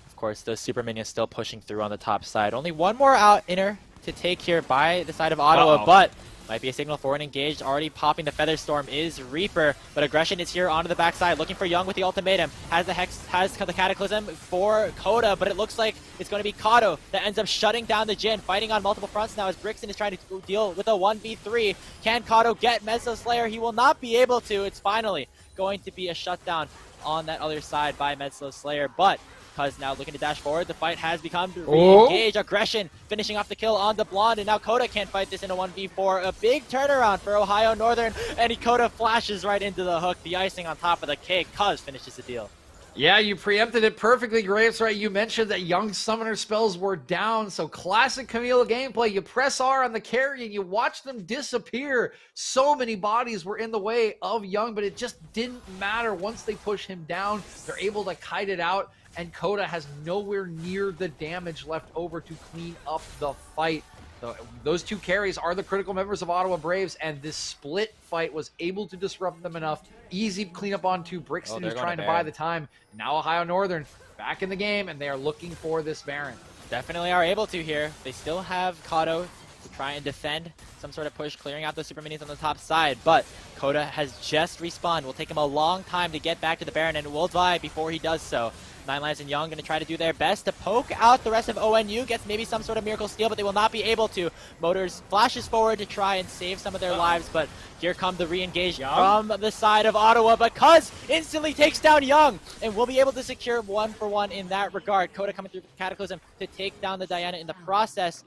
Of course, those super minions still pushing through on the top side. Only one more out inner to take here by the side of Ottawa, but might be a signal for an engaged. Already popping the Featherstorm is Reaper, but Aggression is here onto the backside, looking for Young with the ultimatum. Has the Hex, has the Cataclysm for Coda, but it looks like it's going to be Kato that ends up shutting down the Jhin, fighting on multiple fronts now as Brixton is trying to deal with a 1v3. Can Kato get Meso Slayer? He will not be able to. It's finally going to be a shutdown on that other side by Meso Slayer, but Cuz now looking to dash forward. The fight has become re-engage. Aggression finishing off the kill on the Blonde, and now Coda can't fight this in a 1v4. A big turnaround for Ohio Northern, and Coda flashes right into the hook. The icing on top of the cake. Cuz finishes the deal.
Yeah, you preempted it perfectly, Graves, right? You mentioned that Young summoner spells were down, so classic Camille gameplay. You press R on the carry and you watch them disappear. So many bodies were in the way of Young, but it just didn't matter. Once they push him down, they're able to kite it out, and Coda has nowhere near the damage left over to clean up the fight. So those two carries are the critical members of Ottawa Braves, and this split fight was able to disrupt them enough. Easy cleanup onto Brixton, who's trying to buy the time. Now Ohio Northern back in the game, and they are looking for this Baron.
Definitely are able to here. They still have Kato to try and defend some sort of push, clearing out those super minis on the top side, but Coda has just respawned. Will take him a long time to get back to the Baron, and will die before he does so. Nine Lives and Young going to try to do their best to poke out the rest of ONU, gets maybe some sort of miracle steal, but they will not be able to. Motors flashes forward to try and save some of their lives, but here come the re-engage from the side of Ottawa, but Cuz instantly takes down Young, and will be able to secure 1-for-1 in that regard. Coda coming through with Cataclysm to take down the Diana in the process.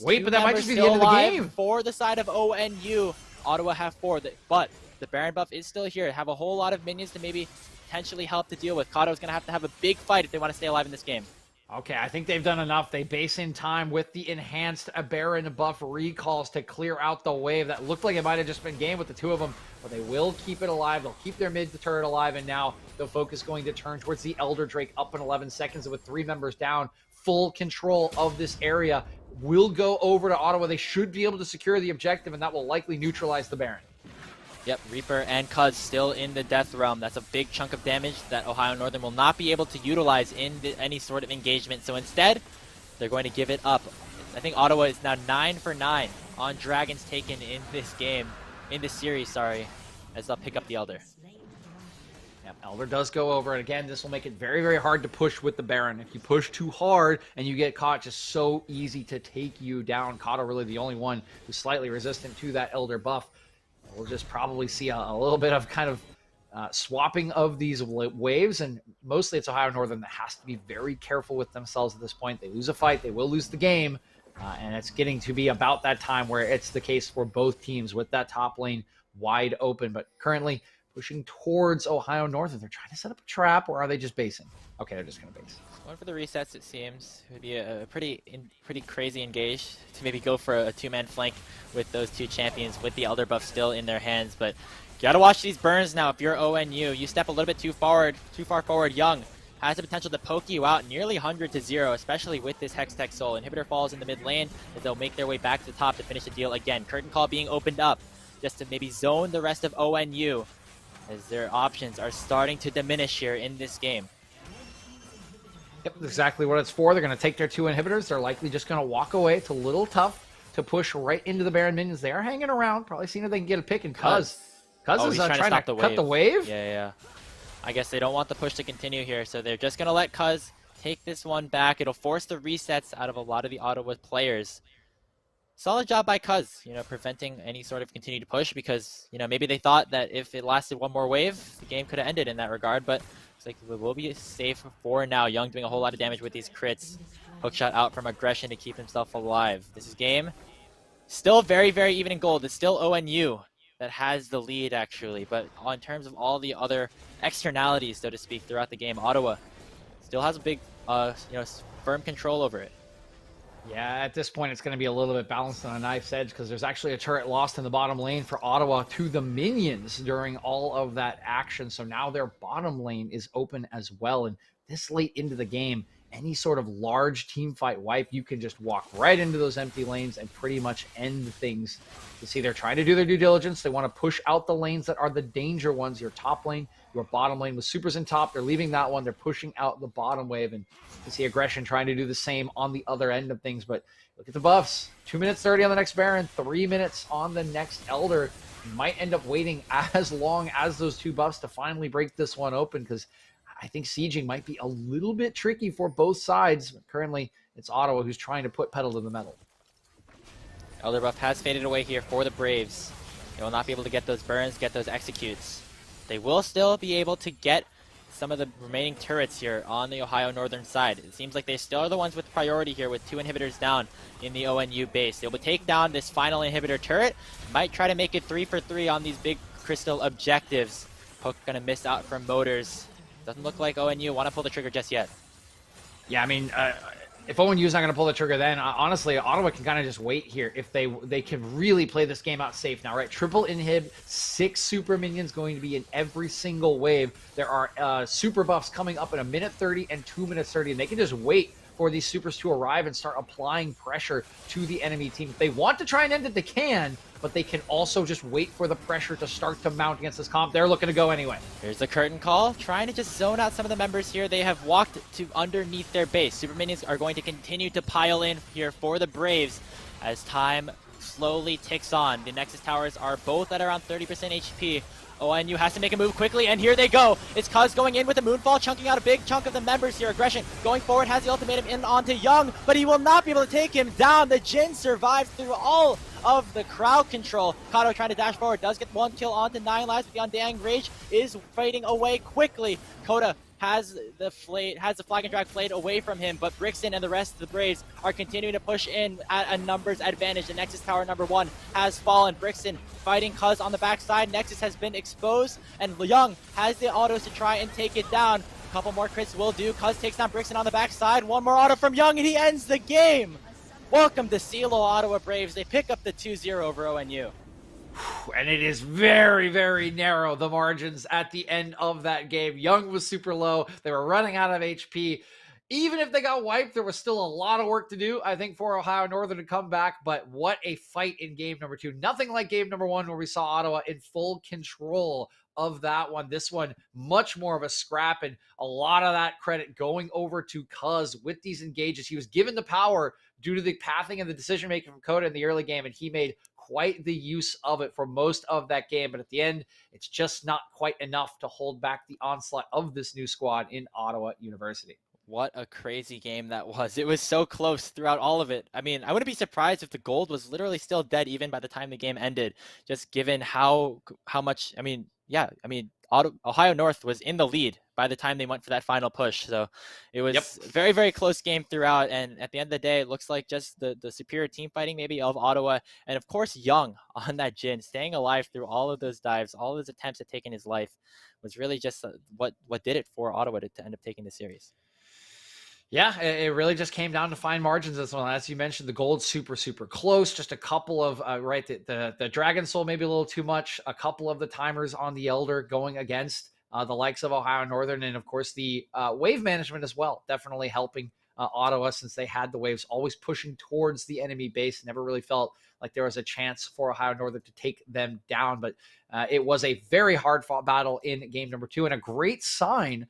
Wait, but that might just be the end of the game.
For the side of ONU, Ottawa have 4, but the Baron buff is still here. Have a whole lot of minions to maybe potentially help to deal with. Kato's going to have a big fight if they want to stay alive in this game.
Okay, I think they've done enough. They base in time with the enhanced Baron buff recalls to clear out the wave. That looked like it might have just been game with the two of them, but they will keep it alive. They'll keep their mid turret alive, and now the focus going to turn towards the Elder Drake up in 11 seconds. And with 3 members down, full control of this area will go over to Ottawa. They should be able to secure the objective, and that will likely neutralize the Baron.
Yep, Reaper and Cuz still in the death realm. That's a big chunk of damage that Ohio Northern will not be able to utilize in any sort of engagement. So instead, they're going to give it up. I think Ottawa is now 9 for 9 on dragons taken in this game, in this series, sorry, as they'll pick up the Elder.
Yep, Elder does go over, and again, this will make it very, very hard to push with the Baron. If you push too hard and you get caught, just so easy to take you down. Kato really the only one who's slightly resistant to that Elder buff. We'll just probably see a little bit of kind of swapping of these waves, and mostly it's Ohio Northern that has to be very careful with themselves at this point. They lose a fight, they will lose the game, and it's getting to be about that time where it's the case for both teams with that top lane wide open. But currently pushing towards Ohio Northern. They're trying to set up a trap, or are they just basing? Okay, they're just going to base.
Going for the resets, it seems. It would be a pretty crazy engage to maybe go for a 2-man flank with those 2 champions with the Elder buff still in their hands. But you got to watch these burns now if you're ONU. You step a little bit too far forward. Young has the potential to poke you out nearly 100-0, especially with this Hextech Soul. Inhibitor falls in the mid lane as they'll make their way back to the top to finish the deal again. Curtain Call being opened up just to maybe zone the rest of ONU as their options are starting to diminish here in this game.
Yep, exactly what it's for. They're going to take their 2 inhibitors. They're likely just going to walk away. It's a little tough to push right into the Baron minions. They are hanging around, probably seeing if they can get a pick. And Cuz is trying to cut the wave.
Yeah. I guess they don't want the push to continue here, so they're just going to let Cuz take this one back. It'll force the resets out of a lot of the Ottawa players. Solid job by Cuz, preventing any sort of continued push because, maybe they thought that if it lasted one more wave, the game could have ended in that regard, but looks like we will be safe for now. Young doing a whole lot of damage with these crits. Hookshot out from aggression to keep himself alive. This is game still very, very even in gold. It's still ONU that has the lead, actually, but in terms of all the other externalities, so to speak, throughout the game, Ottawa still has a big, firm control over it.
Yeah, at this point, it's going to be a little bit balanced on a knife's edge because there's actually a turret lost in the bottom lane for Ottawa to the minions during all of that action. So now their bottom lane is open as well. And this late into the game, any sort of large team fight wipe, you can just walk right into those empty lanes and pretty much end things. You see, they're trying to do their due diligence. They want to push out the lanes that are the danger ones. Your top lane, your bottom lane with supers in top. They're leaving that one. They're pushing out the bottom wave. And you see aggression trying to do the same on the other end of things. But look at the buffs. 2 minutes 30 on the next Baron, 3 minutes on the next Elder. You might end up waiting as long as those 2 buffs to finally break this one open because I think sieging might be a little bit tricky for both sides. But currently, it's Ottawa who's trying to put pedal to the metal.
Elder buff has faded away here for the Braves. They will not be able to get those burns, get those executes. They will still be able to get some of the remaining turrets here on the Ohio northern side. It seems like they still are the ones with priority here with 2 inhibitors down in the ONU base. They will take down this final inhibitor turret. Might try to make it 3 for 3 on these big crystal objectives. Poke gonna miss out from Motors. Doesn't look like ONU want to pull the trigger just yet.
Yeah, I mean, if ONU's not going to pull the trigger, then honestly, Ottawa can kind of just wait here. If they can really play this game out safe now, right? Triple inhib, 6 super minions going to be in every single wave. There are super buffs coming up in 1 minute 30 and 2 minutes 30, and they can just wait for these supers to arrive and start applying pressure to the enemy team. If they want to try and end it, they can, but they can also just wait for the pressure to start to mount against this comp. They're looking to go anyway.
Here's the curtain call, trying to just zone out some of the members here. They have walked to underneath their base. Super minions are going to continue to pile in here for the Braves as time slowly ticks on. The Nexus towers are both at around 30% HP. ONU has to make a move quickly, and here they go. It's Cuz going in with the Moonfall, chunking out a big chunk of the members here. Aggression going forward, has the ultimatum in onto Young, but he will not be able to take him down. The Jin survived through all of the crowd control. Kato trying to dash forward, does get 1 kill onto 9 lives, but the Undying Rage is fading away quickly. Coda has the flag and drag flayed away from him, but Brixton and the rest of the Braves are continuing to push in at a numbers advantage. The Nexus Tower number 1 has fallen. Brixton fighting Cuz on the backside. Nexus has been exposed, and Young has the autos to try and take it down. A couple more crits will do. Cuz takes down Brixton on the backside. One more auto from Young, and he ends the game. Welcome to CeeLo Ottawa Braves. They pick up the 2-0 over ONU.
And it is very, very narrow, the margins at the end of that game. Young was super low. They were running out of HP. Even if they got wiped, there was still a lot of work to do, I think, for Ohio Northern to come back. But what a fight in game number 2. Nothing like game number 1 where we saw Ottawa in full control of that one. This one, much more of a scrap, and a lot of that credit going over to Cuz with these engages. He was given the power due to the pathing and the decision-making from Coda in the early game, and he made quite the use of it for most of that game. But at the end, it's just not quite enough to hold back the onslaught of this new squad in Ottawa University.
What a crazy game that was. It was so close throughout all of it. I mean, I wouldn't be surprised if the gold was literally still dead even by the time the game ended, just given how much, Ohio North was in the lead by the time they went for that final push. So it was very, very close game throughout. And at the end of the day, it looks like just the superior team fighting maybe of Ottawa. And of course, Young on that Jin, staying alive through all of those dives, all of his attempts at taking his life was really just what did it for Ottawa to end up taking the series.
Yeah, it really just came down to fine margins as well. As you mentioned, the gold super, super close. Just a couple of, the Dragon Soul maybe a little too much. A couple of the timers on the Elder going against the likes of Ohio Northern, and of course the wave management as well, definitely helping Ottawa, since they had the waves always pushing towards the enemy base. Never really felt like there was a chance for Ohio Northern to take them down. But it was a very hard fought battle in game number 2, and a great sign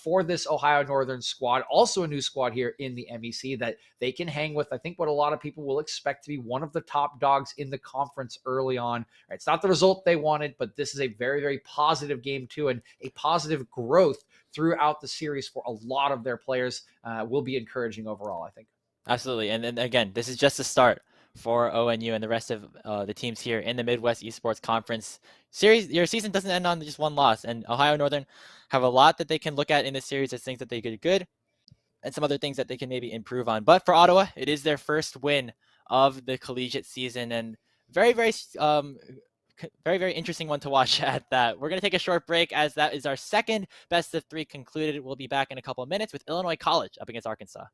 for this Ohio Northern squad. Also a new squad here in the MEC that they can hang with, I think, what a lot of people will expect to be one of the top dogs in the conference early on. It's not the result they wanted, but this is a very, very positive game too, and a positive growth throughout the series for a lot of their players. Will be encouraging overall, I think.
Absolutely. And then again, this is just a start for ONU and the rest of the teams here in the Midwest Esports Conference series. Your season doesn't end on just one loss, and Ohio Northern have a lot that they can look at in this series as things that they did good and some other things that they can maybe improve on. But for Ottawa, it is their first win of the collegiate season, and very, very interesting one to watch at that. We're going to take a short break as that is our second best of 3 concluded. We'll be back in a couple of minutes with Illinois College up against Arkansas.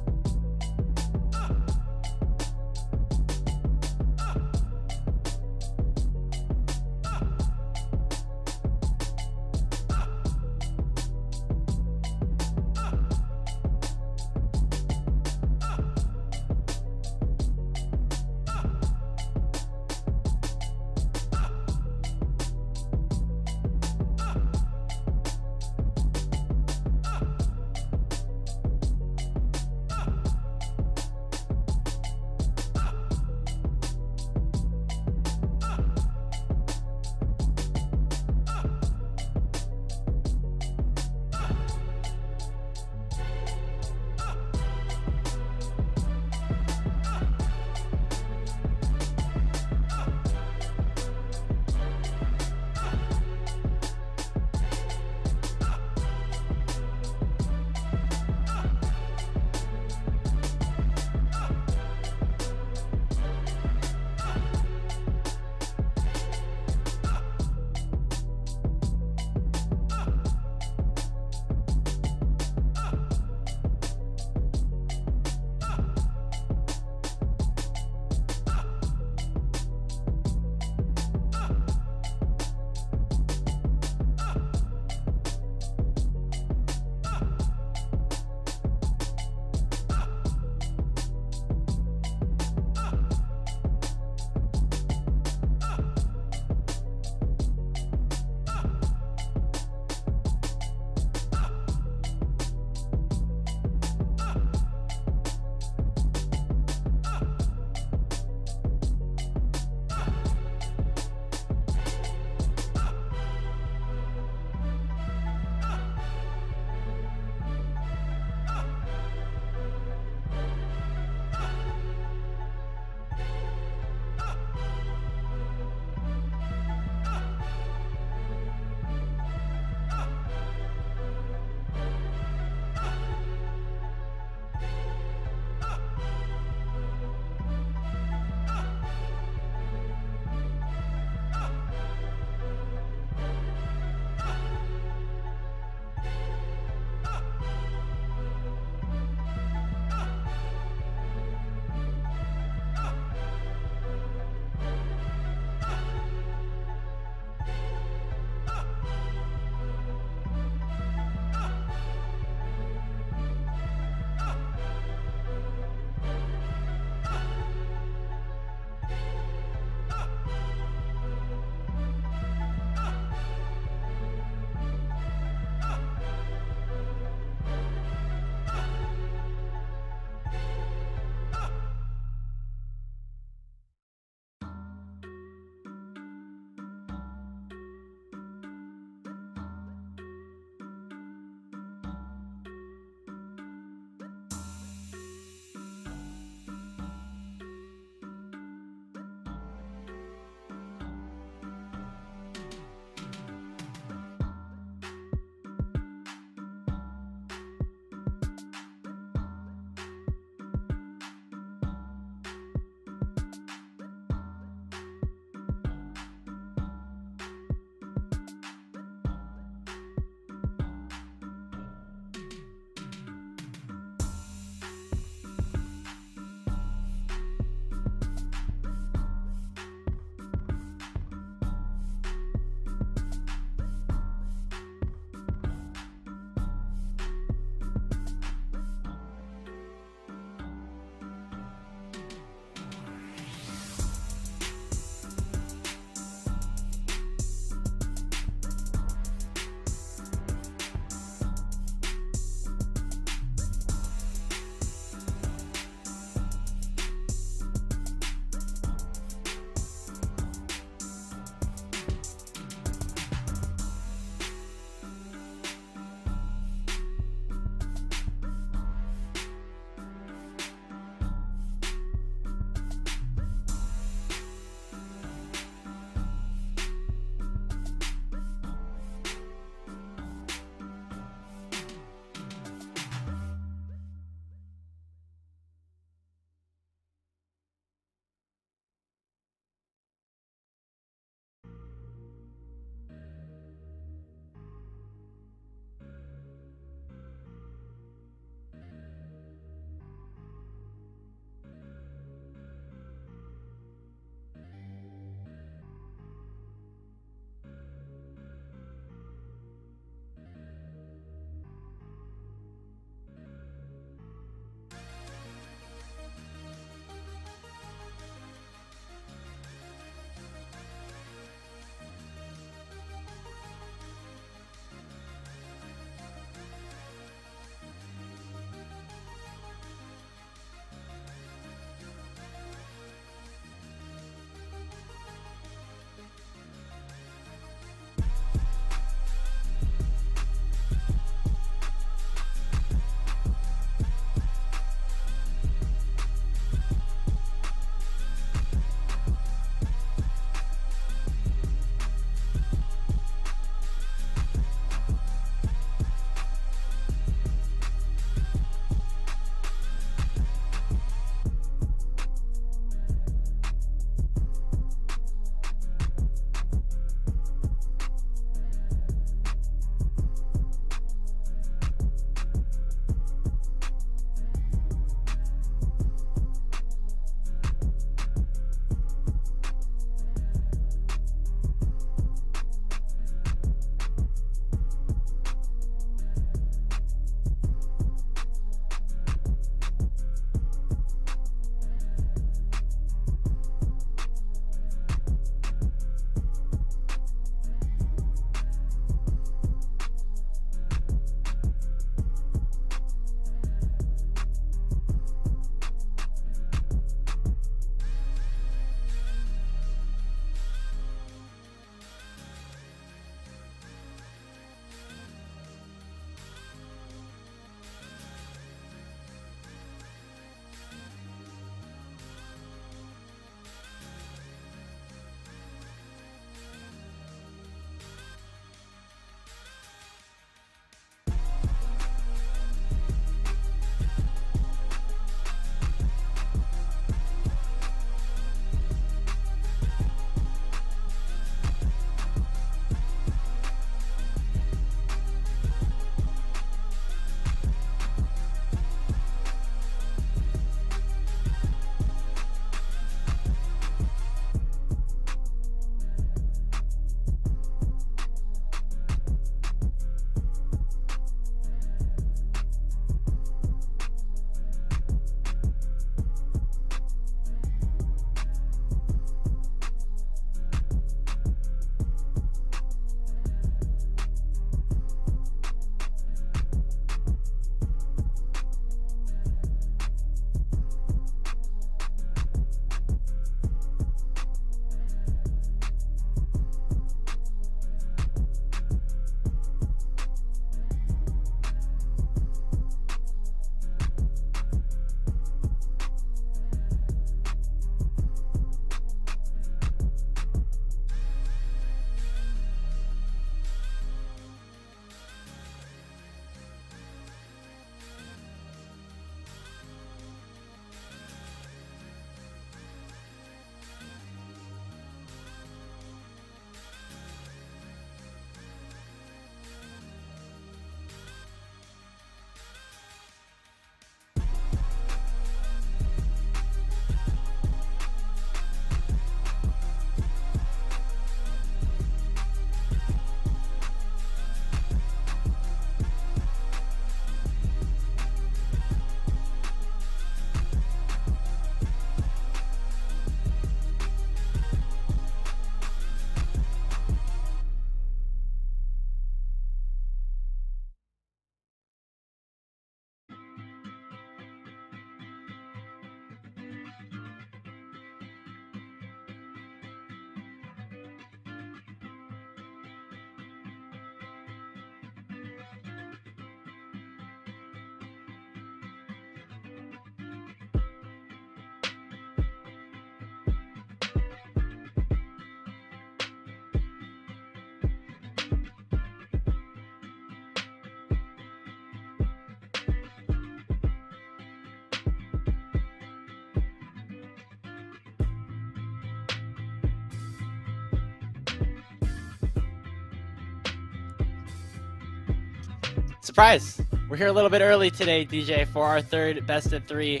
Surprise! We're here a little bit early today, DJ, for our third best of three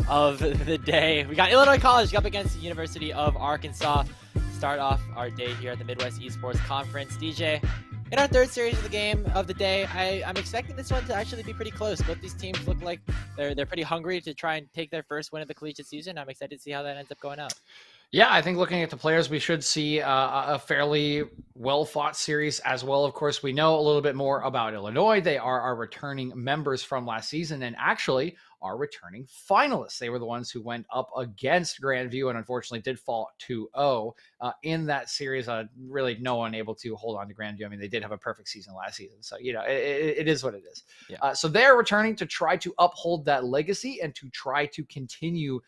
of the day. We got Illinois College up against the University of Arkansas. Start off our day here at the Midwest Esports Conference. DJ, in our third series of the game of the day, I'm expecting this one to actually be pretty close. Both these teams look like they're pretty hungry to try and take their first win of the collegiate season. I'm excited to see how that ends up going out.
Yeah, I think looking at the players, we should see a fairly well-fought series as well. Of course, we know a little bit more about Illinois. They are our returning members from last season and actually are returning finalists. They were the ones who went up against Grandview and unfortunately did fall 2-0 in that series. Really no one able to hold on to Grandview. I mean, they did have a perfect season last season. So, it is what it is. Yeah. So they're returning to try to uphold that legacy and to try to continue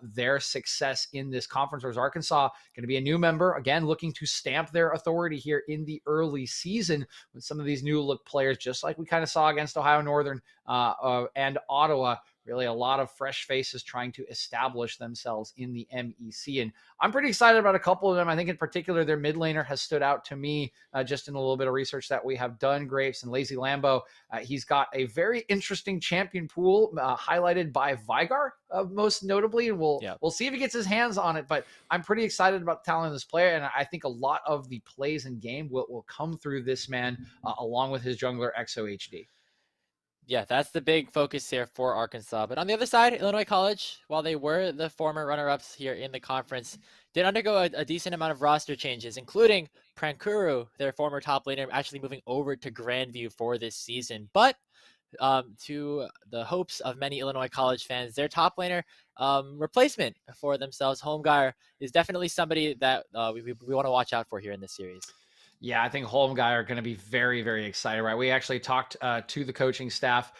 their success in this conference. Whereas Arkansas going to be a new member, again, looking to stamp their authority here in the early season with some of these new look players, just like we kind of saw against Ohio Northern and Ottawa. Really a lot of fresh faces trying to establish themselves in the MEC. And I'm pretty excited about a couple of them. I think in particular, their mid laner has stood out to me just in a little bit of research that we have done. Grapes and Lazy Lambo. He's got a very interesting champion pool highlighted by Vigar, most notably. And we'll see if he gets his hands on it. But I'm pretty excited about the talent of this player. And I think a lot of the plays in game will come through this man along with his jungler XOHD.
Yeah, that's the big focus here for Arkansas. But on the other side, Illinois College, while they were the former runner-ups here in the conference, did undergo a decent amount of roster changes, including Prankuru, their former top laner, actually moving over to Grandview for this season. But to the hopes of many Illinois College fans, their top laner replacement for themselves, Holmgeier, is definitely somebody that we want to watch out for here in this series.
Yeah, I think Holmgeier are going to be very, very excited, right? We actually talked to the coaching staff,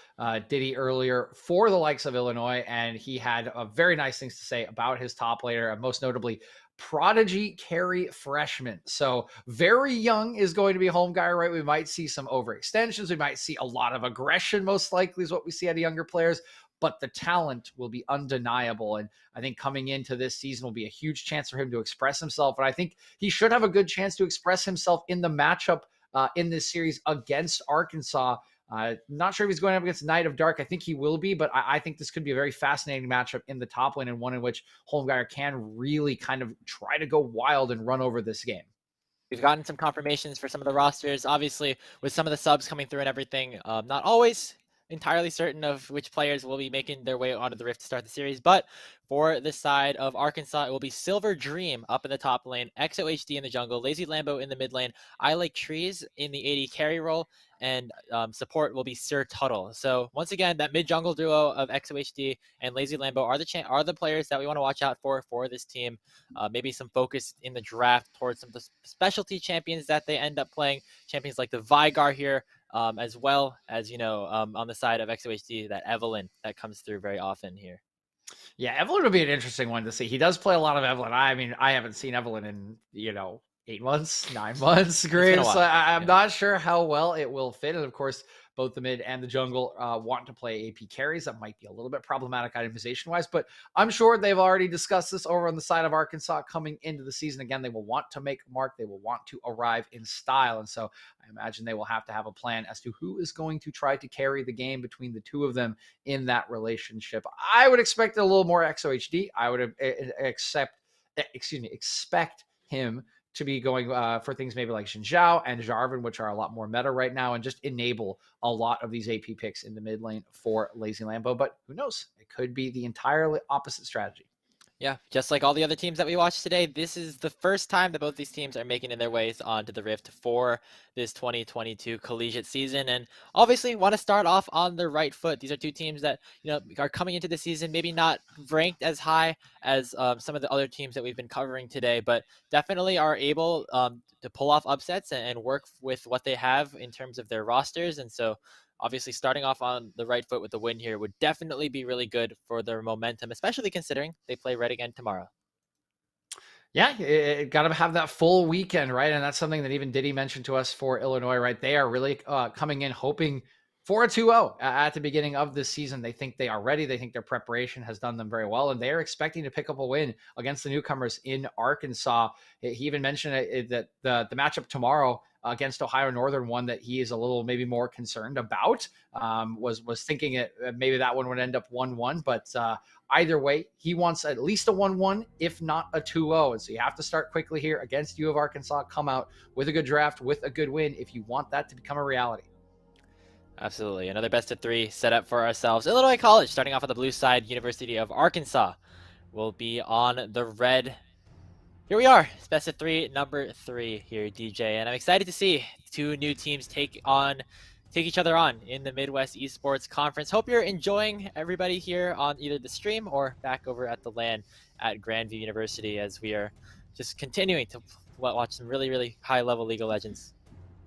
Diddy, earlier for the likes of Illinois, and he had very nice things to say about his top laner, most notably prodigy carry freshman. So very young is going to be Holmgeier, right? We might see some overextensions. We might see a lot of aggression, most likely is what we see out of younger players. But the talent will be undeniable. And I think coming into this season will be a huge chance for him to express himself. And I think he should have a good chance to express himself in the matchup in this series against Arkansas. Not sure if he's going up against Knight of Dark. I think he will be, but I think this could be a very fascinating matchup in the top lane and one in which Holmgeier can really kind of try to go wild and run over this game.
We've gotten some confirmations for some of the rosters, obviously, with some of the subs coming through and everything. Not always entirely certain of which players will be making their way onto the Rift to start the series, but for the side of Arkansas, it will be Silver Dream up in the top lane, XOHD in the jungle, Lazy Lambo in the mid lane, I Like Trees in the AD carry role, and support will be Sir Tuttle. So once again, that mid jungle duo of XOHD and Lazy Lambo are the players that we want to watch out for this team. Maybe some focus in the draft towards some of the specialty champions that they end up playing, champions like the Vigar here, as well as, on the side of XOHD, that Evelyn that comes through very often here.
Yeah, Evelyn would be an interesting one to see. He does play a lot of Evelyn. I mean, I haven't seen Evelyn in, 8 months, 9 months. Great. So I'm not sure how well it will fit. And of course, both the mid and the jungle want to play AP carries. That might be a little bit problematic itemization-wise, but I'm sure they've already discussed this over on the side of Arkansas coming into the season. Again, they will want to make a mark. They will want to arrive in style. And so I imagine they will have to have a plan as to who is going to try to carry the game between the two of them in that relationship. I would expect a little more XOHD. I would expect him to be going for things maybe like Xinjiao and Jarvan, which are a lot more meta right now, and just enable a lot of these AP picks in the mid lane for Lazy Lambo. But who knows? It could be the entirely opposite strategy.
Yeah, just like all the other teams that we watched today, this is the first time that both these teams are making their ways onto the Rift for this 2022 collegiate season. And obviously want to start off on the right foot. These are two teams that, are coming into the season, maybe not ranked as high as some of the other teams that we've been covering today, but definitely are able to pull off upsets and work with what they have in terms of their rosters. And so obviously starting off on the right foot with the win here would definitely be really good for their momentum, especially considering they play Red again tomorrow.
Yeah, got to have that full weekend, right? And that's something that even Diddy mentioned to us for Illinois, right? They are really coming in hoping for a 2-0 at the beginning of this season. They think they are ready. They think their preparation has done them very well, and they are expecting to pick up a win against the newcomers in Arkansas. He even mentioned that the matchup tomorrow against Ohio Northern, one that he is a little maybe more concerned about. Was thinking it maybe that one would end up 1-1, but either way, he wants at least a 1-1, if not a 2-0. And so you have to start quickly here against U of Arkansas. Come out with a good draft, with a good win, if you want that to become a reality.
Absolutely. Another best of 3 set up for ourselves. Illinois College, starting off on the blue side, University of Arkansas will be on the red. Here we are. It's best of 3, number 3 here, DJ. And I'm excited to see 2 new teams take each other on in the Midwest Esports Conference. Hope you're enjoying everybody here on either the stream or back over at the LAN at Grandview University, as we are just continuing to watch some really, really high-level League of Legends.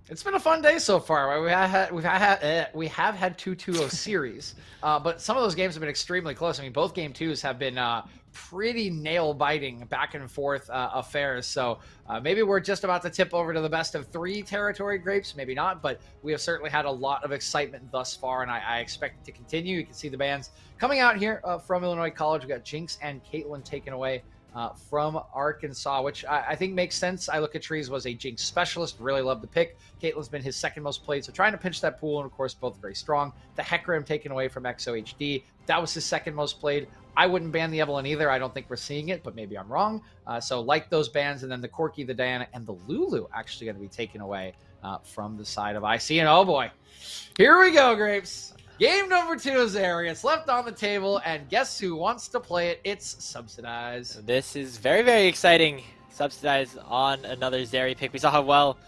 It's been a fun day so far. We have had 2 2-0 series, but some of those games have been extremely close. I mean, both game 2s have been pretty nail-biting back and forth affairs. So maybe we're just about to tip over to the best of 3 territory, Grapes. Maybe not, but we have certainly had a lot of excitement thus far, and I expect it to continue. You can see the bands coming out here from Illinois College. We've got Jinx and Caitlin taken away from Arkansas, which I think makes sense. I look at Trees was a Jinx specialist, really love the pick. Caitlin's been his second most played, so trying to pinch that pool, and of course both very strong. The Hecarim taken away from XOHD, that was his second most played. I wouldn't ban the Evelyn either. I don't think we're seeing it, but maybe I'm wrong. So like those bans, and then the Corki, the Diana, and the Lulu actually going to be taken away from the side of IC. And oh boy, here we go, Grapes. Game number 2 is there. It's left on the table, and guess who wants to play it? It's Subsidized.
This is very, very exciting. Subsidized on another Zeri pick. We saw how well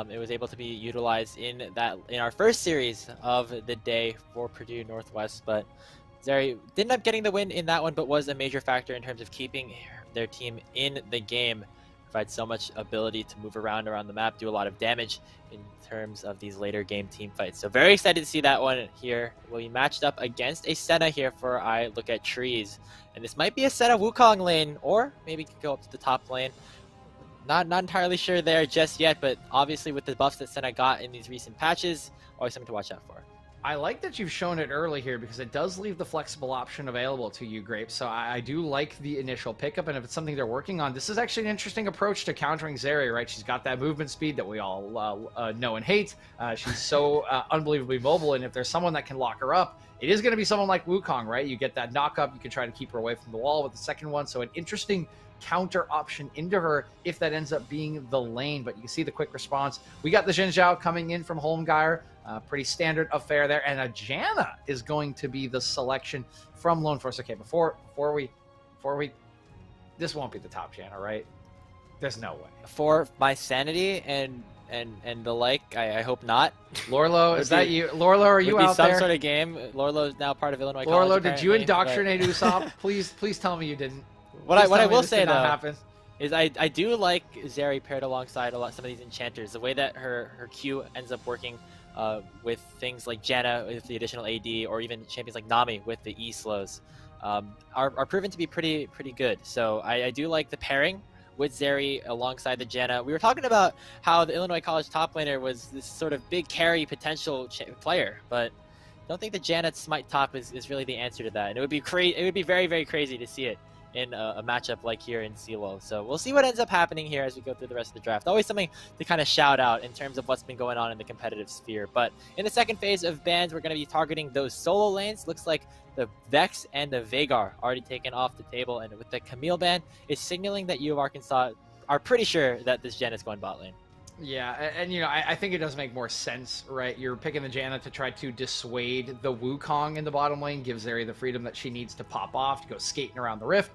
it was able to be utilized in our first series of the day for Purdue Northwest, but Zeri didn't end up getting the win in that one, but was a major factor in terms of keeping their team in the game. Provides so much ability to move around the map, do a lot of damage in terms of these later game team fights. So very excited to see that one here. Will be matched up against a Senna here for I look at Trees. And this might be a Senna Wukong lane, or maybe could go up to the top lane. Not entirely sure there just yet, but obviously with the buffs that Senna got in these recent patches, always something to watch out for.
I like that you've shown it early here, because it does leave the flexible option available to you, Grape. So I do like the initial pickup, and if it's something they're working on, this is actually an interesting approach to countering Zeri, right? She's got that movement speed that we all know and hate. She's so unbelievably mobile, and if there's someone that can lock her up, it is going to be someone like Wukong, right? You get that knock up, you can try to keep her away from the wall with the second one, so an interesting counter option into her if that ends up being the lane. But you can see the quick response. We got the Xin Zhao coming in from Holmgeier. Pretty standard affair there, and a Janna is going to be the selection from Lone Force. Okay, before we, this won't be the top Janna, right? There's no way.
For my sanity and the like, I hope not.
Lorlo, is that you? Lorlo, are you out there?
Some sort of game. Lorlo is now part of Illinois
College.
College.
Lorlo, did you indoctrinate Usopp? Please tell me you didn't.
What I will say though is I do like Zeri paired alongside some of these enchanters. The way that her Q ends up working with things like Janna with the additional AD, or even champions like Nami with the E slows, are proven to be pretty good. So I do like the pairing with Zeri alongside the Janna. We were talking about how the Illinois College top laner was this sort of big carry potential player, but I don't think the Janna Smite top is really the answer to that. And it would be very, very crazy to see it in a matchup like here in CeeLo. So we'll see what ends up happening here as we go through the rest of the draft. Always something to kind of shout out in terms of what's been going on in the competitive sphere. But in the second phase of bans, we're going to be targeting those solo lanes. Looks like the Vex and the Veigar already taken off the table, and with the Camille ban, it's signaling that U of Arkansas are pretty sure that this Janna is going bot lane.
Yeah, and you know, I think it does make more sense, right? You're picking the Janna to try to dissuade the Wukong in the bottom lane, give Zeri the freedom that she needs to pop off, to go skating around the rift.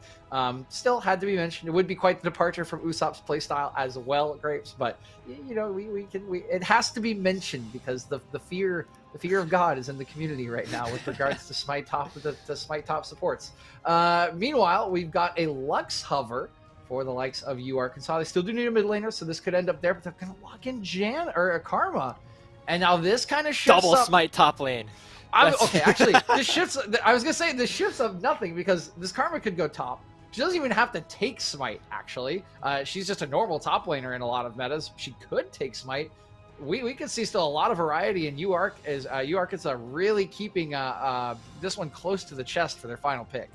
Still had to be mentioned. It would be quite the departure from Usopp's playstyle as well, Grapes, but you know, it has to be mentioned, because the fear of God is in the community right now with regards to Smite top, the Smite top supports. Meanwhile, we've got a Lux Hover for the likes of U Arkansas. They still do need a mid laner, so this could end up there, but they're going to lock in Janna or Karma. And now this kind of shifts
double Smite top lane.
Okay, actually, this shifts. I was going to say this shifts of nothing, because this Karma could go top. She doesn't even have to take Smite, actually. She's just a normal top laner in a lot of metas. She could take Smite. We could see still a lot of variety in U Arkansas really keeping this one close to the chest for their final pick.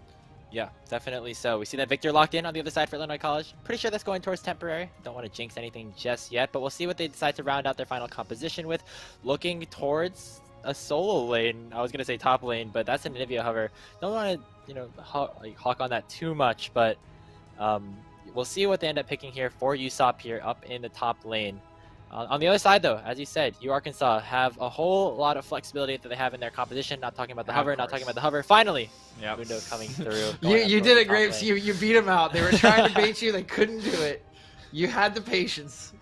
Yeah, definitely so. We see that Victor locked in on the other side for Illinois College. Pretty sure that's going towards temporary. Don't want to jinx anything just yet, but we'll see what they decide to round out their final composition with. Looking towards a solo lane. I was going to say top lane, but that's an Nivea hover. Don't want to, hawk on that too much, but we'll see what they end up picking here for Usopp here up in the top lane. On the other side, though, as you said, Arkansas have a whole lot of flexibility that they have in their composition. Not talking about the hover, not talking about the hover. Finally, Mundo coming through.
You did it, Grapes. You beat them out. They were trying to bait you. They couldn't do it. You had the patience.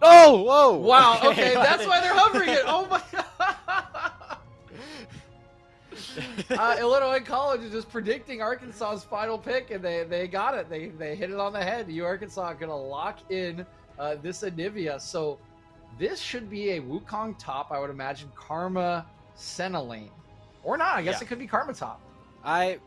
Oh, whoa.
Wow, okay. That's why they're hovering it. Oh, my God. Illinois College is just predicting Arkansas's final pick, and they got it. They hit it on the head. Arkansas going to lock in this Anivia. So this should be a Wukong top, I would imagine. Karma Senna lane. Or not. I guess it could be Karma top.
I'm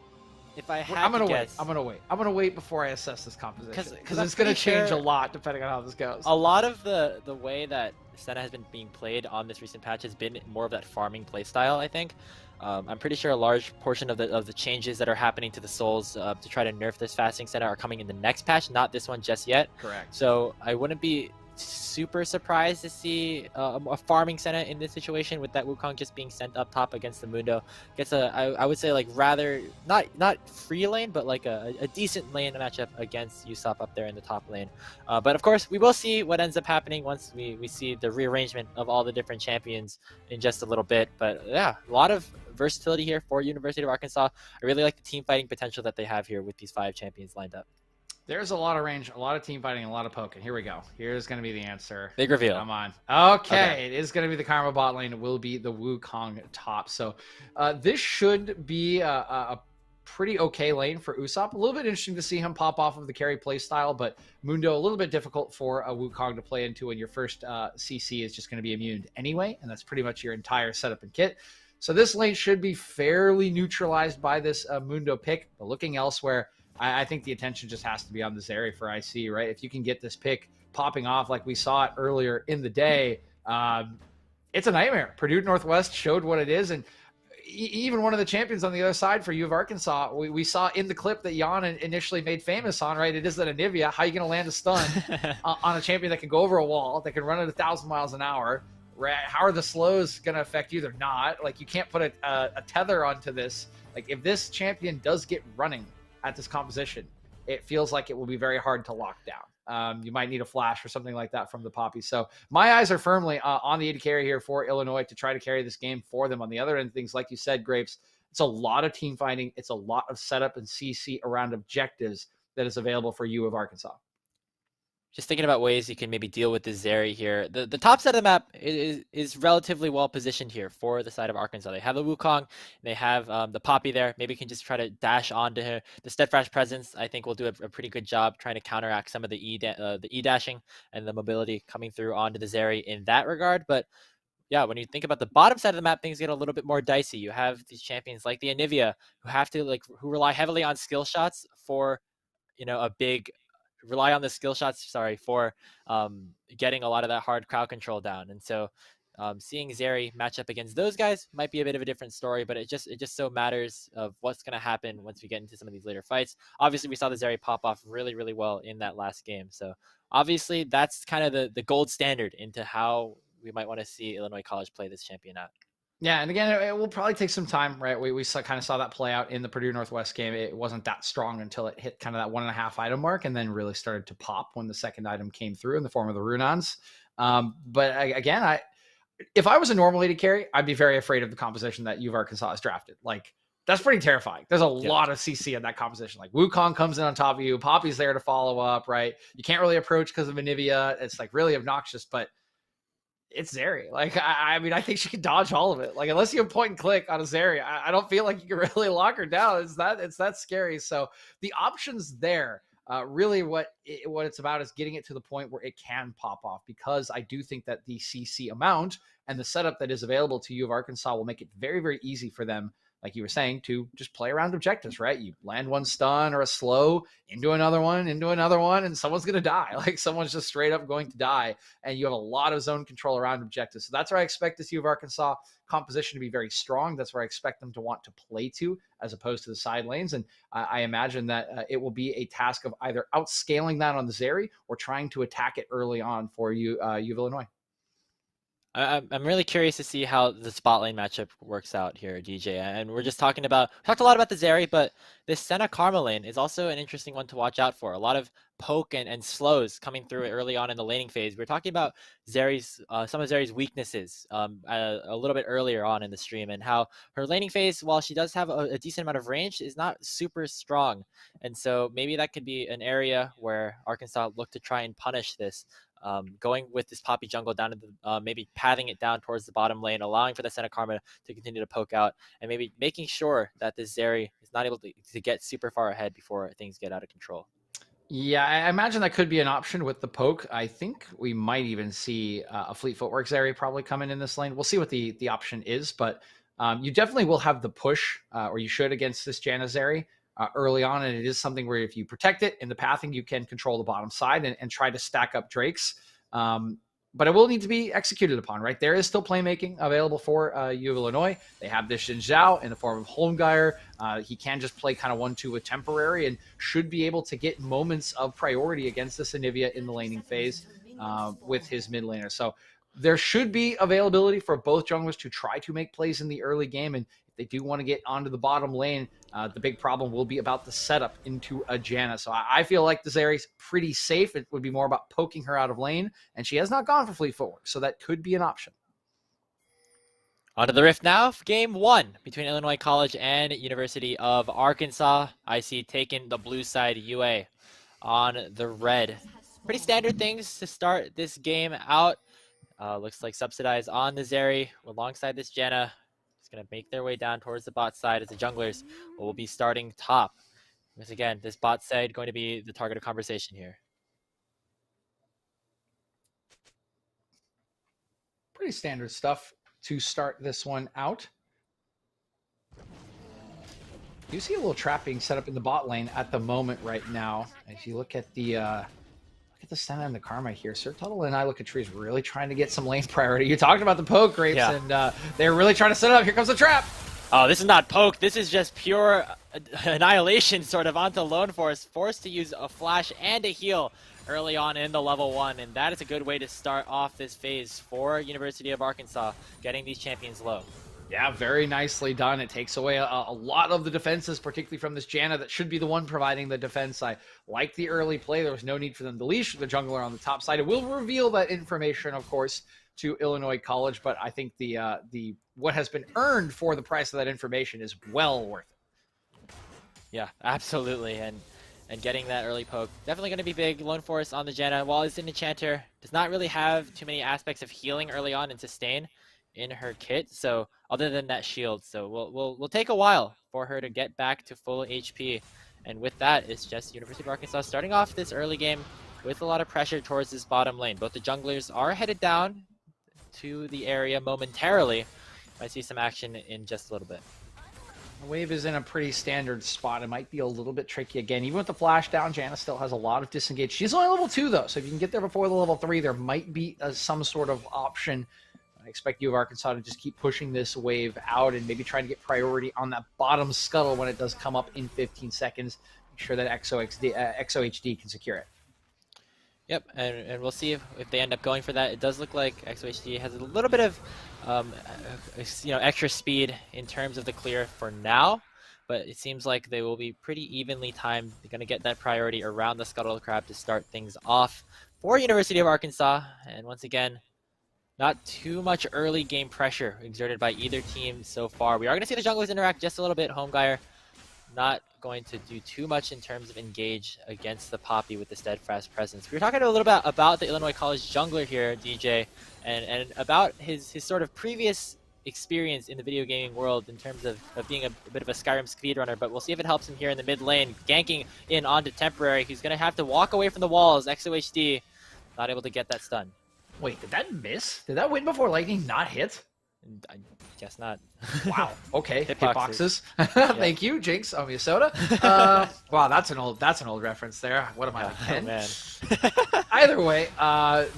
gonna
wait. I'm gonna wait before I assess this composition, because it's gonna change a lot depending on how this goes.
A lot of the way that Senna has been being played on this recent patch has been more of that farming play style, I think. I'm pretty sure a large portion of the changes that are happening to the souls to try to nerf this fasting Senna are coming in the next patch, not this one just yet.
Correct.
So I wouldn't be super surprised to see a farming Senna in this situation, with that Wukong just being sent up top against the Mundo. Gets I would say, like, rather not free lane, but like a decent lane matchup against Usopp up there in the top lane. But of course, we will see what ends up happening once we see the rearrangement of all the different champions in just a little bit. But yeah, a lot of versatility here for University of Arkansas. I really like the team fighting potential that they have here with these 5 champions lined up.
There's a lot of range, a lot of team fighting, a lot of poking. Here we go. Here's going to be the answer.
Big reveal.
Come on. Okay. It is going to be the Karma bot lane. It will be the Wukong top. So this should be a pretty okay lane for Usopp. A little bit interesting to see him pop off of the carry play style, but Mundo, a little bit difficult for a Wukong to play into, and your first CC is just going to be immune anyway, and that's pretty much your entire setup and kit. So this lane should be fairly neutralized by this Mundo pick, but looking elsewhere, I think the attention just has to be on the Zeri for IC, right? If you can get this pick popping off like we saw it earlier in the day, it's a nightmare. Purdue Northwest showed what it is, and even one of the champions on the other side for U of Arkansas, we saw in the clip that Jan initially made famous on, right? It is that Anivia. How are you going to land a stun on a champion that can go over a wall, that can run at 1,000 miles an hour? Right? How are the slows going to affect you? They're not. Like, you can't put a tether onto this. Like, if this champion does get running at this composition, it feels like it will be very hard to lock down. You might need a flash or something like that from the Poppy. So my eyes are firmly on the AD carry here for Illinois to try to carry this game for them. On the other end, things like you said, Grapes, it's a lot of team fighting. It's a lot of setup and CC around objectives that is available for U of Arkansas.
Just thinking about ways you can maybe deal with the Zeri here. The top side of the map is relatively well positioned here for the side of Arkansas. They have the Wukong, they have the Poppy there. Maybe you can just try to dash onto her. The Steadfast Presence, I think, will do a pretty good job trying to counteract some of the E dashing and the mobility coming through onto the Zeri in that regard. But yeah, when you think about the bottom side of the map, things get a little bit more dicey. You have these champions like the Anivia who rely heavily on skill shots for, rely on the skill shots, for getting a lot of that hard crowd control down. And so seeing Zeri match up against those guys might be a bit of a different story, but it just so matters of what's going to happen once we get into some of these later fights. Obviously, we saw the Zeri pop off really, really well in that last game. So obviously, that's kind of the gold standard into how we might want to see Illinois College play this champion out.
Yeah, and again, it will probably take some time, right? We kind of saw that play out in the Purdue Northwest game. It wasn't that strong until it hit kind of that 1.5 item mark, and then really started to pop when the second item came through in the form of the Runons. But again, if I was a normal AD carry, I'd be very afraid of the composition that U of Arkansas has drafted. Like, that's pretty terrifying. There's a lot of CC in that composition. Like, Wukong comes in on top of you, Poppy's there to follow up, right? You can't really approach because of Anivia. It's like really obnoxious, but it's Zeri. Like, I mean, I think she can dodge all of it. Like, unless you have point and click on a Zeri, I don't feel like you can really lock her down. It's that scary. So the options there, really what it's about is getting it to the point where it can pop off, because I do think that the CC amount and the setup that is available to U of Arkansas will make it very, very easy for them like you were saying, to just play around objectives, right? You land one stun or a slow into another one, and someone's going to die. Like someone's just straight up going to die. And you have a lot of zone control around objectives. So that's where I expect to see of Arkansas composition to be very strong. That's where I expect them to want to play to, as opposed to the side lanes. And I imagine that it will be a task of either outscaling that on the Zeri or trying to attack it early on for U of Illinois.
I'm really curious to see how the spot lane matchup works out here, DJ. And we're just talked a lot about the Zeri, but this Senna Karma lane is also an interesting one to watch out for. A lot of poke and slows coming through early on in the laning phase. We're talking about Zeri's, some of Zeri's weaknesses a little bit earlier on in the stream, and how her laning phase, while she does have a decent amount of range, is not super strong. And so maybe that could be an area where Arkansas look to try and punish this. Going with this Poppy jungle down to the, maybe pathing it down towards the bottom lane, allowing for the Senna Karma to continue to poke out, and maybe making sure that this Zeri is not able to get super far ahead before things get out of control.
Yeah, I imagine that could be an option with the poke. I think we might even see a Fleet Footwork Zeri probably come in this lane. We'll see what the option is, but you definitely will have the push, or you should, against this Janna Zeri early on, and it is something where if you protect it in the pathing, you can control the bottom side and try to stack up Drakes. But it will need to be executed upon, right? There is still playmaking available for U of Illinois. They have this Xin Zhao in the form of Holmgeier. He can just play kind of 1-2 with Temporary and should be able to get moments of priority against this Anivia in the laning phase with his mid laner. So there should be availability for both junglers to try to make plays in the early game. And if they do want to get onto the bottom lane, the big problem will be about the setup into a Janna. So I feel like the Zeri's pretty safe. It would be more about poking her out of lane, and she has not gone for Fleet Footwork, so that could be an option.
On to the Rift now, game 1 between Illinois College and University of Arkansas. I see taking the blue side, UA on the red. Pretty standard things to start this game out. Looks like Subsidize on the Zeri alongside this Janna. Going to make their way down towards the bot side as the junglers will be starting top. Once again, this bot side going to be the target of conversation here.
Pretty standard stuff to start this one out. You see a little trap being set up in the bot lane at the moment right now. As you look at the Senna and the Karma here. Sir Tuttle and I look at trees really trying to get some lane priority. You talked about the poke, Grapes, yeah. And they're really trying to set it up. Here comes the trap.
Oh, this is not poke. This is just pure annihilation sort of onto Lone Force. Forced to use a flash and a heal early on in the level 1. And that is a good way to start off this phase for University of Arkansas, getting these champions low.
Yeah, very nicely done. It takes away a lot of the defenses, particularly from this Janna that should be the one providing the defense. I like the early play. There was no need for them to leash the jungler on the top side. It will reveal that information, of course, to Illinois College, but I think the what has been earned for the price of that information is well worth it.
Yeah, absolutely. And getting that early poke, definitely going to be big. Lone Force on the Janna, while it's an enchanter, does not really have too many aspects of healing early on and sustain in her kit, so other than that shield, so we'll take a while for her to get back to full HP. And with that, it's just University of Arkansas starting off this early game with a lot of pressure towards this bottom lane. Both the junglers are headed down to the area momentarily. I see some action in just a little bit.
The wave is in a pretty standard spot. It might be a little bit tricky again. Even with the flash down, Janna still has a lot of disengage. She's only level 2 though, so if you can get there before the level 3, there might be some sort of option. I expect U of Arkansas to just keep pushing this wave out and maybe trying to get priority on that bottom scuttle when it does come up in 15 seconds. Make sure that XOHD can secure it.
Yep, and we'll see if they end up going for that. It does look like XOHD has a little bit of extra speed in terms of the clear for now, but it seems like they will be pretty evenly timed. They're going to get that priority around the Scuttle Crab to start things off for University of Arkansas. And once again, not too much early game pressure exerted by either team so far. We are going to see the junglers interact just a little bit. Holmgeier not going to do too much in terms of engage against the Poppy with the steadfast presence. We were talking a little bit about the Illinois College jungler here, DJ, and about his sort of previous experience in the video gaming world in terms of being a bit of a Skyrim speedrunner, but we'll see if it helps him here in the mid lane, ganking in onto Temporary. He's going to have to walk away from the walls. XOHD not able to get that stun.
Wait, did that miss? Did that win before lightning not hit?
I guess not.
Wow. Okay.
Hitboxes.
Hitboxes. Thank you, Jinx on Minnesota. Wow, that's an old reference there. What am I like, 10?
Oh, man.
Either way,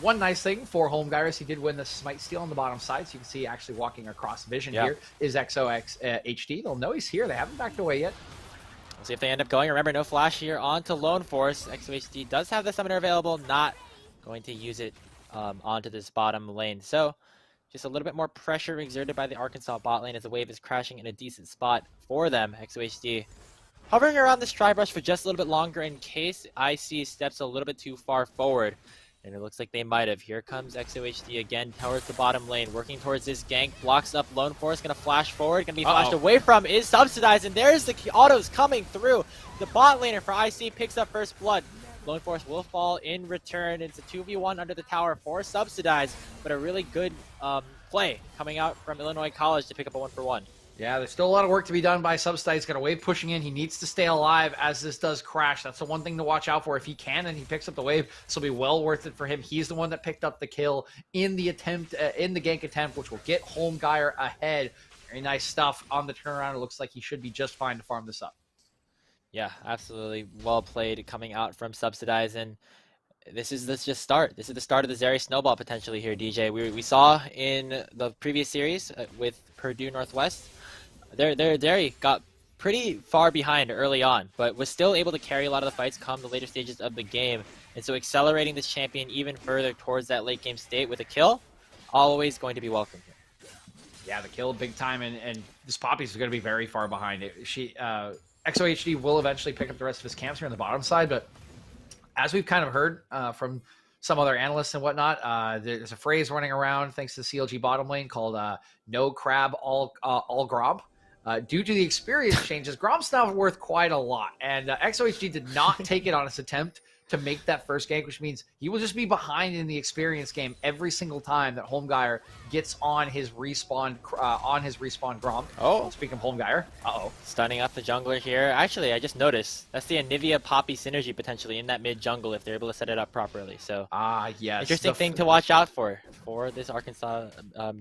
one nice thing for Homegeyer, he did win the Smite Steal on the bottom side, so you can see actually walking across vision here is XOX HD. They'll know he's here. They haven't backed away yet.
We'll see if they end up going. Remember, no flash here onto Lone Force. XOHD does have the summoner available, not going to use it onto this bottom lane. So just a little bit more pressure exerted by the Arkansas bot lane as the wave is crashing in a decent spot for them. XOHD hovering around this tri-brush for just a little bit longer in case IC steps a little bit too far forward. And it looks like they might have. Here comes XOHD again towards the bottom lane, working towards this gank. Blocks up Lone Force, going to flash forward, going to be flashed away from, is subsidized, and there's the autos coming through. The bot laner for IC picks up first blood. Lone Force will fall in return. It's a 2v1 under the tower for subsidized, but a really good play coming out from Illinois College to pick up a 1-for-1.
Yeah, there's still a lot of work to be done by Subside. He's got a wave pushing in. He needs to stay alive as this does crash. That's the one thing to watch out for. If he can and he picks up the wave, this will be well worth it for him. He's the one that picked up the kill in the attempt, in the gank attempt, which will get Homegeyer ahead. Very nice stuff on the turnaround. It looks like he should be just fine to farm this up.
Yeah, absolutely well played coming out from Subsidize, and this is the start. This is the start of the Zeri snowball potentially here, DJ. We saw in the previous series with Purdue Northwest, Zeri got pretty far behind early on, but was still able to carry a lot of the fights come the later stages of the game. And so accelerating this champion even further towards that late game state with a kill, always going to be welcome here.
Yeah, the kill big time, and this Poppy's going to be very far behind it. XOHD will eventually pick up the rest of his camps here on the bottom side, but as we've kind of heard from some other analysts and whatnot, there's a phrase running around thanks to the CLG bottom lane called no crab, all grob. Due to the experience changes, Grom's now worth quite a lot, and XOHD did not take it on its attempt to make that first gank, which means he will just be behind in the experience game every single time that Homegeyer gets on his respawn Grom.
Oh,
speaking of Homegeyer,
stunning up the jungler here. Actually, I just noticed that's the Anivia Poppy synergy potentially in that mid jungle if they're able to set it up properly. So
yes,
interesting thing to watch out for this Arkansas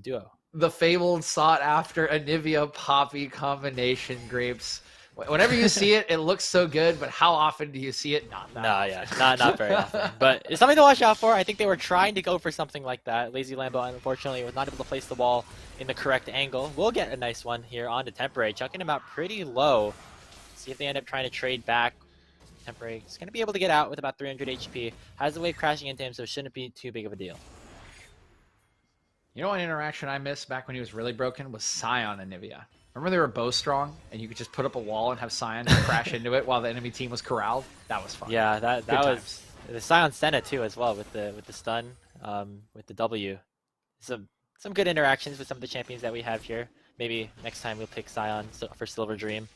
duo.
The fabled sought after Anivia Poppy combination, Grapes. Whenever you see it, it looks so good, but how often do you see it? Not that often.
Not very often. But it's something to watch out for. I think they were trying to go for something like that. Lazy Lambo, unfortunately, was not able to place the wall in the correct angle. We'll get a nice one here onto Temporary, chucking him out pretty low. See if they end up trying to trade back. Temporary is going to be able to get out with about 300 HP. Has the wave crashing into him, so it shouldn't be too big of a deal.
You know, an interaction I missed back when he was really broken was Scion and Anivia. Remember they were both strong, and you could just put up a wall and have Scion crash into it while the enemy team was corralled? That was fun.
Yeah, that was the Scion Senna too as well with the stun, with the W. Some good interactions with some of the champions that we have here. Maybe next time we'll pick Scion for Silver Dream.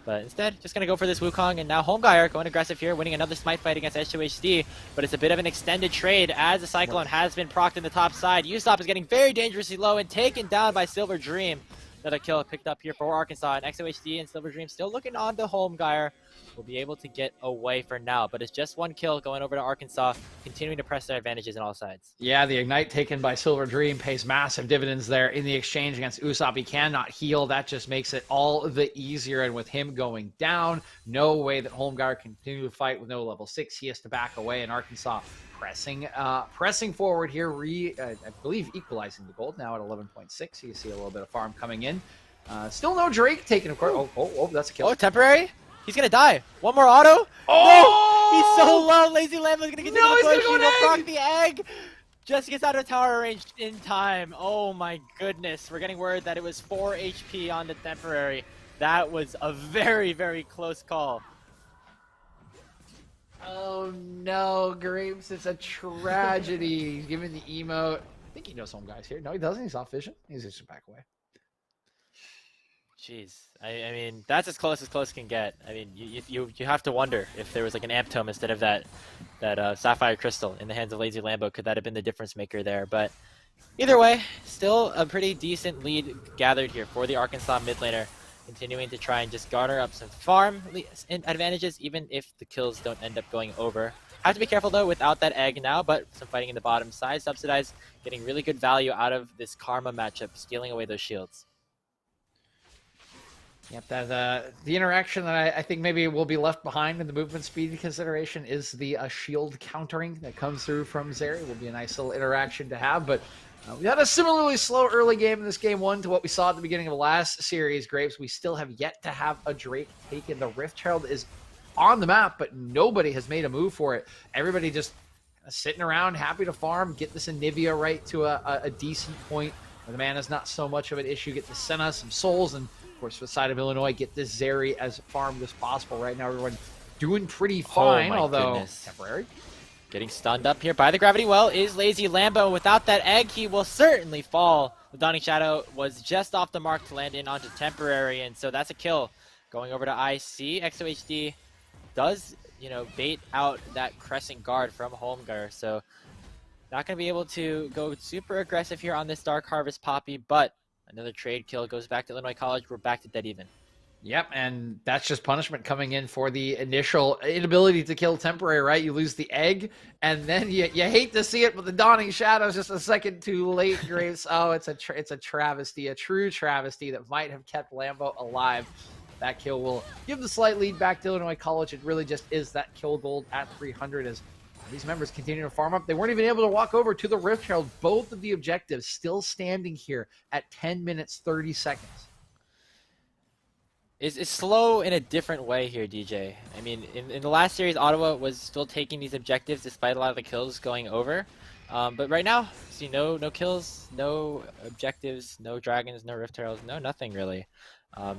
But instead, just going to go for this Wukong, and now Homegeyer going aggressive here, winning another Smite fight against H2HD, but it's a bit of an extended trade as the Cyclone has been procced in the top side. Usopp is getting very dangerously low and taken down by Silver Dream. Another kill picked up here for Arkansas, and XOHD and Silver Dream still looking on the Homegeyer. Will be able to get away for now, but it's just one kill going over to Arkansas, continuing to press their advantages on all sides.
Yeah, the Ignite taken by Silver Dream pays massive dividends there in the exchange against Usopp. He cannot heal. That just makes it all the easier, and with him going down, no way that Homegeyer can continue to fight with no level 6. He has to back away, and Arkansas pressing forward here, I believe equalizing the gold now at 11.6. You see a little bit of farm coming in. Still no Drake taken, of course. Oh, that's a kill.
Oh, Temporary? He's gonna die. One more auto.
Oh!
No! He's so low. Lazy Lambo's gonna get to the push.
He will
proc the egg. Just gets out of tower range in time. Oh my goodness. We're getting word that it was 4 HP on the Temporary. That was a very, very close call.
Oh no, Grapes, it's a tragedy. He's giving the emote. I think he knows some guys here. No, he doesn't. He's off vision. He's just back away.
Jeez, I mean, that's as close can get. I mean, you have to wonder if there was like an Amp Tome instead of that Sapphire Crystal in the hands of Lazy Lambo. Could that have been the difference maker there? But either way, still a pretty decent lead gathered here for the Arkansas mid laner, continuing to try and just garner up some farm advantages, even if the kills don't end up going over. Have to be careful though without that egg now, but some fighting in the bottom side. Subsidized, getting really good value out of this Karma matchup, stealing away those shields.
Yep, that the interaction that I think maybe will be left behind in the movement speed consideration is the shield countering that comes through from Zeri. Will be a nice little interaction to have, but we had a similarly slow early game in this game one to what we saw at the beginning of the last series, Graves. We still have yet to have a Drake taken. The Rift Herald is on the map, but nobody has made a move for it. Everybody just sitting around, happy to farm, get this Anivia right to a decent point where the mana is not so much of an issue, get the Senna some souls, and of course, for the side of Illinois, get this Zeri as farmed as possible. Right now, everyone doing pretty fine, although temporary.
Getting stunned up here by the Gravity Well is Lazy Lambo. Without that egg, he will certainly fall. The Dawning Shadow was just off the mark to land in onto temporary, and so that's a kill. Going over to IC, XOHD does, bait out that Crescent Guard from Holmgar, so not going to be able to go super aggressive here on this Dark Harvest Poppy, but another trade kill goes back to Illinois College. We're back to dead even.
Yep, and that's just punishment coming in for the initial inability to kill temporary, right? You lose the egg, and then you hate to see it, but the Dawning Shadow is just a second too late, Graves. Oh, it's a travesty, a true travesty that might have kept Lambo alive. That kill will give the slight lead back to Illinois College. It really just is that kill gold at 300 as these members continue to farm up. They weren't even able to walk over to the Rift Herald. Both of the objectives still standing here at 10 minutes, 30 seconds.
It's slow in a different way here, DJ. I mean, in the last series, Ottawa was still taking these objectives despite a lot of the kills going over. But right now, see no kills, no objectives, no dragons, no Rift Heralds, no nothing really.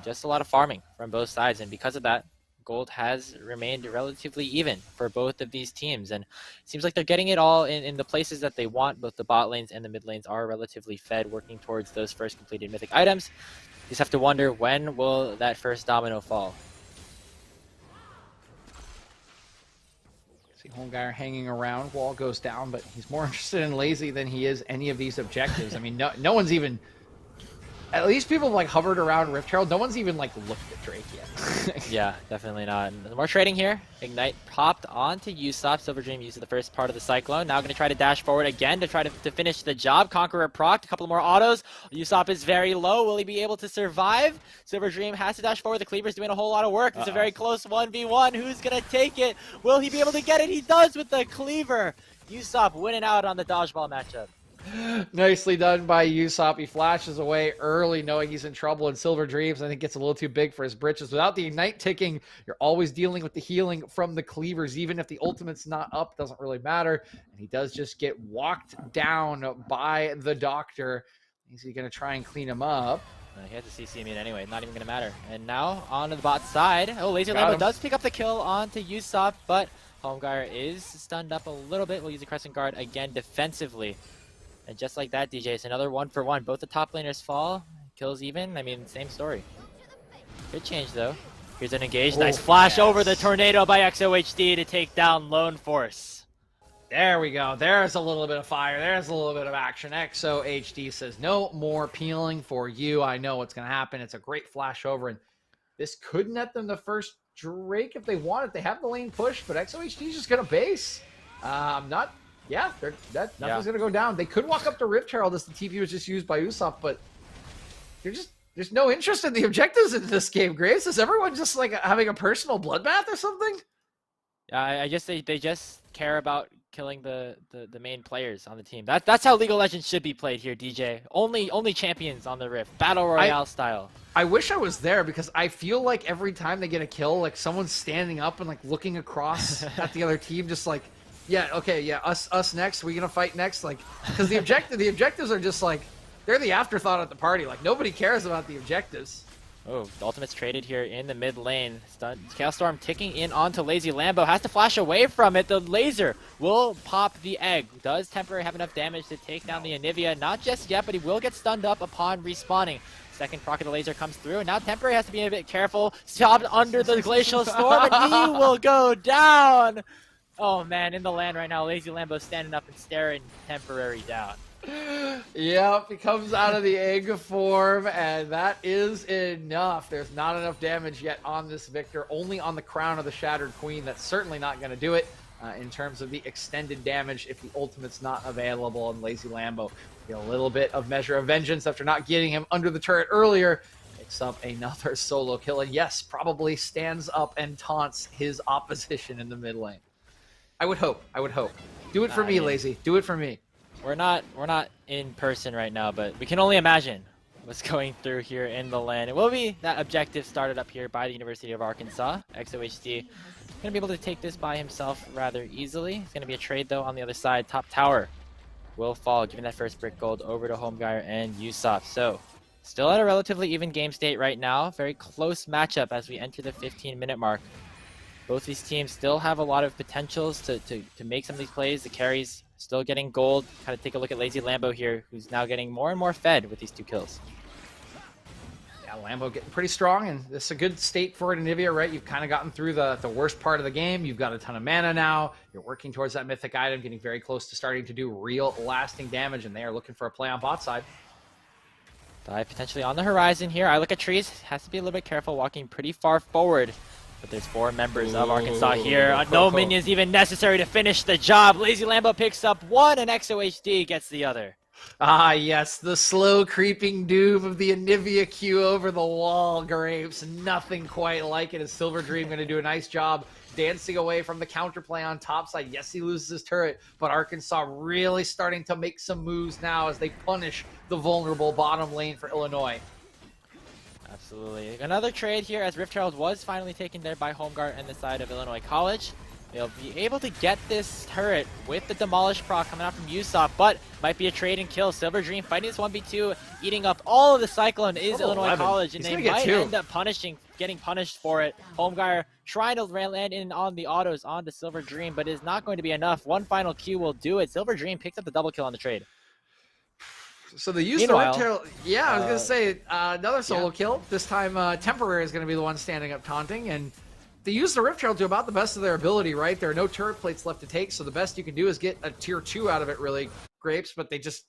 Just a lot of farming from both sides, and because of that, gold has remained relatively even for both of these teams, and it seems like they're getting it all in the places that they want. Both the bot lanes and the mid lanes are relatively fed, working towards those first completed mythic items. You just have to wonder, when will that first domino fall?
See Holmgar hanging around, wall goes down, but he's more interested in Lazy than he is any of these objectives. I mean, no one's even, at least people have, hovered around Rift Herald. No one's even looked at Drake yet.
Yeah, definitely not. And more trading here. Ignite popped onto Usopp. Silver Dream used the first part of the Cyclone. Now going to try to dash forward again to try to finish the job. Conqueror procced. A couple more autos. Usopp is very low. Will he be able to survive? Silver Dream has to dash forward. The Cleaver's doing a whole lot of work. It's a very close 1v1. Who's going to take it? Will he be able to get it? He does with the Cleaver. Usopp winning out on the dodgeball matchup.
Nicely done by Usopp. He flashes away early, knowing he's in trouble, and Silver Dreams, I think, gets a little too big for his britches. Without the Ignite ticking, you're always dealing with the healing from the Cleavers. Even if the ultimate's not up, doesn't really matter. And he does just get walked down by the Doctor. Is he going to try and clean him up?
He has to CC me anyway, not even going to matter. And now, onto the bot side. Oh, Lazy Lambo does pick up the kill onto Usopp, but Holmgar is stunned up a little bit. We'll use the Crescent Guard again defensively. And just like that, DJ, it's another 1-for-1. Both the top laners fall. Kills even. I mean, same story. Good change, though. Here's an engage. Nice flash over the tornado by XOHD to take down Lone Force.
There we go. There's a little bit of fire. There's a little bit of action. XOHD says, no more peeling for you. I know what's going to happen. It's a great flash over, and this could net them the first Drake if they want it. They have the lane push, but XOHD is just going to base. Nothing's going to go down. They could walk up to Rift Herald as the TP was just used by Usopp, but there's no interest in the objectives in this game, Graves. Is everyone just having a personal bloodbath or something?
Yeah, I guess they just care about killing the main players on the team. That's how League of Legends should be played here, DJ. Only champions on the Rift, Battle Royale style.
I wish I was there, because I feel like every time they get a kill, someone's standing up and looking across at the other team, just us next. We gonna fight next? Because the objectives are just they're the afterthought at the party. Nobody cares about the objectives.
Oh, the ultimate's traded here in the mid lane. Chaos Storm ticking in onto Lazy Lambo. Has to flash away from it. The laser will pop the egg. Does Temporary have enough damage to take down the Anivia? Not just yet, but he will get stunned up upon respawning. Second proc of the laser comes through, and now Temporary has to be a bit careful. Stopped under the Glacial Storm, and he will go down. Oh man, in the land right now, Lazy Lambo standing up and staring Temporary down.
Yep, he comes out of the egg form, and that is enough. There's not enough damage yet on this Victor, only on the crown of the Shattered Queen. That's certainly not going to do it. in terms of the extended damage if the ultimate's not available. And Lazy Lambo get a little bit of measure of vengeance after not getting him under the turret earlier. Picks up another solo kill, and yes, probably stands up and taunts his opposition in the mid lane. I would hope. Do it for me, Lazy. Do it for me.
We're not in person right now, but we can only imagine what's going through here in the land. It will be that objective started up here by the University of Arkansas. XOHD going to be able to take this by himself rather easily. It's going to be a trade, though, on the other side. Top tower will fall, giving that first brick gold over to Homeguyer and Usopp. So, still at a relatively even game state right now. Very close matchup as we enter the 15-minute mark. Both these teams still have a lot of potentials to make some of these plays. The carries still getting gold. Kind of take a look at Lazy Lambo here, who's now getting more and more fed with these 2 kills.
Yeah, Lambo getting pretty strong, and this is a good state for Anivia, right? You've kind of gotten through the worst part of the game. You've got a ton of mana now. You're working towards that mythic item, getting very close to starting to do real lasting damage, and they are looking for a play on bot side.
Dive potentially on the horizon here. I look at trees. Has to be a little bit careful, walking pretty far forward. But there's 4 members of Arkansas here. No minions even necessary to finish the job. Lazy Lambo picks up 1 and XOHD gets the other.
Ah, yes, the slow creeping doom of the Anivia Q over the wall, Grapes. Nothing quite like it. Is Silver Dream going to do a nice job dancing away from the counterplay on top side? Yes, he loses his turret, but Arkansas really starting to make some moves now as they punish the vulnerable bottom lane for Illinois.
Absolutely. Another trade here as Rift Herald was finally taken there by Homeguard and the side of Illinois College. They'll be able to get this turret with the Demolish proc coming out from Usopp, but might be a trade and kill. Silver Dream fighting this 1v2, eating up all of the Cyclone is Illinois
11.
College, and
He's
they
gonna
might
get 2.
end up getting punished for it. Homeguard trying to land in on the autos onto Silver Dream, but is not going to be enough. One final Q will do it. Silver Dream picks up the double kill on the trade.
So they use the Rift Herald. Yeah, I was going to say another solo kill. This time Temporary is going to be the one standing up taunting, and they use the Rift Herald to about the best of their ability, right? There are no turret plates left to take, so the best you can do is get a tier 2 out of it, really, Grapes, but they just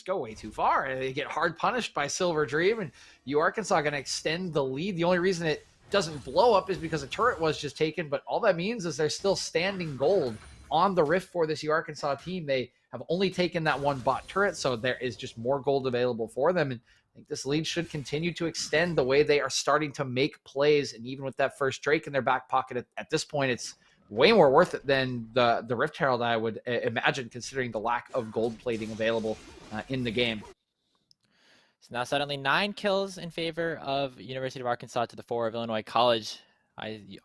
go way too far, and they get hard punished by Silver Dream, and Arkansas going to extend the lead. The only reason it doesn't blow up is because a turret was just taken, but all that means is they're still standing gold on the Rift for this Arkansas team. They have only taken that 1 bot turret, so there is just more gold available for them. And I think this lead should continue to extend the way they are starting to make plays. And even with that first Drake in their back pocket at this point, it's way more worth it than the Rift Herald, I would imagine, considering the lack of gold plating available in the game.
So now suddenly 9 kills in favor of University of Arkansas to the 4 of Illinois College.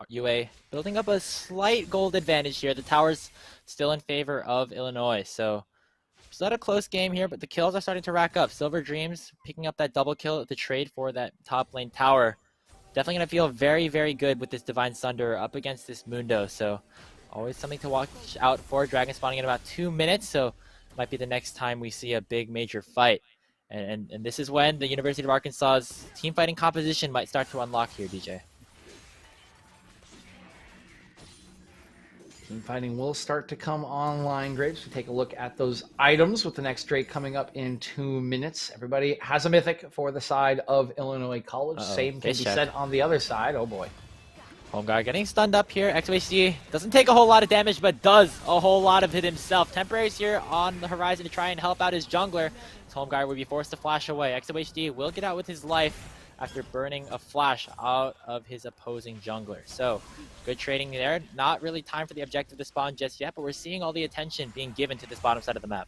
UA building up a slight gold advantage here. The tower's still in favor of Illinois. So it's not a close game here, but the kills are starting to rack up. Silver Dreams picking up that double kill at the trade for that top lane tower. Definitely going to feel very, very good with this Divine Sunder up against this Mundo. So always something to watch out for. Dragon spawning in about 2 minutes. So might be the next time we see a big major fight. And this is when the University of Arkansas's team fighting composition might start to unlock here, DJ.
Team fighting will start to come online, Grapes. We take a look at those items with the next Drake coming up in 2 minutes. Everybody has a mythic for the side of Illinois College. Same can be said on the other side. Oh boy.
Homeguard getting stunned up here. XOHD doesn't take a whole lot of damage, but does a whole lot of it himself. Temporary's here on the horizon to try and help out his jungler. His Homeguard would be forced to flash away. XOHD will get out with his life after burning a flash out of his opposing jungler. So, good trading there. Not really time for the objective to spawn just yet, but we're seeing all the attention being given to this bottom side of the map.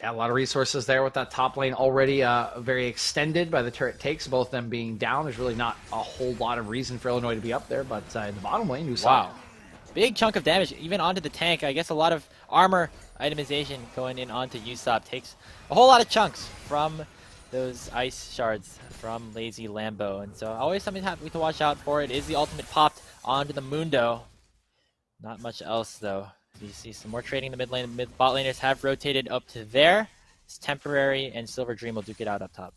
Yeah, a lot of resources there with that top lane already very extended by the turret takes, both them being down. There's really not a whole lot of reason for Illinois to be up there, but in the bottom lane,
wow. Big chunk of damage, even onto the tank. I guess a lot of armor itemization going in onto Usopp. Takes a whole lot of chunks from those ice shards from Lazy Lambo. And so always something to watch out for. It is the ultimate popped onto the Mundo. Not much else, though. You see some more trading in the mid lane. The mid bot laners have rotated up to there. It's Temporary, and Silver Dream will duke it out up top.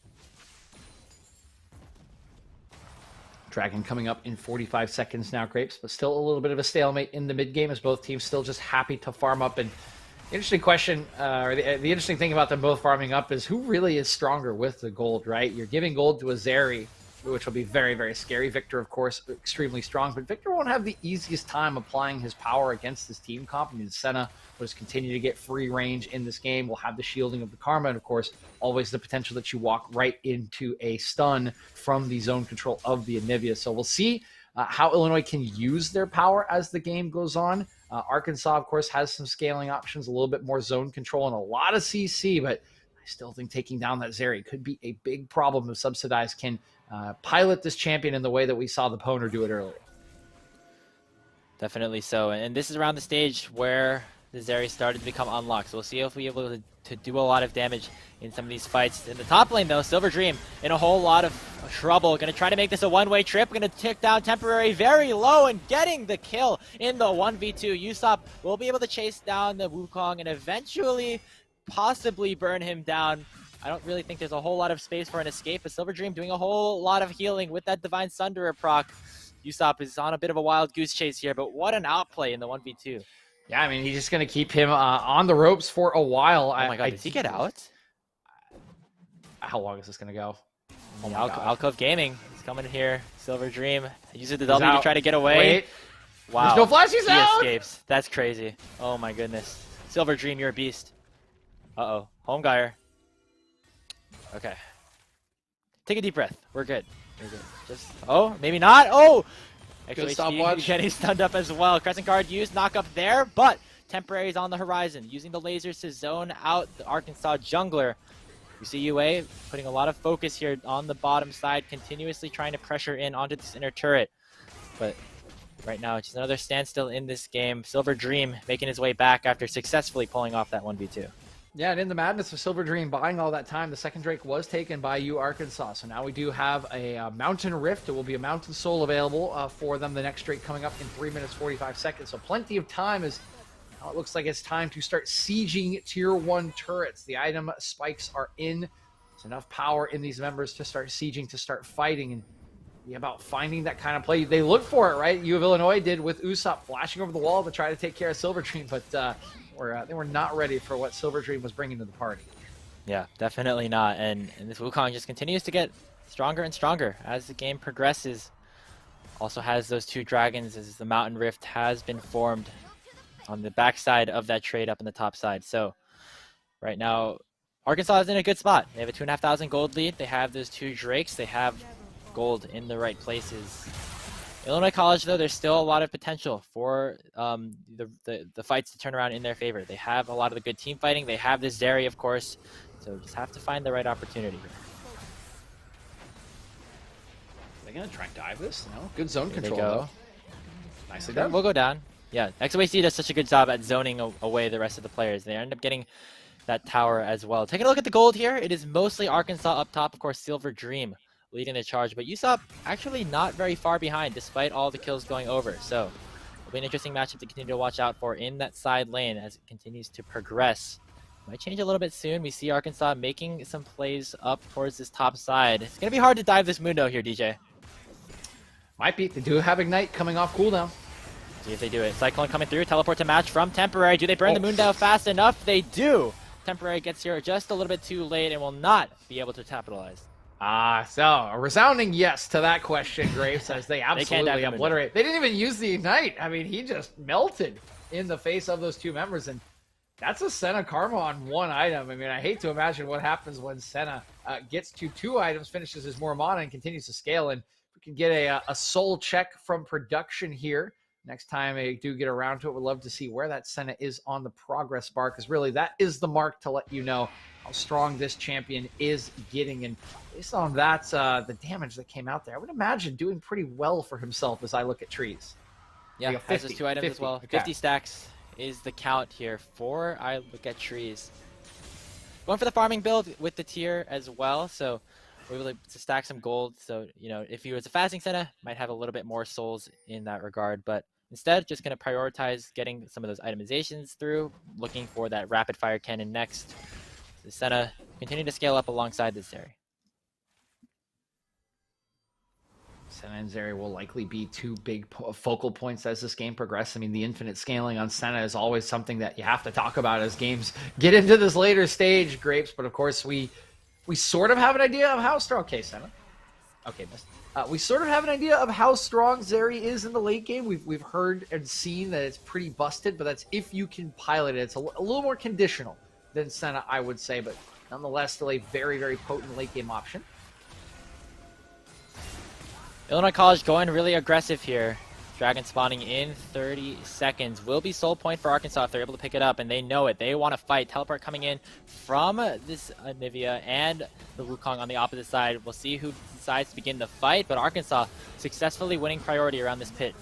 Dragon coming up in 45 seconds now, Grapes, but still a little bit of a stalemate in the mid game as both teams still just happy to farm up. And interesting question, or the interesting thing about them both farming up is who really is stronger with the gold, right? You're giving gold to a Zeri which will be very, very scary. Victor, of course, extremely strong, but Victor won't have the easiest time applying his power against this team comp. I mean, Senna will just continue to get free range in this game. We'll have the shielding of the Karma, and of course, always the potential that you walk right into a stun from the zone control of the Anivia. So we'll see how Illinois can use their power as the game goes on. Arkansas, of course, has some scaling options, a little bit more zone control, and a lot of CC, but I still think taking down that Zeri could be a big problem if Subsidized can pilot this champion in the way that we saw the Poner do it earlier.
Definitely so. And this is around the stage where the Zeri started to become unlocked. So we'll see if we're able to do a lot of damage in some of these fights. In the top lane, though, Silver Dream in a whole lot of trouble. Going to try to make this a one-way trip. Going to tick down Temporary very low and getting the kill in the 1v2. Usopp will be able to chase down the Wukong and eventually possibly burn him down. I don't really think there's a whole lot of space for an escape, but Silver Dream doing a whole lot of healing with that Divine Sunderer proc. Usopp is on a bit of a wild goose chase here, but what an outplay in the 1v2.
Yeah, I mean, he's just going to keep him on the ropes for a while.
Oh my god, did he get out?
How long is this going to go?
Oh my Alcove Gaming is coming here. Silver Dream uses the W to try to get away.
Wait.
Wow.
There's no flash, he's
he
out!
Escapes. That's crazy. Oh my goodness. Silver Dream, you're a beast. Uh-oh. Home Geyer. Okay. Take a deep breath. We're good. We're good. Just maybe not. Oh! Extra
Good
HP
stopwatch.
getting stunned up as well. Crescent Guard used, knock up there, but Temporary is on the horizon. Using the lasers to zone out the Arkansas jungler. We see UA putting a lot of focus here on the bottom side, continuously trying to pressure in onto this inner turret. But right now, it's just another standstill in this game. Silver Dream making his way back after successfully pulling off that 1v2.
Yeah, and in the madness of Silver Dream buying all that time, the second Drake was taken by Arkansas. So now we do have a Mountain Rift. It will be a Mountain Soul available for them. The next Drake coming up in 3 minutes, 45 seconds. So plenty of time as now it looks like it's time to start sieging Tier 1 turrets. The item spikes are in. There's enough power in these members to start sieging, to start fighting. And be about finding that kind of play. They look for it, right? U of Illinois did with Usopp flashing over the wall to try to take care of Silver Dream, but they were not ready for what Silver Dream was bringing to the party.
Yeah, definitely not. And this Wukong just continues to get stronger and stronger as the game progresses. Also has those two dragons as the Mountain Rift has been formed on the backside of that trade up in the top side. So right now, Arkansas is in a good spot. They have a 2,500 gold lead. They have those two Drakes. They have gold in the right places. Illinois College, though, there's still a lot of potential for the fights to turn around in their favor. They have a lot of the good team fighting. They have this Zeri, of course. So just have to find the right opportunity here.
Are they going to try and dive this? No. Good zone
Here
control, though. Nicely
Okay,
done.
we'll go down. Yeah, XOAC does such a good job at zoning away the rest of the players. They end up getting that tower as well. Taking a look at the gold here, it is mostly Arkansas up top. Of course, Silver Dream leading the charge, but Usopp actually not very far behind despite all the kills going over. So it'll be an interesting matchup to continue to watch out for in that side lane as it continues to progress. Might change a little bit soon. We see Arkansas making some plays up towards this top side. It's going to be hard to dive this Mundo here, DJ.
Might be. They do have Ignite coming off cooldown.
See if they do it. Cyclone coming through. Teleport to match from Temporary. Do they burn the Mundo fast enough? They do. Temporary gets here just a little bit too late and will not be able to capitalize.
So a resounding yes to that question, Graves, as they absolutely obliterate. They didn't even use the Ignite. I mean, he just melted in the face of those two members, and that's a Senna Karma on one item. I mean, I hate to imagine what happens when Senna gets to two items, finishes his Mormana, and continues to scale. And we can get a soul check from production here. Next time I do get around to it, we'd love to see where that Senna is on the progress bar, because really that is the mark to let you know how strong this champion is getting. And based on that, the damage that came out there, I would imagine doing pretty well for himself as I look at trees.
Yeah, has those two items as well. Okay. 50 stacks is the count here for I look at trees. Going for the farming build with the tier as well, so we're able to stack some gold. So, you know, if he was a fasting Senna, might have a little bit more souls in that regard, but instead, just going to prioritize getting some of those itemizations through, looking for that rapid fire cannon next. The Senna continue to scale up alongside this Zeri.
Senna and Zeri will likely be two big focal points as this game progresses. I mean, the infinite scaling on Senna is always something that you have to talk about as games get into this later stage, Grapes. But of course, we sort of have an idea of how strong. Okay, Senna. Okay, missed. We sort of have an idea of how strong Zeri is in the late game. We've heard and seen that it's pretty busted, but that's if you can pilot it. It's a little more conditional than Senna, I would say, but nonetheless still a very, very potent late game option.
Illinois College going really aggressive here. Dragon spawning in 30 seconds. Will be soul point for Arkansas if they're able to pick it up, and they know it. They want to fight. Teleport coming in from this Nivea and the Wukong on the opposite side. We'll see who decides to begin the fight, but Arkansas successfully winning priority around this pit.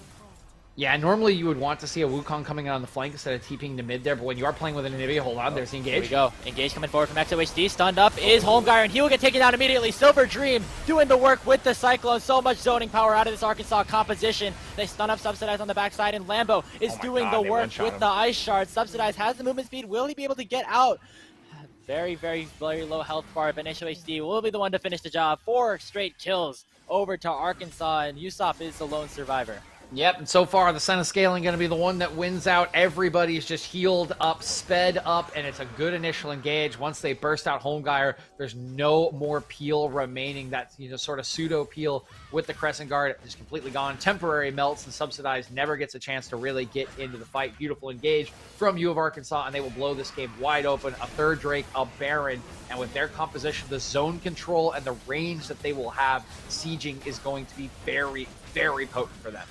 Yeah, normally you would want to see a Wukong coming in on the flank instead of TPing to mid there, but when you are playing with an Nivea, hold on, there's the engage.
Here we go. Engage coming forward from XOHD. Stunned up is Holmgeier, and he will get taken down immediately. Silver Dream doing the work with the Cyclone. So much zoning power out of this Arkansas composition. They stun up Subsidize on the backside, and Lambo is doing the work with the Ice Shard. Subsidize has the movement speed. Will he be able to get out? Very, very, very low health bar, but HOHD will be the one to finish the job. 4 straight kills over to Arkansas, and Yusuf is the lone survivor.
Yep, and so far the Senna scaling going to be the one that wins out. Everybody's just healed up, sped up, and it's a good initial engage. Once they burst out Holmgeier, there's no more peel remaining. That sort of pseudo peel with the Crescent Guard is completely gone. Temporary melts, and Subsidized never gets a chance to really get into the fight. Beautiful engage from U of Arkansas, and they will blow this game wide open. A third Drake, a Baron, and with their composition, the zone control and the range that they will have, sieging is going to be very, very potent for them.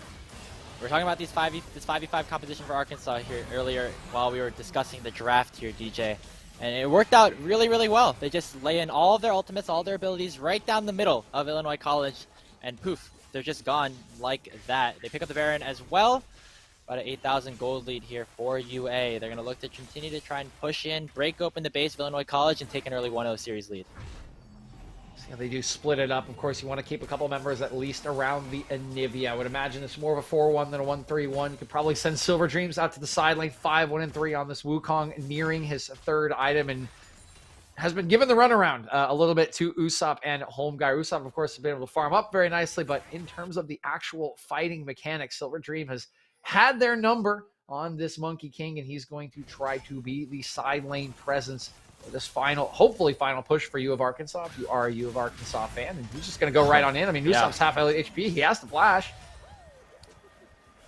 We're talking about this 5v5 composition for Arkansas here earlier while we were discussing the draft here, DJ. And it worked out really, really well. They just lay in all of their ultimates, all their abilities right down the middle of Illinois College, and poof, they're just gone like that. They pick up the Baron as well. About an 8,000 gold lead here for UA. They're going to look to continue to try and push in, break open the base of Illinois College, and take an early 1-0 series lead.
Yeah, they do split it up. Of course, you want to keep a couple members at least around the Anivia. I would imagine it's more of a 4-1 than a 1-3-1. You could probably send Silver Dreams out to the side lane, 5-1-3 on this Wukong, nearing his third item, and has been given the runaround a little bit to Usopp and Holmgeier. Usopp, of course, has been able to farm up very nicely, but in terms of the actual fighting mechanics, Silver Dream has had their number on this Monkey King, and he's going to try to be the side lane presence for this hopefully final push for U of Arkansas, if you are a U of Arkansas fan. And he's just going to go right on in. I mean, Usopp's half HP. He has to flash.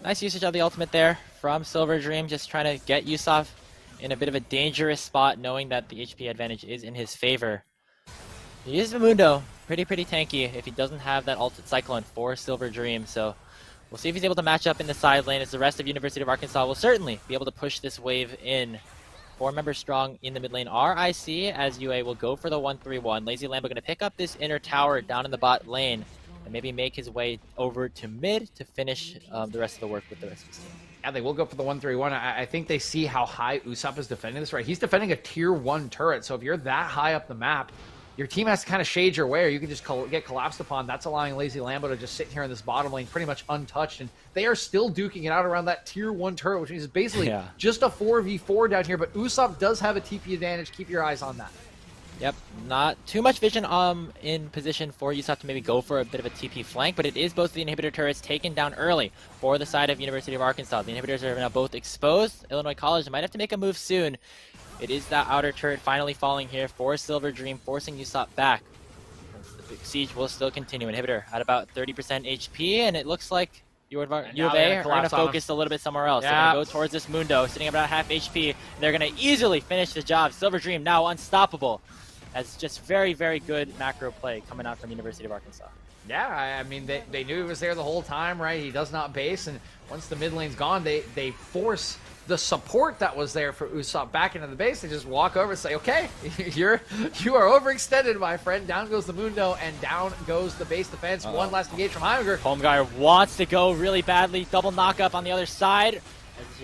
Nice usage of the ultimate there from Silver Dream, just trying to get Yusuf in a bit of a dangerous spot, knowing that the HP advantage is in his favor. He is Mundo, pretty tanky if he doesn't have that ultimate Cyclone for Silver Dream. So we'll see if he's able to match up in the side lane, as the rest of University of Arkansas will certainly be able to push this wave in. 4 members strong in the mid lane are IC, as UA will go for the 1-3-1. Lazy Lambo going to pick up this inner tower down in the bot lane and maybe make his way over to mid to finish the rest of the work with the rest of his team.
Yeah, they will go for the 1-3-1. I think they see how high Usopp is defending this, right? He's defending a tier 1 turret, so if you're that high up the map, your team has to kind of shade your way, or you can just get collapsed upon. That's allowing Lazy Lambo to just sit here in this bottom lane pretty much untouched, and they are still duking it out around that tier 1 turret, which means it's basically just a 4v4 down here, but Usopp does have a TP advantage. Keep your eyes on that.
Yep, not too much vision in position for Usopp to maybe go for a bit of a TP flank, but it is both the inhibitor turrets taken down early for the side of University of Arkansas. The inhibitors are now both exposed. Illinois College might have to make a move soon. It is that outer turret finally falling here for Silver Dream, forcing Usopp back. The siege will still continue. Inhibitor at about 30% HP, and it looks like U of A are going to focus a little bit somewhere else. They're going to go towards this Mundo, sitting about half HP. And they're going to easily finish the job. Silver Dream now unstoppable. That's just very, very good macro play coming out from University of Arkansas.
Yeah, I mean, they knew he was there the whole time, right? He does not base, and once the mid lane's gone, they force the support that was there for Usopp back into the base. They just walk over and say, okay, you are overextended, my friend. Down goes the Mundo, and down goes the base defense. One last engage from Heimerger.
Holmgeier wants to go really badly. Double knockup on the other side.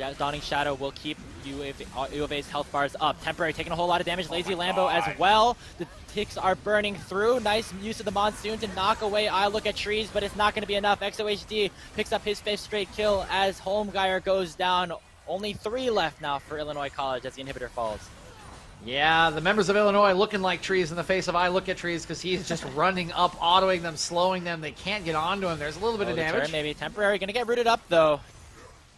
As Dawning Shadow will keep U of A's health bars up. Temporary taking a whole lot of damage. Lazy Lambo as well. The ticks are burning through. Nice use of the Monsoon to knock away I Look at Trees, but it's not going to be enough. XOHD picks up his 5th straight kill as Holmgeier goes down. Only 3 left now for Illinois College as the inhibitor falls.
Yeah, the members of Illinois looking like trees in the face of I Look at Trees, because he's just running up, autoing them, slowing them. They can't get onto him. There's a little bit of damage.
Turn maybe temporary. Going to get rooted up, though.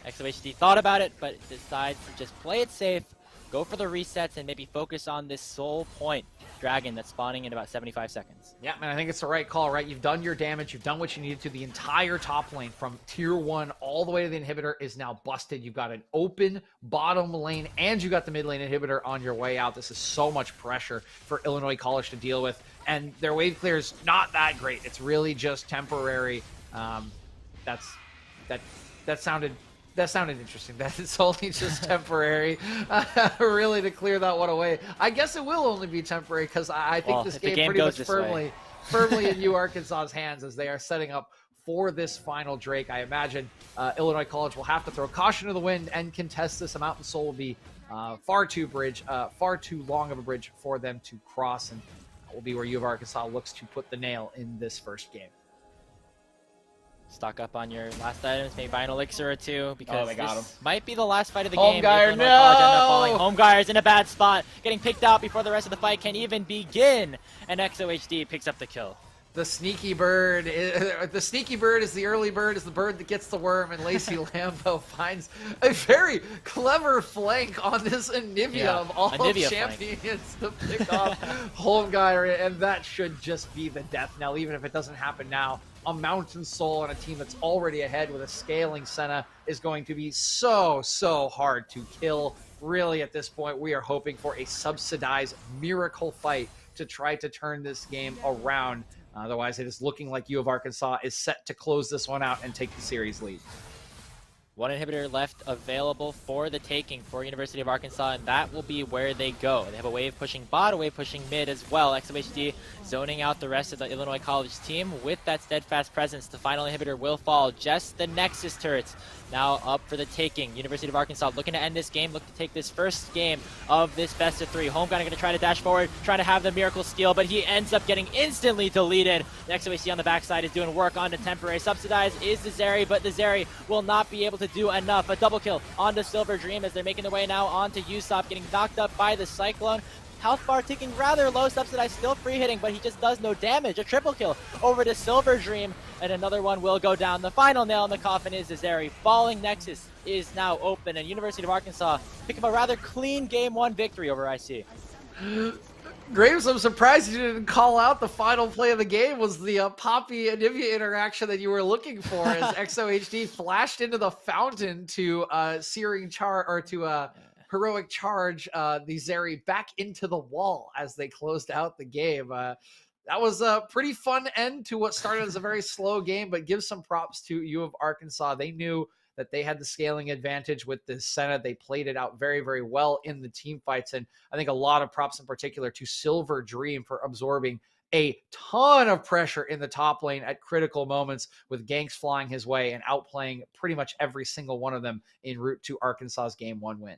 XOHD thought about it, but decides to just play it safe. go for the resets and maybe focus on this sole point dragon that's spawning in about 75 seconds.
Yeah, man, I think it's the right call, right? You've done your damage. You've done what you needed to. The entire top lane from tier 1 all the way to the inhibitor is now busted. You've got an open bottom lane, and you got the mid lane inhibitor on your way out. This is so much pressure for Illinois College to deal with, and their wave clear is not that great. It's really just temporary. That sounded interesting. That it's only just temporary, really, to clear that one away. I guess it will only be temporary because I think this game pretty much firmly in U Arkansas's hands as they are setting up for this final Drake. I imagine Illinois College will have to throw caution to the wind and contest this. A Mountain Soul will be far too long of a bridge for them to cross, and that will be where U of Arkansas looks to put the nail in this first game.
Stock up on your last items, maybe buy an elixir or two, because
they got
this might be the last fight of the
game.
Homeguyer,
no!
Homeguyer's in a bad spot, getting picked out before the rest of the fight can even begin, and XOHD picks up the kill.
The sneaky bird is the early bird, is the bird that gets the worm, and Lacey Lambo finds a very clever flank on this Anivia of all champions to pick off Homeguyer, and that should just be the death knell, even if it doesn't happen now. A Mountain Soul on a team that's already ahead with a scaling Senna is going to be so hard to kill. Really, at this point, we are hoping for a subsidized miracle fight to try to turn this game around. Otherwise, it is looking like U of Arkansas is set to close this one out and take the series lead.
One inhibitor left available for the taking for University of Arkansas, and that will be where they go. They have a wave pushing bot, a wave pushing mid as well. XOHD zoning out the rest of the Illinois College team with that steadfast presence. The final inhibitor will fall. Just the Nexus turrets now up for the taking. University of Arkansas looking to end this game, look to take this first game of this best of 3. Homeguy going to try to dash forward, trying to have the miracle steal, but he ends up getting instantly deleted. The XOHD on the backside is doing work on the temporary. Subsidized is the Zeri, but the Zeri will not be able to do enough. A double kill onto Silver Dream as they're making their way now onto Usopp, getting knocked up by the Cyclone. Health bar ticking rather low. Subsidized still free hitting, but he just does no damage. A triple kill over to Silver Dream, and another one will go down. The final nail in the coffin is Zeri. Falling Nexus is now open, and University of Arkansas pick up a rather clean Game 1 victory over IC.
Graves, I'm surprised you didn't call out the final play of the game was the Poppy Anivia interaction that you were looking for as XOHD flashed into the fountain to heroic charge the Zeri back into the wall as they closed out the game. That was a pretty fun end to what started as a very slow game, but give some props to U of Arkansas. They knew that they had the scaling advantage with the Senate. They played it out very, very well in the team fights. And I think a lot of props in particular to Silver Dream for absorbing a ton of pressure in the top lane at critical moments with ganks flying his way and outplaying pretty much every single one of them en route to Arkansas's Game 1 win.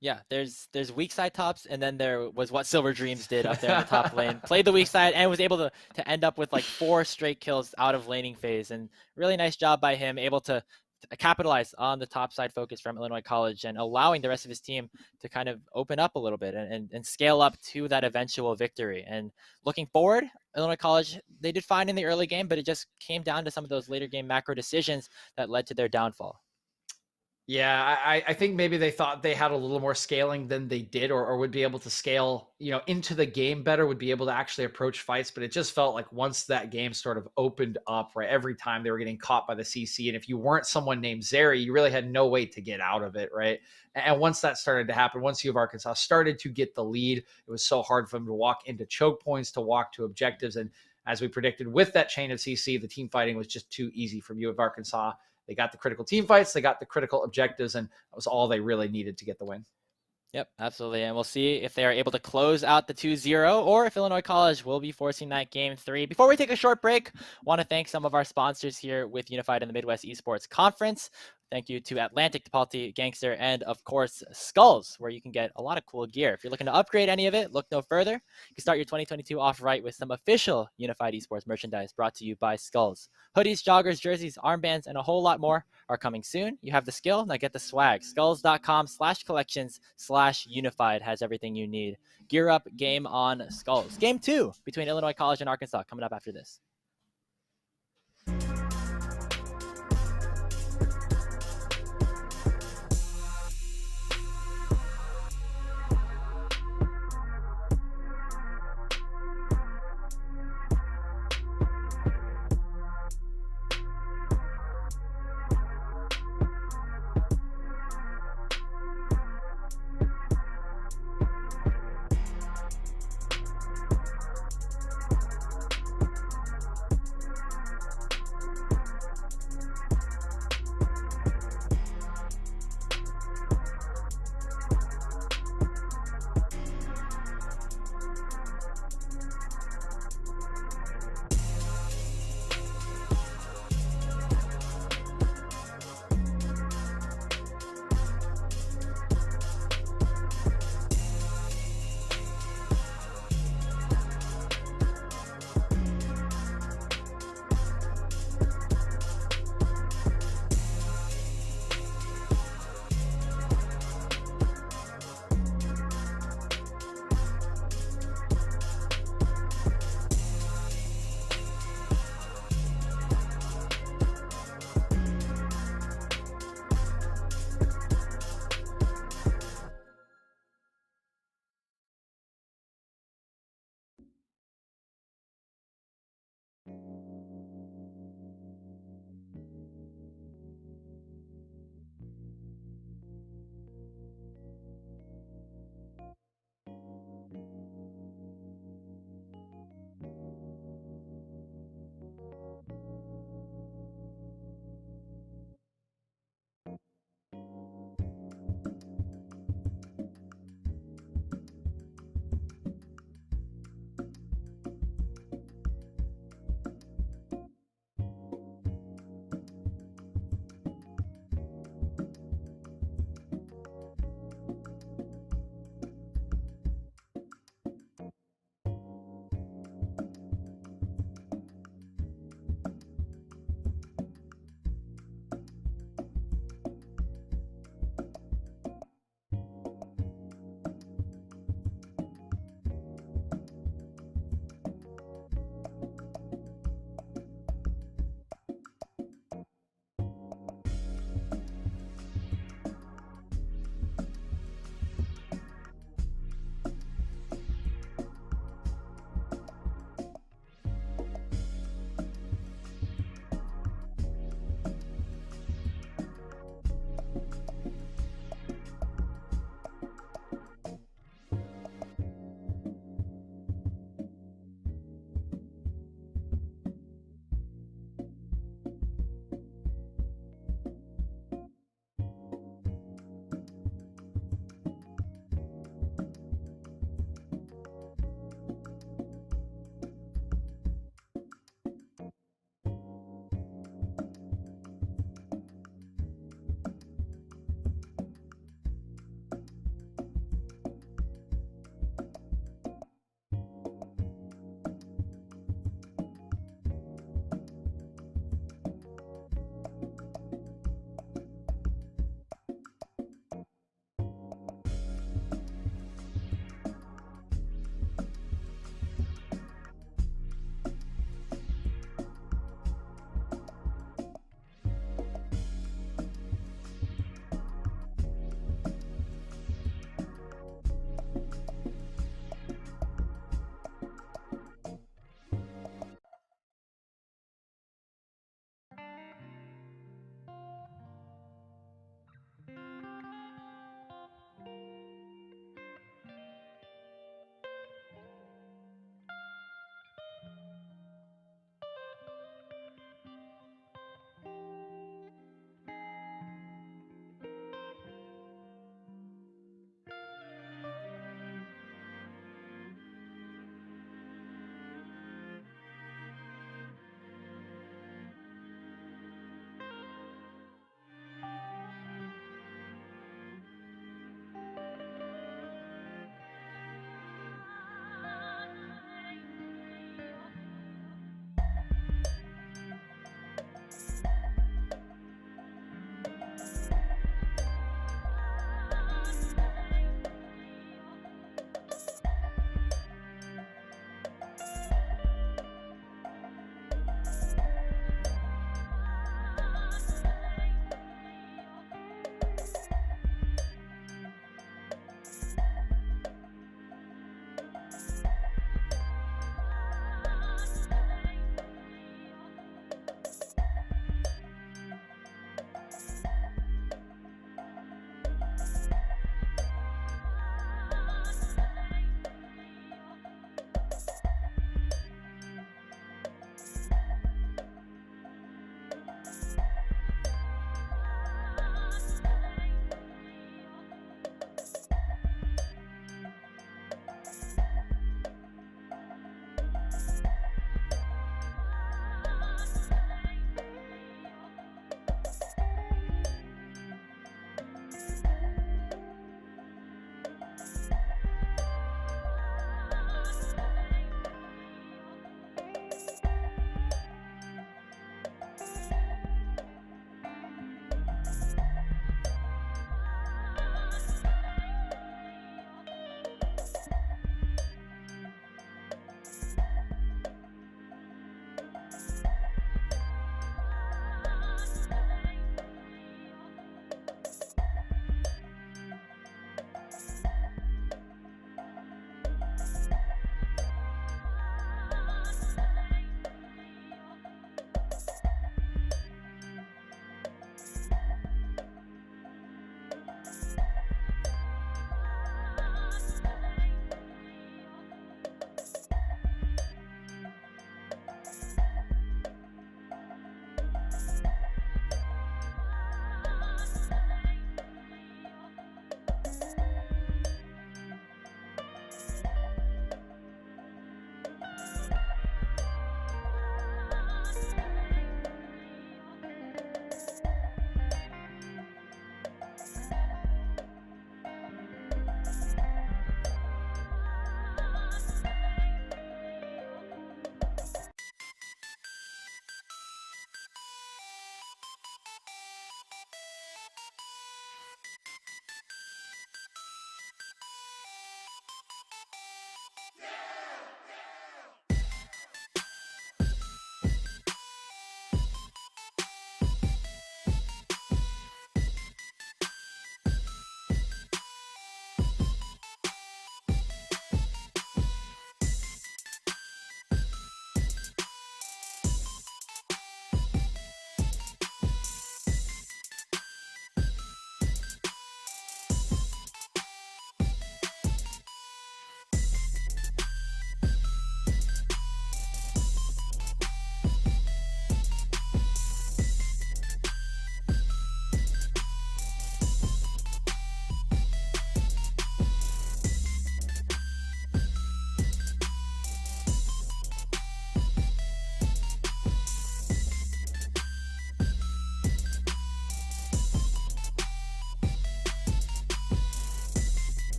Yeah, there's weak side tops, and then there was what Silver Dreams did up there in the top lane. Played the weak side and was able to end up with like 4 straight kills out of laning phase. And really nice job by him, able to capitalize on the top side focus from Illinois College and allowing the rest of his team to kind of open up a little bit and scale up to that eventual victory. And looking forward, Illinois College, they did fine in the early game, but it just came down to some of those later game macro decisions that led to their downfall.
Yeah, I think maybe they thought they had a little more scaling than they did, or would be able to scale, into the game better, would be able to actually approach fights. But it just felt like once that game sort of opened up, right, every time they were getting caught by the CC. And if you weren't someone named Zeri, you really had no way to get out of it, right? And once that started to happen, once U of Arkansas started to get the lead, it was so hard for them to walk into choke points, to walk to objectives. And as we predicted with that chain of CC, the team fighting was just too easy from U of Arkansas. They got the critical team fights, they got the critical objectives, and that was all they really needed to get the win.
Yep, absolutely. And we'll see if they are able to close out the 2-0 or if Illinois College will be forcing that Game 3. Before we take a short break, I want to thank some of our sponsors here with Unified in the Midwest Esports Conference. Thank you to Atlantic, Topalti, Gangster, and of course, Skulls, where you can get a lot of cool gear. If you're looking to upgrade any of it, look no further. You can start your 2022 off right with some official Unified Esports merchandise brought to you by Skulls. Hoodies, joggers, jerseys, armbands, and a whole lot more are coming soon. You have the skill, now get the swag. Skulls.com/collections/unified has everything you need. Gear up, game on, Skulls. Game 2 between Illinois College and Arkansas coming up after this.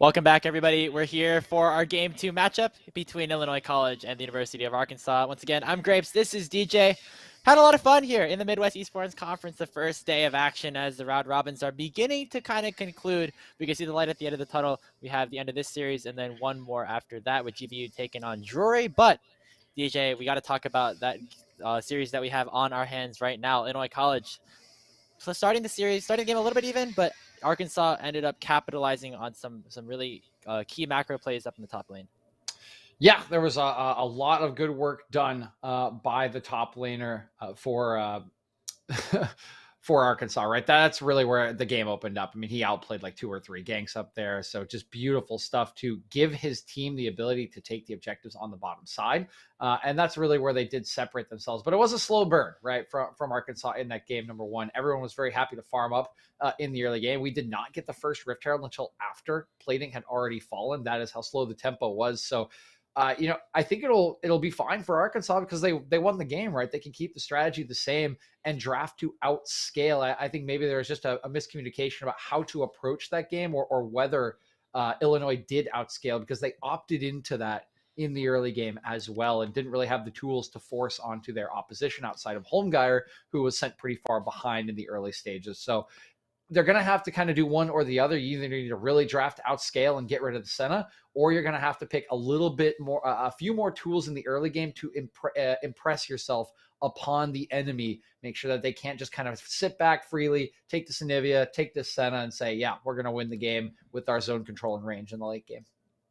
Welcome back, everybody. We're here for our Game 2 matchup between Illinois College and the University of Arkansas. Once again, I'm Grapes. This is DJ. Had a lot of fun here in the Midwest Esports Conference, the first day of action as the round robins are beginning to kind of conclude. We can see the light at the end of the tunnel. We have the end of this series and then one more after that with GVU taking on Drury. But, DJ, we got to talk about that series that we have on our hands right now. Illinois College. So starting the game a little bit even, but Arkansas ended up capitalizing on some really key macro plays up in the top lane.
Yeah, there was a lot of good work done by the top laner for for Arkansas, right? That's really where the game opened up. I mean, he outplayed like 2 or 3 ganks up there. So just beautiful stuff to give his team the ability to take the objectives on the bottom side. And that's really where they did separate themselves. But it was a slow burn, right, from Arkansas in that game, number one. Everyone was very happy to farm up in the early game. We did not get the first Rift Herald until after plating had already fallen. That is how slow the tempo was. So I think it'll be fine for Arkansas because they won the game, right? They can keep the strategy the same and draft to outscale. I think maybe there was just a miscommunication about how to approach that game or whether Illinois did outscale because they opted into that in the early game as well and didn't really have the tools to force onto their opposition outside of Holmgeier, who was sent pretty far behind in the early stages. So they're going to have to kind of do one or the other. You either need to really draft outscale and get rid of the Senna, or you're going to have to pick a little bit more, a few more tools in the early game to impress yourself upon the enemy. Make sure that they can't just kind of sit back freely, take the Sinivia, take the Senna, and say, yeah, we're going to win the game with our zone control and range in the late game.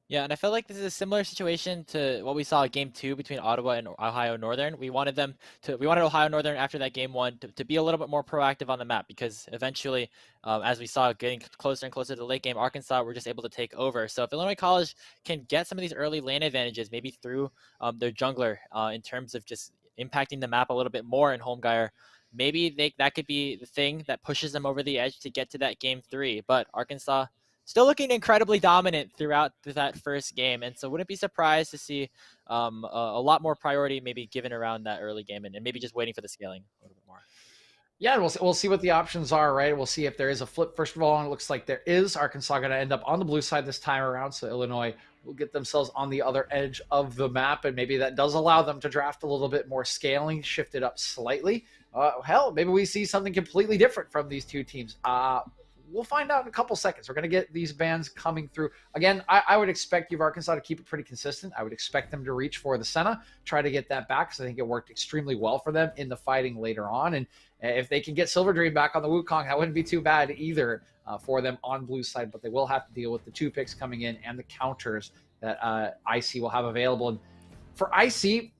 Yeah, and I feel like this is a similar situation to what we saw in Game 2 between Ottawa and Ohio Northern. We wanted Ohio Northern after that Game 1 to be a little bit more proactive on the map because eventually, as we saw getting closer and closer to the late game, Arkansas were just able to take over. So if Illinois College can get some of these early lane advantages, maybe through their jungler in terms of just impacting the map a little bit more in Holmgeier, maybe that could be the thing that pushes them over the edge to get to that Game 3. But Arkansas still looking incredibly dominant throughout that first game. And so wouldn't be surprised to see a lot more priority maybe given around that early game and maybe just waiting for the scaling a little bit more.
Yeah, we'll see what the options are, right? We'll see if there is a flip. First of all, it looks like there is. Arkansas going to end up on the blue side this time around, so Illinois will get themselves on the other edge of the map, and maybe that does allow them to draft a little bit more scaling, shift it up slightly. Hell, maybe we see something completely different from these two teams. We'll find out in a couple seconds. We're going to get these bans coming through. Again, I would expect you of Arkansas to keep it pretty consistent. I would expect them to reach for the Senna, try to get that back, because I think it worked extremely well for them in the fighting later on. And if they can get Silver Dream back on the Wukong, that wouldn't be too bad either for them on blue side. But they will have to deal with the 2 picks coming in and the counters that IC will have available. And for IC,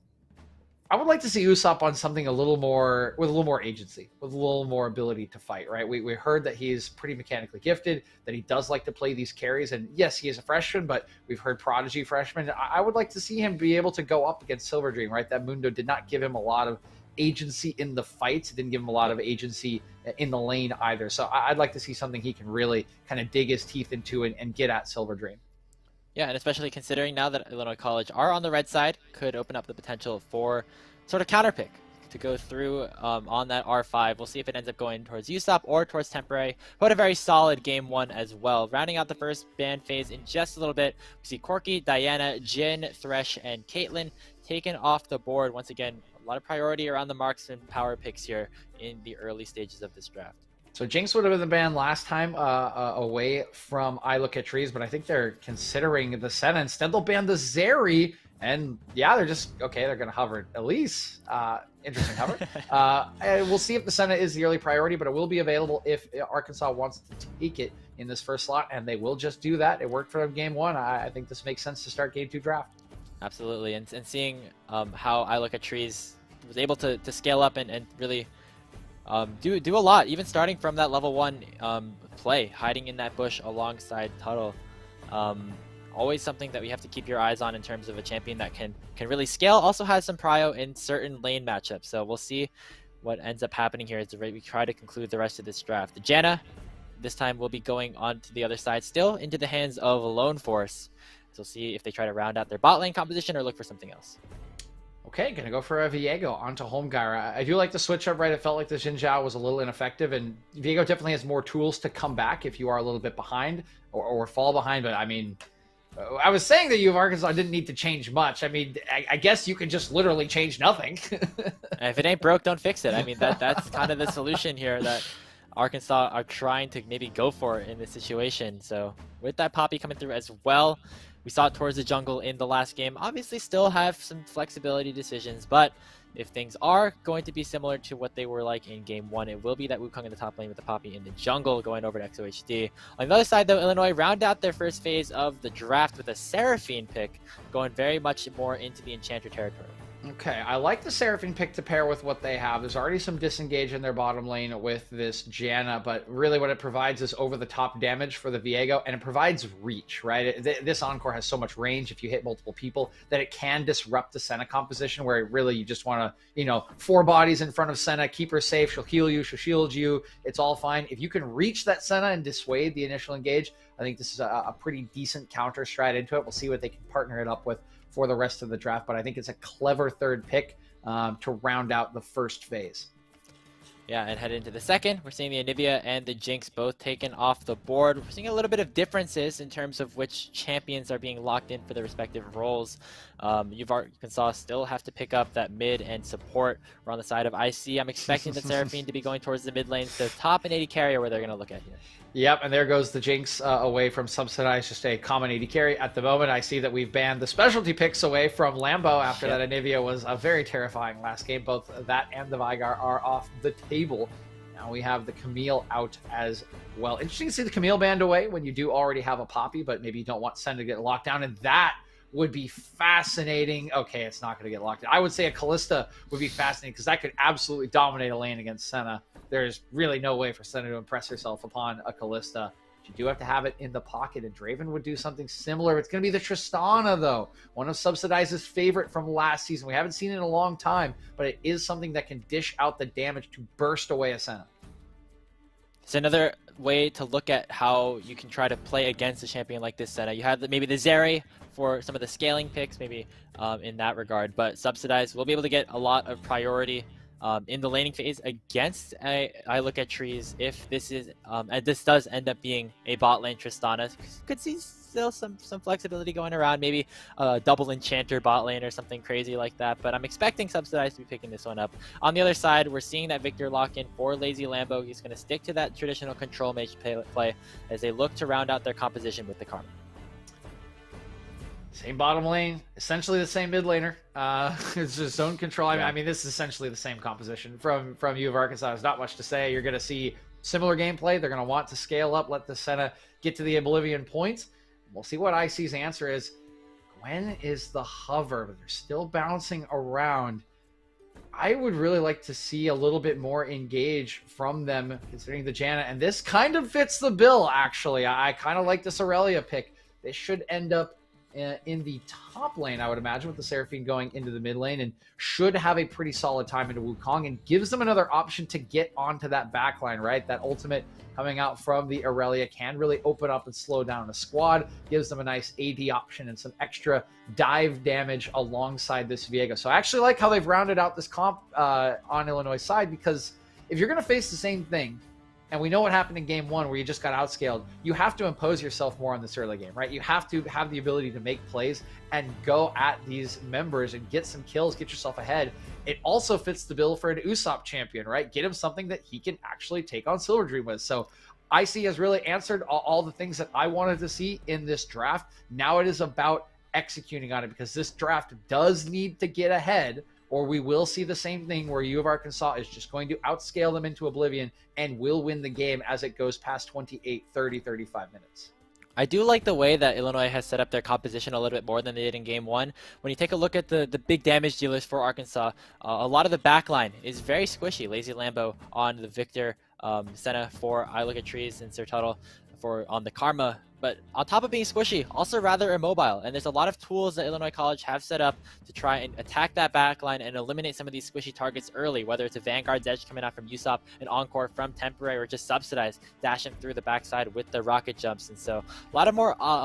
I would like to see Usopp on something with a little more agency, with a little more ability to fight, right? We heard that he's pretty mechanically gifted, that he does like to play these carries. And yes, he is a freshman, but we've heard prodigy freshman. I would like to see him be able to go up against Silver Dream, right? That Mundo did not give him a lot of agency in the fights. It didn't give him a lot of agency in the lane either. So I'd like to see something he can really kind of dig his teeth into and get at Silver Dream.
Yeah, and especially considering now that Illinois College are on the red side, could open up the potential for sort of counterpick to go through on that R5. We'll see if it ends up going towards Usopp or towards Temporary, who had a very solid Game 1 as well. Rounding out the first ban phase in just a little bit, we see Corky, Diana, Jin, Thresh, and Caitlyn taken off the board. Once again, a lot of priority around the marksman power picks here in the early stages of this draft.
So Jinx would have been the ban last time away from I Look at Trees, but I think they're considering the Senna. Instead, they'll ban the Zeri. And yeah, they're just, okay, they're going to hover Elise. Interesting hover. And we'll see if the Senna is the early priority, but it will be available if Arkansas wants to take it in this first slot, and they will just do that. It worked for them Game 1. I think this makes sense to start Game 2 draft.
Absolutely. And seeing how I Look at Trees was able to scale up and really do a lot, even starting from that level 1 play, hiding in that bush alongside Tuttle. Always something that we have to keep your eyes on in terms of a champion that can really scale. Also has some prio in certain lane matchups. So we'll see what ends up happening here as we try to conclude the rest of this draft. Janna, this time will be going on to the other side, still into the hands of Lone Force. So we'll see if they try to round out their bot lane composition or look for something else.
Okay, gonna go for a Viego onto home guy. I do like the switch up, right? It felt like the Xin Zhao was a little ineffective, and Viego definitely has more tools to come back if you are a little bit behind or fall behind. But I mean, I was saying that U of Arkansas didn't need to change much. I mean, I guess you can just literally change nothing.
If it ain't broke, don't fix it. I mean, that's kind of the solution here that Arkansas are trying to maybe go for in this situation. So with that Poppy coming through as well, we saw it towards the jungle in the last game. Obviously still have some flexibility decisions, but if things are going to be similar to what they were like in game 1, it will be that Wukong in the top lane with the Poppy in the jungle going over to XOHD. On the other side though, Illinois round out their first phase of the draft with a Seraphine pick, going very much more into the Enchanter territory.
Okay, I like the Seraphine pick to pair with what they have. There's already some disengage in their bottom lane with this Janna, but really what it provides is over-the-top damage for the Viego, and it provides reach, right? This Encore has so much range if you hit multiple people that it can disrupt the Senna composition, where really you just want to, 4 bodies in front of Senna, keep her safe, she'll heal you, she'll shield you, it's all fine. If you can reach that Senna and dissuade the initial engage, I think this is a pretty decent counter strat into it. We'll see what they can partner it up with for the rest of the draft, but I think it's a clever third pick to round out the first phase.
Yeah, and head into the second, we're seeing the Anivia and the Jinx both taken off the board. We're seeing a little bit of differences in terms of which champions are being locked in for their respective roles. Arkansas still have to pick up that mid and support. We're on the side of IC. I'm expecting the Seraphine to be going towards the mid lane, so top and 80 carrier where they're going to look at here.
Yep, and there goes the Jinx away from subsidized, just a common 80 carry. At the moment, I see that we've banned the specialty picks away from Lambo after that Anivia was a very terrifying last game. Both that and the Vigar are off the table. Now we have the Camille out as well. Interesting to see the Camille banned away when you do already have a Poppy, but maybe you don't want Sen to get locked down, and that would be fascinating. Okay, it's not going to get locked down. I would say a Callista would be fascinating because that could absolutely dominate a lane against Senna. There's really no way for Senna to impress herself upon a Callista. You do have to have it in the pocket, and Draven would do something similar. It's going to be the Tristana, though. One of Subsidize's favorite from last season. We haven't seen it in a long time, but it is something that can dish out the damage to burst away a Senna.
It's another way to look at how you can try to play against a champion like this Senna. You have maybe the Zeri for some of the scaling picks, maybe in that regard, but Subsidize will be able to get a lot of priority in the laning phase against I look at trees. If this is and this does end up being a bot lane Tristana, could see still some flexibility going around, maybe a double enchanter bot lane or something crazy like that, but I'm expecting Subsidize to be picking this one up. On the other side, we're seeing that Victor lock in for Lazy Lambo. He's going to stick to that traditional control mage play as they look to round out their composition with the Karma.
Same bottom lane, essentially the same mid laner. It's just zone control. I mean, this is essentially the same composition from U of Arkansas. There's not much to say. You're going to see similar gameplay. They're going to want to scale up, let the Senna get to the Oblivion point. We'll see what IC's answer is. Gwen is the hover, but they're still bouncing around. I would really like to see a little bit more engage from them, considering the Janna. And this kind of fits the bill, actually. I kind of like this Aurelia pick. This should end up in the top lane, I would imagine, with the Seraphine going into the mid lane, and should have a pretty solid time into Wukong, and gives them another option to get onto that back line, right? That ultimate coming out from the Aurelia can really open up and slow down a squad, gives them a nice AD option and some extra dive damage alongside this Viego. So I actually like how they've rounded out this comp on Illinois' side, because if you're going to face the same thing, and we know what happened in game 1 where you just got outscaled, you have to impose yourself more on this early game, right? You have to have the ability to make plays and go at these members and get some kills, get yourself ahead. It also fits the bill for an Usopp champion, right? Get him something that he can actually take on Silver Dream with. So IC has really answered all the things that I wanted to see in this draft. Now it is about executing on it, because this draft does need to get ahead, or we will see the same thing where U of Arkansas is just going to outscale them into oblivion and will win the game as it goes past 28, 30, 35 minutes.
I do like the way that Illinois has set up their composition a little bit more than they did in game 1. When you take a look at the big damage dealers for Arkansas, a lot of the backline is very squishy. Lazy Lambo on the Victor, Senna for I Look at Trees, and Sir Tuttle on the Karma But on top of being squishy, also rather immobile. And there's a lot of tools that Illinois College have set up to try and attack that backline and eliminate some of these squishy targets early, whether it's a Vanguard's edge coming out from USOP, an encore from Temporary, or just subsidized, dashing through the backside with the rocket jumps. And so a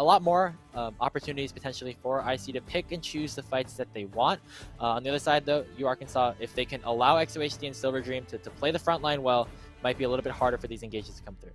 lot more opportunities potentially for IC to pick and choose the fights that they want. On the other side, though, Arkansas, if they can allow XOHD and Silver Dream to play the front line well, might be a little bit harder for these engages to come through.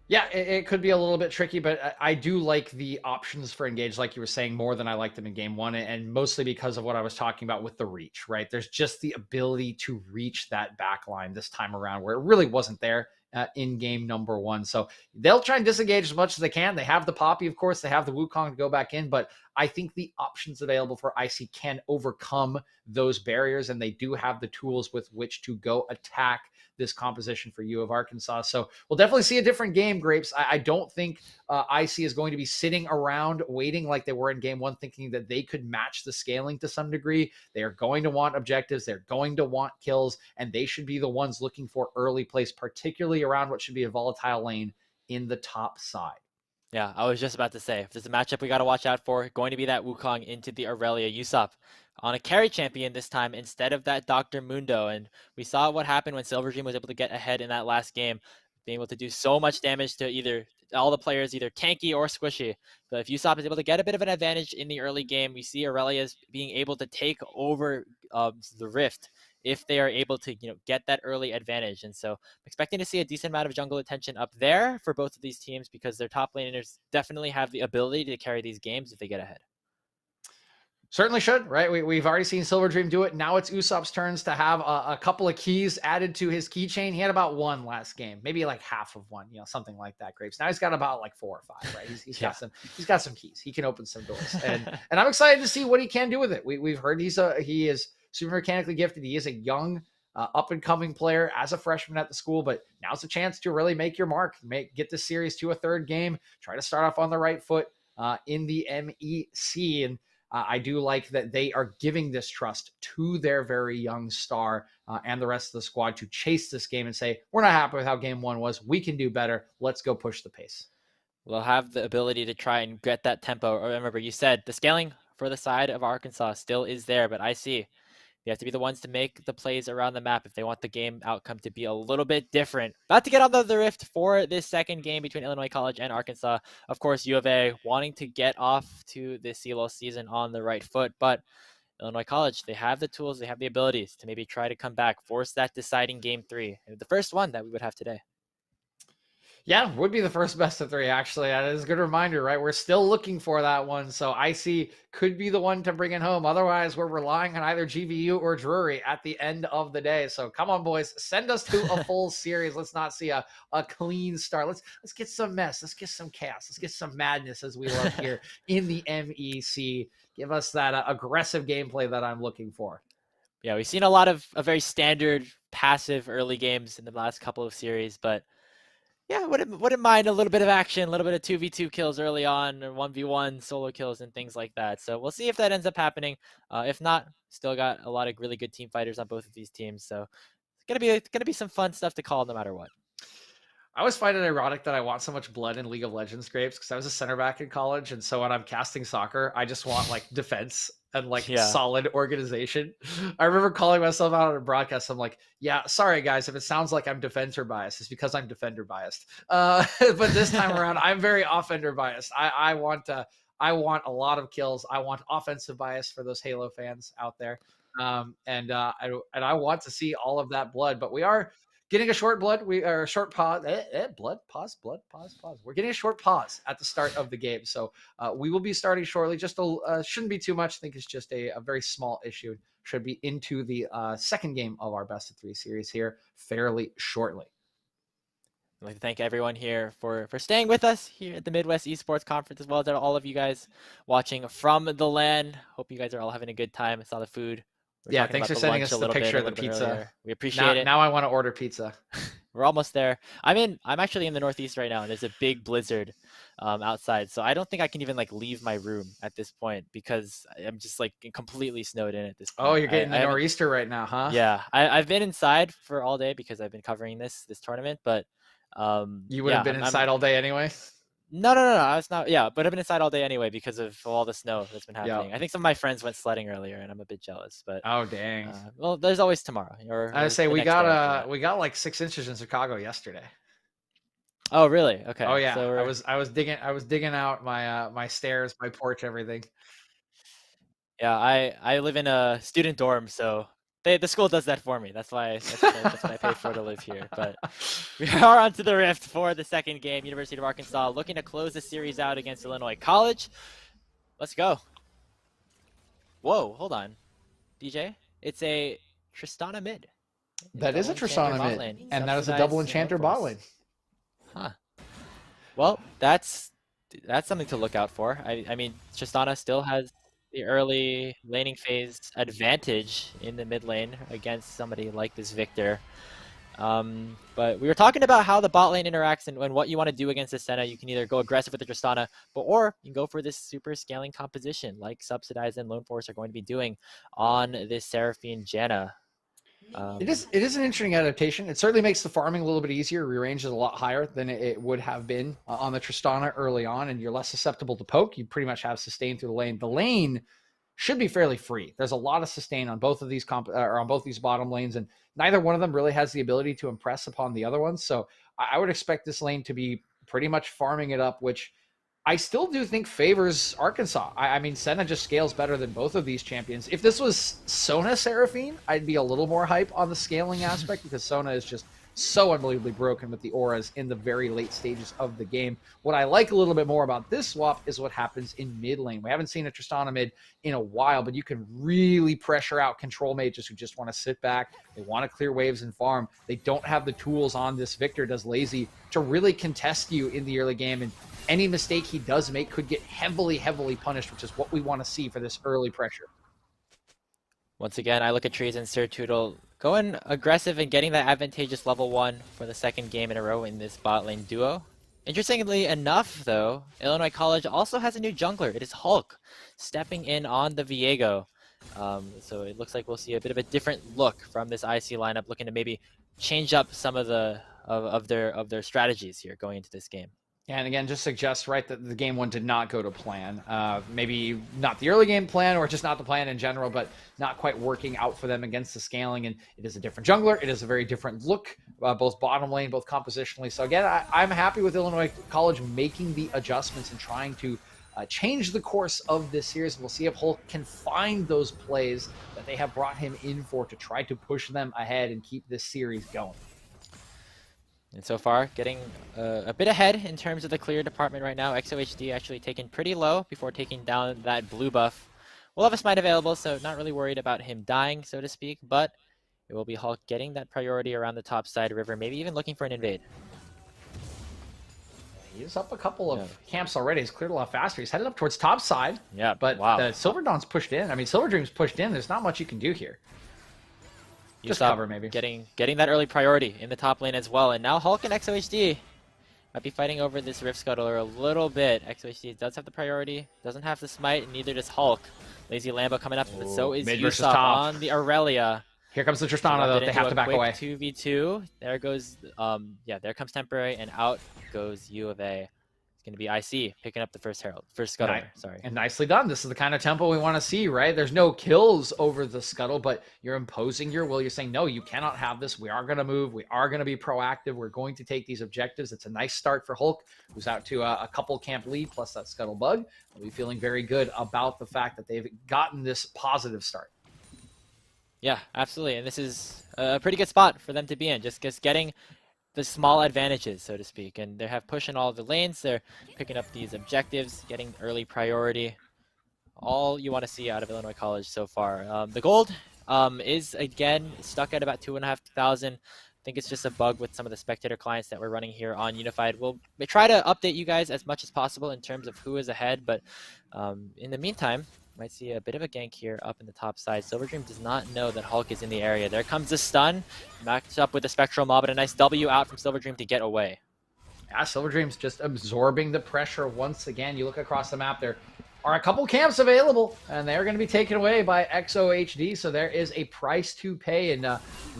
Yeah, it could be a little bit tricky, but I do like the options for Engage, like you were saying, more than I liked them in game one, and mostly because of what I was talking about with the reach, right? There's just the ability to reach that back line this time around where it really wasn't there in game number one. So they'll try and disengage as much as they can. They have the Poppy, of course. They have the Wukong to go back in, but I think the options available for IC can overcome those barriers, and they do have the tools with which to go attack this composition for U of Arkansas. So we'll definitely see a different game, Grapes. I don't think IC is going to be sitting around waiting like they were in game one, thinking that they could match the scaling to some degree. They are going to want objectives. They're going to want kills, and they should be the ones looking for early plays, particularly around what should be a volatile lane in the top side.
Yeah, I was just about to say, if there's a matchup we got to watch out for, going to be that Wukong into the Aurelia USOP on a carry champion this time instead of that Dr. Mundo. And we saw what happened when Silver Dream was able to get ahead in that last game, being able to do so much damage to either all the players, either tanky or squishy. But if USOP is able to get a bit of an advantage in the early game, we see Aurelia's being able to take over the Rift if they are able to, get that early advantage. And so I'm expecting to see a decent amount of jungle attention up there for both of these teams because their top laners definitely have the ability to carry these games if they get ahead.
Certainly should, right? We've already seen Silver Dream do it. Now it's Usopp's turns to have a couple of keys added to his keychain. He had about one last game, maybe like half of one, something like that. Grapes. Now he's got about like 4 or 5, right? He's got some keys. He can open some doors, and I'm excited to see what he can do with it. We've heard he is super mechanically gifted. He is a young, up and coming player as a freshman at the school, but now's a chance to really make your mark, get this series to a third game, try to start off on the right foot in the MEC. And I do like that they are giving this trust to their very young star and the rest of the squad to chase this game and say, we're not happy with how game one was. We can do better. Let's go push the pace.
We'll have the ability to try and get that tempo. Remember, you said the scaling for the side of Arkansas still is there, but I see they have to be the ones to make the plays around the map if they want the game outcome to be a little bit different. About to get on the Rift for this second game between Illinois College and Arkansas. Of course, U of A wanting to get off to the CLO season on the right foot, but Illinois College, they have the tools, they have the abilities to maybe try to come back, force that deciding game 3. The first one that we would have today.
Yeah, would be the first best of 3, actually. That is a good reminder, right? We're still looking for that one. So IC could be the one to bring it home. Otherwise, we're relying on either GVU or Drury at the end of the day. So come on, boys. Send us to a full series. Let's not see a clean start. Let's get some mess. Let's get some chaos. Let's get some madness, as we love here in the MEC. Give us that aggressive gameplay that I'm looking for.
Yeah, we've seen a lot of very standard passive early games in the last couple of series, but yeah, wouldn't mind a little bit of action, a little bit of 2v2 kills early on, or 1v1 solo kills and things like that. So we'll see if that ends up happening. If not, still got a lot of really good team fighters on both of these teams. So it's gonna be some fun stuff to call no matter what.
I always find it ironic that I want so much blood in League of Legends, Grapes, because I was a center back in college, and so when I'm casting soccer, I just want like defense and like solid organization. I remember calling myself out on a broadcast. I'm like, yeah, sorry guys, if it sounds like I'm defender biased, it's because I'm defender biased. But this time around, I'm very offender biased. I want a lot of kills. I want offensive bias for those Halo fans out there. And I want to see all of that blood, but we are getting a short pause. We're getting a short pause at the start of the game. So we will be starting shortly. Just shouldn't be too much. I think it's just a very small issue. Should be into the second game of our best of 3 series here fairly shortly.
I'd like to thank everyone here for staying with us here at the Midwest Esports Conference, as well as all of you guys watching from the LAN. Hope you guys are all having a good time. I saw the food.
Yeah, thanks for sending us the picture of the pizza.
Earlier. We appreciate it.
Now I want to order pizza.
We're almost there. I'm actually in the Northeast right now, and there's a big blizzard outside. So I don't think I can even like leave my room at this point because I'm just like completely snowed in at this point.
Oh, you're getting the nor'easter right now, huh?
Yeah, I've been inside for all day because I've been covering this tournament, but
you would have been inside all day anyway.
No. It's not. Yeah, but I've been inside all day anyway because of all the snow that's been happening.
Yeah.
I think some of my friends went sledding earlier, and I'm a bit jealous. But
Oh dang.
well, there's always tomorrow
I
or
say
the
we
next day after that.
got like 6 inches in Chicago yesterday.
Oh, really?
Oh
Okay.
yeah,
So
I was digging out my my stairs, my porch, everything.
yeah, I live in a student dorm, so the school does that for me. That's what I paid for to live here. But we are on to the Rift for the second game. University of Arkansas looking to close the series out against Illinois College. Let's go. Whoa, hold on, DJ. It's a Tristana mid.
That is a Tristana mid, and that is a double enchanter bot lane.
Huh. Well, that's something to look out for. I mean, Tristana still has the early laning phase advantage in the mid lane against somebody like this Victor. But we were talking about how the bot lane interacts and what you want to do against the Senna. You can either go aggressive with the Tristana, or you can go for this super scaling composition like Subsidize and Lone Force are going to be doing on this Seraphine Janna.
It is an interesting adaptation. It certainly makes the farming a little bit easier. Re-range is a lot higher than it would have been on the Tristana early on, and you're less susceptible to poke. You pretty much have sustain through the lane. The lane should be fairly free. There's a lot of sustain on both of these or on both these bottom lanes, and neither one of them really has the ability to impress upon the other ones. So I would expect this lane to be pretty much farming it up, which I still do think favors Arkansas. I mean, Senna just scales better than both of these champions. If this was Sona Seraphine, I'd be a little more hype on the scaling aspect because Sona is just so unbelievably broken with the auras in the very late stages of the game. What I like a little bit more about this swap is what happens in mid lane. We haven't seen a Tristana mid in a while, but you can really pressure out control mages who just want to sit back. They want to clear waves and farm. They don't have the tools on this Victor does lazy to really contest you in the early game, and any mistake he does make could get heavily, heavily punished, which is what we want to see for this early pressure.
Once again, I look at Trees and Sir Toodle going aggressive and getting that advantageous level 1 for the second game in a row in this bot lane duo. Interestingly enough, though, Illinois College also has a new jungler. It is Hulk stepping in on the Viego. So it looks like we'll see a bit of a different look from this IC lineup, looking to maybe change up some of the of their strategies here going into this game.
And again, just suggests, right, that the game one did not go to plan. Maybe not the early game plan or just not the plan in general, but not quite working out for them against the scaling. And it is a different jungler. It is a very different look, both bottom lane, both compositionally. So again, I'm happy with Illinois College making the adjustments and trying to change the course of this series. And we'll see if Hulk can find those plays that they have brought him in for to try to push them ahead and keep this series going.
And so far, getting a bit ahead in terms of the clear department right now. XOHD actually taken pretty low before taking down that blue buff. We'll have a smite available, so not really worried about him dying, so to speak, but it will be Hulk getting that priority around the top side river, maybe even looking for an invade.
He's up a couple of camps already. He's cleared a lot faster. He's headed up towards top side.
Yeah,
but the Silver Dawn's pushed in. I mean, Silver Dream's pushed in. There's not much you can do here. Just cover, maybe.
Getting that early priority in the top lane as well. And now Hulk and XOHD might be fighting over this Rift Scuttler a little bit. XOHD does have the priority, doesn't have the smite, and neither does Hulk. Lazy Lambo coming up, but so is Usopp on the Aurelia.
Here comes the Tristana, though. They have to back away.
2v2. There goes, there comes Temporary, and out goes U of A. Going to be IC picking up the first scuttle. Sorry.
And nicely done. This is the kind of tempo we want to see, right? There's no kills over the scuttle, but you're imposing your will. You're saying, no, you cannot have this. We are going to move. We are going to be proactive. We're going to take these objectives. It's a nice start for Hulk, who's out to a couple camp lead plus that scuttle bug. I'll be feeling very good about the fact that they've gotten this positive start.
Yeah, absolutely. And this is a pretty good spot for them to be in. Just getting the small advantages, so to speak, and they have push in all the lanes. They're picking up these objectives, getting early priority. All you want to see out of Illinois College so far. The gold is again stuck at about 2,500. I think it's just a bug with some of the spectator clients that we're running here on Unified. We'll try to update you guys as much as possible in terms of who is ahead, but in the meantime, might see a bit of a gank here up in the top side. Silver Dream does not know that Hulk is in the area. There comes the stun, matched up with the Spectral Mob, and a nice W out from Silver Dream to get away.
Yeah, Silver Dream's just absorbing the pressure once again. You look across the map, there are a couple camps available, and they're going to be taken away by XOHD, so there is a price to pay, and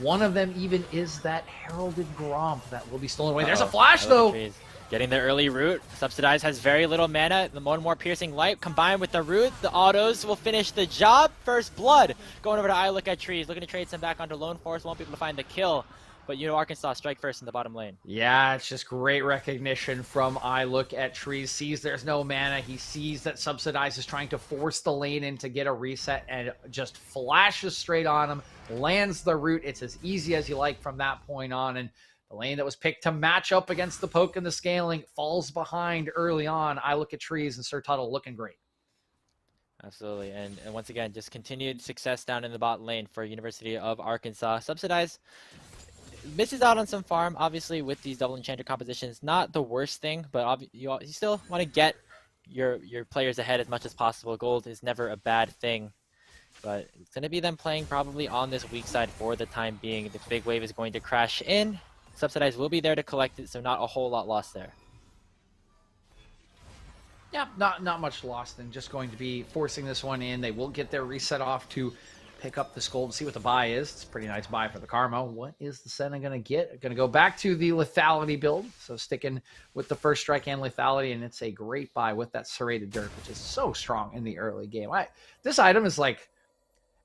one of them even is that Heralded Gromp that will be stolen away. There's a flash, though!
Getting the early root. Subsidize has very little mana. The more piercing light combined with the root, the autos will finish the job. First blood. Going over to I Look at Trees, looking to trade some back onto Lone Force. Won't be able to find the kill. But Arkansas strike first in the bottom lane.
Yeah, it's just great recognition from I Look at Trees. Sees there's no mana. He sees that Subsidize is trying to force the lane in to get a reset and just flashes straight on him. Lands the root. It's as easy as you like from that point on. And the lane that was picked to match up against the poke and the scaling falls behind early on. I Look at Trees and Sir Tuttle looking great.
Absolutely. And once again, just continued success down in the bot lane for University of Arkansas. Subsidize misses out on some farm, obviously, with these double enchanter compositions. Not the worst thing, but you still want to get your players ahead as much as possible. Gold is never a bad thing, but it's going to be them playing probably on this weak side for the time being. The big wave is going to crash in. Subsidize will be there to collect it, so not a whole lot lost there.
Yeah, not much lost, and just going to be forcing this one in. They will get their reset off to pick up this gold, see what the buy is. It's a pretty nice buy for the Karma. What is the Senna going to get? Going to go back to the lethality build, so sticking with the first strike and lethality, and it's a great buy with that serrated dirt, which is so strong in the early game. This item is like,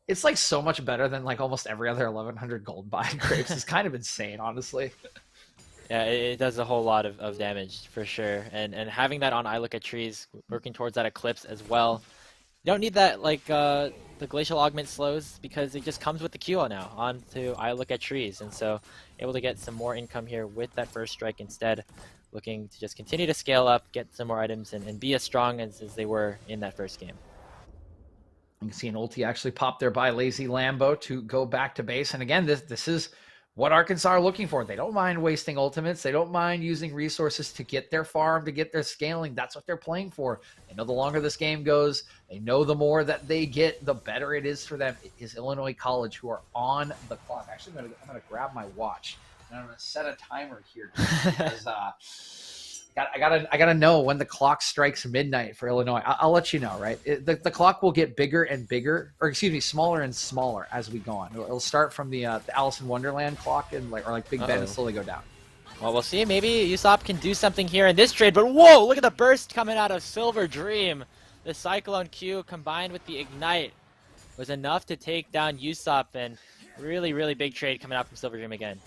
it's like so much better than like almost every other 1100 gold buy in Grapes. It's kind of insane, honestly.
Yeah, it does a whole lot of damage for sure, and having that on I Look at Trees, working towards that Eclipse as well. You don't need that like the Glacial Augment slows, because it just comes with the Q now onto I Look at Trees, and so able to get some more income here with that first strike instead, looking to just continue to scale up, get some more items, and be as strong as they were in that first game.
You can see an ulti actually pop there by Lazy Lambo to go back to base, and again, this is what Arkansas are looking for. They don't mind wasting ultimates. They don't mind using resources to get their farm, to get their scaling. That's what they're playing for. They know the longer this game goes, they know the more that they get, the better it is for them. It is Illinois College who are on the clock. Actually, I'm gonna grab my watch and I'm gonna set a timer here because I gotta know when the clock strikes midnight for Illinois. I'll let you know, right? The clock will get bigger and bigger, or excuse me, smaller and smaller as we go on. It'll start from the Alice in Wonderland clock and like Big Ben and slowly go down.
Well, we'll see. Maybe Usopp can do something here in this trade. But whoa, look at the burst coming out of Silver Dream. The Cyclone Q combined with the Ignite was enough to take down Usopp, and really, really big trade coming out from Silver Dream again.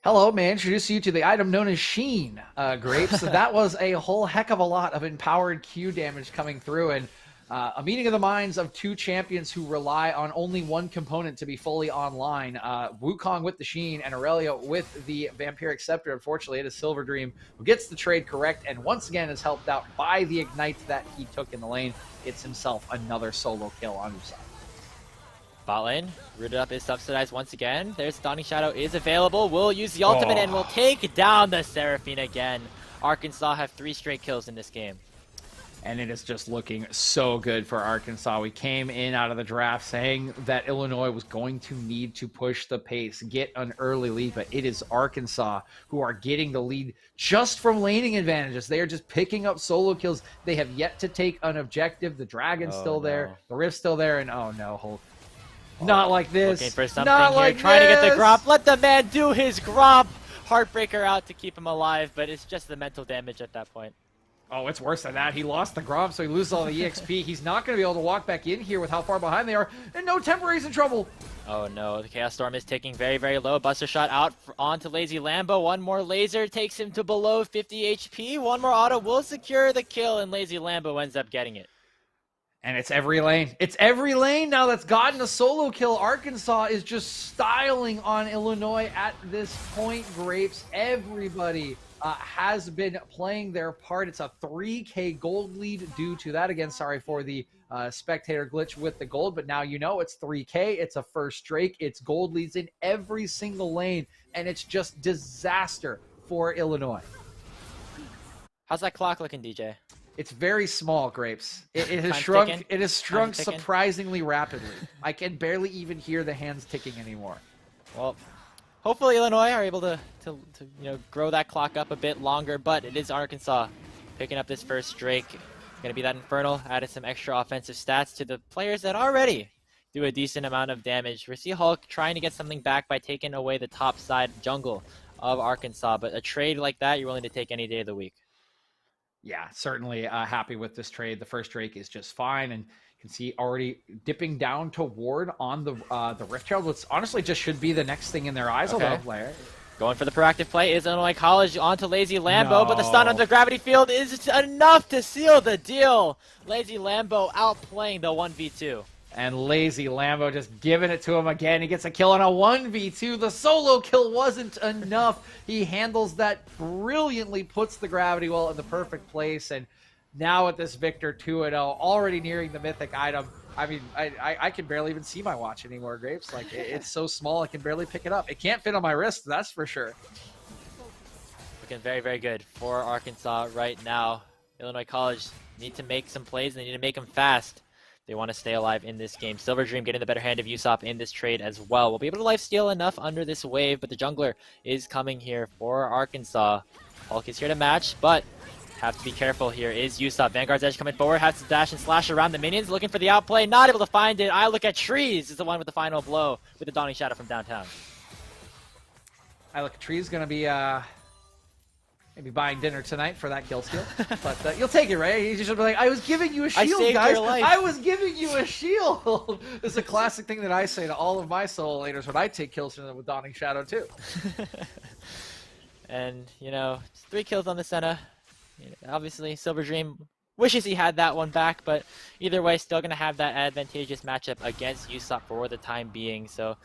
Hello, may I introduce you to the item known as Sheen, Grapes. So that was a whole heck of a lot of empowered Q damage coming through, and a meeting of the minds of two champions who rely on only one component to be fully online. Wukong with the Sheen and Aurelia with the Vampiric Scepter. Unfortunately, it is Silver Dream who gets the trade correct, and once again is helped out by the Ignite that he took in the lane. Gets himself another solo kill on Usopp.
Bot lane, rooted up is Subsidized once again. There's Dawning Shadow is available. We'll use the ultimate and we'll take down the Seraphine again. Arkansas have 3 straight kills in this game.
And it is just looking so good for Arkansas. We came in out of the draft saying that Illinois was going to need to push the pace, get an early lead, but it is Arkansas who are getting the lead just from laning advantages. They are just picking up solo kills. They have yet to take an objective. The Dragon's still there. The Rift's still there. And oh no, not like this.
Looking for something
not
here,
like
trying
this.
to get the Gromp. Let the man do his Gromp. Heartbreaker out to keep him alive, but it's just the mental damage at that point.
Oh, it's worse than that. He lost the Gromp, so he loses all the EXP. He's not going to be able to walk back in here with how far behind they are, and no Temporary's in trouble.
Oh no, the Chaos Storm is taking very, very low. Buster Shot out onto Lazy Lambo. One more laser takes him to below 50 HP. One more auto will secure the kill, and Lazy Lambo ends up getting it.
And it's every lane. It's every lane now that's gotten a solo kill. Arkansas is just styling on Illinois at this point, Grapes. Everybody has been playing their part. It's a 3K gold lead due to that. Again, sorry for the spectator glitch with the gold, but now you know it's 3K. It's a first Drake. It's gold leads in every single lane, and it's just disaster for Illinois.
How's that clock looking, DJ?
It's very small, Grapes. It has shrunk.
Ticking.
It has shrunk surprisingly rapidly. I can barely even hear the hands ticking anymore.
Well, hopefully Illinois are able to grow that clock up a bit longer, but it is Arkansas picking up this first Drake. Going to be that Infernal, added some extra offensive stats to the players that already do a decent amount of damage. We see Hulk trying to get something back by taking away the top side jungle of Arkansas, but a trade like that, you're willing to take any day of the week.
Yeah, certainly happy with this trade. The first Drake is just fine, and you can see already dipping down to ward on the Rift Herald, which honestly just should be the next thing in their eyes.
Okay.
Although,
going for the proactive play is Illinois College onto Lazy Lambo, but the stun on the gravity field is enough to seal the deal. Lazy Lambo outplaying the 1v2.
And Lazy Lambo just giving it to him again. He gets a kill on a 1v2. The solo kill wasn't enough. He handles that brilliantly, puts the gravity well in the perfect place. And now with this Victor 2-0, already nearing the mythic item. I mean, I can barely even see my watch anymore, Grapes. Like, it's so small, I can barely pick it up. It can't fit on my wrist, that's for sure.
Looking very, very good for Arkansas right now. Illinois College need to make some plays, and they need to make them fast. They want to stay alive in this game. Silver Dream getting the better hand of Usopp in this trade as well. We'll be able to lifesteal enough under this wave, but the jungler is coming here for Arkansas. Hulk is here to match, but have to be careful here. Is Usopp. Vanguard's Edge coming forward. Has to dash and slash around the minions. Looking for the outplay. Not able to find it. I look at Trees is the one with the final blow with the Dawning Shadow from downtown.
I look at Trees going to be maybe buying dinner tonight for that kill steal. But you'll take it, right? He's just be like, I was giving you a shield, guys. I was giving you a shield. This is a classic thing that I say to all of my solo laners when I take kills from them with Dawning Shadow, too.
And, you know, 3 kills on the Senna. Obviously, Silver Dream wishes he had that one back, but either way, still going to have that advantageous matchup against Usopp for the time being. So,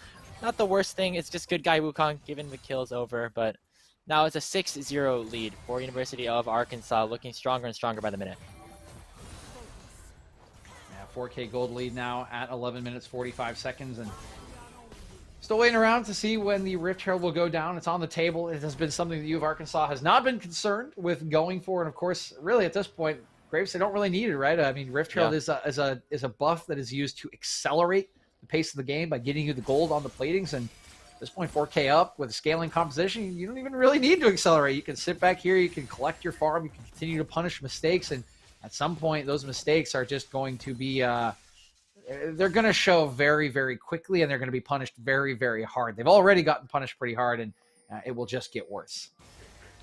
not the worst thing. It's just good guy Wukong giving the kills over, but now it's a 6-0 lead for University of Arkansas, looking stronger and stronger by the minute.
Yeah, 4K gold lead now at 11 minutes 45 seconds, and still waiting around to see when the Rift Herald will go down. It's on the table. It has been something that U of Arkansas has not been concerned with going for, and of course, really at this point, Graves, they don't really need it, right? I mean, Rift Herald is a buff that is used to accelerate the pace of the game by getting you the gold on the platings, and at this point, 4K up with a scaling composition, you don't even really need to accelerate. You can sit back here, you can collect your farm, you can continue to punish mistakes, and at some point, those mistakes are just going to be, they're going to show very, very quickly, and they're going to be punished very, very hard. They've already gotten punished pretty hard, and it will just get worse.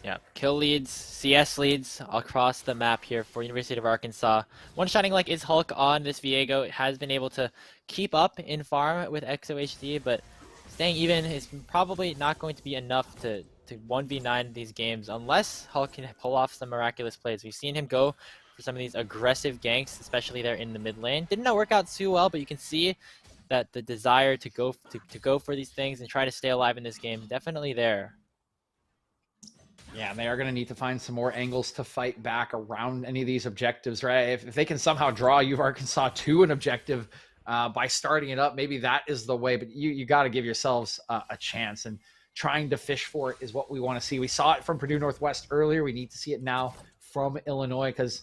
Yeah, kill leads, CS leads across the map here for University of Arkansas. One shining light is Hulk on this Viego. It has been able to keep up in farm with XOHD, but staying even is probably not going to be enough to 1v9 these games unless Hulk can pull off some miraculous plays. We've seen him go for some of these aggressive ganks, especially there in the mid lane. Didn't work out too well, but you can see that the desire to go for these things and try to stay alive in this game definitely there.
Yeah, and they are going to need to find some more angles to fight back around any of these objectives, right? If they can somehow draw U of Arkansas to an objective by starting it up, maybe that is the way. But you got to give yourselves a chance, and trying to fish for it is what we want to see. We saw it from Purdue Northwest earlier. We need to see it now from Illinois, because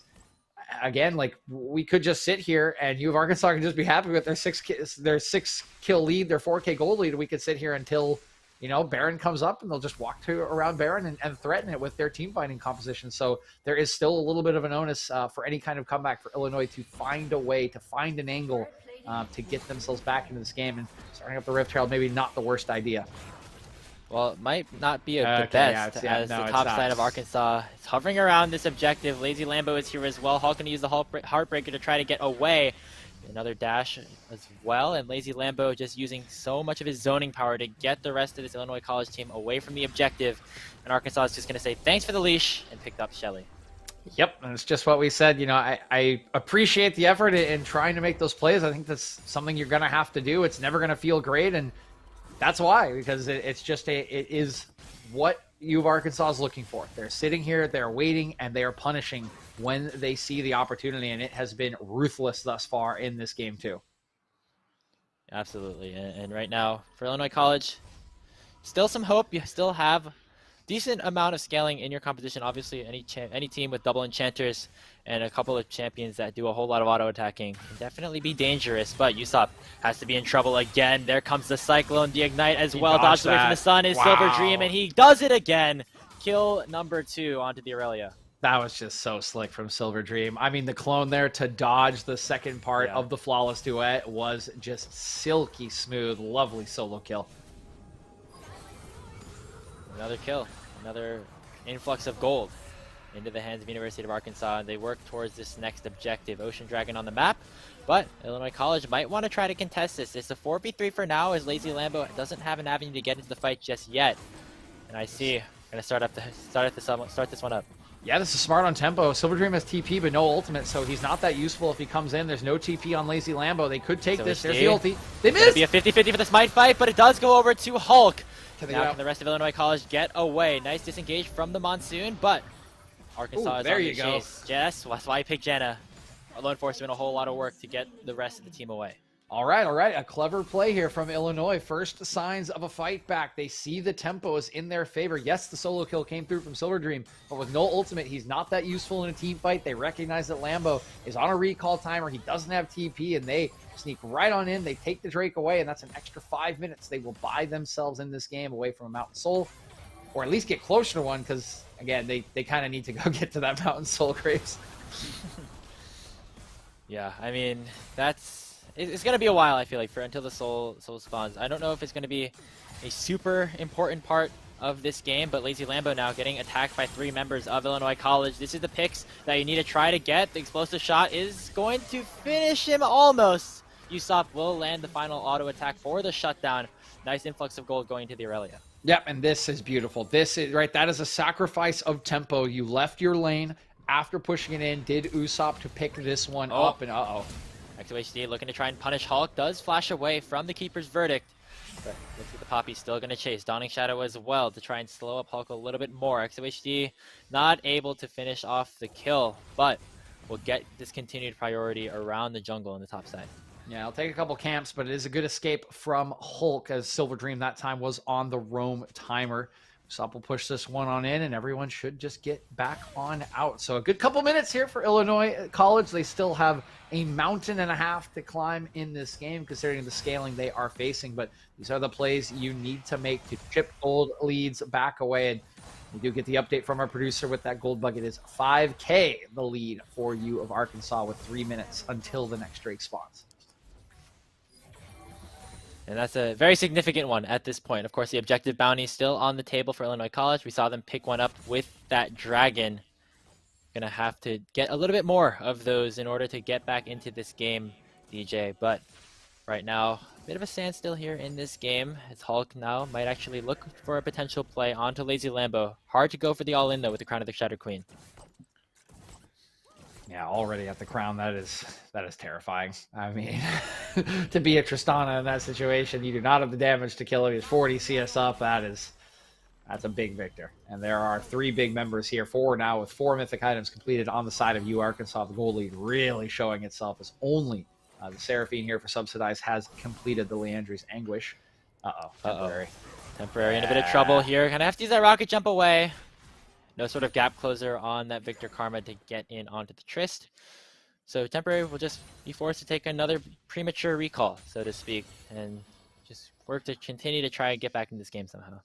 again, like, we could just sit here and U of Arkansas can just be happy with their 6 kill lead, their 4K gold lead. We could sit here until, you know, Baron comes up and they'll just walk around Baron and threaten it with their team fighting composition. So there is still a little bit of an onus for any kind of comeback for Illinois to find a way, to find an angle to get themselves back into this game. And starting up the Rift Herald, maybe not the worst idea.
Well, it might not be the best, as the top side of Arkansas is hovering around this objective. Lazy Lambo is here as well. Hulk going to use the Heartbreaker to try to get away. Another dash as well, and Lazy Lambo just using so much of his zoning power to get the rest of this Illinois College team away from the objective. And Arkansas is just going to say thanks for the leash and picked up Shelly.
Yep, and it's just what we said. You know, I appreciate the effort in trying to make those plays. I think that's something you're going to have to do. It's never going to feel great, and that's why, because it is what U of Arkansas is looking for. They're sitting here, they're waiting, and they are punishing when they see the opportunity, and it has been ruthless thus far in this game too.
Absolutely, and right now for Illinois College, still some hope. You still have decent amount of scaling in your competition. Obviously, any team with double enchanters and a couple of champions that do a whole lot of auto attacking can definitely be dangerous. But Usopp has to be in trouble again. There comes the Cyclone, the Ignite as well. Dodged away from the sun is Silver Dream, and he does it again. Kill number 2 onto the Aurelia.
That was just so slick from Silver Dream. I mean, the clone there to dodge the second part of the Flawless Duet was just silky smooth. Lovely solo kill.
Another kill. Another influx of gold into the hands of University of Arkansas. They work towards this next objective. Ocean Dragon on the map. But Illinois College might want to try to contest this. It's a 4v3 for now, as Lazy Lambo doesn't have an avenue to get into the fight just yet. And I see, gonna start this one up.
Yeah, this is smart on tempo. Silver Dream has TP, but no ultimate, so he's not that useful if he comes in. There's no TP on Lazy Lambo. They could take this. There's the ulti. They missed!
It's gonna be a 50-50 for the Smite fight, but it does go over to Hulk.
Now
can the rest of Illinois College get away? Nice disengage from the Monsoon, but Arkansas is on the chase. Jess, that's why I picked Jenna. Law enforcement, a whole lot of work to get the rest of the team away.
All right. A clever play here from Illinois. First signs of a fight back. They see the tempo is in their favor. Yes, the solo kill came through from Silver Dream, but with no ultimate, he's not that useful in a team fight. They recognize that Lambo is on a recall timer. He doesn't have TP, and they sneak right on in. They take the Drake away, and that's an extra 5 minutes. They will buy themselves in this game away from a Mountain Soul, or at least get closer to one, because, again, they kind of need to go get to that Mountain Soul, Graves.
Yeah, I mean, it's going to be a while, I feel like, until the soul spawns. I don't know if it's going to be a super important part of this game, but Lazy Lambo now getting attacked by 3 members of Illinois College. This is the picks that you need to try to get. The explosive shot is going to finish him almost. Usopp will land the final auto attack for the shutdown. Nice influx of gold going to the Aurelia.
Yep, and this is beautiful. This is, right, that is a sacrifice of tempo. You left your lane after pushing it in, did Usopp to pick this one up, and
XOHD looking to try and punish Hulk, does flash away from the Keeper's verdict. But looks like the Poppy's still going to chase. Dawning Shadow as well to try and slow up Hulk a little bit more. XOHD not able to finish off the kill, but will get this continued priority around the jungle on the top side.
Yeah, I'll take a couple camps, but it is a good escape from Hulk, as Silver Dream that time was on the roam timer. Usopp will push this one on in, and everyone should just get back on out. So a good couple minutes here for Illinois College. They still have a mountain and a half to climb in this game, considering the scaling they are facing. But these are the plays you need to make to chip gold leads back away. And we do get the update from our producer with that gold bucket. Is 5K the lead for U of Arkansas with 3 minutes until the next Drake spawns.
And that's a very significant one at this point. Of course, the objective bounty is still on the table for Illinois College. We saw them pick one up with that dragon. Gonna have to get a little bit more of those in order to get back into this game, DJ. But right now, a bit of a standstill here in this game. It's Hulk now might actually look for a potential play onto Lazy Lambo. Hard to go for the all-in, though, with the Crown of the Shattered Queen.
Yeah, already at the crown, that is terrifying. I mean, to be a Tristana in that situation, you do not have the damage to kill him. He's 40 CS up. That's a big victor. And there are 3 big members here, 4 now, with 4 mythic items completed on the side of U Arkansas. The gold lead really showing itself, as only the Seraphine here for Subsidized has completed the Leandri's Anguish. Temporary
In a bit of trouble here. Gonna have to use that rocket jump away. No sort of gap closer on that Victor Karma to get in onto the Trist. So Temporary will just be forced to take another premature recall, so to speak, and just work to continue to try and get back in this game somehow.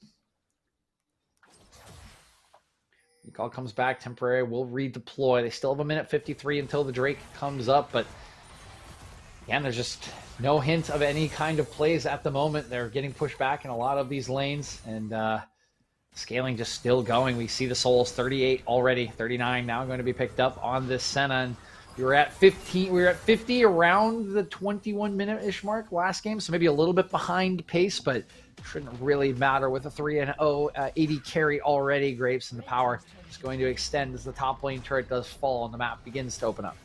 Recall comes back. Temporary will redeploy. They still have a minute 53 until the Drake comes up, but again, there's just no hint of any kind of plays at the moment. They're getting pushed back in a lot of these lanes, and scaling just still going. We see the souls 38 already, 39 now going to be picked up on this Senna. And we were at 15. We were at 50 around the 21-minute-ish mark last game, so maybe a little bit behind pace, but shouldn't really matter with a 3-0 AD carry already. Grapes and the power is going to extend as the top lane turret does fall and the map begins to open up.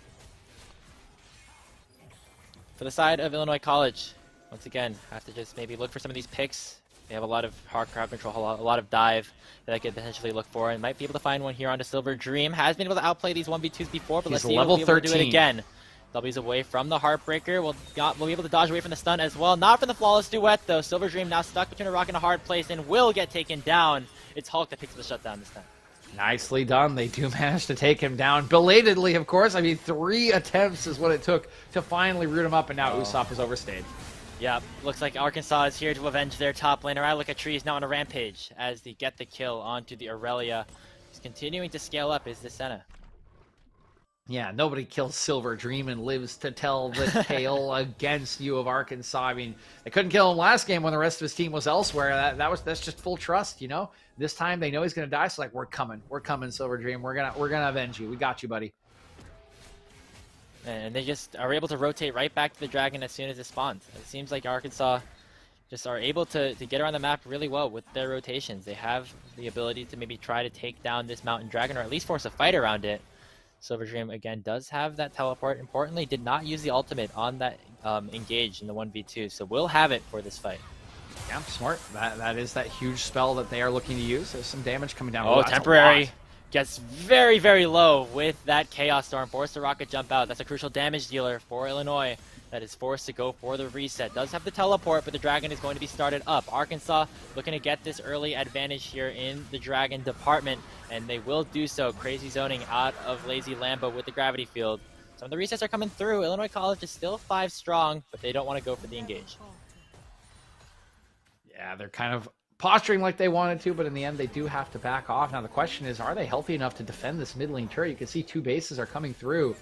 For the side of Illinois College, once again, have to just maybe look for some of these picks. They have a lot of hard crowd control, a lot of dive that I could potentially look for, and might be able to find one here onto Silver Dream. Has been able to outplay these 1v2s before, but let's see if we'll be able to do it again. W's away from the Heartbreaker. We'll be able to dodge away from the stun as well. Not from the Flawless Duet, though. Silver Dream now stuck between a rock and a hard place and will get taken down. It's Hulk that picks the shutdown this time.
Nicely done. They do manage to take him down. Belatedly, of course. I mean, 3 attempts is what it took to finally root him up, and now Usopp is overstayed.
Yeah, looks like Arkansas is here to avenge their top laner. Alika Tree is now on a rampage as they get the kill onto the Aurelia. He's continuing to scale up is the Senna.
Yeah, nobody kills Silver Dream and lives to tell the tale against U of Arkansas. I mean, they couldn't kill him last game when the rest of his team was elsewhere. That's just full trust, you know. This time they know he's gonna die, so like we're coming, Silver Dream. We're gonna avenge you. We got you, buddy.
And they just are able to rotate right back to the Dragon as soon as it spawns. It seems like Arkansas just are able to get around the map really well with their rotations. They have the ability to maybe try to take down this Mountain Dragon or at least force a fight around it. Silver Dream, again, does have that teleport. Importantly, did not use the ultimate on that engage in the 1v2, so will have it for this fight.
Yeah, smart. That is that huge spell that they are looking to use. There's some damage coming down.
Oh, temporary. Gets very, very low with that Chaos Storm. Forced the rocket jump out. That's a crucial damage dealer for Illinois that is forced to go for the reset. Does have the teleport, but the Dragon is going to be started up. Arkansas looking to get this early advantage here in the Dragon department, and they will do so. Crazy zoning out of Lazy Lambo with the gravity field. Some of the resets are coming through. Illinois College is still 5 strong, but they don't want to go for the engage.
Yeah, they're kind of posturing like they wanted to, but in the end they do have to back off. Now the question is, are they healthy enough to defend this mid lane turret? You can see 2 bases are coming through.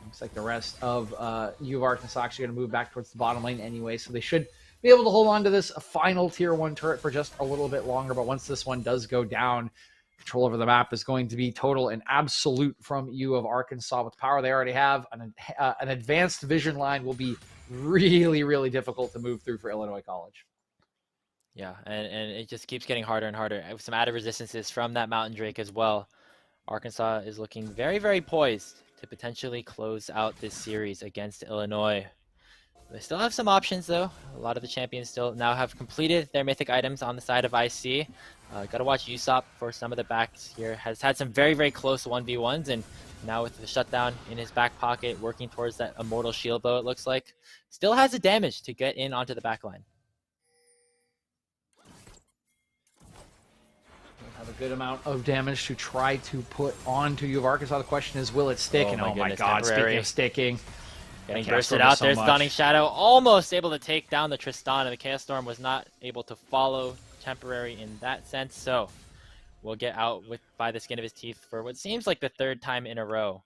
Looks like the rest of U of Arkansas actually going to move back towards the bottom lane anyway, so they should be able to hold on to this final tier 1 turret for just a little bit longer. But once this one does go down, control over the map is going to be total and absolute from U of Arkansas. With the power they already have, an advanced vision line will be really, really difficult to move through for Illinois College.
Yeah, and it just keeps getting harder and harder. With some added resistances from that Mountain Drake as well. Arkansas is looking very, very poised to potentially close out this series against Illinois. They still have some options though. A lot of the champions still now have completed their mythic items on the side of IC. Gotta watch Usopp for some of the backs here. Has had some very, very close 1v1s, and now with the shutdown in his back pocket, working towards that immortal shield bow, it looks like. Still has the damage to get in onto the back line.
Have a good amount of damage to try to put onto U of Arkansas. The question is, will it stick? And oh my god, speaking of sticking,
getting bursted out, there's Stunning Shadow, almost able to take down the Tristana. The Chaos Storm was not able to follow Temporary in that sense, so we'll get out by the skin of his teeth for what seems like the 3rd time in a row.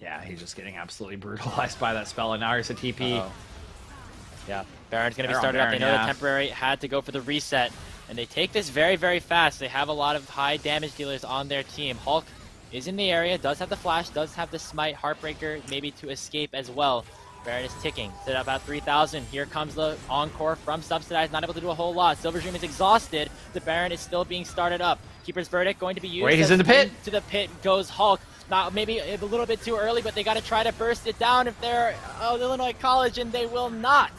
Yeah, he's just getting absolutely brutalized by that spell, and now here's a TP.
Yeah, Baron's going to be started up. They know that Temporary had to go for the reset, and they take this very, very fast. They have a lot of high damage dealers on their team. Hulk is in the area, does have the flash, does have the smite, Heartbreaker maybe to escape as well. Baron is ticking, set up about 3,000. Here comes the encore from Subsidized, not able to do a whole lot. Silver Dream is exhausted. The Baron is still being started up. Keeper's Verdict going to be used.
Wait, he's in the pit.
To the pit goes Hulk. Not maybe a little bit too early, but they got to try to burst it down if they're Illinois College, and they will not.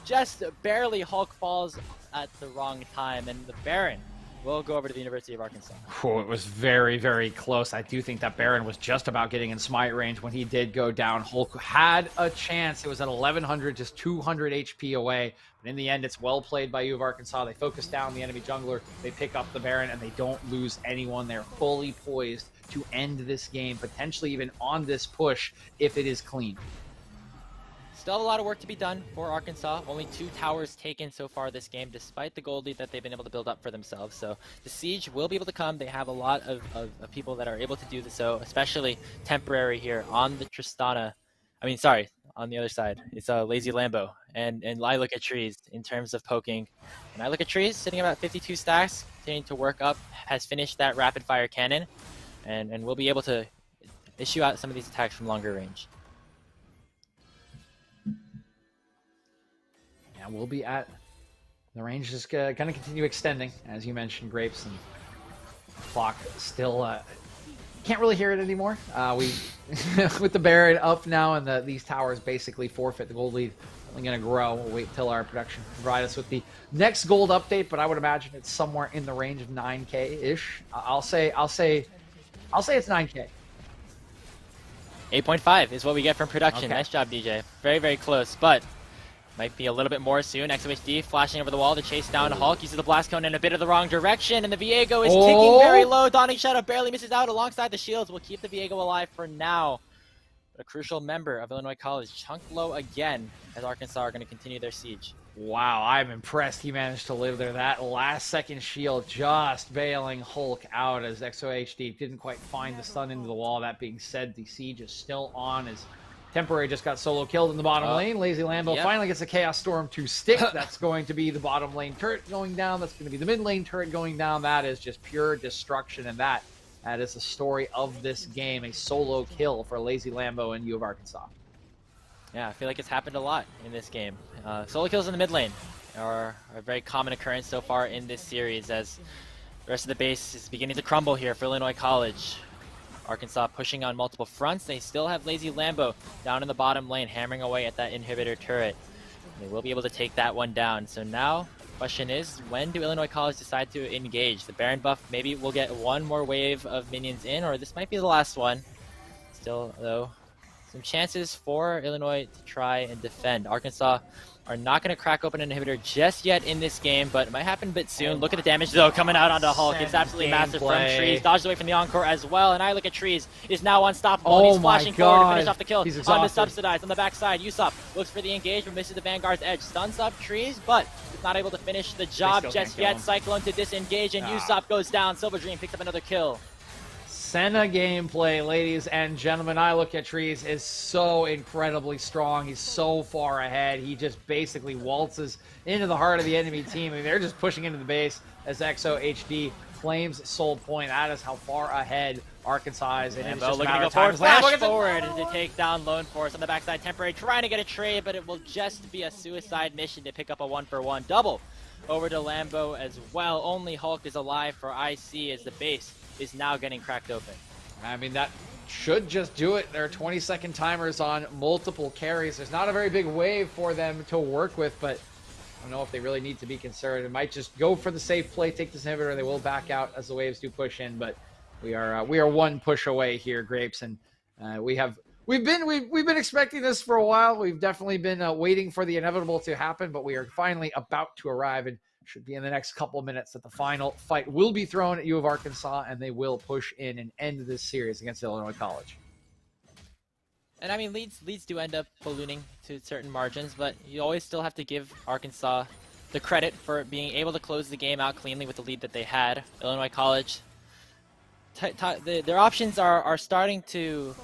Just barely, Hulk falls at the wrong time, and the Baron will go over to the University of Arkansas.
Oh, it was very, very close. I do think that Baron was just about getting in smite range when he did go down. Hulk had a chance. It was at 1,100, just 200 HP away. But in the end, it's well played by U of Arkansas. They focus down the enemy jungler. They pick up the Baron, and they don't lose anyone. They're fully poised to end this game, potentially even on this push if it is clean.
Still a lot of work to be done for Arkansas. Only 2 towers taken so far this game, despite the gold lead that they've been able to build up for themselves. So the siege will be able to come. They have a lot of people that are able to do this, so especially Temporary here on the Tristana. I mean, sorry, on the other side. It's a Lazy Lambo. And I look at trees in terms of poking. And I look at trees sitting about 52 stacks, continuing to work up, has finished that rapid fire cannon, and will be able to issue out some of these attacks from longer range.
We'll be at the range is going to continue extending, as you mentioned, Grapes, and clock still can't really hear it anymore. We with the Baron up now, and these towers basically forfeit. The gold lead only going to grow. We'll wait till our production can provide us with the next gold update, but I would imagine it's somewhere in the range of 9K ish. I'll say it's 9K.
8.5 is what we get from production.
Okay.
Nice job, DJ. Very, very close, but might be a little bit more soon. XOHD flashing over the wall to chase down Hulk. Uses the blast cone in a bit of the wrong direction, and the Viego is ticking very low. Dawning Shadow barely misses out alongside the shields. Will keep the Viego alive for now. But a crucial member of Illinois College chunked low again, as Arkansas are going to continue their siege.
Wow, I'm impressed he managed to live there. That last second shield just bailing Hulk out as XOHD didn't quite find the stun into the wall. That being said, the siege is still on as Temporary just got solo killed in the bottom lane. Lazy Lambo finally gets a Chaos Storm to stick. That's going to be the bottom lane turret going down. That's going to be the mid lane turret going down. That is just pure destruction, and that is the story of this game. A solo kill for Lazy Lambo and U of Arkansas.
Yeah, I feel like it's happened a lot in this game. Solo kills in the mid lane are a very common occurrence so far in this series, as the rest of the base is beginning to crumble here for Illinois College. Arkansas pushing on multiple fronts. They still have Lazy Lambo down in the bottom lane, hammering away at that inhibitor turret. They will be able to take that one down. So now, question is, when do Illinois College decide to engage? The Baron buff, maybe we'll get one more wave of minions in, or this might be the last one. Still, though, some chances for Illinois to try and defend. Arkansas are not going to crack open an inhibitor just yet in this game, but it might happen a bit soon. Look at the damage, though, coming out onto Hulk. It's absolutely massive from Trees. Dodges away from the Encore as well, and I look at Trees is now unstoppable. He's flashing forward to finish off the kill. On the Subsidized on the backside. Usopp looks for the engage, but misses the Vanguard's edge. Stuns up Trees, but is not able to finish the job just yet. Cyclone to disengage, and Usopp goes down. Silver Dream picks up another kill.
Senna gameplay, ladies and gentlemen. I look at Trees is so incredibly strong. He's so far ahead. He just basically waltzes into the heart of the enemy team. I mean, they're just pushing into the base as XOHD claims Soul Point. That is how far ahead Arkansas is. And
Lambo looking to go forward, flash forward to take down Lone Force on the backside. Temporary trying to get a trade, but it will just be a suicide mission to pick up a 1-for-1 double over to Lambo as well. Only Hulk is alive for IC as the base is now getting cracked open.
I mean, that should just do it. There are 20-second timers on multiple carries. There's not a very big wave for them to work with, but I don't know if they really need to be concerned. It might just go for the safe play, take this inhibitor. They will back out as the waves do push in, but we are one push away here, Grapes, and we've been expecting this for a while. We've definitely been waiting for the inevitable to happen, but we are finally about to arrive, and should be in the next couple of minutes that the final fight will be thrown at U of Arkansas, and they will push in and end this series against Illinois College.
And I mean, leads do end up ballooning to certain margins, but you always still have to give Arkansas the credit for being able to close the game out cleanly with the lead that they had. Illinois College, their options are starting to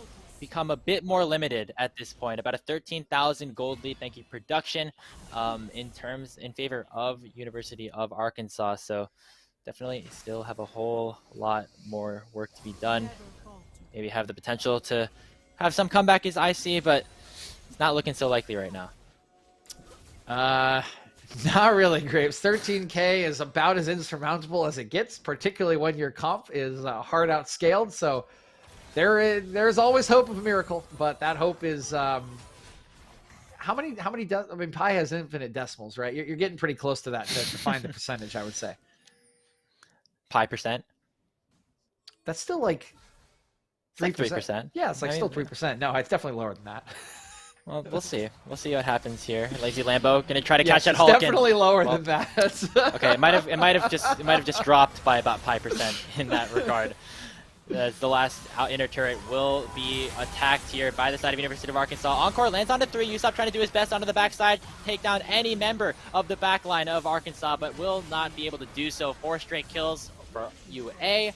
become a bit more limited at this point. About a 13,000 gold lead, thank you, production, in favor of University of Arkansas. So definitely still have a whole lot more work to be done. Maybe have the potential to have some comeback as IC, but it's not looking so likely right now.
Not really, Grapes. 13K is about as insurmountable as it gets, particularly when your comp is hard outscaled. So there's always hope of a miracle, but that hope is how many I mean, pi has infinite decimals, right? You're getting pretty close to that to find the percentage, I would say.
Pi percent?
That's still like
3%.
Yeah, it's like still 3%. No, it's definitely lower than that.
Well, we'll see. We'll see what happens here. Lazy Lambo gonna try to catch that Hulk.
Definitely lower than that.
Okay, it might have just dropped by about pi percent in that regard. As the last out inner turret will be attacked here by the side of University of Arkansas. Encore lands onto 3. Usopp trying to do his best onto the backside, take down any member of the backline of Arkansas, but will not be able to do so. 4 straight kills for UA,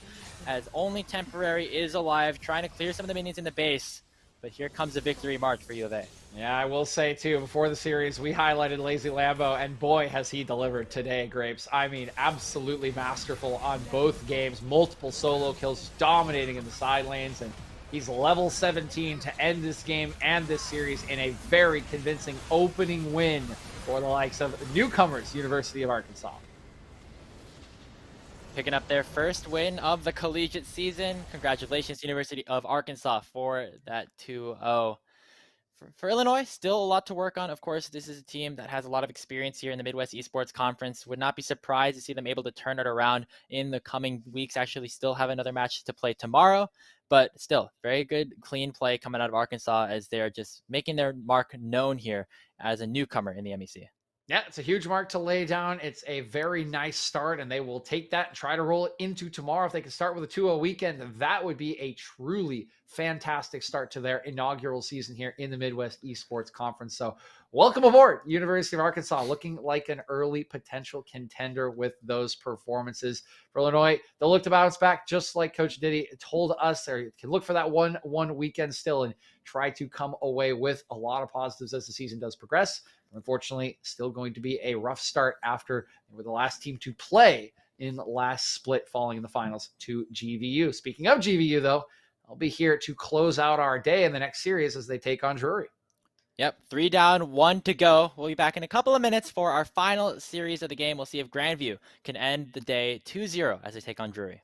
as only Temporary is alive, trying to clear some of the minions in the base. But here comes the victory march for U of A.
Yeah, I will say, too, before the series, we highlighted Lazy Lambo, and boy, has he delivered today, Grapes. I mean, absolutely masterful on both games. Multiple solo kills, dominating in the side lanes, and he's level 17 to end this game and this series in a very convincing opening win for the likes of newcomers, University of Arkansas.
Picking up their first win of the collegiate season. Congratulations, University of Arkansas, for that 2-0. For Illinois, still a lot to work on. Of course, this is a team that has a lot of experience here in the Midwest Esports Conference. Would not be surprised to see them able to turn it around in the coming weeks. Actually, still have another match to play tomorrow. But still, very good, clean play coming out of Arkansas as they're just making their mark known here as a newcomer in the MEC.
Yeah, it's a huge mark to lay down. It's a very nice start, and they will take that and try to roll it into tomorrow. If they can start with a 2-0 weekend, that would be a truly fantastic start to their inaugural season here in the Midwest Esports Conference. So welcome aboard, University of Arkansas, looking like an early potential contender with those performances. For Illinois, they'll look to bounce back just like Coach Diddy told us. They can look for that 1-1 weekend still and try to come away with a lot of positives as the season does progress. Unfortunately, still going to be a rough start after they were the last team to play in the last split, falling in the finals to GVU. Speaking of GVU, though, I'll be here to close out our day in the next series as they take on Drury.
Yep, 3 down, 1 to go. We'll be back in a couple of minutes for our final series of the game. We'll see if Grandview can end the day 2-0 as they take on Drury.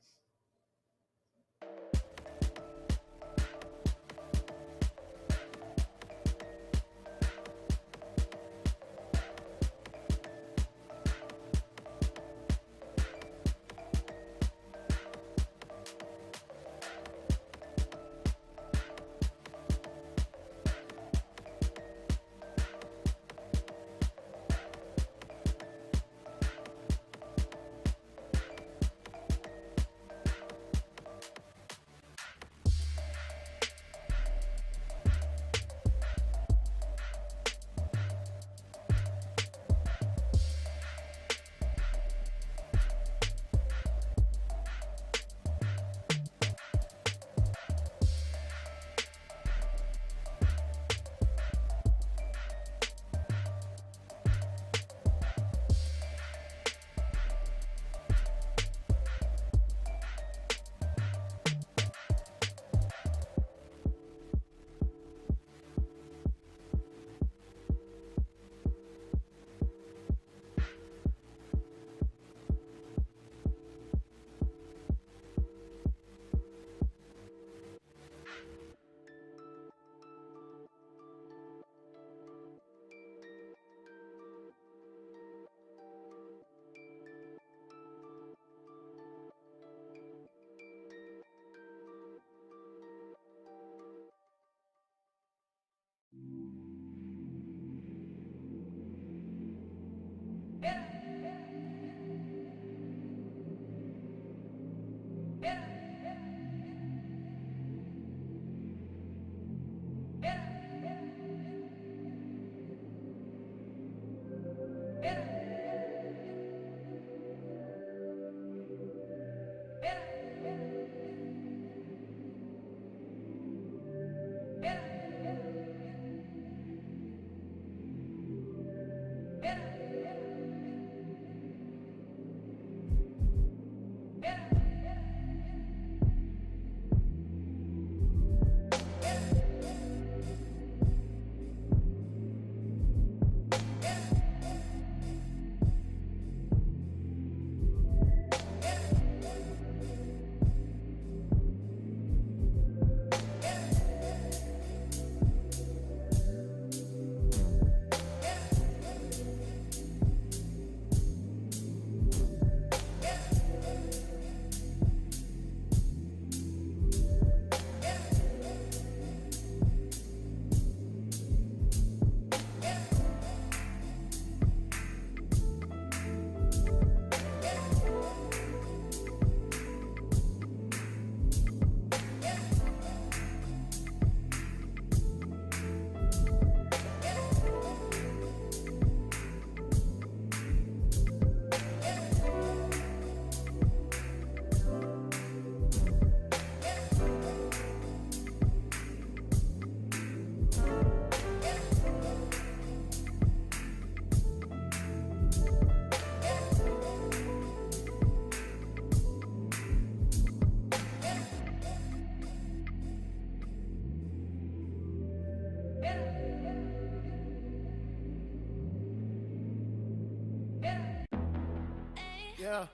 Yeah,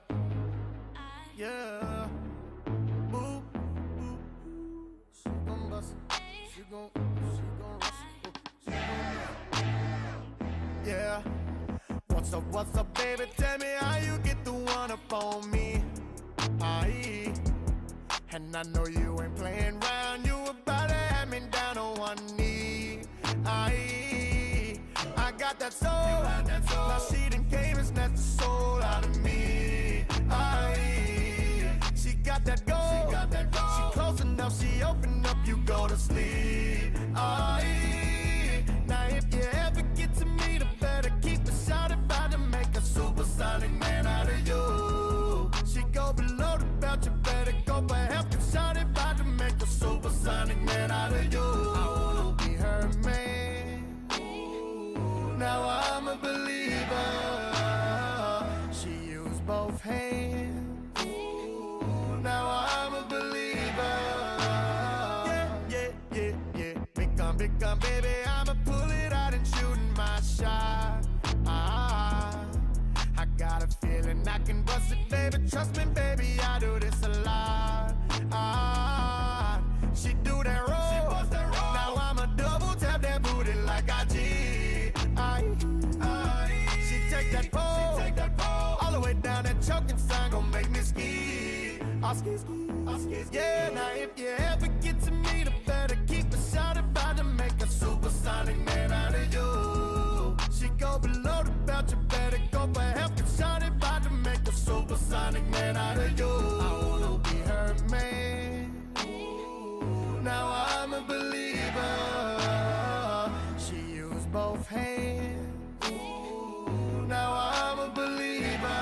yeah. Ooh, ooh, she gon' bust it. She gon' rustle. Yeah. What's up, baby? Tell me how you get the one up on me. Aye. And I know you ain't playing round. You about to have me down on one knee. Aye. I got that soul. Now Aye. Now if you ever get to meet her, better keep a shot about to make a supersonic man out of you. She go below the belt, you better go for help. Shot about to make a supersonic man out of you. I wanna be her man. Now I'm a believer. She used both hands. Now I'm a believer. Yeah. Big gun, baby. I'ma pull it out and shooting my shot. I got a feeling I can bust it, baby. Trust me, baby, I do this a lot. She do that roll. She bust that roll. Now I'ma double tap that booty like I did. She take that pole. All the way down that choking sign gon' make me ski. I ski. Yeah, now if you ever get to meet her, better keep a shot about to make a supersonic man out of you. She go below the belt, you better go for help. Shot about to make a supersonic man out of you. I wanna be her man. Now I'm a believer. She used both hands. Now I'm a believer.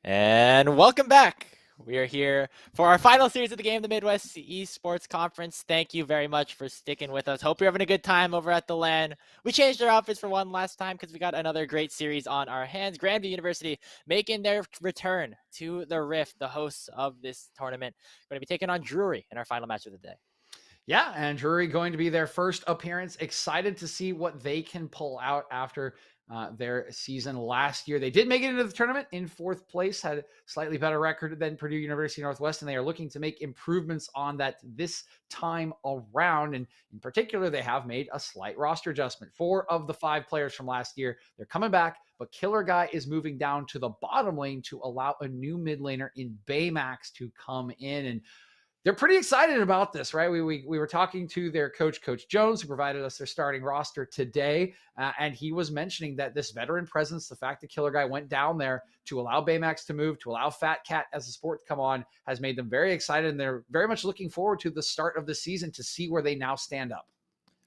And welcome back. We are here for our final series of the game, the Midwest Esports Conference. Thank you very much for sticking with us. Hope you're having a good time over at the LAN. We changed our outfits for one last time because we got another great series on our hands. Grandview University making their return to the Rift, the hosts of this tournament. Going to be taking on Drury in our final match of the day.
Yeah, and Drury going to be their first appearance. Excited to see what they can pull out after their season last year. They did make it into the tournament in 4th place, had a slightly better record than Purdue University Northwest, and they are looking to make improvements on that this time around. And in particular, they have made a slight roster adjustment. 4 of the 5 players from last year, they're coming back, but Killer Guy is moving down to the bottom lane to allow a new mid laner in Baymax to come in. And they're pretty excited about this, right? We were talking to their coach, Coach Jones, who provided us their starting roster today, and he was mentioning that this veteran presence, the fact that Killer Guy went down there to allow Baymax to move, to allow Fat Cat as a sport to come on, has made them very excited, and they're very much looking forward to the start of the season to see where they now stand up.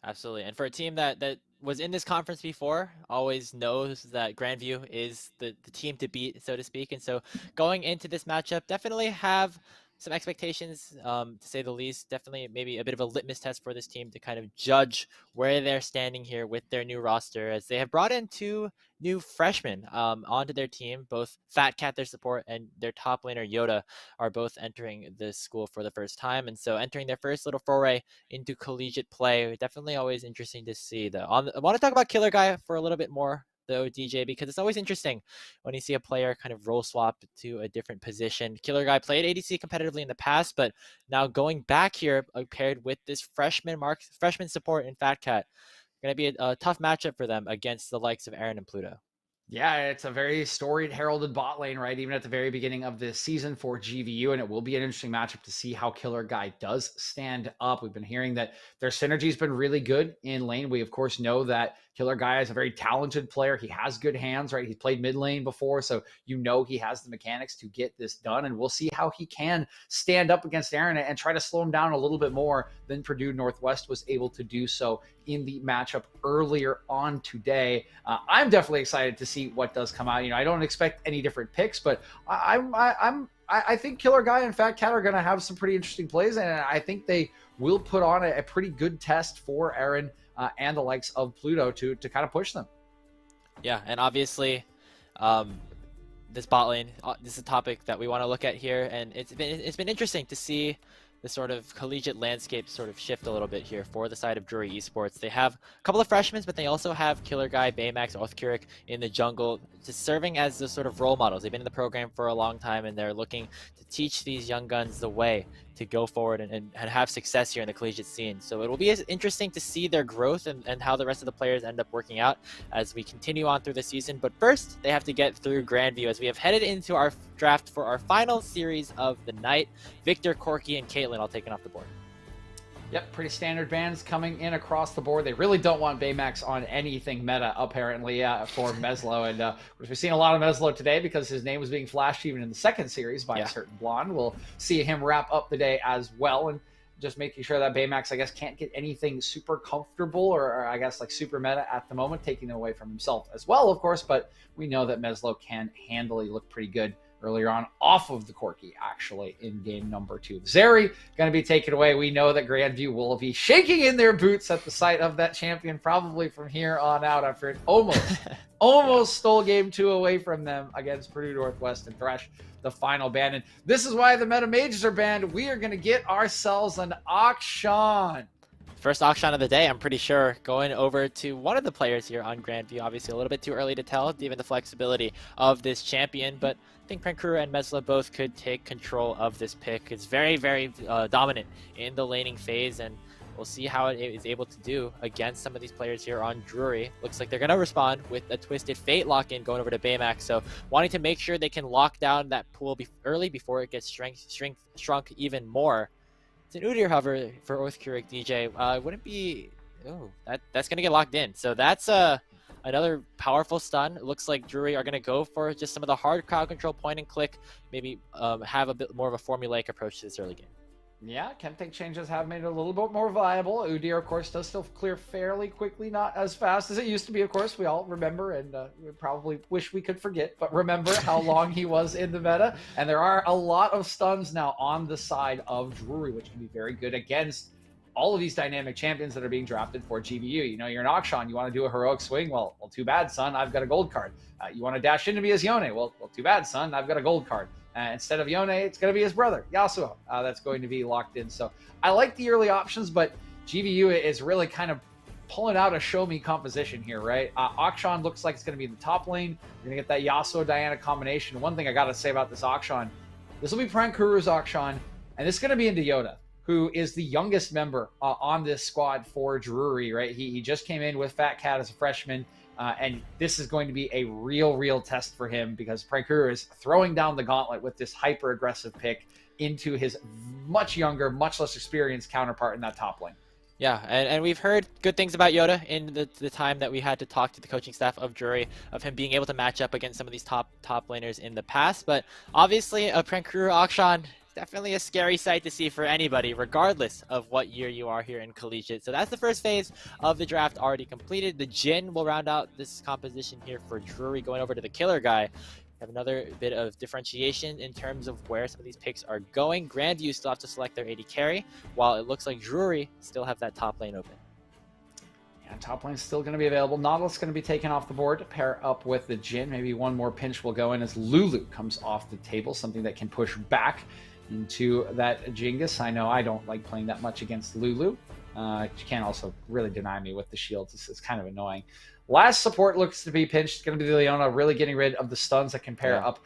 Absolutely. And for a team that was in this conference before, always knows that Grandview is the team to beat, so to speak. And so going into this matchup, definitely have some expectations, to say the least. Definitely maybe a bit of a litmus test for this team to kind of judge where they're standing here with their new roster, as they have brought in 2 new freshmen onto their team. Both Fat Cat, their support, and their top laner Yoda are both entering this school for the first time, and so entering their first little foray into collegiate play. Definitely always interesting to see. I want to talk about Killer Guy for a little bit more, though, DJ, because it's always interesting when you see a player kind of role swap to a different position. Killer Guy played ADC competitively in the past, but now going back here paired with this freshman support in Fat Cat, going to be a tough matchup for them against the likes of Aaron and Pluto.
Yeah, it's a very storied, heralded bot lane, right? Even at the very beginning of this season for GVU, and it will be an interesting matchup to see how Killer Guy does stand up. We've been hearing that their synergy's been really good in lane. We, of course, know that Killer Guy is a very talented player. He has good hands, right? He's played mid lane before, so you know he has the mechanics to get this done, and we'll see how he can stand up against Aaron and try to slow him down a little bit more than Purdue Northwest was able to do so in the matchup earlier on today. I'm definitely excited to see what does come out. You know, I don't expect any different picks, but I think Killer Guy and Fat Cat are going to have some pretty interesting plays, and I think they will put on a pretty good test for Aaron and the likes of Pluto to kind of push them.
Yeah, and obviously, this bot lane, this is a topic that we want to look at here, and it's been interesting to see the sort of collegiate landscape sort of shift a little bit here for the side of Drury Esports. They have a couple of freshmen, but they also have Killer Guy, Baymax, Oathcuric in the jungle, just serving as the sort of role models. They've been in the program for a long time, and they're looking to teach these young guns the way to go forward and have success here in the collegiate scene. So it will be interesting to see their growth and how the rest of the players end up working out as we continue on through the season. But first, they have to get through Grandview as we have headed into our draft for our final series of the night. Victor, Corky, and Caitlin all taken off the board.
Yep, pretty standard bans coming in across the board. They really don't want Baymax on anything meta, apparently, for Meslo. And we've seen a lot of Meslo today because his name was being flashed even in the second series by a certain blonde. We'll see him wrap up the day as well. And just making sure that Baymax, I guess, can't get anything super comfortable or I guess like super meta at the moment, taking them away from himself as well, of course. But we know that Meslo can handily look pretty good earlier on off of the Corki, actually, in game number 2. Zeri going to be taken away. We know that Grandview will be shaking in their boots at the sight of that champion, probably from here on out, after it almost stole game 2 away from them against Purdue Northwest and Thresh, the final ban. And this is why the meta mages are banned. We are going to get ourselves an auction.
First auction of the day, I'm pretty sure, going over to one of the players here on Grandview. Obviously a little bit too early to tell, given the flexibility of this champion, but I think Prankuru and Mesla both could take control of this pick. It's very, very dominant in the laning phase, and we'll see how it is able to do against some of these players here on Drury. Looks like they're going to respond with a Twisted Fate lock-in going over to Baymax, so wanting to make sure they can lock down that pool early before it gets shrunk even more. It's an Udyr hover for Orthcuric DJ. Wouldn't be... Oh, that's going to get locked in. So that's another powerful stun. It looks like Drury are going to go for just some of the hard crowd control, point and click, maybe have a bit more of a formulaic approach to this early game.
Yeah, Kemtech changes have made it a little bit more viable. Udyr, of course, does still clear fairly quickly, not as fast as it used to be, of course. We all remember, and we probably wish we could forget, but remember how long he was in the meta. And there are a lot of stuns now on the side of Drury, which can be very good against all of these dynamic champions that are being drafted for GVU. You know, you're an Akshan, you want to do a heroic swing? Well, too bad, son, I've got a gold card. You want to dash into me as Yone? Well, too bad, son, I've got a gold card. Instead of Yone, it's going to be his brother, Yasuo. That's going to be locked in. So I like the early options, but GVU is really kind of pulling out a show-me composition here, right? Akshan looks like it's going to be in the top lane. You're going to get that Yasuo-Diana combination. One thing I got to say about this Akshan, this will be Prankuru's Akshan, and this is going to be into Yoda, who is the youngest member on this squad for Drury, right? He just came in with Fat Cat as a freshman. And this is going to be a real test for him because Prankuru is throwing down the gauntlet with this hyper-aggressive pick into his much younger, much less experienced counterpart in that top lane.
Yeah, and we've heard good things about Yoda in the time that we had to talk to the coaching staff of Drury, of him being able to match up against some of these top laners in the past. But obviously, a Prankuru Akshan, definitely a scary sight to see for anybody, regardless of what year you are here in collegiate. So that's the first phase of the draft already completed. The Jhin will round out this composition here for Drury, going over to the killer guy. Have another bit of differentiation in terms of where some of these picks are going. Grandview still have to select their AD carry, while it looks like Drury still have that top lane open.
Yeah, top lane's still going to be available. Nautilus going to be taken off the board to pair up with the Jhin. Maybe one more pinch will go in as Lulu comes off the table, something that can push back into that Jingus. I know I don't like playing that much against Lulu. You can't also really deny me with the shields. It's kind of annoying. Last support looks to be pinched. It's going to be Leona, really getting rid of the stuns that can pair up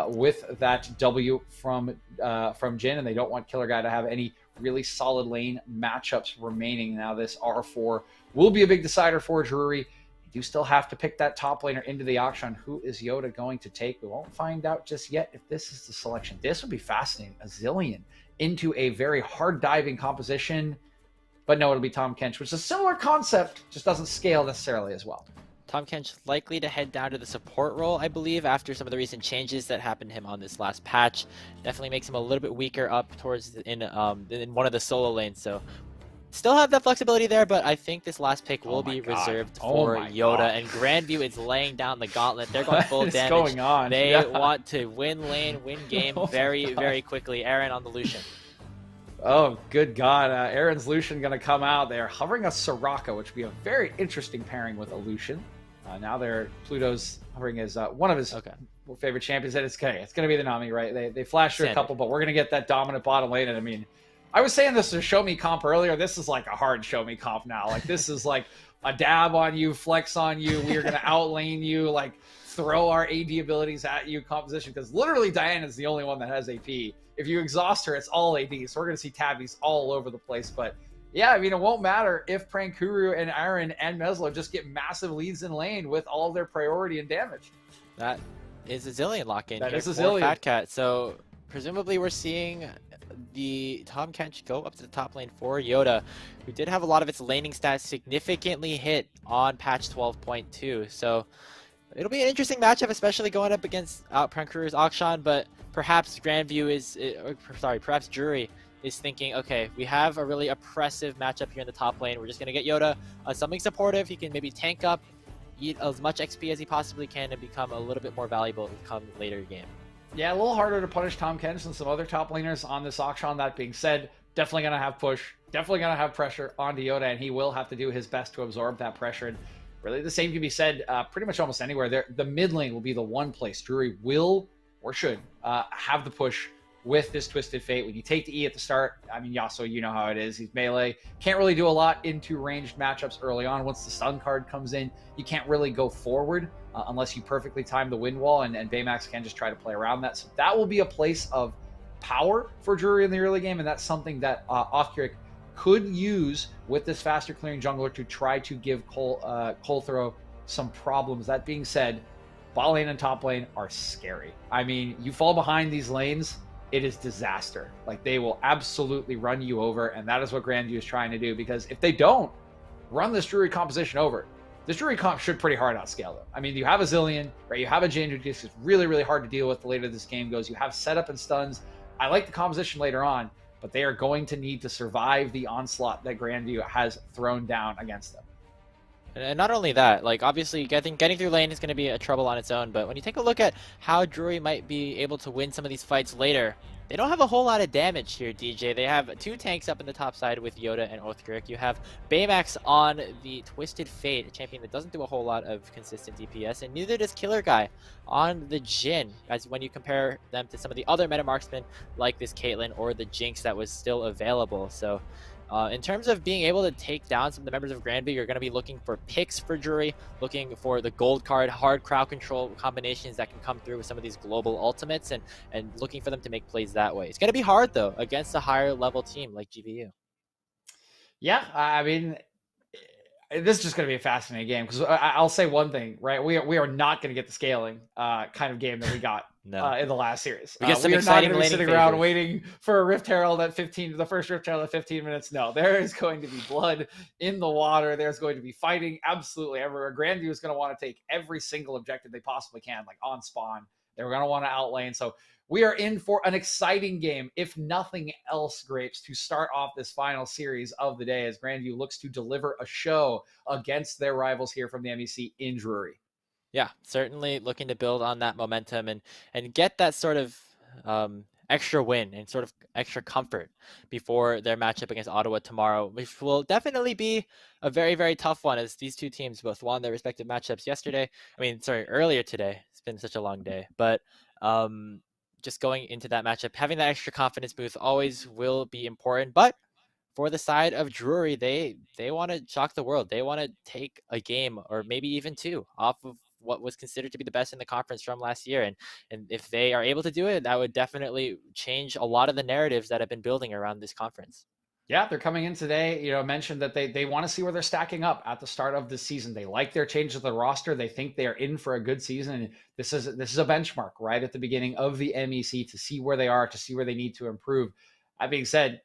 with that W from Jhin, and they don't want Killer Guy to have any really solid lane matchups remaining. Now this R4 will be a big decider for Drury. You still have to pick that top laner into the auction. Who is Yoda going to take? We won't find out just yet if this is the selection. This would be fascinating. A Zillion into a very hard diving composition. But no, it'll be Tom Kench, which is a similar concept, just doesn't scale necessarily as well.
Tom Kench likely to head down to the support role, I believe, after some of the recent changes that happened to him on this last patch. Definitely makes him a little bit weaker up towards in one of the solo lanes. So still have that flexibility there, but I think this last pick will be reserved for Yoda. And Grandview is laying down the gauntlet. They're going full damage.
Going on?
They want to win lane, win game very quickly. Aaron on the Lucian.
Oh, good God. Aaron's Lucian going to come out. They're hovering a Soraka, which would be a very interesting pairing with a Lucian. Now Pluto's hovering as one of his favorite champions. It's going to be the Nami, right? They flashed through a couple, but we're going to get that dominant bottom lane. And I mean, I was saying this to show me comp earlier. This is like a hard show me comp now. Like this is like a dab on you, flex on you. We are going to outlane you, like throw our AD abilities at you composition. Because literally Diana is the only one that has AP. If you exhaust her, it's all AD. So we're going to see tabbies all over the place. But yeah, I mean, it won't matter if Prankuru and Aaron and Meslo just get massive leads in lane with all of their priority and damage.
That is a Zillion lock-in.
That
here
is a
for
Zillion.
Fat Cat. So presumably we're seeing the Tom Kench go up to the top lane for Yoda, who did have a lot of its laning stats significantly hit on patch 12.2. So it'll be an interesting matchup, especially going up against Prankuru's Akshan, but perhaps perhaps Drury is thinking, okay, we have a really oppressive matchup here in the top lane. We're just going to get Yoda something supportive. He can maybe tank up, eat as much XP as he possibly can, and become a little bit more valuable come later game.
Yeah, a little harder to punish Tom Kench than some other top laners on this auction. That being said, definitely going to have push, definitely going to have pressure on Yoda, and he will have to do his best to absorb that pressure. And really the same can be said pretty much almost anywhere. There, the mid lane will be the one place Drury will or should have the push with this Twisted Fate. When you take the E at the start, I mean, Yasuo, you know how it is. He's melee. Can't really do a lot into ranged matchups early on. Once the stun card comes in, you can't really go forward unless you perfectly time the wind wall, and Baymax can just try to play around that. So that will be a place of power for Drury in the early game, and that's something that Othkirk could use with this faster clearing jungler to try to give Colthrow some problems. That being said, bot lane and top lane are scary. I mean, you fall behind these lanes, it is disaster. Like, they will absolutely run you over, and that is what Grandview is trying to do, because if they don't run this Drury composition over, this Drury comp should pretty hard outscale them. I mean, you have a Zillion, right? You have a Jane who just is really, really hard to deal with the later this game goes. You have setup and stuns. I like the composition later on, but they are going to need to survive the onslaught that Grandview has thrown down against them.
And not only that, like, obviously getting through lane is going to be a trouble on its own, but when you take a look at how Drury might be able to win some of these fights later, they don't have a whole lot of damage here, DJ. They have two tanks up in the top side with Yoda and Othkirk. You have Baymax on the Twisted Fate, a champion that doesn't do a whole lot of consistent DPS, and neither does Killer Guy on the Jhin, as when you compare them to some of the other meta marksmen like this Caitlyn or the Jinx that was still available. So in terms of being able to take down some of the members of Grandview, you're going to be looking for picks for Drury, looking for the gold card, hard crowd control combinations that can come through with some of these global ultimates, and looking for them to make plays that way. It's going to be hard, though, against a higher level team like GVU.
Yeah, I mean, this is just going to be a fascinating game, because I'll say one thing, right? We are not going to get the scaling kind of game that we got in the last series.
We get some
we are
exciting
not going to be sitting
phases
around waiting for a Rift Herald at 15, the first Rift Herald at 15 minutes. No, there is going to be blood in the water. There's going to be fighting absolutely everywhere. Grandview is going to want to take every single objective they possibly can, like on spawn. They're going to want to outlane. So we are in for an exciting game, if nothing else, Grapes, to start off this final series of the day as Grandview looks to deliver a show against their rivals here from the MEC in Drury.
Yeah, certainly looking to build on that momentum and get that sort of extra win and sort of extra comfort before their matchup against Ottawa tomorrow, which will definitely be a very, very tough one, as these two teams both won their respective matchups earlier today. It's been such a long day, but just going into that matchup, having that extra confidence boost always will be important. But for the side of Drury, they want to shock the world. They want to take a game, or maybe even two, off of what was considered to be the best in the conference from last year. And if they are able to do it, that would definitely change a lot of the narratives that have been building around this conference.
Yeah, they're coming in today, mentioned that they want to see where they're stacking up at the start of the season. They like their change of the roster. They think they are in for a good season. And this is a benchmark right at the beginning of the MEC to see where they are, to see where they need to improve. That being said,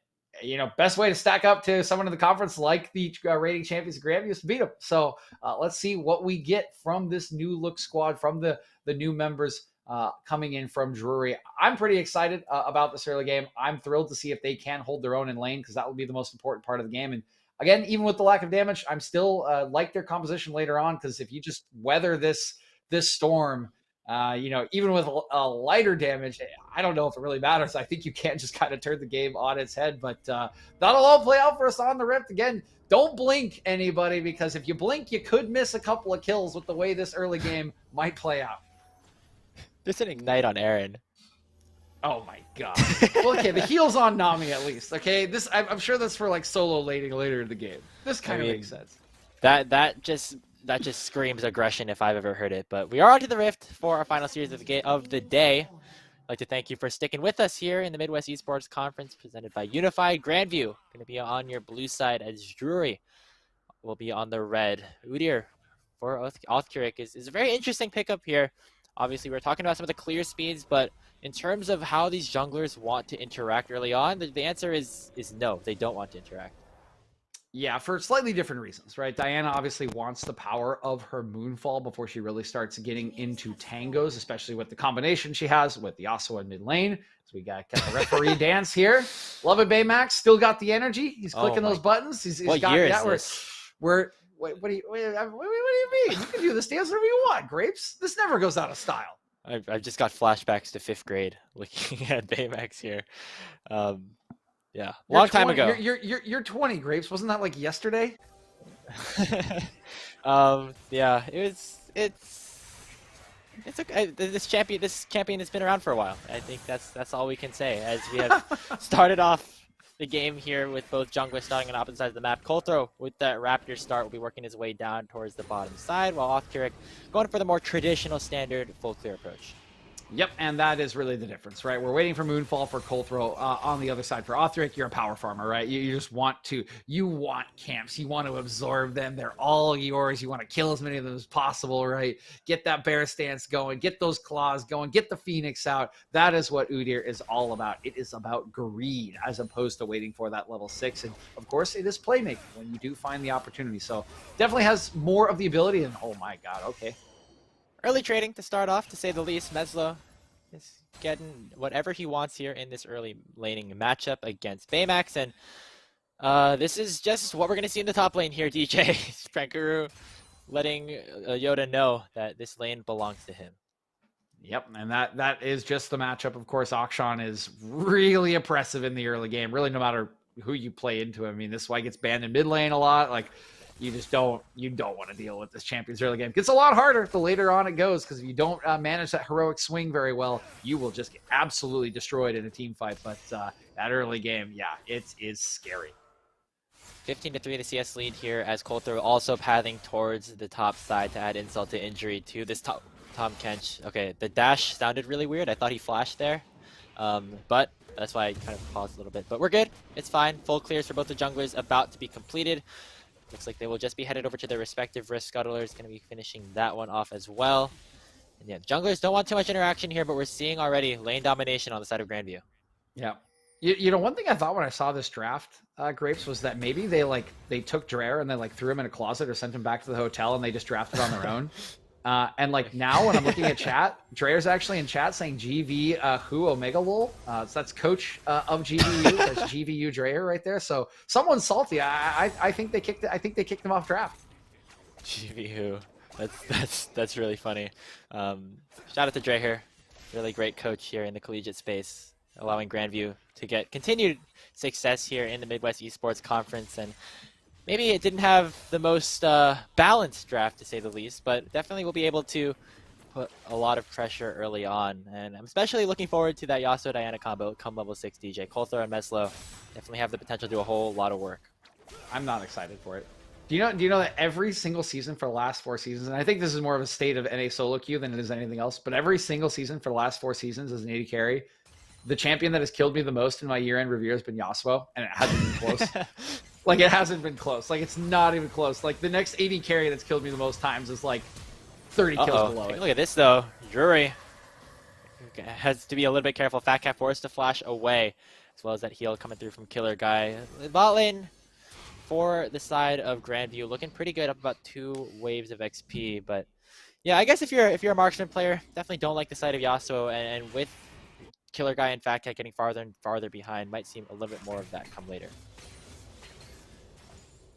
best way to stack up to someone in the conference like the reigning champions of Grandview is to beat them. So let's see what we get from this new look squad, from the new members coming in from Drury. I'm pretty excited about this early game. I'm thrilled to see if they can hold their own in lane, because that will be the most important part of the game. And again, even with the lack of damage, I'm still like their composition later on, because if you just weather this storm, even with a lighter damage, I don't know if it really matters. I think you can just kind of turn the game on its head, but that'll all play out for us on the Rift. Again, don't blink, anybody, because if you blink, you could miss a couple of kills with the way this early game might play out.
There's an ignite on Aaron.
Oh my god. Well, okay, the heal's on Nami at least. Okay, I'm sure that's for like solo laning later in the game. This kind of makes sense.
That just screams aggression if I've ever heard it. But we are on to the Rift for our final series of the day. I'd like to thank you for sticking with us here in the Midwest Esports Conference presented by Unified. Grandview going to be on your blue side, as Drury will be on the red. Udyr for Othkirk is a very interesting pickup here. Obviously, we're talking about some of the clear speeds, but in terms of how these junglers want to interact early on, the answer is no, they don't want to interact.
Yeah, for slightly different reasons, right? Diana obviously wants the power of her Moonfall before she really starts getting into tangos, especially with the combination she has with the Yasuo in mid lane. So we got kind of referee dance here. Love it, Baymax. Still got the energy. He's clicking those buttons. He's
what
got
year
that.
Is this?
What do you mean? You can do this dance whenever you want, Grapes. This never goes out of style.
I've just got flashbacks to 5th grade looking at Baymax here. Yeah, long time ago.
You're 20, Grapes. Wasn't that like yesterday?
Yeah, it's okay. This champion has been around for a while. I think that's all we can say, as we have started off the game here with both junglers starting on opposite sides of the map. Kolthro, with that Raptor start, will be working his way down towards the bottom side, while Othkirk going for the more traditional standard full clear approach.
Yep, and that is really the difference, right? We're waiting for Moonfall for Kolthro. On the other side for Othric, you're a power farmer, right? You just want camps. You want to absorb them. They're all yours. You want to kill as many of them as possible, right? Get that bear stance going. Get those claws going. Get the Phoenix out. That is what Udyr is all about. It is about greed as opposed to waiting for that level 6. And, of course, it is playmaking when you do find the opportunity. So definitely has more of the ability. And, oh, my God, okay.
Early trading to start off, to say the least. Meslo is getting whatever he wants here in this early laning matchup against Baymax, and this is just what we're going to see in the top lane here, DJ. Sprankuru letting Yoda know that this lane belongs to him.
Yep, and that is just the matchup. Of course, Akshan is really oppressive in the early game, really no matter who you play into. I mean, this is why he gets banned in mid lane a lot. Like, you don't want to deal with this champion's early game. It gets a lot harder the later on it goes, because if you don't manage that heroic swing very well, you will just get absolutely destroyed in a team fight. But that early game, yeah, it is scary.
15-3 the CS lead here, as Kolthro also pathing towards the top side to add insult to injury to this Tom Kench. Okay, the dash sounded really weird. I thought he flashed there, but that's why I kind of paused a little bit. But we're good. It's fine. Full clears for both the junglers about to be completed. Looks like they will just be headed over to their respective risk. Scuttlers going to be finishing that one off as well. And yeah, junglers don't want too much interaction here, but we're seeing already lane domination on the side of Grandview.
Yeah. You know, one thing I thought when I saw this draft, Grapes, was that maybe they took Dreyer and they threw him in a closet or sent him back to the hotel and they just drafted on their own. And now when I'm looking at chat, Dreyer's actually in chat saying GV who Omega Lol. So that's coach of GVU. That's GVU Dreyer right there. So someone's salty. I think they kicked him off draft.
GV who. That's really funny. Shout out to Dreyer. Really great coach here in the collegiate space, allowing Grandview to get continued success here in the Midwest Esports Conference. And maybe it didn't have the most balanced draft, to say the least, but definitely will be able to put a lot of pressure early on. And I'm especially looking forward to that Yasuo Diana combo come level 6 DJ. Kolthro and Meslo definitely have the potential to do a whole lot of work.
I'm not excited for it. Do you know that every single season for the last 4 seasons, and I think this is more of a state of NA solo queue than it is anything else, but every single season for the last 4 seasons as an AD carry, the champion that has killed me the most in my year-end review has been Yasuo, and it hasn't been close. Like, it hasn't been close. Like, it's not even close. Like, the next AD carry that's killed me the most times is, like, 30 kills below it.
Look at this, though. Drury has to be a little bit careful. Fat Cat forced to flash away, as well as that heal coming through from Killer Guy. Bot lane for the side of Grandview, looking pretty good, up about 2 waves of XP. But, yeah, I guess if you're a marksman player, definitely don't like the side of Yasuo, and with Killer Guy and Fat Cat getting farther and farther behind, might seem a little bit more of that come later.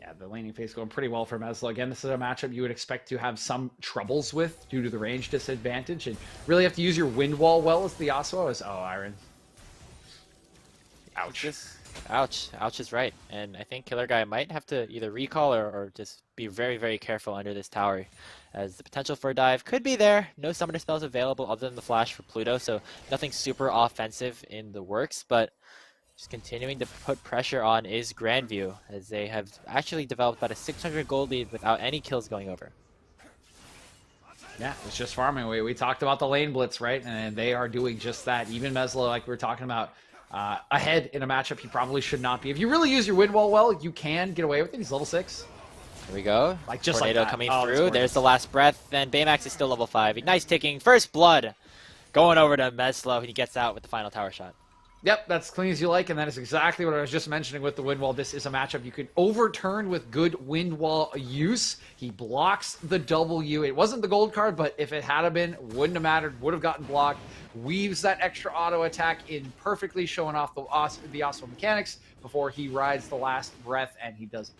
Yeah, the laning phase going pretty well for Meslo. Again, this is a matchup you would expect to have some troubles with due to the range disadvantage, and really have to use your wind wall well as the Yasuo is. Oh, Iron. Ouch.
Ouch is right. And I think Killer Guy might have to either recall or just be very, very careful under this tower, as the potential for a dive could be there. No summoner spells available other than the flash for Pluto, so nothing super offensive in the works, but just continuing to put pressure on is Grandview, as they have actually developed about a 600 gold lead without any kills going over.
Yeah, it's just farming. We talked about the lane blitz, right? And they are doing just that. Even Meslo, like we were talking about, ahead in a matchup he probably should not be. If you really use your wind wall well, you can get away with it. He's level 6.
Here we go.
Like, just
Tornado
like that.
Coming through. There's the last breath, and Baymax is still level 5. Ignites ticking. First blood going over to Meslo. He gets out with the final tower shot.
Yep, that's clean as you like, and that is exactly what I was just mentioning with the wind wall. This is a matchup you could overturn with good wind wall use. He blocks the W. It wasn't the gold card, but if it had been, wouldn't have mattered, would have gotten blocked. Weaves that extra auto attack in perfectly, showing off the Yasuo mechanics before he rides the last breath, and he does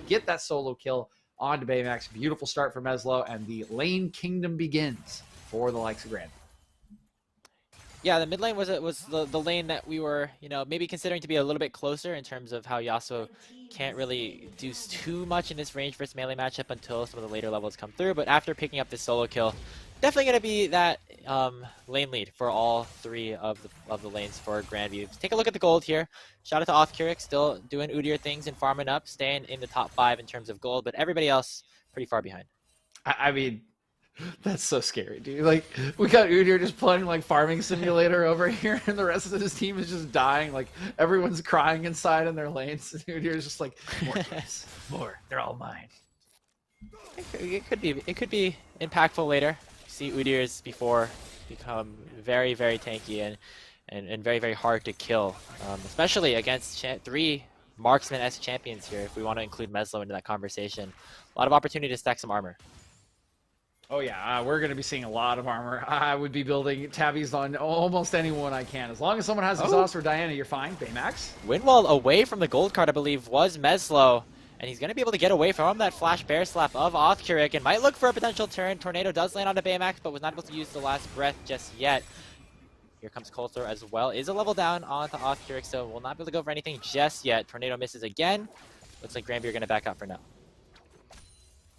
get that solo kill onto Baymax. Beautiful start for Meslo, and the lane kingdom begins for the likes of Grand.
Yeah, the mid lane was the lane that we were, maybe considering to be a little bit closer in terms of how Yasuo can't really do too much in this range versus melee matchup until some of the later levels come through. But after picking up this solo kill, definitely going to be that lane lead for all three of the lanes for Grandview. Take a look at the gold here. Shout out to Othcuric, still doing Udyr things and farming up, staying in the top 5 in terms of gold, but everybody else pretty far behind.
I mean, that's so scary, dude. Like, we got Udyr just playing like Farming Simulator over here, and the rest of his team is just dying. Like, everyone's crying inside in their lanes, and Udyr's just like, more kills, more. They're all mine.
It could be impactful later. See Udyr's before become very, very tanky and very, very hard to kill, especially against 3 marksman-esque champions here. If we want to include Meslo into that conversation, a lot of opportunity to stack some armor.
Oh yeah, we're going to be seeing a lot of armor. I would be building tabbies on almost anyone I can. As long as someone has exhaust or Diana, you're fine. Baymax.
Windwall away from the gold card, I believe, was Meslo. And he's going to be able to get away from that flash bear slap of Othcuric and might look for a potential turn. Tornado does land on the Baymax, but was not able to use the last breath just yet. Here comes Coulter as well. Is a level down onto Othcuric, so will not be able to go for anything just yet. Tornado misses again. Looks like Grandview are going to back out for now.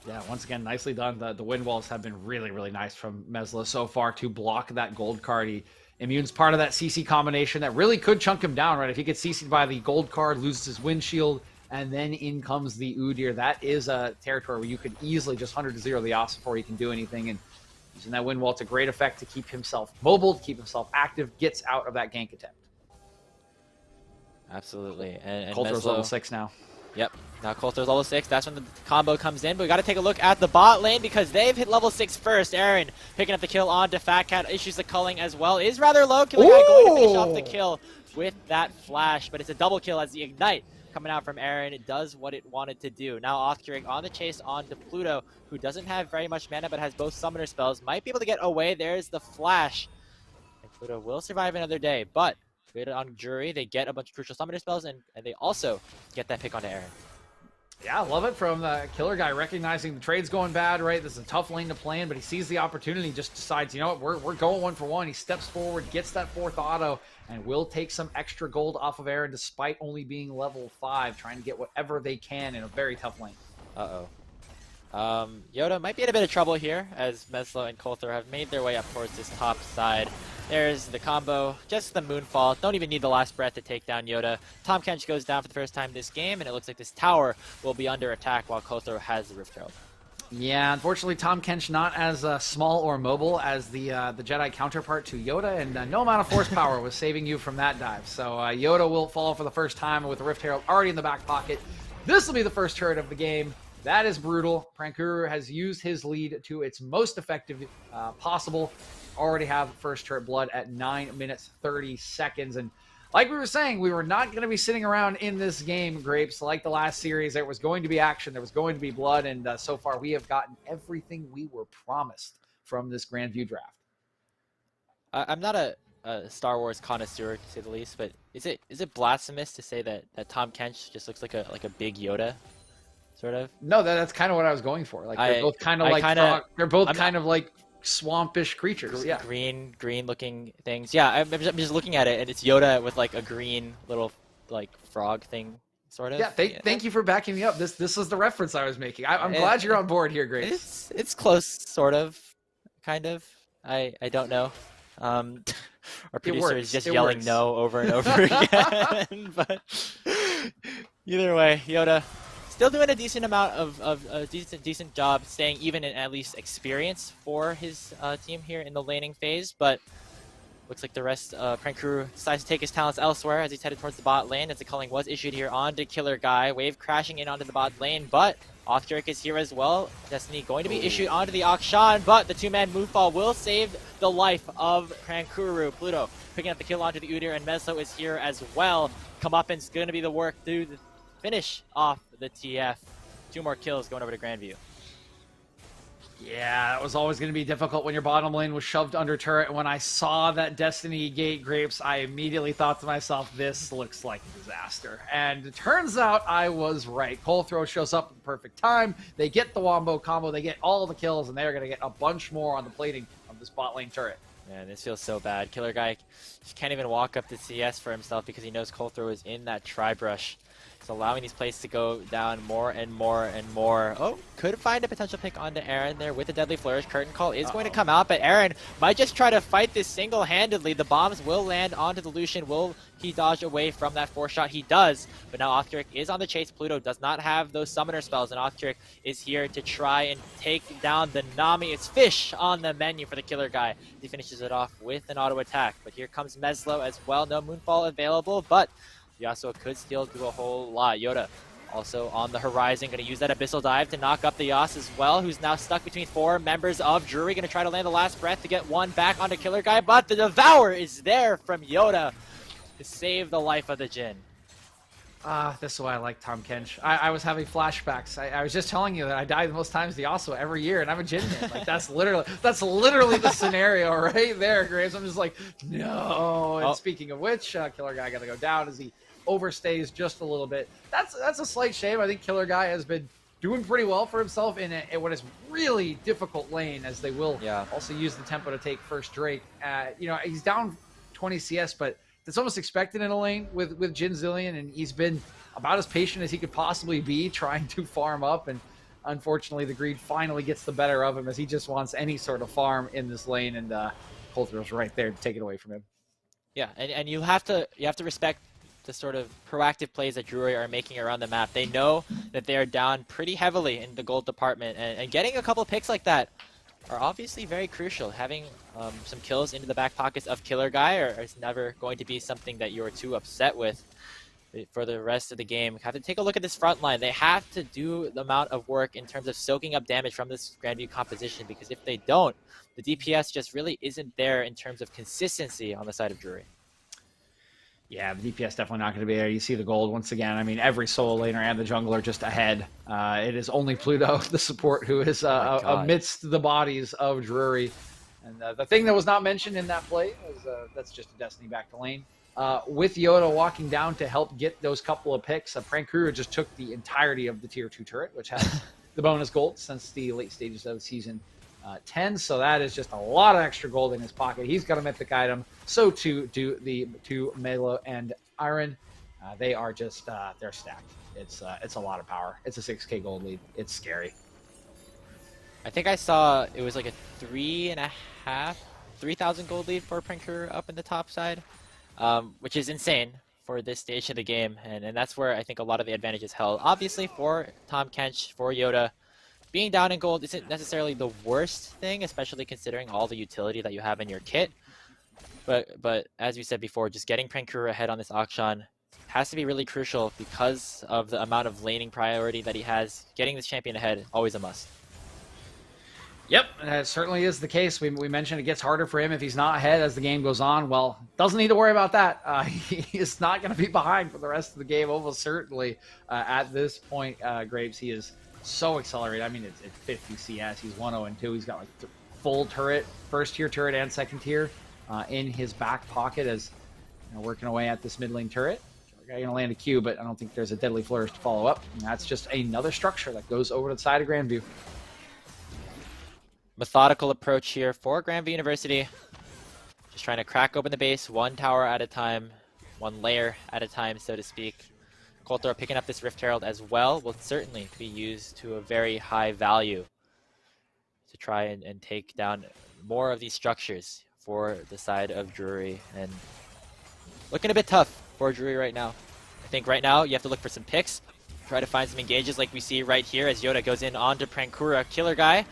Yeah, once again, nicely done. The wind walls have been really, really nice from Meslo so far to block that gold card. Immune's part of that CC combination that really could chunk him down, right? If he gets CC'd by the gold card, loses his windshield, and then in comes the Udyr. That is a territory where you could easily just 100-0 the Ops before he can do anything. And using that wind wall to great effect to keep himself mobile, to keep himself active, gets out of that gank attempt.
Absolutely. And
Coulter's
Meslo,
level 6 now.
Yep. Now Coulter's level 6. That's when the combo comes in. But we got to take a look at the bot lane because they've hit level 6 first. Aaron picking up the kill on to Fat Cat. Issues the culling as well. Is rather low. Killer Guy going to finish off the kill with that flash. But it's a double kill as the Ignite coming out from Aaron. It does what it wanted to do. Now Othcuric on the chase on to Pluto, who doesn't have very much mana but has both summoner spells. Might be able to get away. There's the flash. And Pluto will survive another day. But good on Drury. They get a bunch of crucial summoner spells and they also get that pick onto Aaron.
Yeah, I love it from the Killer Guy, recognizing the trade's going bad, right? This is a tough lane to play in, but he sees the opportunity, just decides, you know what, we're going 1-for-1. He steps forward, gets that 4th auto, and will take some extra gold off of Aaron despite only being level 5, trying to get whatever they can in a very tough lane.
Yoda might be in a bit of trouble here as Meslo and Coulter have made their way up towards this top side. There's the combo, just the Moonfall. Don't even need the last breath to take down Yoda. Tahm Kench goes down for the first time this game, and it looks like this tower will be under attack while Coulter has the Rift Herald.
Yeah, unfortunately, Tahm Kench not as small or mobile as the Jedi counterpart to Yoda, and no amount of force power was saving you from that dive. So Yoda will fall for the first time with the Rift Herald already in the back pocket. This will be the first turret of the game. That is brutal. Prankuru has used his lead to its most effective possible. Already have first turret blood at 9 minutes 30 seconds. And like we were saying, we were not going to be sitting around in this game, Grapes. Like the last series, there was going to be action, there was going to be blood, and so far we have gotten everything we were promised from this Grandview draft.
I'm not a Star Wars connoisseur, to say the least, but is it blasphemous to say that Tahm Kench just looks like a big Yoda? Sort of.
No, that's kind of what I was going for. Like they're both kind of like they're both kind of like swampish creatures. Yeah, green
looking things. Yeah, I'm just looking at it, and it's Yoda with like a green little like frog thing, sort of.
Yeah, thank you for backing me up. This is the reference I was making. I'm glad you're on board here, Grace.
It's close, sort of, kind of. I don't know. Our producer is just yelling no over and over again. But either way, Yoda still doing a decent amount of a decent job staying even in at least experience for his team here in the laning phase, but looks like the rest Prankuru decides to take his talents elsewhere as he's headed towards the bot lane as the culling was issued here onto Killer Guy. Wave crashing in onto the bot lane, but Othcuric is here as well. Destiny going to be issued onto the Akshan, but the 2-man Moonfall will save the life of Prankuru. Pluto picking up the kill onto the Udyr, and Meslo is here as well. Comeuppance going to be the work through the finish off the TF. 2 more kills going over to Grandview.
Yeah, that was always going to be difficult when your bottom lane was shoved under turret. When I saw that Destiny Gate Grapes, I immediately thought to myself, this looks like a disaster. And it turns out I was right. Coulthrow shows up at the perfect time. They get the Wombo combo. They get all the kills, and they're going to get a bunch more on the plating of this bot lane turret.
Man, this feels so bad. Killer Guy can't even walk up to CS for himself because he knows Colthrow is in that tri-brush. It's allowing these plays to go down more and more and more. Oh, could find a potential pick onto Aaron there with a deadly flourish. Curtain call is going to come out, but Aaron might just try to fight this single-handedly. The bombs will land onto the Lucian. Will he dodge away from that 4-shot? He does, but now Octaric is on the chase. Pluto does not have those summoner spells, and Octaric is here to try and take down the Nami. It's Fish on the menu for the Killer Guy. He finishes it off with an auto attack, but here comes Meslo as well. No Moonfall available, but Yasuo could still do a whole lot. Yoda also on the horizon, going to use that Abyssal Dive to knock up the Yas as well, who's now stuck between 4 members of Drury. Going to try to land the last breath to get one back onto Killer Guy, but the Devour is there from Yoda to save the life of the Jhin.
This is why I like Tom Kench. I was having flashbacks. I was just telling you that I die the most times the Yasuo every year, and I'm a Jhin man. Like that's literally the scenario right there, Graves. I'm just like, no. And speaking of which, Killer Guy got to go down as he overstays just a little bit. That's a slight shame. I think Killer Guy has been doing pretty well for himself in what is really difficult lane, as they will also use the tempo to take first Drake. You know, he's down 20 CS, but it's almost expected in a lane with Jhin Zillion, and he's been about as patient as he could possibly be trying to farm up, and unfortunately the greed finally gets the better of him as he just wants any sort of farm in this lane, and Colthrow's right there to take it away from him. Yeah,
and you have to respect the sort of proactive plays that Drury are making around the map. They know that they are down pretty heavily in the gold department, and getting a couple of picks like that are obviously very crucial. Having some kills into the back pockets of Killer Guy is never going to be something that you're too upset with for the rest of the game. Have to take a look at this front line. They have to do the amount of work in terms of soaking up damage from this Grandview composition, because if they don't, the DPS just really isn't there in terms of consistency on the side of Drury.
Yeah, the DPS definitely not going to be there. You see the gold once again. I mean, every solo laner and the jungler just ahead. It is only Pluto, the support, who is amidst the bodies of Drury. And the thing that was not mentioned in that play was that's just a Destiny back to lane. With Yoda walking down to help get those couple of picks, Prankura just took the entirety of the tier 2 turret, which has the bonus gold since the late stages of season 10, so that is just a lot of extra gold in his pocket. He's got a mythic item. So too do the two Melo and Iron. They are just they're stacked. It's a lot of power. It's a 6k gold lead. It's scary.
I think I saw it was like a 3,000 gold lead for Prankura up in the top side, which is insane for this stage of the game, and that's where I think a lot of the advantage is held. Obviously for Tom Kench, for Yoda, being down in gold isn't necessarily the worst thing, especially considering all the utility that you have in your kit. But as we said before, just getting Prankura ahead on this auction has to be really crucial because of the amount of laning priority that he has. Getting this champion ahead, always a must.
Yep, that certainly is the case. We mentioned it gets harder for him if he's not ahead as the game goes on. Well, doesn't need to worry about that. He is not going to be behind for the rest of the game, almost certainly. At this point, Graves, he is so accelerated. I mean, it's 50 CS. He's 1-0-2. He's got like full turret, first tier turret and second tier in his back pocket as working away at this mid lane turret. Going to land a Q, but I don't think there's a deadly flourish to follow up. And that's just another structure that goes over to the side of Grandview.
Methodical approach here for Grandview University. Just trying to crack open the base one tower at a time, one layer at a time, so to speak. Colthrow picking up this Rift Herald as well will certainly be used to a very high value to try and take down more of these structures for the side of Drury. And looking a bit tough for Drury right now. I think right now you have to look for some picks, try to find some engages like we see right here as Yoda goes in onto Prankura. Killer Guy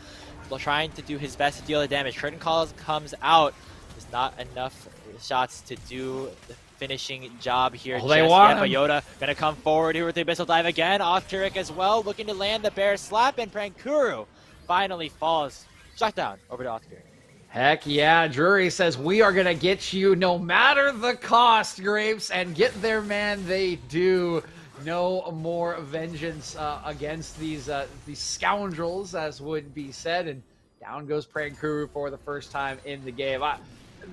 trying to do his best to deal the damage. Curtain Calls comes out. There's not enough shots to do the finishing job here just yet, but Yoda gonna come forward here with the Abyssal Dive again. Octaric as well, looking to land the Bear Slap, and Prankuru finally falls. Shut down over to Octaric.
Heck yeah, Drury says we are gonna get you no matter the cost, Grapes, and get their man they do. No more vengeance against these scoundrels, as would be said, and down goes Prankuru for the first time in the game.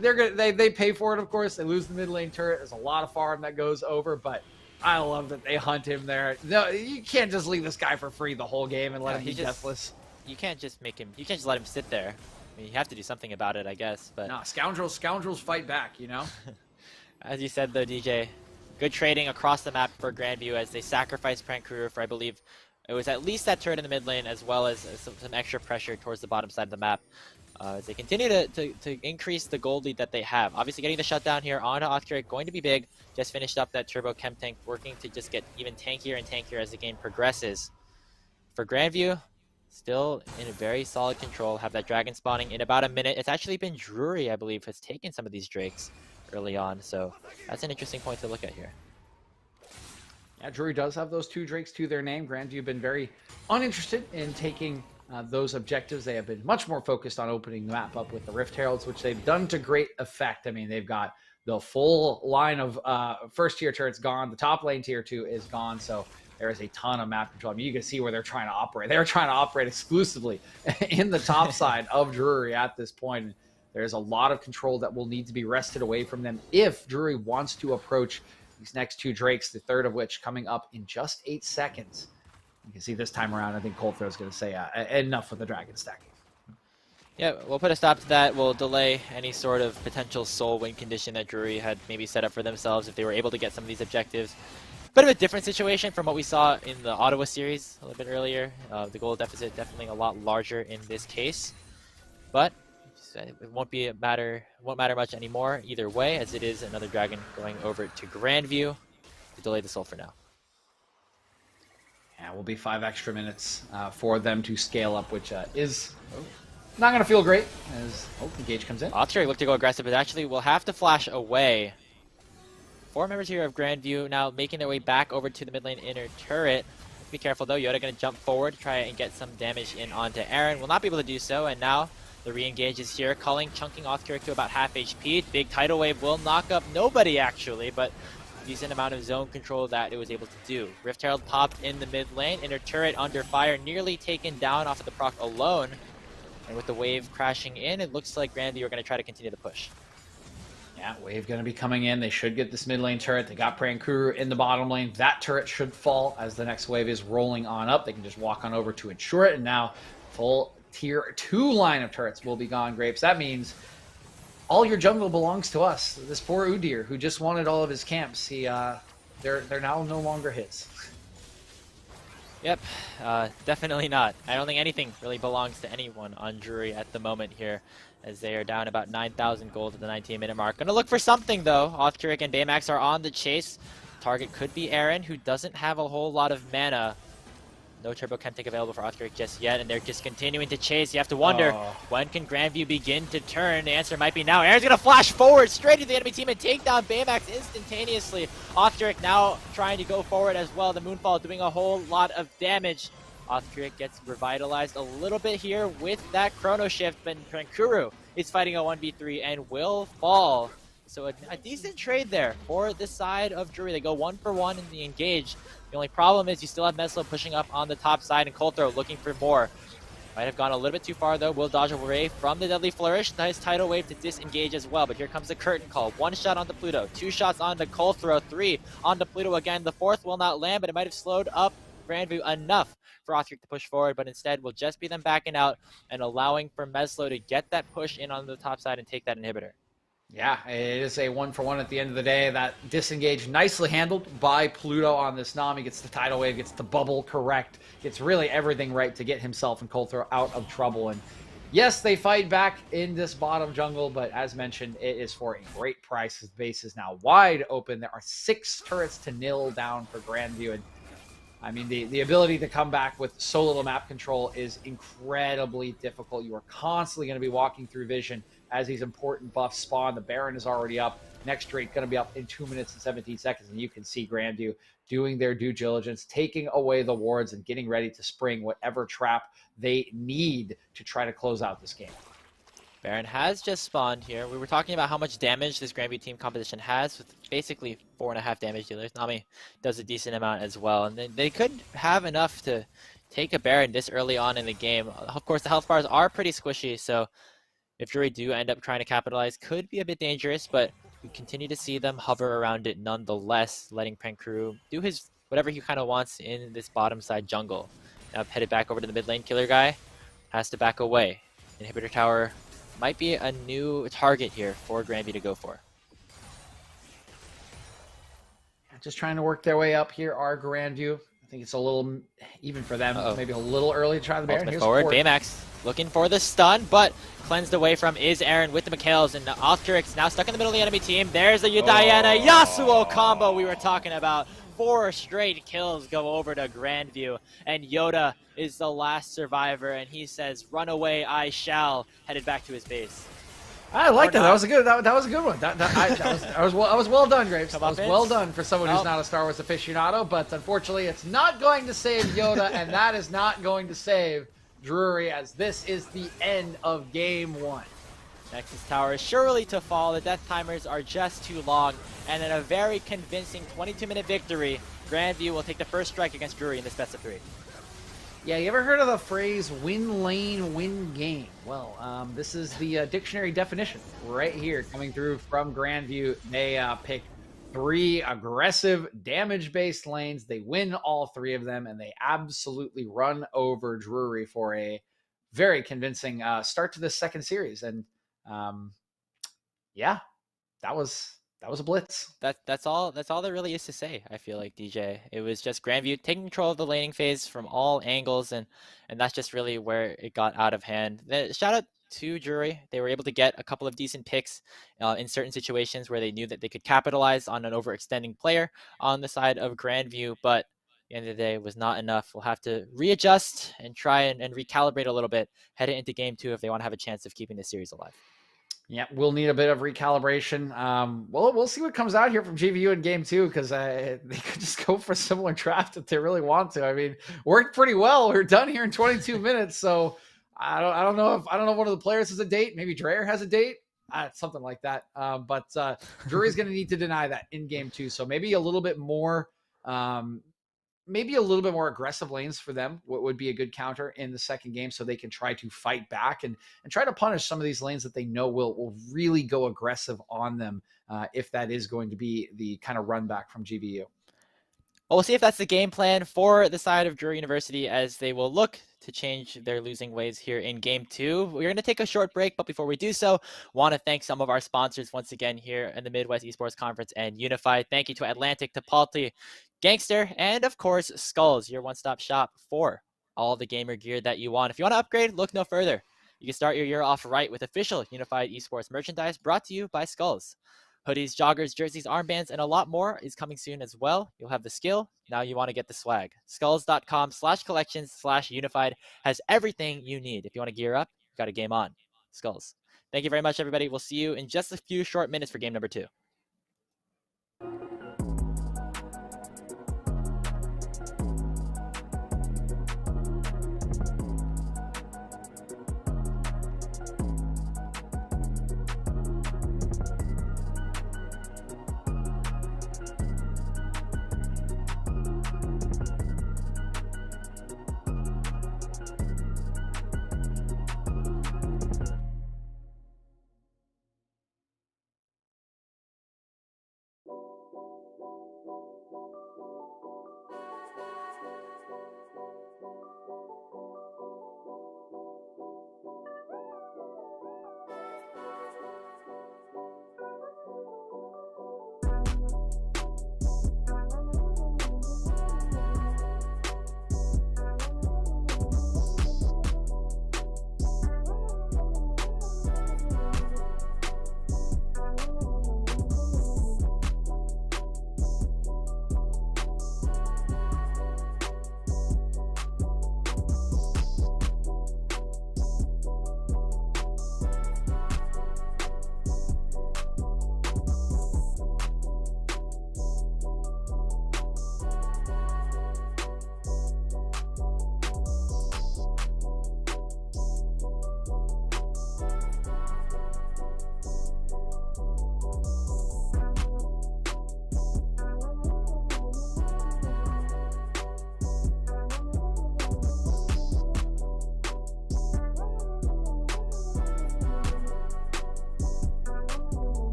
They pay for it, of course. They lose the mid lane turret. There's a lot of farm that goes over, but I love that they hunt him there. No, you can't just leave this guy for free the whole game and let him be deathless.
You can't just make him. You can't just let him sit there. mean, you have to do something about it, I guess. But
no, scoundrels fight back, you know?
as you said, though, DJ, good trading across the map for Grandview as they sacrificed Prankuru for, I believe, it was at least that turret in the mid lane, as well as some extra pressure towards the bottom side of the map. As they continue to increase the gold lead that they have. Obviously, getting the shutdown here onto Othkirk, going to be big. Just finished up that turbo chem tank, working to just get even tankier and tankier as the game progresses. For Grandview, still in a very solid control, have that dragon spawning in about a minute. It's actually been Drury, I believe, has taken some of these drakes early on, so that's an interesting point to look at here.
Yeah, Drury does have those 2 drakes to their name. Grandview have been very uninterested in taking those objectives. They have been much more focused on opening the map up with the Rift Heralds, which they've done to great effect. I mean, they've got the full line of first tier turrets gone. The top lane tier 2 is gone, so there is a ton of map control. I mean, you can see where they're trying to operate. They're trying to operate exclusively in the top side of Drury at this point. There's a lot of control that will need to be wrested away from them if Drury wants to approach these next 2 drakes, the third of which coming up in just 8 seconds. You can see this time around, I think Colthrow is going to say enough with the dragon stacking.
Yeah, we'll put a stop to that. We'll delay any sort of potential soul win condition that Drury had maybe set up for themselves if they were able to get some of these objectives. Bit of a different situation from what we saw in the Ottawa series a little bit earlier. The goal deficit definitely a lot larger in this case, but it won't matter much anymore either way, as it is another dragon going over to Grandview to delay the soul for now.
Yeah, will be 5 extra minutes for them to scale up, which is not going to feel great as Engage comes in.
Othkirk look to go aggressive, but actually will have to flash away. 4 members here of Grandview now making their way back over to the mid lane inner turret. Be careful though, Yoda going to jump forward to try and get some damage in onto Aaron. Will not be able to do so, and now the re-engage is here, chunking Othkirk to about half HP. Big tidal wave will knock up nobody actually, but decent amount of zone control that it was able to do. Rift Herald popped in the mid lane, inner turret under fire, nearly taken down off of the proc alone. And with the wave crashing in, it looks like Grandview are going to try to continue the push.
Yeah, wave going to be coming in. They should get this mid lane turret. They got Prankuru in the bottom lane. That turret should fall as the next wave is rolling on up. They can just walk on over to ensure it. And now full tier 2 line of turrets will be gone, Grapes. That means all your jungle belongs to us. This poor Udyr, who just wanted all of his camps, they're now no longer his.
Yep, definitely not. I don't think anything really belongs to anyone on Drury at the moment here, as they are down about 9,000 gold at the 19-minute mark. Gonna look for something though. Othkirk and Baymax are on the chase. Target could be Aaron, who doesn't have a whole lot of mana. No Turbo Chemtech available for Othkirk just yet, and they're just continuing to chase. You have to wonder, when can Grandview begin to turn? The answer might be now. Aaron's going to flash forward straight to the enemy team and take down Baymax instantaneously. Othkirk now trying to go forward as well. The Moonfall doing a whole lot of damage. Othkirk gets revitalized a little bit here with that Chrono Shift, but Prankuru is fighting a 1v3 and will fall. So a decent trade there for this side of Drury. They go 1-for-1 in the engage. The only problem is you still have Meslo pushing up on the top side, and Colthrow looking for more. Might have gone a little bit too far though. Will dodge away from the Deadly Flourish. Nice tidal wave to disengage as well, but here comes the curtain call. 1 shot onto Pluto, 2 shots onto Colthrow, 3 onto Pluto again. The 4th will not land, but it might have slowed up Grandview enough for Othkirk to push forward, but instead will just be them backing out and allowing for Meslo to get that push in on the top side and take that inhibitor.
Yeah, it is a 1-for-1 at the end of the day. That disengage nicely handled by Pluto on this Nami. Gets the tidal wave, gets the bubble correct, gets really everything right to get himself and Colthrow out of trouble. And yes, they fight back in this bottom jungle, but as mentioned, it is for a great price. His base is now wide open. There are 6 turrets to nil down for Grandview. And I mean, the ability to come back with so little map control is incredibly difficult. You are constantly going to be walking through vision as these important buffs spawn. The Baron is already up. Next Drake going to be up in 2 minutes and 17 seconds. And you can see Grandview doing their due diligence, taking away the wards and getting ready to spring whatever trap they need to try to close out this game.
Baron has just spawned here. We were talking about how much damage this Grandview team composition has with basically 4.5 damage dealers. Nami does a decent amount as well. And they could have enough to take a Baron this early on in the game. Of course, the health bars are pretty squishy, so if Drury do end up trying to capitalize, could be a bit dangerous, but we continue to see them hover around it nonetheless, letting Prankuru do his whatever he kind of wants in this bottom side jungle. Now headed back over to the mid lane. Killer guy has to back away. Inhibitor tower might be a new target here for Grandview to go for.
Just trying to work their way up here are Grandview. I think it's a little, even for them, maybe a little early to try the Baron.
Ultimate forward, Baymax looking for the stun, but cleansed away from is Aaron with the McHales, and Octrix now stuck in the middle of the enemy team. There's the Diana Yasuo combo we were talking about. 4 straight kills go over to Grandview, and Yoda is the last survivor, and he says, "Run away, I shall," headed back to his base.
I like that. That was a good. That was a good one. I was well done, Graves. That was well done for someone who's not a Star Wars aficionado. But unfortunately, it's not going to save Yoda, and that is not going to save Drury, as this is the end of Game 1.
Nexus Tower is surely to fall. The death timers are just too long, and in a very convincing 22-minute victory, Grandview will take the first strike against Drury in this best of 3.
Yeah, you ever heard of the phrase win lane, win game? Well, this is the dictionary definition right here coming through from Grandview. They pick 3 aggressive damage-based lanes. They win all 3 of them, and they absolutely run over Drury for a very convincing start to the second series. And yeah, that was a blitz.
That's all there really is to say, I feel like, DJ. It was just Grandview taking control of the laning phase from all angles, and that's just really where it got out of hand. Shout out to Drury. They were able to get a couple of decent picks in certain situations where they knew that they could capitalize on an overextending player on the side of Grandview, but at the end of the day, it was not enough. We'll have to readjust and try and recalibrate a little bit heading into Game 2 if they want to have a chance of keeping this series alive.
Yeah, we'll need a bit of recalibration. We'll see what comes out here from GVU in Game 2, because they could just go for a similar draft if they really want to. I mean, worked pretty well. We're done here in 22 minutes, so I don't know if one of the players has a date. Maybe Dreyer has a date, something like that. But Drury's going to need to deny that in Game 2. So maybe a little bit more. Maybe a little bit more aggressive lanes for them would be a good counter in the second game, so they can try to fight back and try to punish some of these lanes that they know will really go aggressive on them if that is going to be the kind of run back from GVU.
Well, we'll see if that's the game plan for the side of Drury University, as they will look to change their losing ways here in Game 2. We're going to take a short break, but before we do so, want to thank some of our sponsors once again here in the Midwest Esports Conference and Unified. Thank you to Atlantic, to Palti, Gangster, and of course, Skulls, your one-stop shop for all the gamer gear that you want. If you want to upgrade, look no further. You can start your year off right with official Unified Esports merchandise brought to you by Skulls. Hoodies, joggers, jerseys, armbands, and a lot more is coming soon as well. You'll have the skill. Now you want to get the swag. Skulls.com/collections/unified has everything you need. If you want to gear up, you got a game on. Skulls. Thank you very much, everybody. We'll see you in just a few short minutes for game number 2.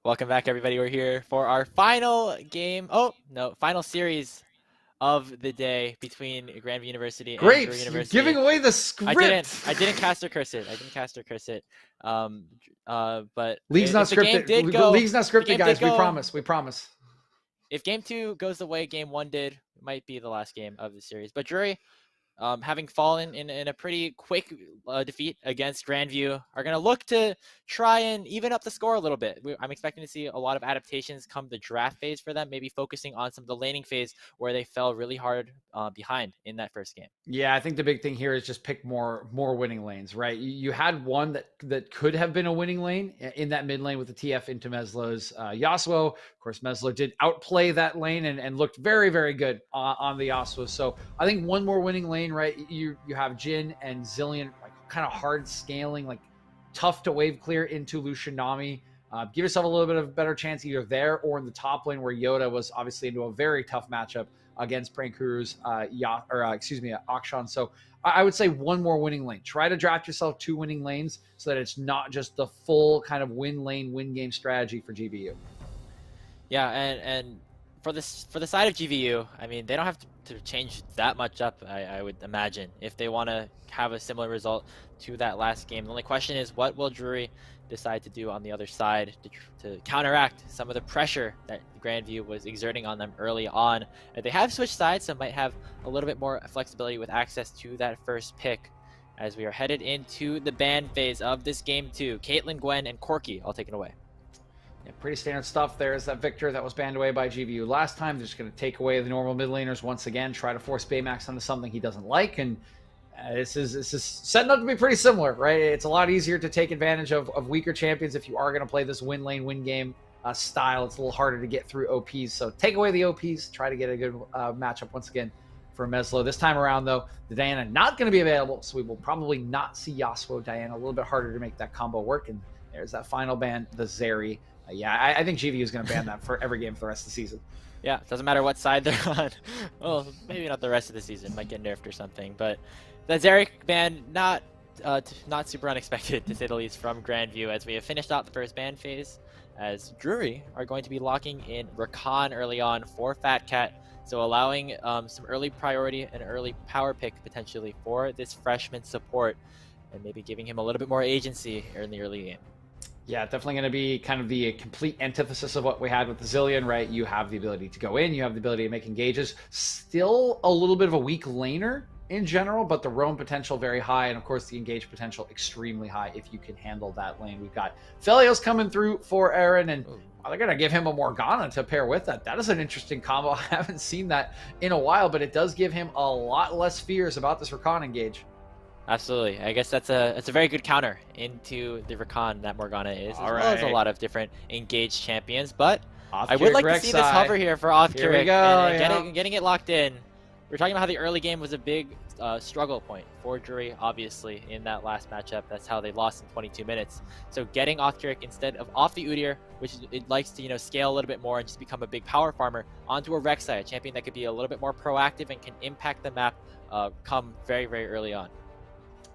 Welcome back, everybody. We're here for our final game. Oh, no, final series of the day between Grandview University and Drury
Great, you're
University.
giving away the script.
I didn't cast or curse it. But
League's not
if the game
scripted.
did go,
League's not
if the
scripted,
game
guys.
did go-
We promise.
If game 2 goes the way game 1 did, it might be the last game of the series. But Drury, having fallen in a pretty quick defeat against Grandview, are going to look to try and even up the score a little bit. I'm expecting to see a lot of adaptations come the draft phase for them, maybe focusing on some of the laning phase where they fell really hard behind in that first game.
Yeah, I think the big thing here is just pick more winning lanes, right? You had one that could have been a winning lane in that mid lane with the TF into Meslo's Yasuo. Of course, Meslo did outplay that lane and looked very, very good on the Yasuo. So I think one more winning lane, right? You have Jin and Zillion, like kind of hard scaling, like tough to wave clear into Lucian Nami. Give yourself a little bit of a better chance either there or in the top lane where Yoda was obviously into a very tough matchup against Prankuru's Akshan. So I would say one more winning lane. Try to draft yourself 2 winning lanes so that it's not just the full kind of win lane, win game strategy for GVU.
Yeah, and for the side of GVU, I mean, they don't have to change that much up, I would imagine, if they want to have a similar result to that last game. The only question is, what will Drury decide to do on the other side to counteract some of the pressure that Grandview was exerting on them early on? They have switched sides, so might have a little bit more flexibility with access to that first pick as we are headed into the ban phase of this game 2. Caitlyn, Gwen, and Corky all taken away.
Yeah, pretty standard stuff. There's that Victor that was banned away by GVU last time. They're just going to take away the normal mid laners once again, try to force Baymax onto something he doesn't like, and this is setting up to be pretty similar, right? It's a lot easier to take advantage of weaker champions if you are going to play this win lane, win game style. It's a little harder to get through OPs, so take away the OPs, try to get a good matchup once again for Meslo. This time around, though, the Diana not going to be available, so we will probably not see Yasuo Diana. A little bit harder to make that combo work, and there's that final ban, the Zeri. Yeah, I think GVU is going to ban that for every game for the rest of the season.
Yeah, doesn't matter what side they're on. Well, maybe not the rest of the season. Might get nerfed or something. But the Zeri ban, not super unexpected, to say the least, from Grandview, as we have finished out the first ban phase, as Drury are going to be locking in Rakan early on for Fat Cat, so allowing some early priority and early power pick potentially for this freshman support, and maybe giving him a little bit more agency in the early game.
Yeah, definitely going to be kind of the complete antithesis of what we had with the Zillion, right? You have the ability to go in, you have the ability to make engages. Still a little bit of a weak laner in general, but the roam potential very high, and of course the engage potential extremely high if you can handle that lane. We've got Felios coming through for Aaron, and they're going to give him a Morgana to pair with that. That is an interesting combo. I haven't seen that in a while, but it does give him a lot less fears about this Rakan engage.
Absolutely. I guess that's a very good counter into the Rakan that Morgana is, as well as a lot of different engaged champions. But I would like to see this hover here for Off-Kirik and getting it locked in. We're talking about how the early game was a big struggle point for Drury, obviously, in that last matchup. That's how they lost in 22 minutes. So getting Off-Kirik instead of off the Udyr, which it likes to scale a little bit more and just become a big power farmer, onto a Rek'Sai, a champion that could be a little bit more proactive and can impact the map come very, very early on.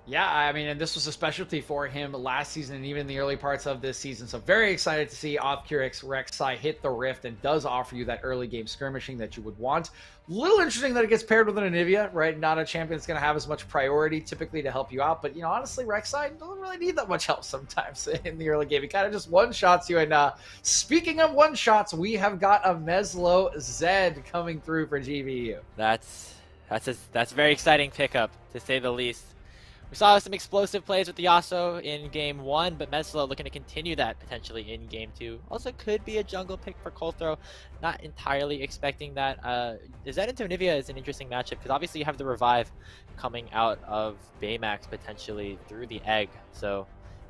Yeah, I mean, and this was a specialty for him last season and even in the early parts of this season. So very excited to see Off-Kirik's Rek'Sai hit the Rift and does offer you that early game skirmishing that you would want. Little interesting that it gets paired with an Anivia, right? Not a champion that's going to have as much priority typically to help you out. But, honestly, Rek'Sai doesn't really need that much help sometimes in the early game. He kind of just one-shots you. And speaking of one-shots, we have got a Meslo Zed coming through for GVU.
That's a very exciting pickup, to say the least. We saw some explosive plays with the Yasuo in Game 1, but Meslo looking to continue that potentially in Game 2. Also could be a jungle pick for Kolthro. Not entirely expecting that. Zed into Anivia is an interesting matchup, because obviously you have the revive coming out of Baymax potentially through the egg. So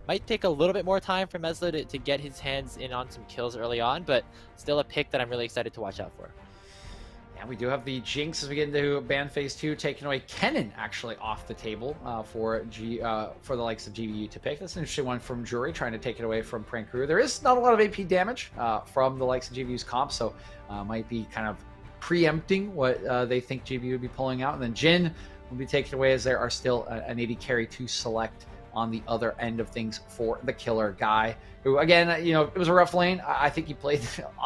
might take a little bit more time for Meslo to get his hands in on some kills early on, but still a pick that I'm really excited to watch out for.
And we do have the Jinx as we get into ban phase 2, taking away Kennen actually off the table for the likes of GVU to pick. That's an interesting one from Drury, trying to take it away from Prankuru. There is not a lot of AP damage from the likes of GVU's comp, so might be kind of preempting what they think GVU would be pulling out. And then Jin will be taken away, as there are still an AD carry to select on the other end of things for the killer guy, who, again, it was a rough lane. I think he played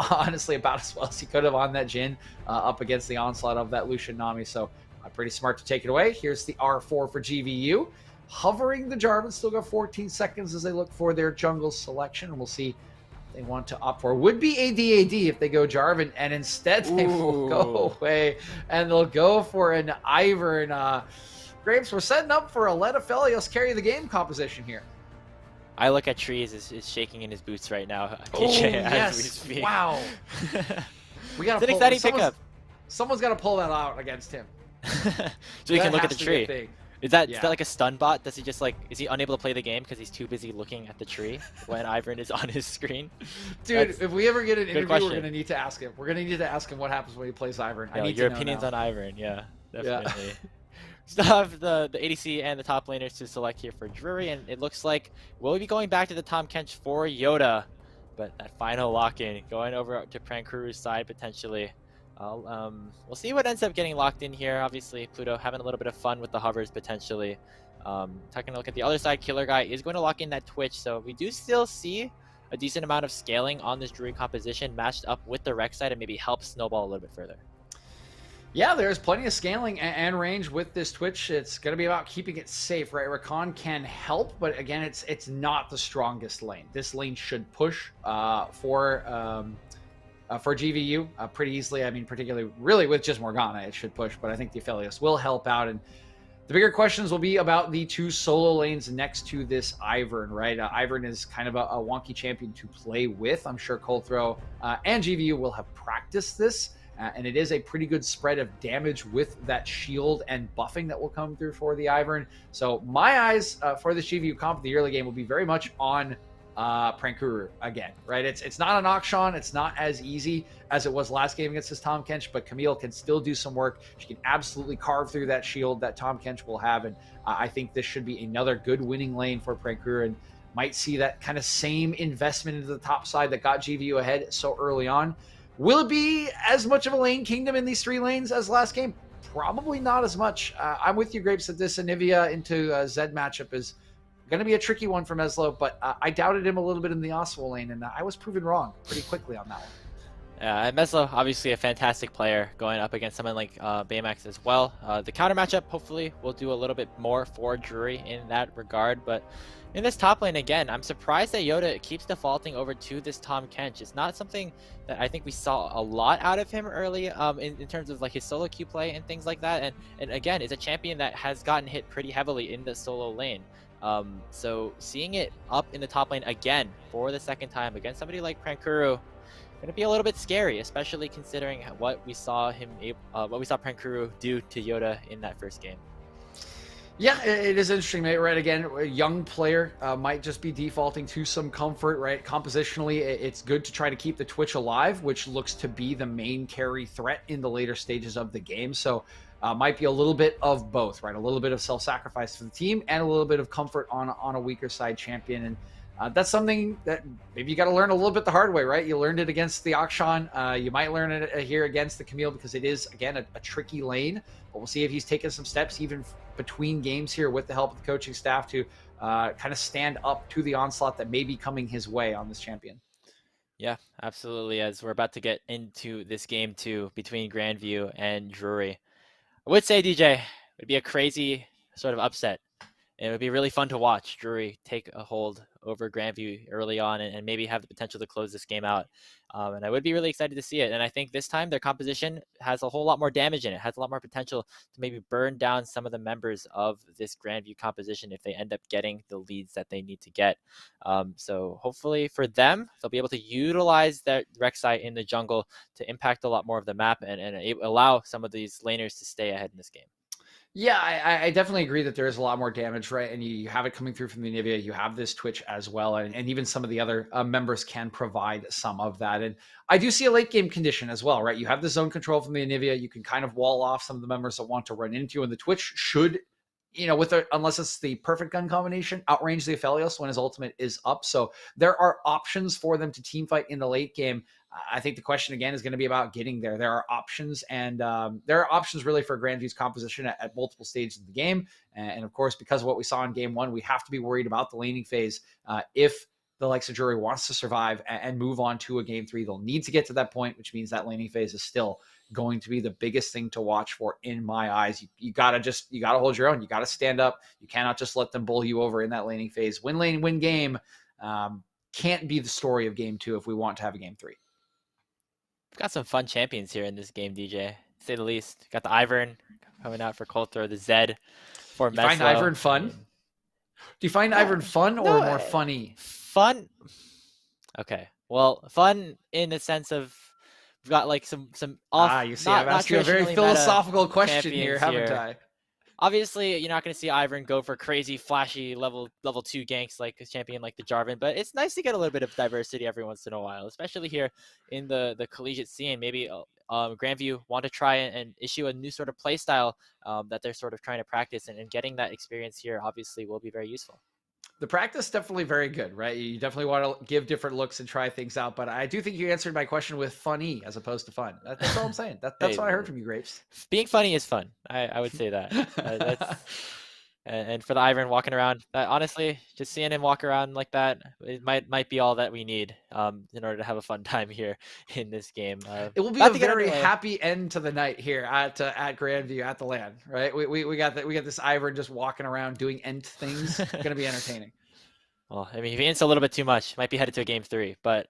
honestly about as well as he could have on that Jhin up against the onslaught of that Lucian Nami. So pretty smart to take it away. Here's the R4 for GVU. Hovering the Jarvan, still got 14 seconds as they look for their jungle selection. And we'll see if they want to opt for. Would be ADAD if they go Jarvan, and instead they will go away and they'll go for an Ivern. Grapes, we're setting up for a let Aphelios carry the game composition here.
I look at Trees is shaking in his boots right now.
Yes.
As we speak.
Wow. We got
an exciting pickup.
Someone's got to pull that out against him.
So he can look at the tree. Is that like a stun bot? Does he just is he unable to play the game because he's too busy looking at the tree when Ivern is on his screen?
Dude, if we ever get an interview, we're going to need to ask him. We're going to need to ask him what happens when he plays Ivern. I need
your
to know
opinions
now.
on Ivern, yeah, definitely. Yeah. Still have the ADC and the top laners to select here for Drury, and it looks like we'll be going back to the Tahm Kench for Yoda, but that final lock-in going over to Prankuru's side potentially. We'll see what ends up getting locked in here. Obviously, Pluto having a little bit of fun with the hovers potentially. Taking a look at the other side, Killer Guy is going to lock in that Twitch, so we do still see a decent amount of scaling on this Drury composition matched up with the Rex side and maybe help snowball a little bit further.
Yeah, there's plenty of scaling and range with this Twitch. It's going to be about keeping it safe, right? Rakan can help, but again, it's not the strongest lane. This lane should push for GVU pretty easily. I mean, particularly really with just Morgana, it should push, but I think the Aphelios will help out. And the bigger questions will be about the two solo lanes next to this Ivern, right? Ivern is kind of a wonky champion to play with. I'm sure Coldthrow and GVU will have practiced this. And it is a pretty good spread of damage with that shield and buffing that will come through for the Ivern. So my eyes for the GVU comp, the early game, will be very much on Prankuru again, right? It's not an Akshan. It's not as easy as it was last game against this Tahm Kench, but Camille can still do some work. She can absolutely carve through that shield that Tahm Kench will have. And I think this should be another good winning lane for Prankuru, and might see that kind of same investment into the top side that got GVU ahead so early on. Will it be as much of a lane kingdom in these three lanes as last game? Probably not as much. I'm with you, Grapes, that this Anivia into Zed matchup is going to be a tricky one for Meslo, but I doubted him a little bit in the Oswald lane, and I was proven wrong pretty quickly on that one.
Yeah, Meslo, obviously a fantastic player going up against someone like Baymax as well. The counter matchup, hopefully, will do a little bit more for Drury in that regard, but in this top lane, again, I'm surprised that Yoda keeps defaulting over to this Tahm Kench. It's not something that I think we saw a lot out of him early in terms of his solo queue play and things like that. And again, it's a champion that has gotten hit pretty heavily in the solo lane. So seeing it up in the top lane again for the second time against somebody like Prankuru, going to be a little bit scary, especially considering what we saw Prankuru do to Yoda in that first game.
Yeah, it is interesting, mate. Right, again, a young player might just be defaulting to some comfort, right? Compositionally, it's good to try to keep the Twitch alive, which looks to be the main carry threat in the later stages of the game. So might be a little bit of both, right? A little bit of self-sacrifice for the team and a little bit of comfort on a weaker side champion. And that's something that maybe you got to learn a little bit the hard way, right? You learned it against the Akshan. You might learn it here against the Camille because it is, again, a tricky lane. But we'll see if he's taken some steps even between games here with the help of the coaching staff to kind of stand up to the onslaught that may be coming his way on this champion.
Yeah, absolutely. As we're about to get into this game too between Grandview and Drury, I would say, DJ, it would be a crazy sort of upset. And it would be really fun to watch Drury take a hold over Grandview early on and maybe have the potential to close this game out. And I would be really excited to see it. And I think this time their composition has a whole lot more damage in it, has a lot more potential to maybe burn down some of the members of this Grandview composition if they end up getting the leads that they need to get. So hopefully for them, they'll be able to utilize that Rek'Sai in the jungle to impact a lot more of the map and allow some of these laners to stay ahead in this game.
Yeah, I definitely agree that there is a lot more damage, right? And you have it coming through from the Anivia. You have this Twitch as well. And even some of the other members can provide some of that. And I do see a late game condition as well, right? You have the zone control from the Anivia. You can kind of wall off some of the members that want to run into you. And the Twitch should unless it's the perfect gun combination, outrange the Aphelios when his ultimate is up. So there are options for them to team fight in the late game. I think the question again is going to be about getting there. There are options, and there are options really for Grandview's composition at multiple stages of the game. And of course, because of what we saw in game one, we have to be worried about the laning phase. If the likes of Drury wants to survive and move on to a game 3, they'll need to get to that point, which means that laning phase is still going to be the biggest thing to watch for in my eyes. You gotta hold your own. You gotta stand up. You cannot just let them bowl you over in that laning phase. Win lane, win game can't be the story of game 2 if we want to have a game 3.
We've got some fun champions here in this game, DJ, to say the least. Got the Ivern coming out for Coulter, the Zed for Meslo.
You find Ivern fun? Do you find Ivern fun or more funny?
Fun. Okay. Well, fun in the sense of we've got like some off.
You see, I've asked you a very philosophical question here, haven't I?
Obviously, you're not going to see Ivern go for crazy, flashy level 2 ganks like a champion like the Jarvan, but it's nice to get a little bit of diversity every once in a while, especially here in the collegiate scene. Maybe Grandview want to try and issue a new sort of play style that they're sort of trying to practice, and getting that experience here obviously will be very useful.
The practice definitely very good, right? You definitely want to give different looks and try things out, but I do think you answered my question with funny as opposed to fun. That's all I'm saying. That's what I heard from you, Grapes.
Being funny is fun. I would say that. And for the Ivern walking around, honestly, just seeing him walk around like that, it might be all that we need in order to have a fun time here in this game.
It will be a very happy end to the night here at Grandview at the LAN, right? We got this Ivern just walking around doing end things. Going to be entertaining.
Well, I mean, if he ints a little bit too much, might be headed to a game 3, but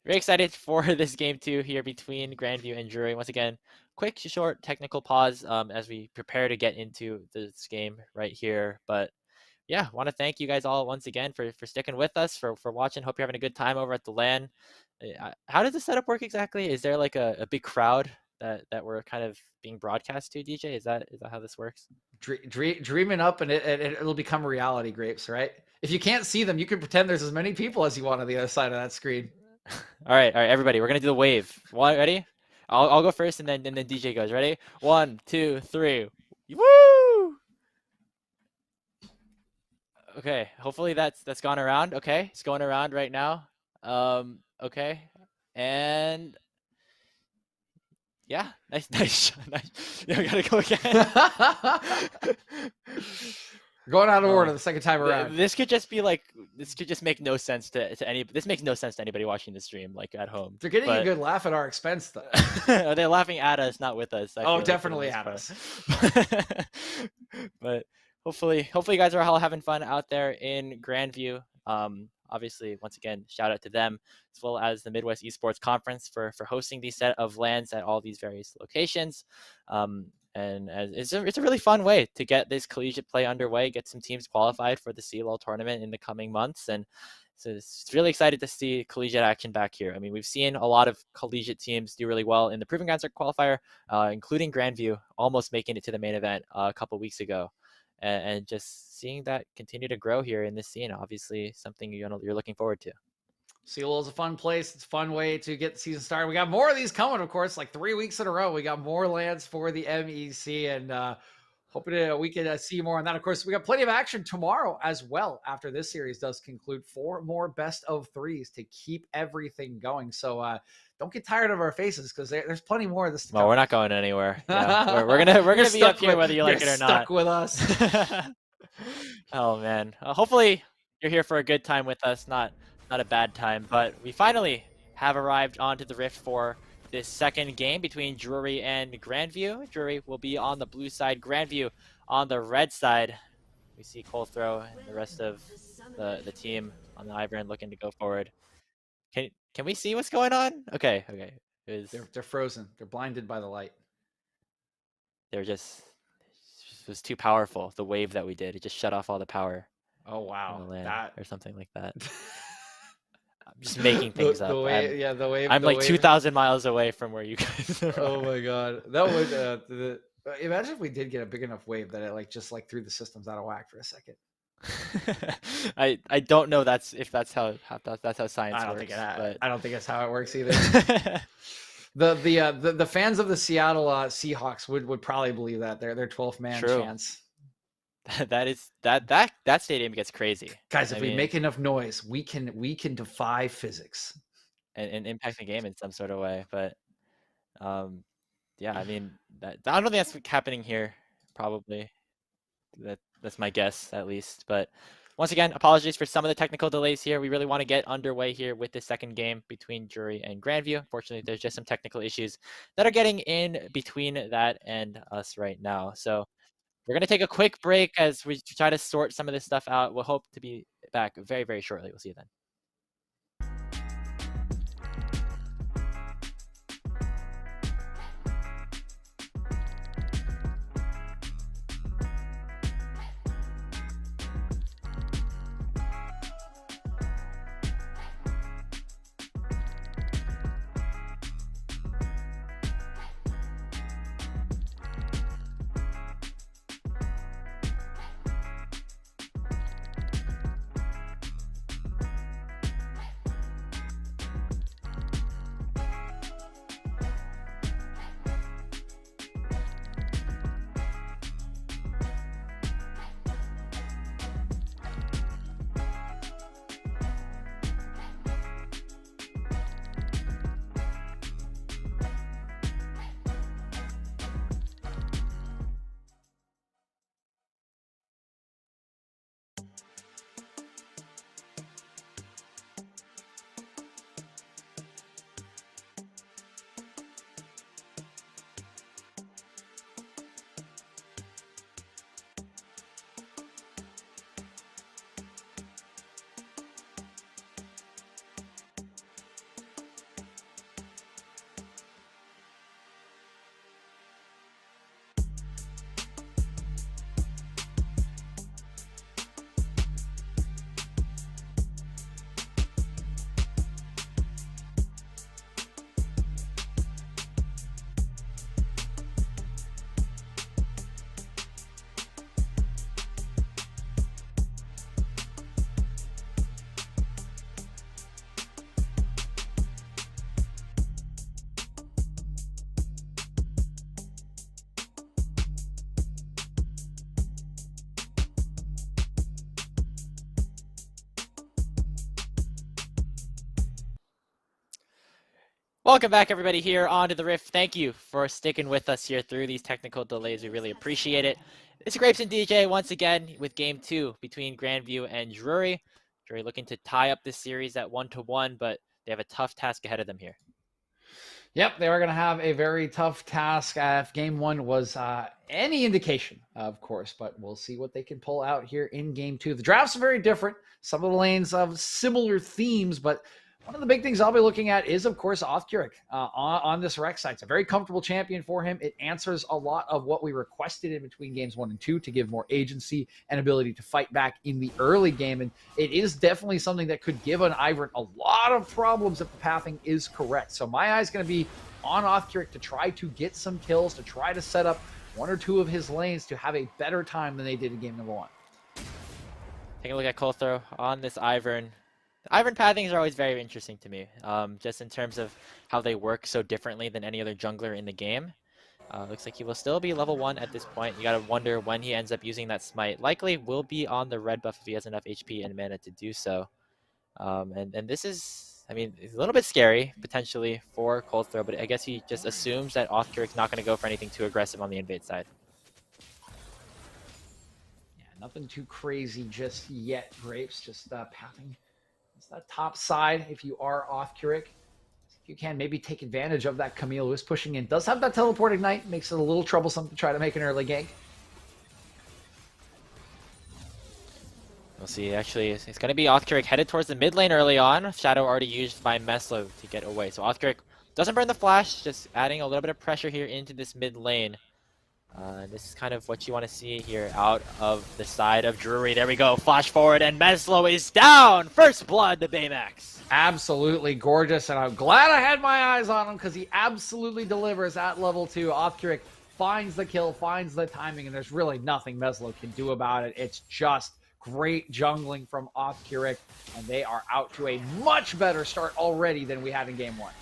very excited for this game 2 here between Grandview and Drury. Once again, quick, short technical pause as we prepare to get into this game right here. But yeah, want to thank you guys all once again for sticking with us, for watching. Hope you're having a good time over at the LAN. How does the setup work exactly? Is there like a big crowd that we're kind of being broadcast to, DJ? Is that how this works?
Dreaming up and it'll become reality, Grapes, right? If you can't see them, you can pretend there's as many people as you want on the other side of that screen.
All right, everybody, we're gonna do the wave. Ready? I'll go first, and then DJ goes. Ready? 1, 2, 3. Woo! Okay. Hopefully that's gone around. Okay, it's going around right now. Okay, and yeah, nice. Yeah, we gotta go again.
Going out of order the second time around.
This could just make no sense to any. This makes no sense to anybody watching the stream, like at home.
They're getting a good laugh at our expense, though.
They're laughing at us, not with us.
Definitely at us.
But hopefully you guys are all having fun out there in Grandview. Obviously, once again, shout out to them, as well as the Midwest Esports Conference for hosting these set of LANs at all these various locations. And it's a really fun way to get this collegiate play underway, get some teams qualified for the CLL tournament in the coming months. And so it's really excited to see collegiate action back here. I mean, we've seen a lot of collegiate teams do really well in the Proving Grounds qualifier, including Grandview almost making it to the main event a couple weeks ago. And just seeing that continue to grow here in this scene, obviously something you're looking forward to.
CLL is a fun place. It's a fun way to get the season started. We got more of these coming, of course, like 3 weeks in a row. We got more LANs for the MEC, and hoping we can see more on that. Of course, we got plenty of action tomorrow as well after this series does conclude. 4 more best of 3s to keep everything going. So don't get tired of our faces, because there's plenty more of this to come.
Well, we're not going anywhere. Yeah, we're gonna be up here whether you like it or not.
Stuck with us.
Oh man. Hopefully you're here for a good time with us, not a bad time. But we finally have arrived onto the Rift for this second game between Drury and Grandview. Drury will be on the blue side, Grandview on the red side. We see Colthrow and the rest of the team on the Ivern looking to go forward. Can we see what's going on? Okay.
They're frozen. They're blinded by the light.
It was too powerful. The wave that we did, it just shut off all the power.
Oh wow,
or something like that. I'm just making things up.
The wave.
I'm like 2,000 miles away from where you guys are.
Oh my god, that would. Imagine if we did get a big enough wave that it just threw the systems out of whack for a second.
I don't know that's how science works.
I don't think that's how it works either. The fans of the Seattle Seahawks would probably believe that they're 12th man chance.
that stadium gets crazy.
Guys,
I
if we
mean,
make enough noise, we can defy physics.
and impact the game in some sort of way. But yeah, I mean, I don't think that's happening here. Probably that's my guess at least. But once again, apologies for some of the technical delays here. We really want to get underway here with the second game between Drury and Grandview. Unfortunately, there's just some technical issues that are getting in between that and us right now. So we're going to take a quick break as we try to sort some of this stuff out. We'll hope to be back very, very shortly. We'll see you then. Welcome back, everybody, here onto the Rift. Thank you for sticking with us here through these technical delays. We really appreciate it. It's Grapes and DJ once again with Game 2 between Grandview and Drury. Drury looking to tie up this series at 1-1, but they have a tough task ahead of them here.
Yep, they are going to have a very tough task. If Game 1 was any indication, of course, but we'll see what they can pull out here in Game 2. The drafts are very different. Some of the lanes have similar themes, but one of the big things I'll be looking at is, of course, Othkirk on this rec site. It's a very comfortable champion for him. It answers a lot of what we requested in between games 1 and 2 to give more agency and ability to fight back in the early game. And it is definitely something that could give an Ivern a lot of problems if the pathing is correct. So my eye is going to be on Othkirk to try to get some kills, to try to set up 1 or 2 of his lanes to have a better time than they did in game number 1.
Taking a look at Colthrow on this Ivern. Ivern pathings are always very interesting to me, just in terms of how they work so differently than any other jungler in the game. Looks like he will still be level 1 at this point. You gotta wonder when he ends up using that smite. Likely will be on the red buff if he has enough HP and mana to do so. And this is, I mean, it's a little bit scary, potentially, for Colthrow, but I guess he just assumes that Othkirk's not gonna go for anything too aggressive on the invade side.
Yeah, nothing too crazy just yet, Grapes, just pathing. It's that top side if you are Othkirk. If you can maybe take advantage of that Camille who is pushing in. Does have that teleport ignite, makes it a little troublesome to try to make an early gank.
We'll see, actually, it's going to be Othkirk headed towards the mid lane early on. Shadow already used by Meslo to get away. So Othkirk doesn't burn the flash, just adding a little bit of pressure here into this mid lane. This is kind of what you want to see here out of the side of Drury. There we go, flash forward, and Meslo is down! First blood to Baymax.
Absolutely gorgeous, and I'm glad I had my eyes on him because he absolutely delivers at level 2. Othkirk finds the kill, finds the timing, and there's really nothing Meslo can do about it. It's just great jungling from Othkirk, and they are out to a much better start already than we had in game 1.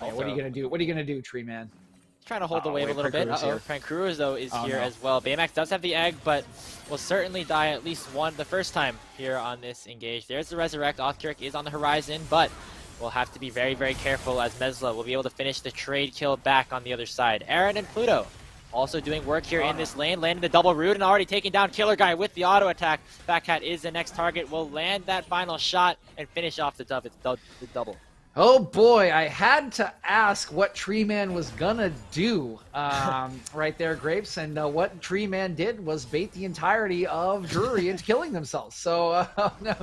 Right, what are you going to do? What are you going to do, Tree Man?
trying to hold the wave a little bit. Prankuru's though is here as well. Baymax does have the egg, but will certainly die at least the first time here on this engage. There's the Resurrect. Othkirk is on the horizon, but we'll have to be very, very careful as Mesla will be able to finish the trade kill back on the other side. Aaron and Pluto also doing work here in this lane, landing the double root and already taking down Killer Guy with the auto attack. Fat Cat is the next target, will land that final shot and finish off the double.
Oh boy, I had to ask what Tree Man was gonna do right there, Grapes, and what Tree Man did was bait the entirety of Drury into killing themselves. So no,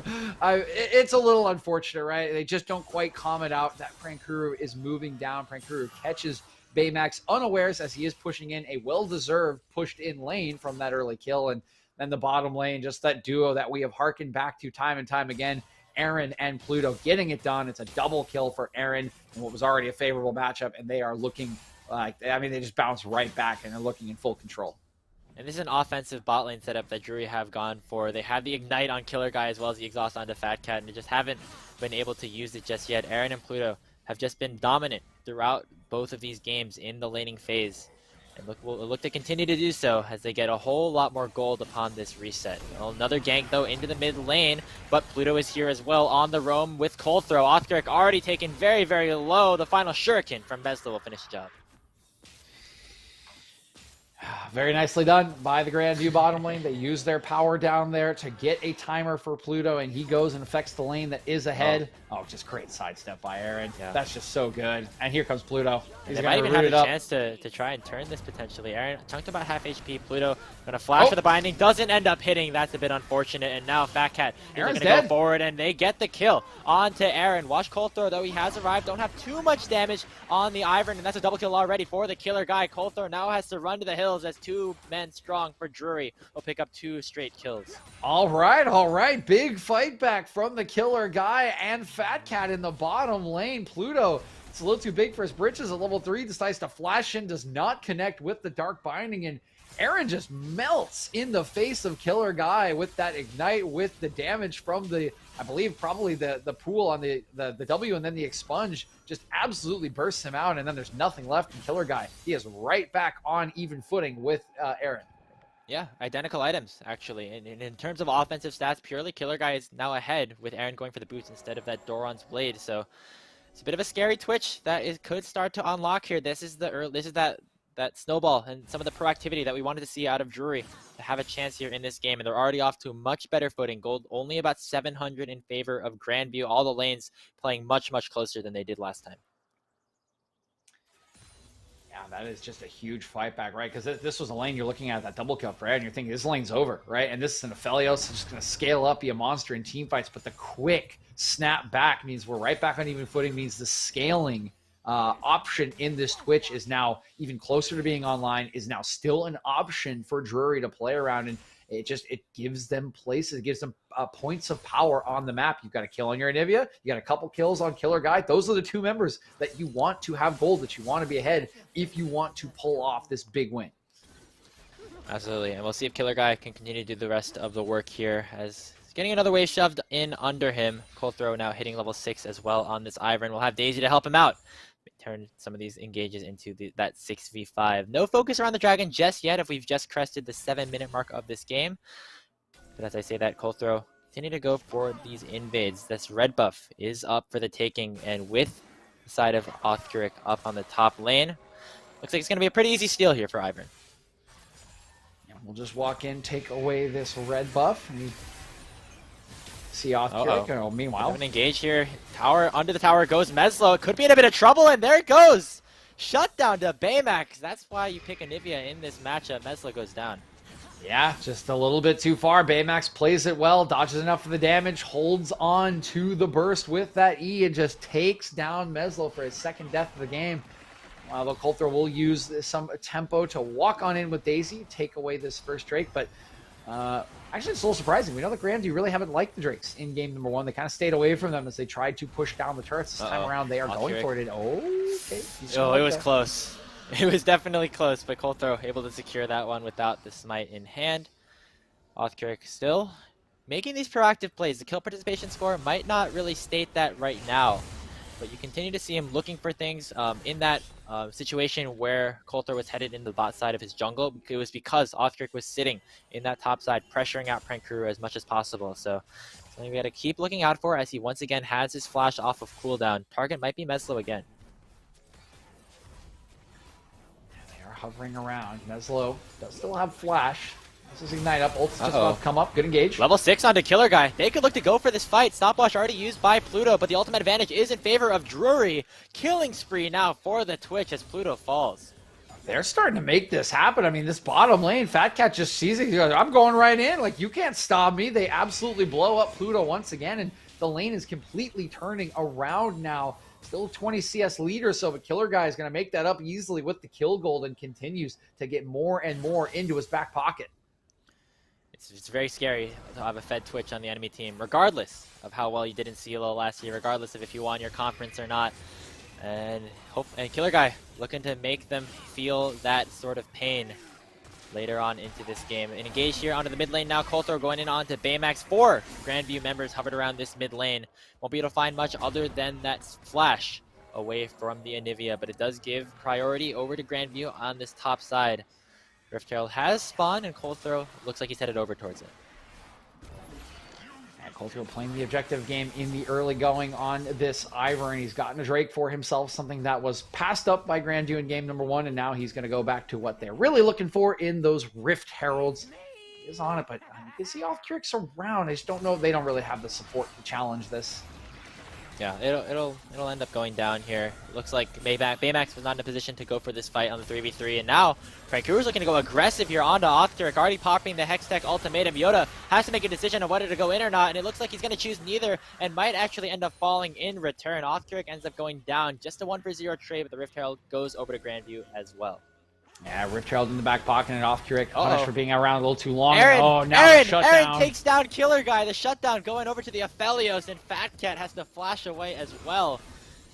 it's a little unfortunate, right? They just don't quite comment out that Prankuru is moving down. Prankuru catches Baymax unawares as he is pushing in a well-deserved pushed-in lane from that early kill, and then the bottom lane, just that duo that we have harkened back to time and time again. Aaron and Pluto getting it done. It's a double kill for Aaron in what was already a favorable matchup, and they are looking like, I mean, they just bounce right back and they're looking in full control.
And this is an offensive bot lane setup that Drury have gone for. They have the Ignite on Killer Guy as well as the Exhaust onto Fat Cat, and they just haven't been able to use it just yet. Aaron and Pluto have just been dominant throughout both of these games in the laning phase. And will look to continue to do so as they get a whole lot more gold upon this reset. Well, another gank, though, into the mid lane, but Pluto is here as well on the roam with Cold Throw. Othkirk already taken very, very low. The final Shuriken from Mesla will finish the job.
Very nicely done by the Grandview bottom lane. They use their power down there to get a timer for Pluto, and he goes and affects the lane that is ahead. Oh, just great sidestep by Aaron. Yeah. That's just so good. And here comes Pluto.
They might even have a chance to try and turn this potentially. Aaron chunked about half HP. Pluto gonna flash for the binding. Doesn't end up hitting. That's a bit unfortunate. And now Fat Cat is gonna go forward, and they get the kill onto Aaron. Watch Cold Throw, though. He has arrived. Don't have too much damage on the Ivern, and that's a double kill already for the Killer Guy. Cold Throw now has to run to the hills as 2 men strong for Drury will pick up 2 straight kills.
All right. Big fight back from the Killer Guy and Fat Cat in the bottom lane. Pluto, it's a little too big for his britches at level 3, decides to flash in, does not connect with the Dark Binding, and Aaron just melts in the face of Killer Guy with that Ignite, with the damage from the, I believe, probably the pool on the W, and then the Expunge just absolutely bursts him out, and then there's nothing left in Killer Guy. He is right back on even footing with Aaron.
Yeah, identical items, actually. And in terms of offensive stats, purely Killer Guy is now ahead with Aaron going for the boots instead of that Doran's Blade. So it's a bit of a scary twitch that could start to unlock here. This is that snowball and some of the proactivity that we wanted to see out of Drury to have a chance here in this game. And they're already off to a much better footing. Gold only about 700 in favor of Grandview. All the lanes playing much, much closer than they did last time.
Yeah, that is just a huge fight back, right? Because this was a lane you're looking at, that double kill for Ed, and you're thinking this lane's over, right? And this is an Aphelios, just going to scale up, be a monster in team fights, but the quick snap back means we're right back on even footing, means the scaling option in this Twitch is now even closer to being online, is now still an option for Drury to play around, and it gives them places, it gives them points of power on the map. You've got a kill on your Anivia, you got a couple kills on Killer Guy. Those are the 2 members that you want to have gold, that you want to be ahead if you want to pull off this big win.
Absolutely, and we'll see if Killer Guy can continue to do the rest of the work here as he's getting another wave shoved in under him. Cold Throw now hitting level 6 as well on this Ivern. We'll have Daisy to help him out. Turn some of these engages into that 6v5. No focus around the dragon just yet if we've just crested the 7-minute mark of this game. But as I say that, Cold Throw continue to go for these invades. This red buff is up for the taking, and with the side of Othkirk up on the top lane, looks like it's going to be a pretty easy steal here for Ivern.
Yeah, we'll just walk in, take away this red buff, and see Othkirk. Oh, meanwhile,
an engage here. Tower under the tower goes Meslo. Could be in a bit of trouble, and there it goes. Shutdown to Baymax. That's why you pick Anivia in this matchup. Meslo goes down.
Yeah, just a little bit too far. Baymax plays it well, dodges enough for the damage, holds on to the burst with that E, and just takes down Meslo for his 2nd death of the game. While the Cold Throw will use some tempo to walk on in with Daisy, take away this first Drake, but actually, it's a little surprising. We know the Grandview really haven't liked the Drakes in game number 1. They kind of stayed away from them as they tried to push down the turrets. This time around, they are going for it. Okay.
It was close. It was definitely close, but Cold Throw able to secure that one without the smite in hand. Othkirk still making these proactive plays. The kill participation score might not really state that right now. but you continue to see him looking for things in that situation where Coulter was headed in the bot side of his jungle. It was because Othric was sitting in that top side, pressuring out Prankuru as much as possible. So something we got to keep looking out for as he once again has his flash off of cooldown. Target might be Meslo again.
They are hovering around. Meslo does still have flash. This is Ignite up. Ult's just about to come up. Good engage.
Level 6 onto Killer Guy. They could look to go for this fight. Stopwatch already used by Pluto, but the ultimate advantage is in favor of Drury. Killing spree now for the Twitch as Pluto falls.
They're starting to make this happen. I mean, this bottom lane, Fat Cat just sees it. He goes, I'm going right in. Like, you can't stop me. They absolutely blow up Pluto once again, and the lane is completely turning around now. Still 20 CS lead or so, but Killer Guy is going to make that up easily with the kill gold and continues to get more and more into his back pocket.
It's very scary to have a fed Twitch on the enemy team, regardless of how well you did in CLO last year, regardless of if you won your conference or not. And Killer Guy looking to make them feel that sort of pain later on into this game. And engaged here onto the mid lane now. Coulter going in onto Baymax. 4 Grandview members hovered around this mid lane. Won't be able to find much other than that flash away from the Anivia, but it does give priority over to Grandview on this top side. Rift Herald has spawned, and Coulter looks like he's headed over towards it.
And Coulter playing the objective game in the early going on this Ivern, and he's gotten a Drake for himself, something that was passed up by Grandview in game number 1, and now he's going to go back to what they're really looking for in those Rift Heralds. He is on it, but you can see Othric around. I just don't know if they don't really have the support to challenge this.
Yeah, it'll end up going down here. Looks like Baymax was not in a position to go for this fight on the 3v3, and now Frankuru's looking to go aggressive here onto Othric, already popping the Hextech ultimatum. Yoda has to make a decision on whether to go in or not, and it looks like he's going to choose neither, and might actually end up falling in return. Othric ends up going down, just a 1-for-0 trade, but the Rift Herald goes over to Grandview as well.
Yeah, Rift Herald in the back pocket, and Othric punished for being around a little too long.
Aaron,
oh, now the shutdown.
Aaron takes down Killer Guy. The shutdown going over to the Aphelios, and Fat Cat has to flash away as well.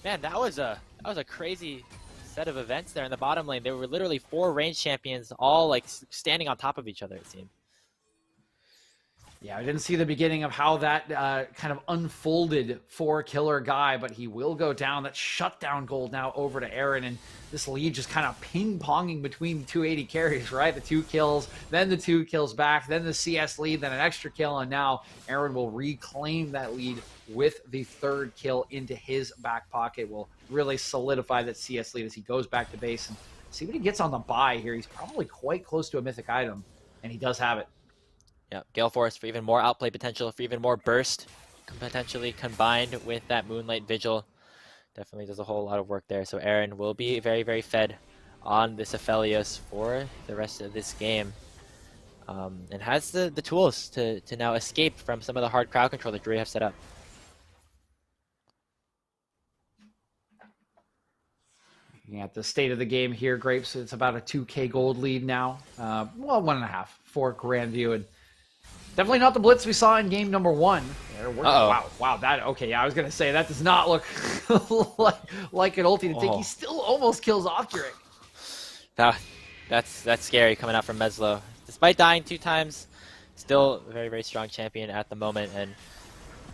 Man, that was a crazy set of events there in the bottom lane. There were literally 4 range champions all like standing on top of each other, it seemed.
Yeah, I didn't see the beginning of how that kind of unfolded for Killer Guy, but he will go down. That shutdown gold now over to Aaron, and this lead just kind of ping-ponging between the 280 carries, right? The 2 kills, then the 2 kills back, then the CS lead, then an extra kill, and now Aaron will reclaim that lead with the 3rd kill into his back pocket. Will really solidify that CS lead as he goes back to base and see what he gets on the buy here. He's probably quite close to a mythic item, and he does have it.
Yeah, Gale Force for even more outplay potential, for even more burst, potentially combined with that Moonlight Vigil. Definitely does a whole lot of work there. So Aaron will be very, very fed on this Aphelios for the rest of this game. And has the tools to now escape from some of the hard crowd control that Drury have set up.
Looking at the state of the game here, Grapes, it's about a 2k gold lead now. Well, 1.5 for Grandview, and definitely not the blitz we saw in game number 1. Wow, that, okay, yeah, I was going to say, that does not look like an ulti to think. He still almost kills Othric.
That's scary coming out from Meslo. Despite dying 2 times, still a very, very strong champion at the moment, and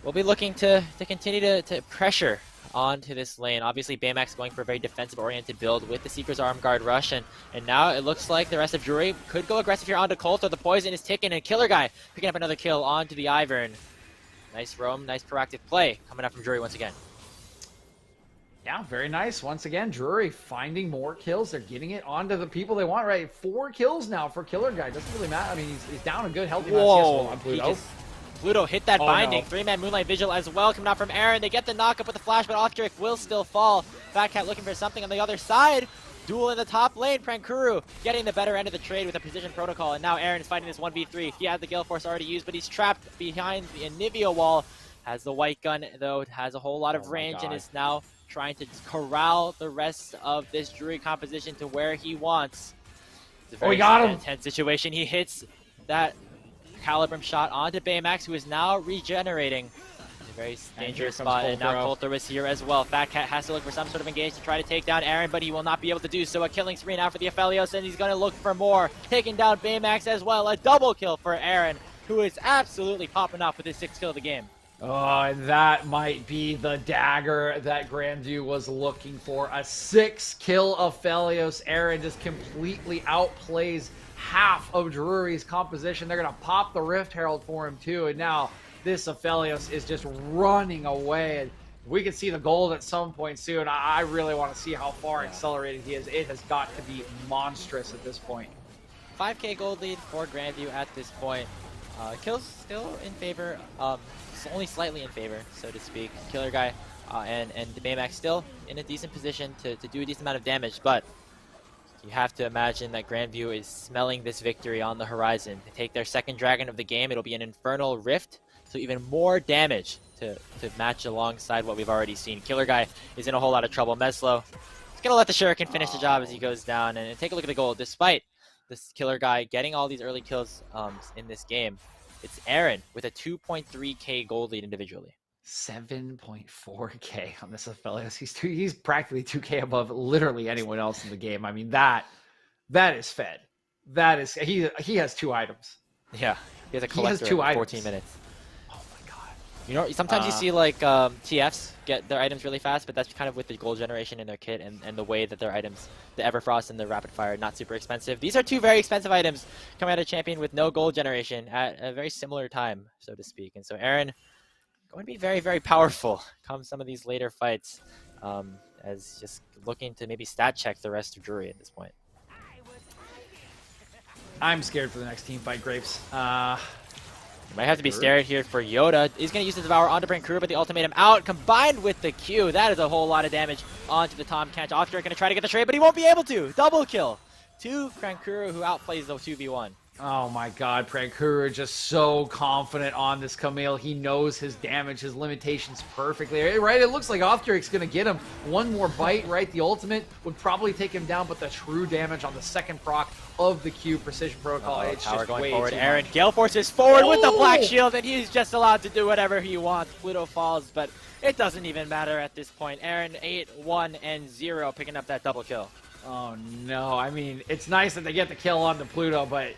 we'll be looking to continue to pressure onto this lane. Obviously, Baymax going for a very defensive-oriented build with the Seeker's Arm Guard rush, and now it looks like the rest of Drury could go aggressive here onto Coulter. The poison is ticking, and Killer Guy picking up another kill onto the Ivern. Nice roam, nice proactive play coming up from Drury once again.
Yeah, very nice. Once again, Drury finding more kills. They're getting it onto the people they want, right? 4 kills now for Killer Guy. Doesn't really matter. I mean, he's down a good, healthy amount of CS.
Pluto hit that binding.
No.
3-man Moonlight Vigil as well coming out from Aaron. They get the knockup with the flash, but Othric will still fall. Fat Cat looking for something on the other side. Duel in the top lane. Prankuru getting the better end of the trade with a precision protocol, and now Aaron is fighting this 1v3. He has the Gale Force already used, but he's trapped behind the Anivia wall. Has the white gun, though. It has a whole lot of range and is now trying to corral the rest of this Drury composition to where he wants. It's a very intense situation. He hits that Calibrum shot onto Baymax, who is now regenerating. It's a very dangerous spot, and now Coulter is here as well. Fat Cat has to look for some sort of engage to try to take down Aaron, but he will not be able to do so. A killing spree now for the Aphelios, and he's going to look for more. Taking down Baymax as well. A double kill for Aaron, who is absolutely popping off with his 6th kill of the game.
Oh, and that might be the dagger that Grandview was looking for. A 6-kill Aphelios. Aaron just completely outplays half of Drury's composition. They're going to pop the Rift Herald for him too. And now this Aphelios is just running away. And we can see the gold at some point soon. I really want to see how far accelerated he is. It has got to be monstrous at this point.
5K gold lead for Grandview at this point. Kills still in favor, only slightly in favor, so to speak. Killer Guy and the Baymax still in a decent position to do a decent amount of damage, but you have to imagine that Grandview is smelling this victory on the horizon. They take their second dragon of the game. It'll be an Infernal Rift, so even more damage to match alongside what we've already seen. Killer Guy is in a whole lot of trouble. Meslo is going to let the Shuriken finish the job as he goes down, and take a look at the goal. Despite this Killer Guy getting all these early kills in this game, it's Aaron with a 2.3k gold lead individually.
7.4k on this Aphelios. He's practically 2k above literally anyone else in the game. I mean, that is fed. That is he has 2 items.
Yeah, he has a collector in 14 minutes.
Oh my god.
You know, sometimes you see like TFs get their items really fast, but that's kind of with the gold generation in their kit and the way that their items, the Everfrost and the Rapid Fire, not super expensive. These are 2 very expensive items coming out of Champion with no gold generation at a very similar time, so to speak. And so Aaron going to be very, very powerful come some of these later fights, as just looking to maybe stat check the rest of Drury at this point.
I'm scared for the next team fight, Grapes.
You might have to be scared here for Yoda. He's going to use the Devour onto Prankuru, but the ultimatum out, combined with the Q. That is a whole lot of damage onto the Tom Kench. Othric going to try to get the trade, but he won't be able to. Double kill to Prankuru, who outplays the 2v1.
Oh my god, Prankuru just so confident on this Camille. He knows his damage, his limitations perfectly. Right? It looks like Othtric's going to get him one more bite, right? The ultimate would probably take him down, but the true damage on the second proc of the Q Precision Protocol, it's
power
just
going
way
forward.
too
Aaron
much.
Gale forces forward with the Black Shield, and he's just allowed to do whatever he wants. Pluto falls, but it doesn't even matter at this point. Aaron 8-1-0 picking up that double kill.
Oh no, I mean, it's nice that they get the kill on the Pluto, but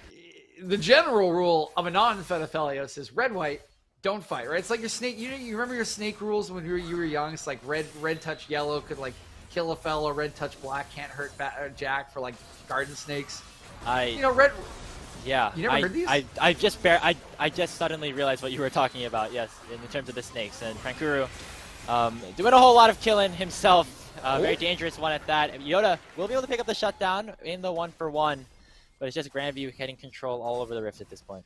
the general rule of a non-fed Aphelios is red-white, don't fight, right? It's like your snake, you remember your snake rules when you were young? It's like red touch yellow could like kill a fellow, red touch black can't hurt Jack for like garden snakes. Red.
Yeah,
you never heard these?
I just suddenly realized what you were talking about. Yes, in terms of the snakes, and Prankuru doing a whole lot of killing himself. Very dangerous one at that. Yoda will be able to pick up the shutdown in the 1-for-1, but it's just Grandview getting control all over the Rift at this point.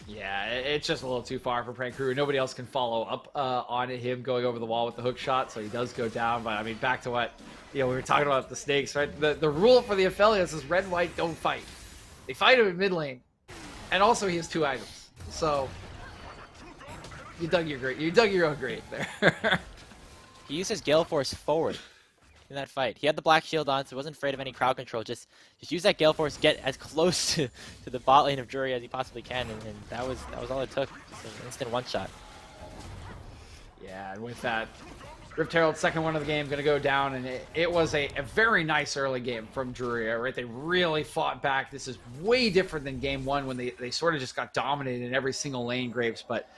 Yeah, it's just a little too far for Prankuru. Nobody else can follow up on him going over the wall with the hook shot, so he does go down. But I mean, back to what we were talking about the snakes, right? The rule for the Aphelios is red, white, don't fight. They fight him in mid lane, and also he has 2 items. So you dug your own grave there.
He uses Gale Force forward in that fight. He had the Black Shield on, so he wasn't afraid of any crowd control. Just use that Gale Force, get as close to the bot lane of Drury as he possibly can, and that was all it took. Just an instant one-shot.
Yeah, and with that, Rift Herald, second one of the game, going to go down, and it was a very nice early game from Drury, right? They really fought back. This is way different than game 1 when they sort of just got dominated in every single lane, Grapes, but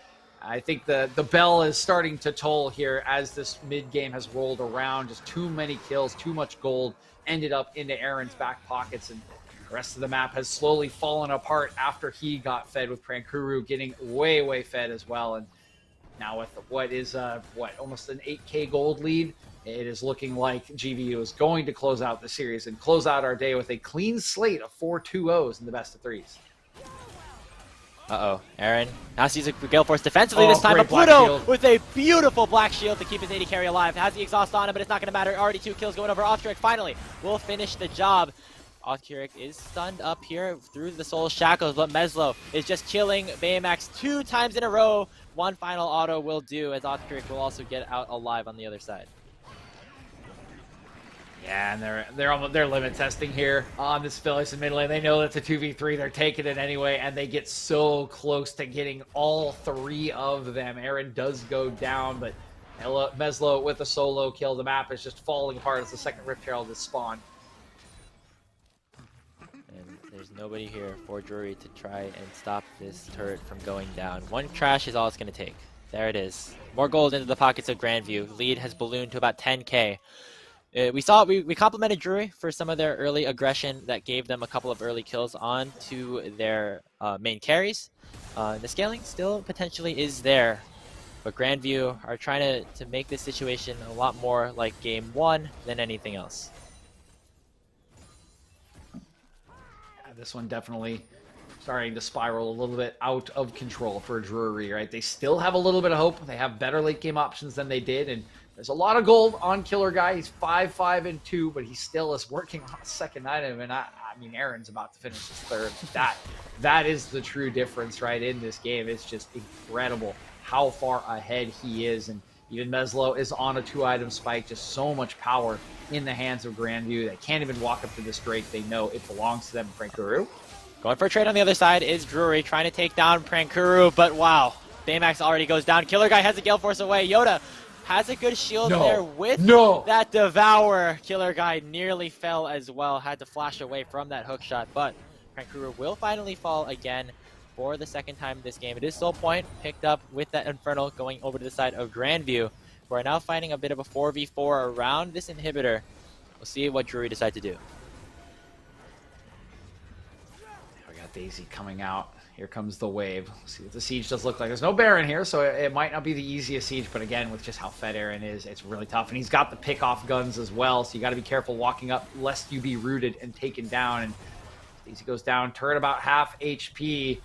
I think the bell is starting to toll here as this mid-game has rolled around. Just too many kills, too much gold ended up into Aaron's back pockets, and the rest of the map has slowly fallen apart after he got fed, with Prankuru getting way fed as well. And now with what is almost an 8k gold lead, it is looking like GVU is going to close out the series and close out our day with a clean slate of 4 2-0s in the best of 3s.
Uh-oh, Aaron now sees a Gale Force defensively this time, but Pluto with a beautiful Black Shield to keep his AD carry alive. Has the exhaust on him, but it's not going to matter. Already 2 kills going over. Othric finally will finish the job. Othric is stunned up here through the Soul Shackles, but Meslo is just killing Baymax 2 times in a row. One final auto will do, as Othric will also get out alive on the other side.
Yeah, and they're limit testing here on this Phyllis in mid lane. They know that's a 2v3. They're taking it anyway, and they get so close to getting all 3 of them. Aaron does go down, but Meslo with a solo kill. The map is just falling apart as the second Rift Herald is spawned.
And there's nobody here for Drury to try and stop this turret from going down. 1 crash is all it's going to take. There it is. More gold into the pockets of Grandview. Lead has ballooned to about 10K. We complimented Drury for some of their early aggression that gave them a couple of early kills onto their main carries. The scaling still potentially is there, but Grandview are trying to make this situation a lot more like game 1 than anything else.
This one definitely starting to spiral a little bit out of control for Drury, right? They still have a little bit of hope. They have better late game options than they did, and there's a lot of gold on Killer Guy. He's 5-5-2, but he still is working on a second item, and I mean, Aaron's about to finish his third. That is the true difference, right, in this game. It's just incredible how far ahead he is, and even Meslo is on a 2-item spike. Just so much power in the hands of Grandview. They can't even walk up to this Drake. They know it belongs to them. Prankuru
going for a trade on the other side is Drury, trying to take down Prankuru, but wow, Baymax already goes down. Killer Guy has a Gale Force away. Yoda has a good shield there with that Devour. Killer Guy nearly fell as well, had to flash away from that hook shot, but Prankuru will finally fall again for the second time this game. It is Soul Point picked up with that Infernal going over to the side of Grandview. We're now finding a bit of a 4v4 around this inhibitor. We'll see what Drury decide to do.
We got Daisy coming out. Here comes the wave. Let's see what the siege does look like. There's no Baron here, so it might not be the easiest siege, but again, with just how fed Aaron is, it's really tough. And he's got the pick-off guns as well, so you got to be careful walking up lest you be rooted and taken down. And Daisy goes down, turret about half HP.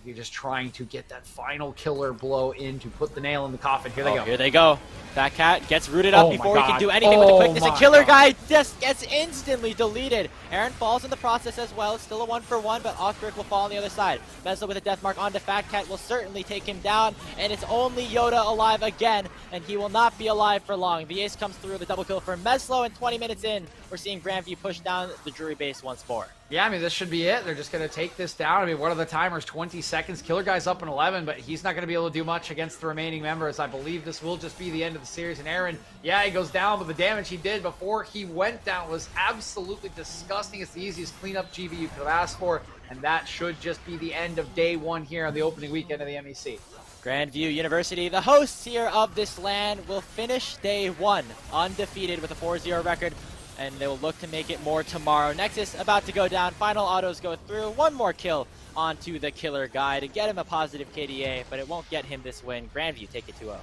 You're just trying to get that final killer blow in to put the nail in the coffin. Here they go.
Here they go. That cat gets rooted up before he can do anything with the quickness. And Killer Guy just gets instantly deleted. Aaron falls in the process as well. It's still a 1-for-1, but Osbrick will fall on the other side. Meslo with a death mark onto Fat Cat will certainly take him down. And it's only Yoda alive again, and he will not be alive for long. The ace comes through, the double kill for Meslo, and 20 minutes in, we're seeing Grandview push down the Drury base once more.
Yeah, I mean, this should be it. They're just going to take this down. I mean, what are the timers? 20 seconds. Killer Guy's up in 11, but he's not going to be able to do much against the remaining members. I believe this will just be the end of the series. And Aaron, yeah, he goes down, but the damage he did before he went down was absolutely disgusting. It's the easiest cleanup GV you could have asked for, and that should just be the end of day 1 here on the opening weekend of the MEC.
Grandview University, the hosts here of this LAN, will finish day 1 undefeated with a 4-0 record, and they will look to make it more tomorrow. Nexus about to go down. Final autos go through. One more kill onto the Killer Guy to get him a positive KDA, but it won't get him this win. Grandview take it 2-0.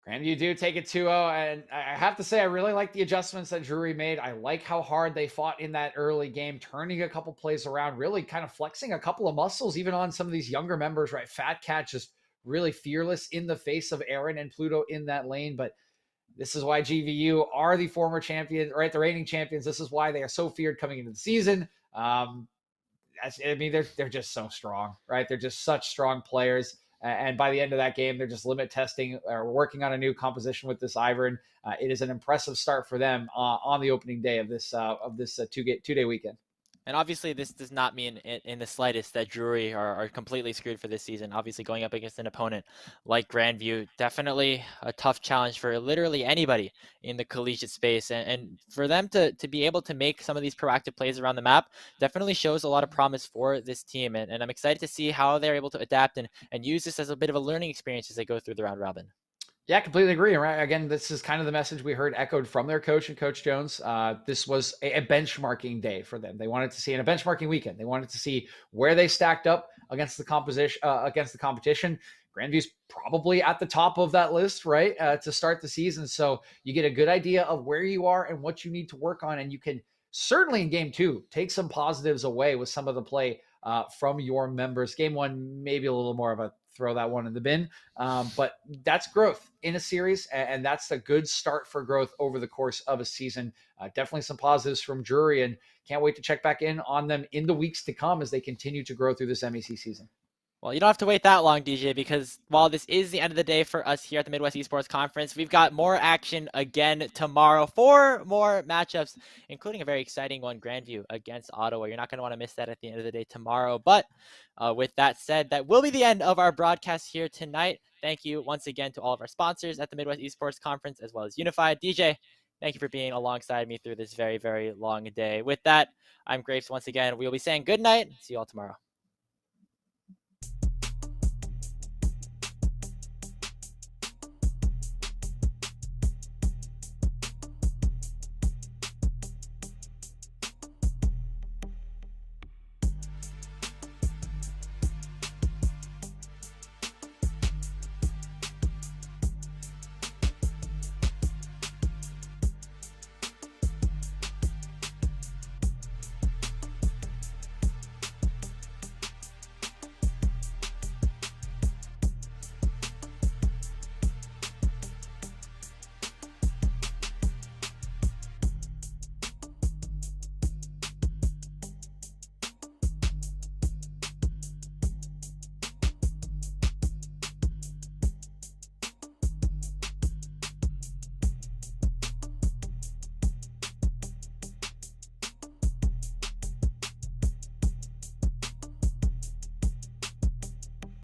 Grandview do take it 2-0, and I have to say I really like the adjustments that Drury made. I like how hard they fought in that early game, turning a couple plays around, really kind of flexing a couple of muscles, even on some of these younger members, right? Fat Cat just really fearless in the face of Aaron and Pluto in that lane, but this is why GVU are the former champions, right? The reigning champions. This is why they are so feared coming into the season. I mean, they're just so strong, right? They're just such strong players. And by the end of that game, they're just limit testing or working on a new composition with this Ivern. It is an impressive start for them on the opening day of this two-day weekend.
And obviously, this does not mean in the slightest that Drury are completely screwed for this season. Obviously, going up against an opponent like Grandview, definitely a tough challenge for literally anybody in the collegiate space. And for them to be able to make some of these proactive plays around the map definitely shows a lot of promise for this team. And I'm excited to see how they're able to adapt and use this as a bit of a learning experience as they go through the round robin.
Yeah, completely agree. Right? Again, this is kind of the message we heard echoed from their coach and Coach Jones. This was a benchmarking day for them. They wanted to see in a benchmarking weekend. They wanted to see where they stacked up against the competition. Grandview's probably at the top of that list, right, to start the season. So you get a good idea of where you are and what you need to work on, and you can certainly in game 2 take some positives away with some of the play from your members. Game 1, maybe a little more of a throw that one in the bin. But that's growth in a series, and that's a good start for growth over the course of a season. Definitely some positives from Drury, and can't wait to check back in on them in the weeks to come as they continue to grow through this MEC season.
Well, you don't have to wait that long, DJ, because while this is the end of the day for us here at the Midwest Esports Conference, we've got more action again tomorrow. 4 more matchups, including a very exciting one, Grandview against Ottawa. You're not going to want to miss that at the end of the day tomorrow. But with that said, that will be the end of our broadcast here tonight. Thank you once again to all of our sponsors at the Midwest Esports Conference, as well as Unified. DJ, thank you for being alongside me through this very, very long day. With that, I'm Graves once again. We'll be saying good night. See you all tomorrow.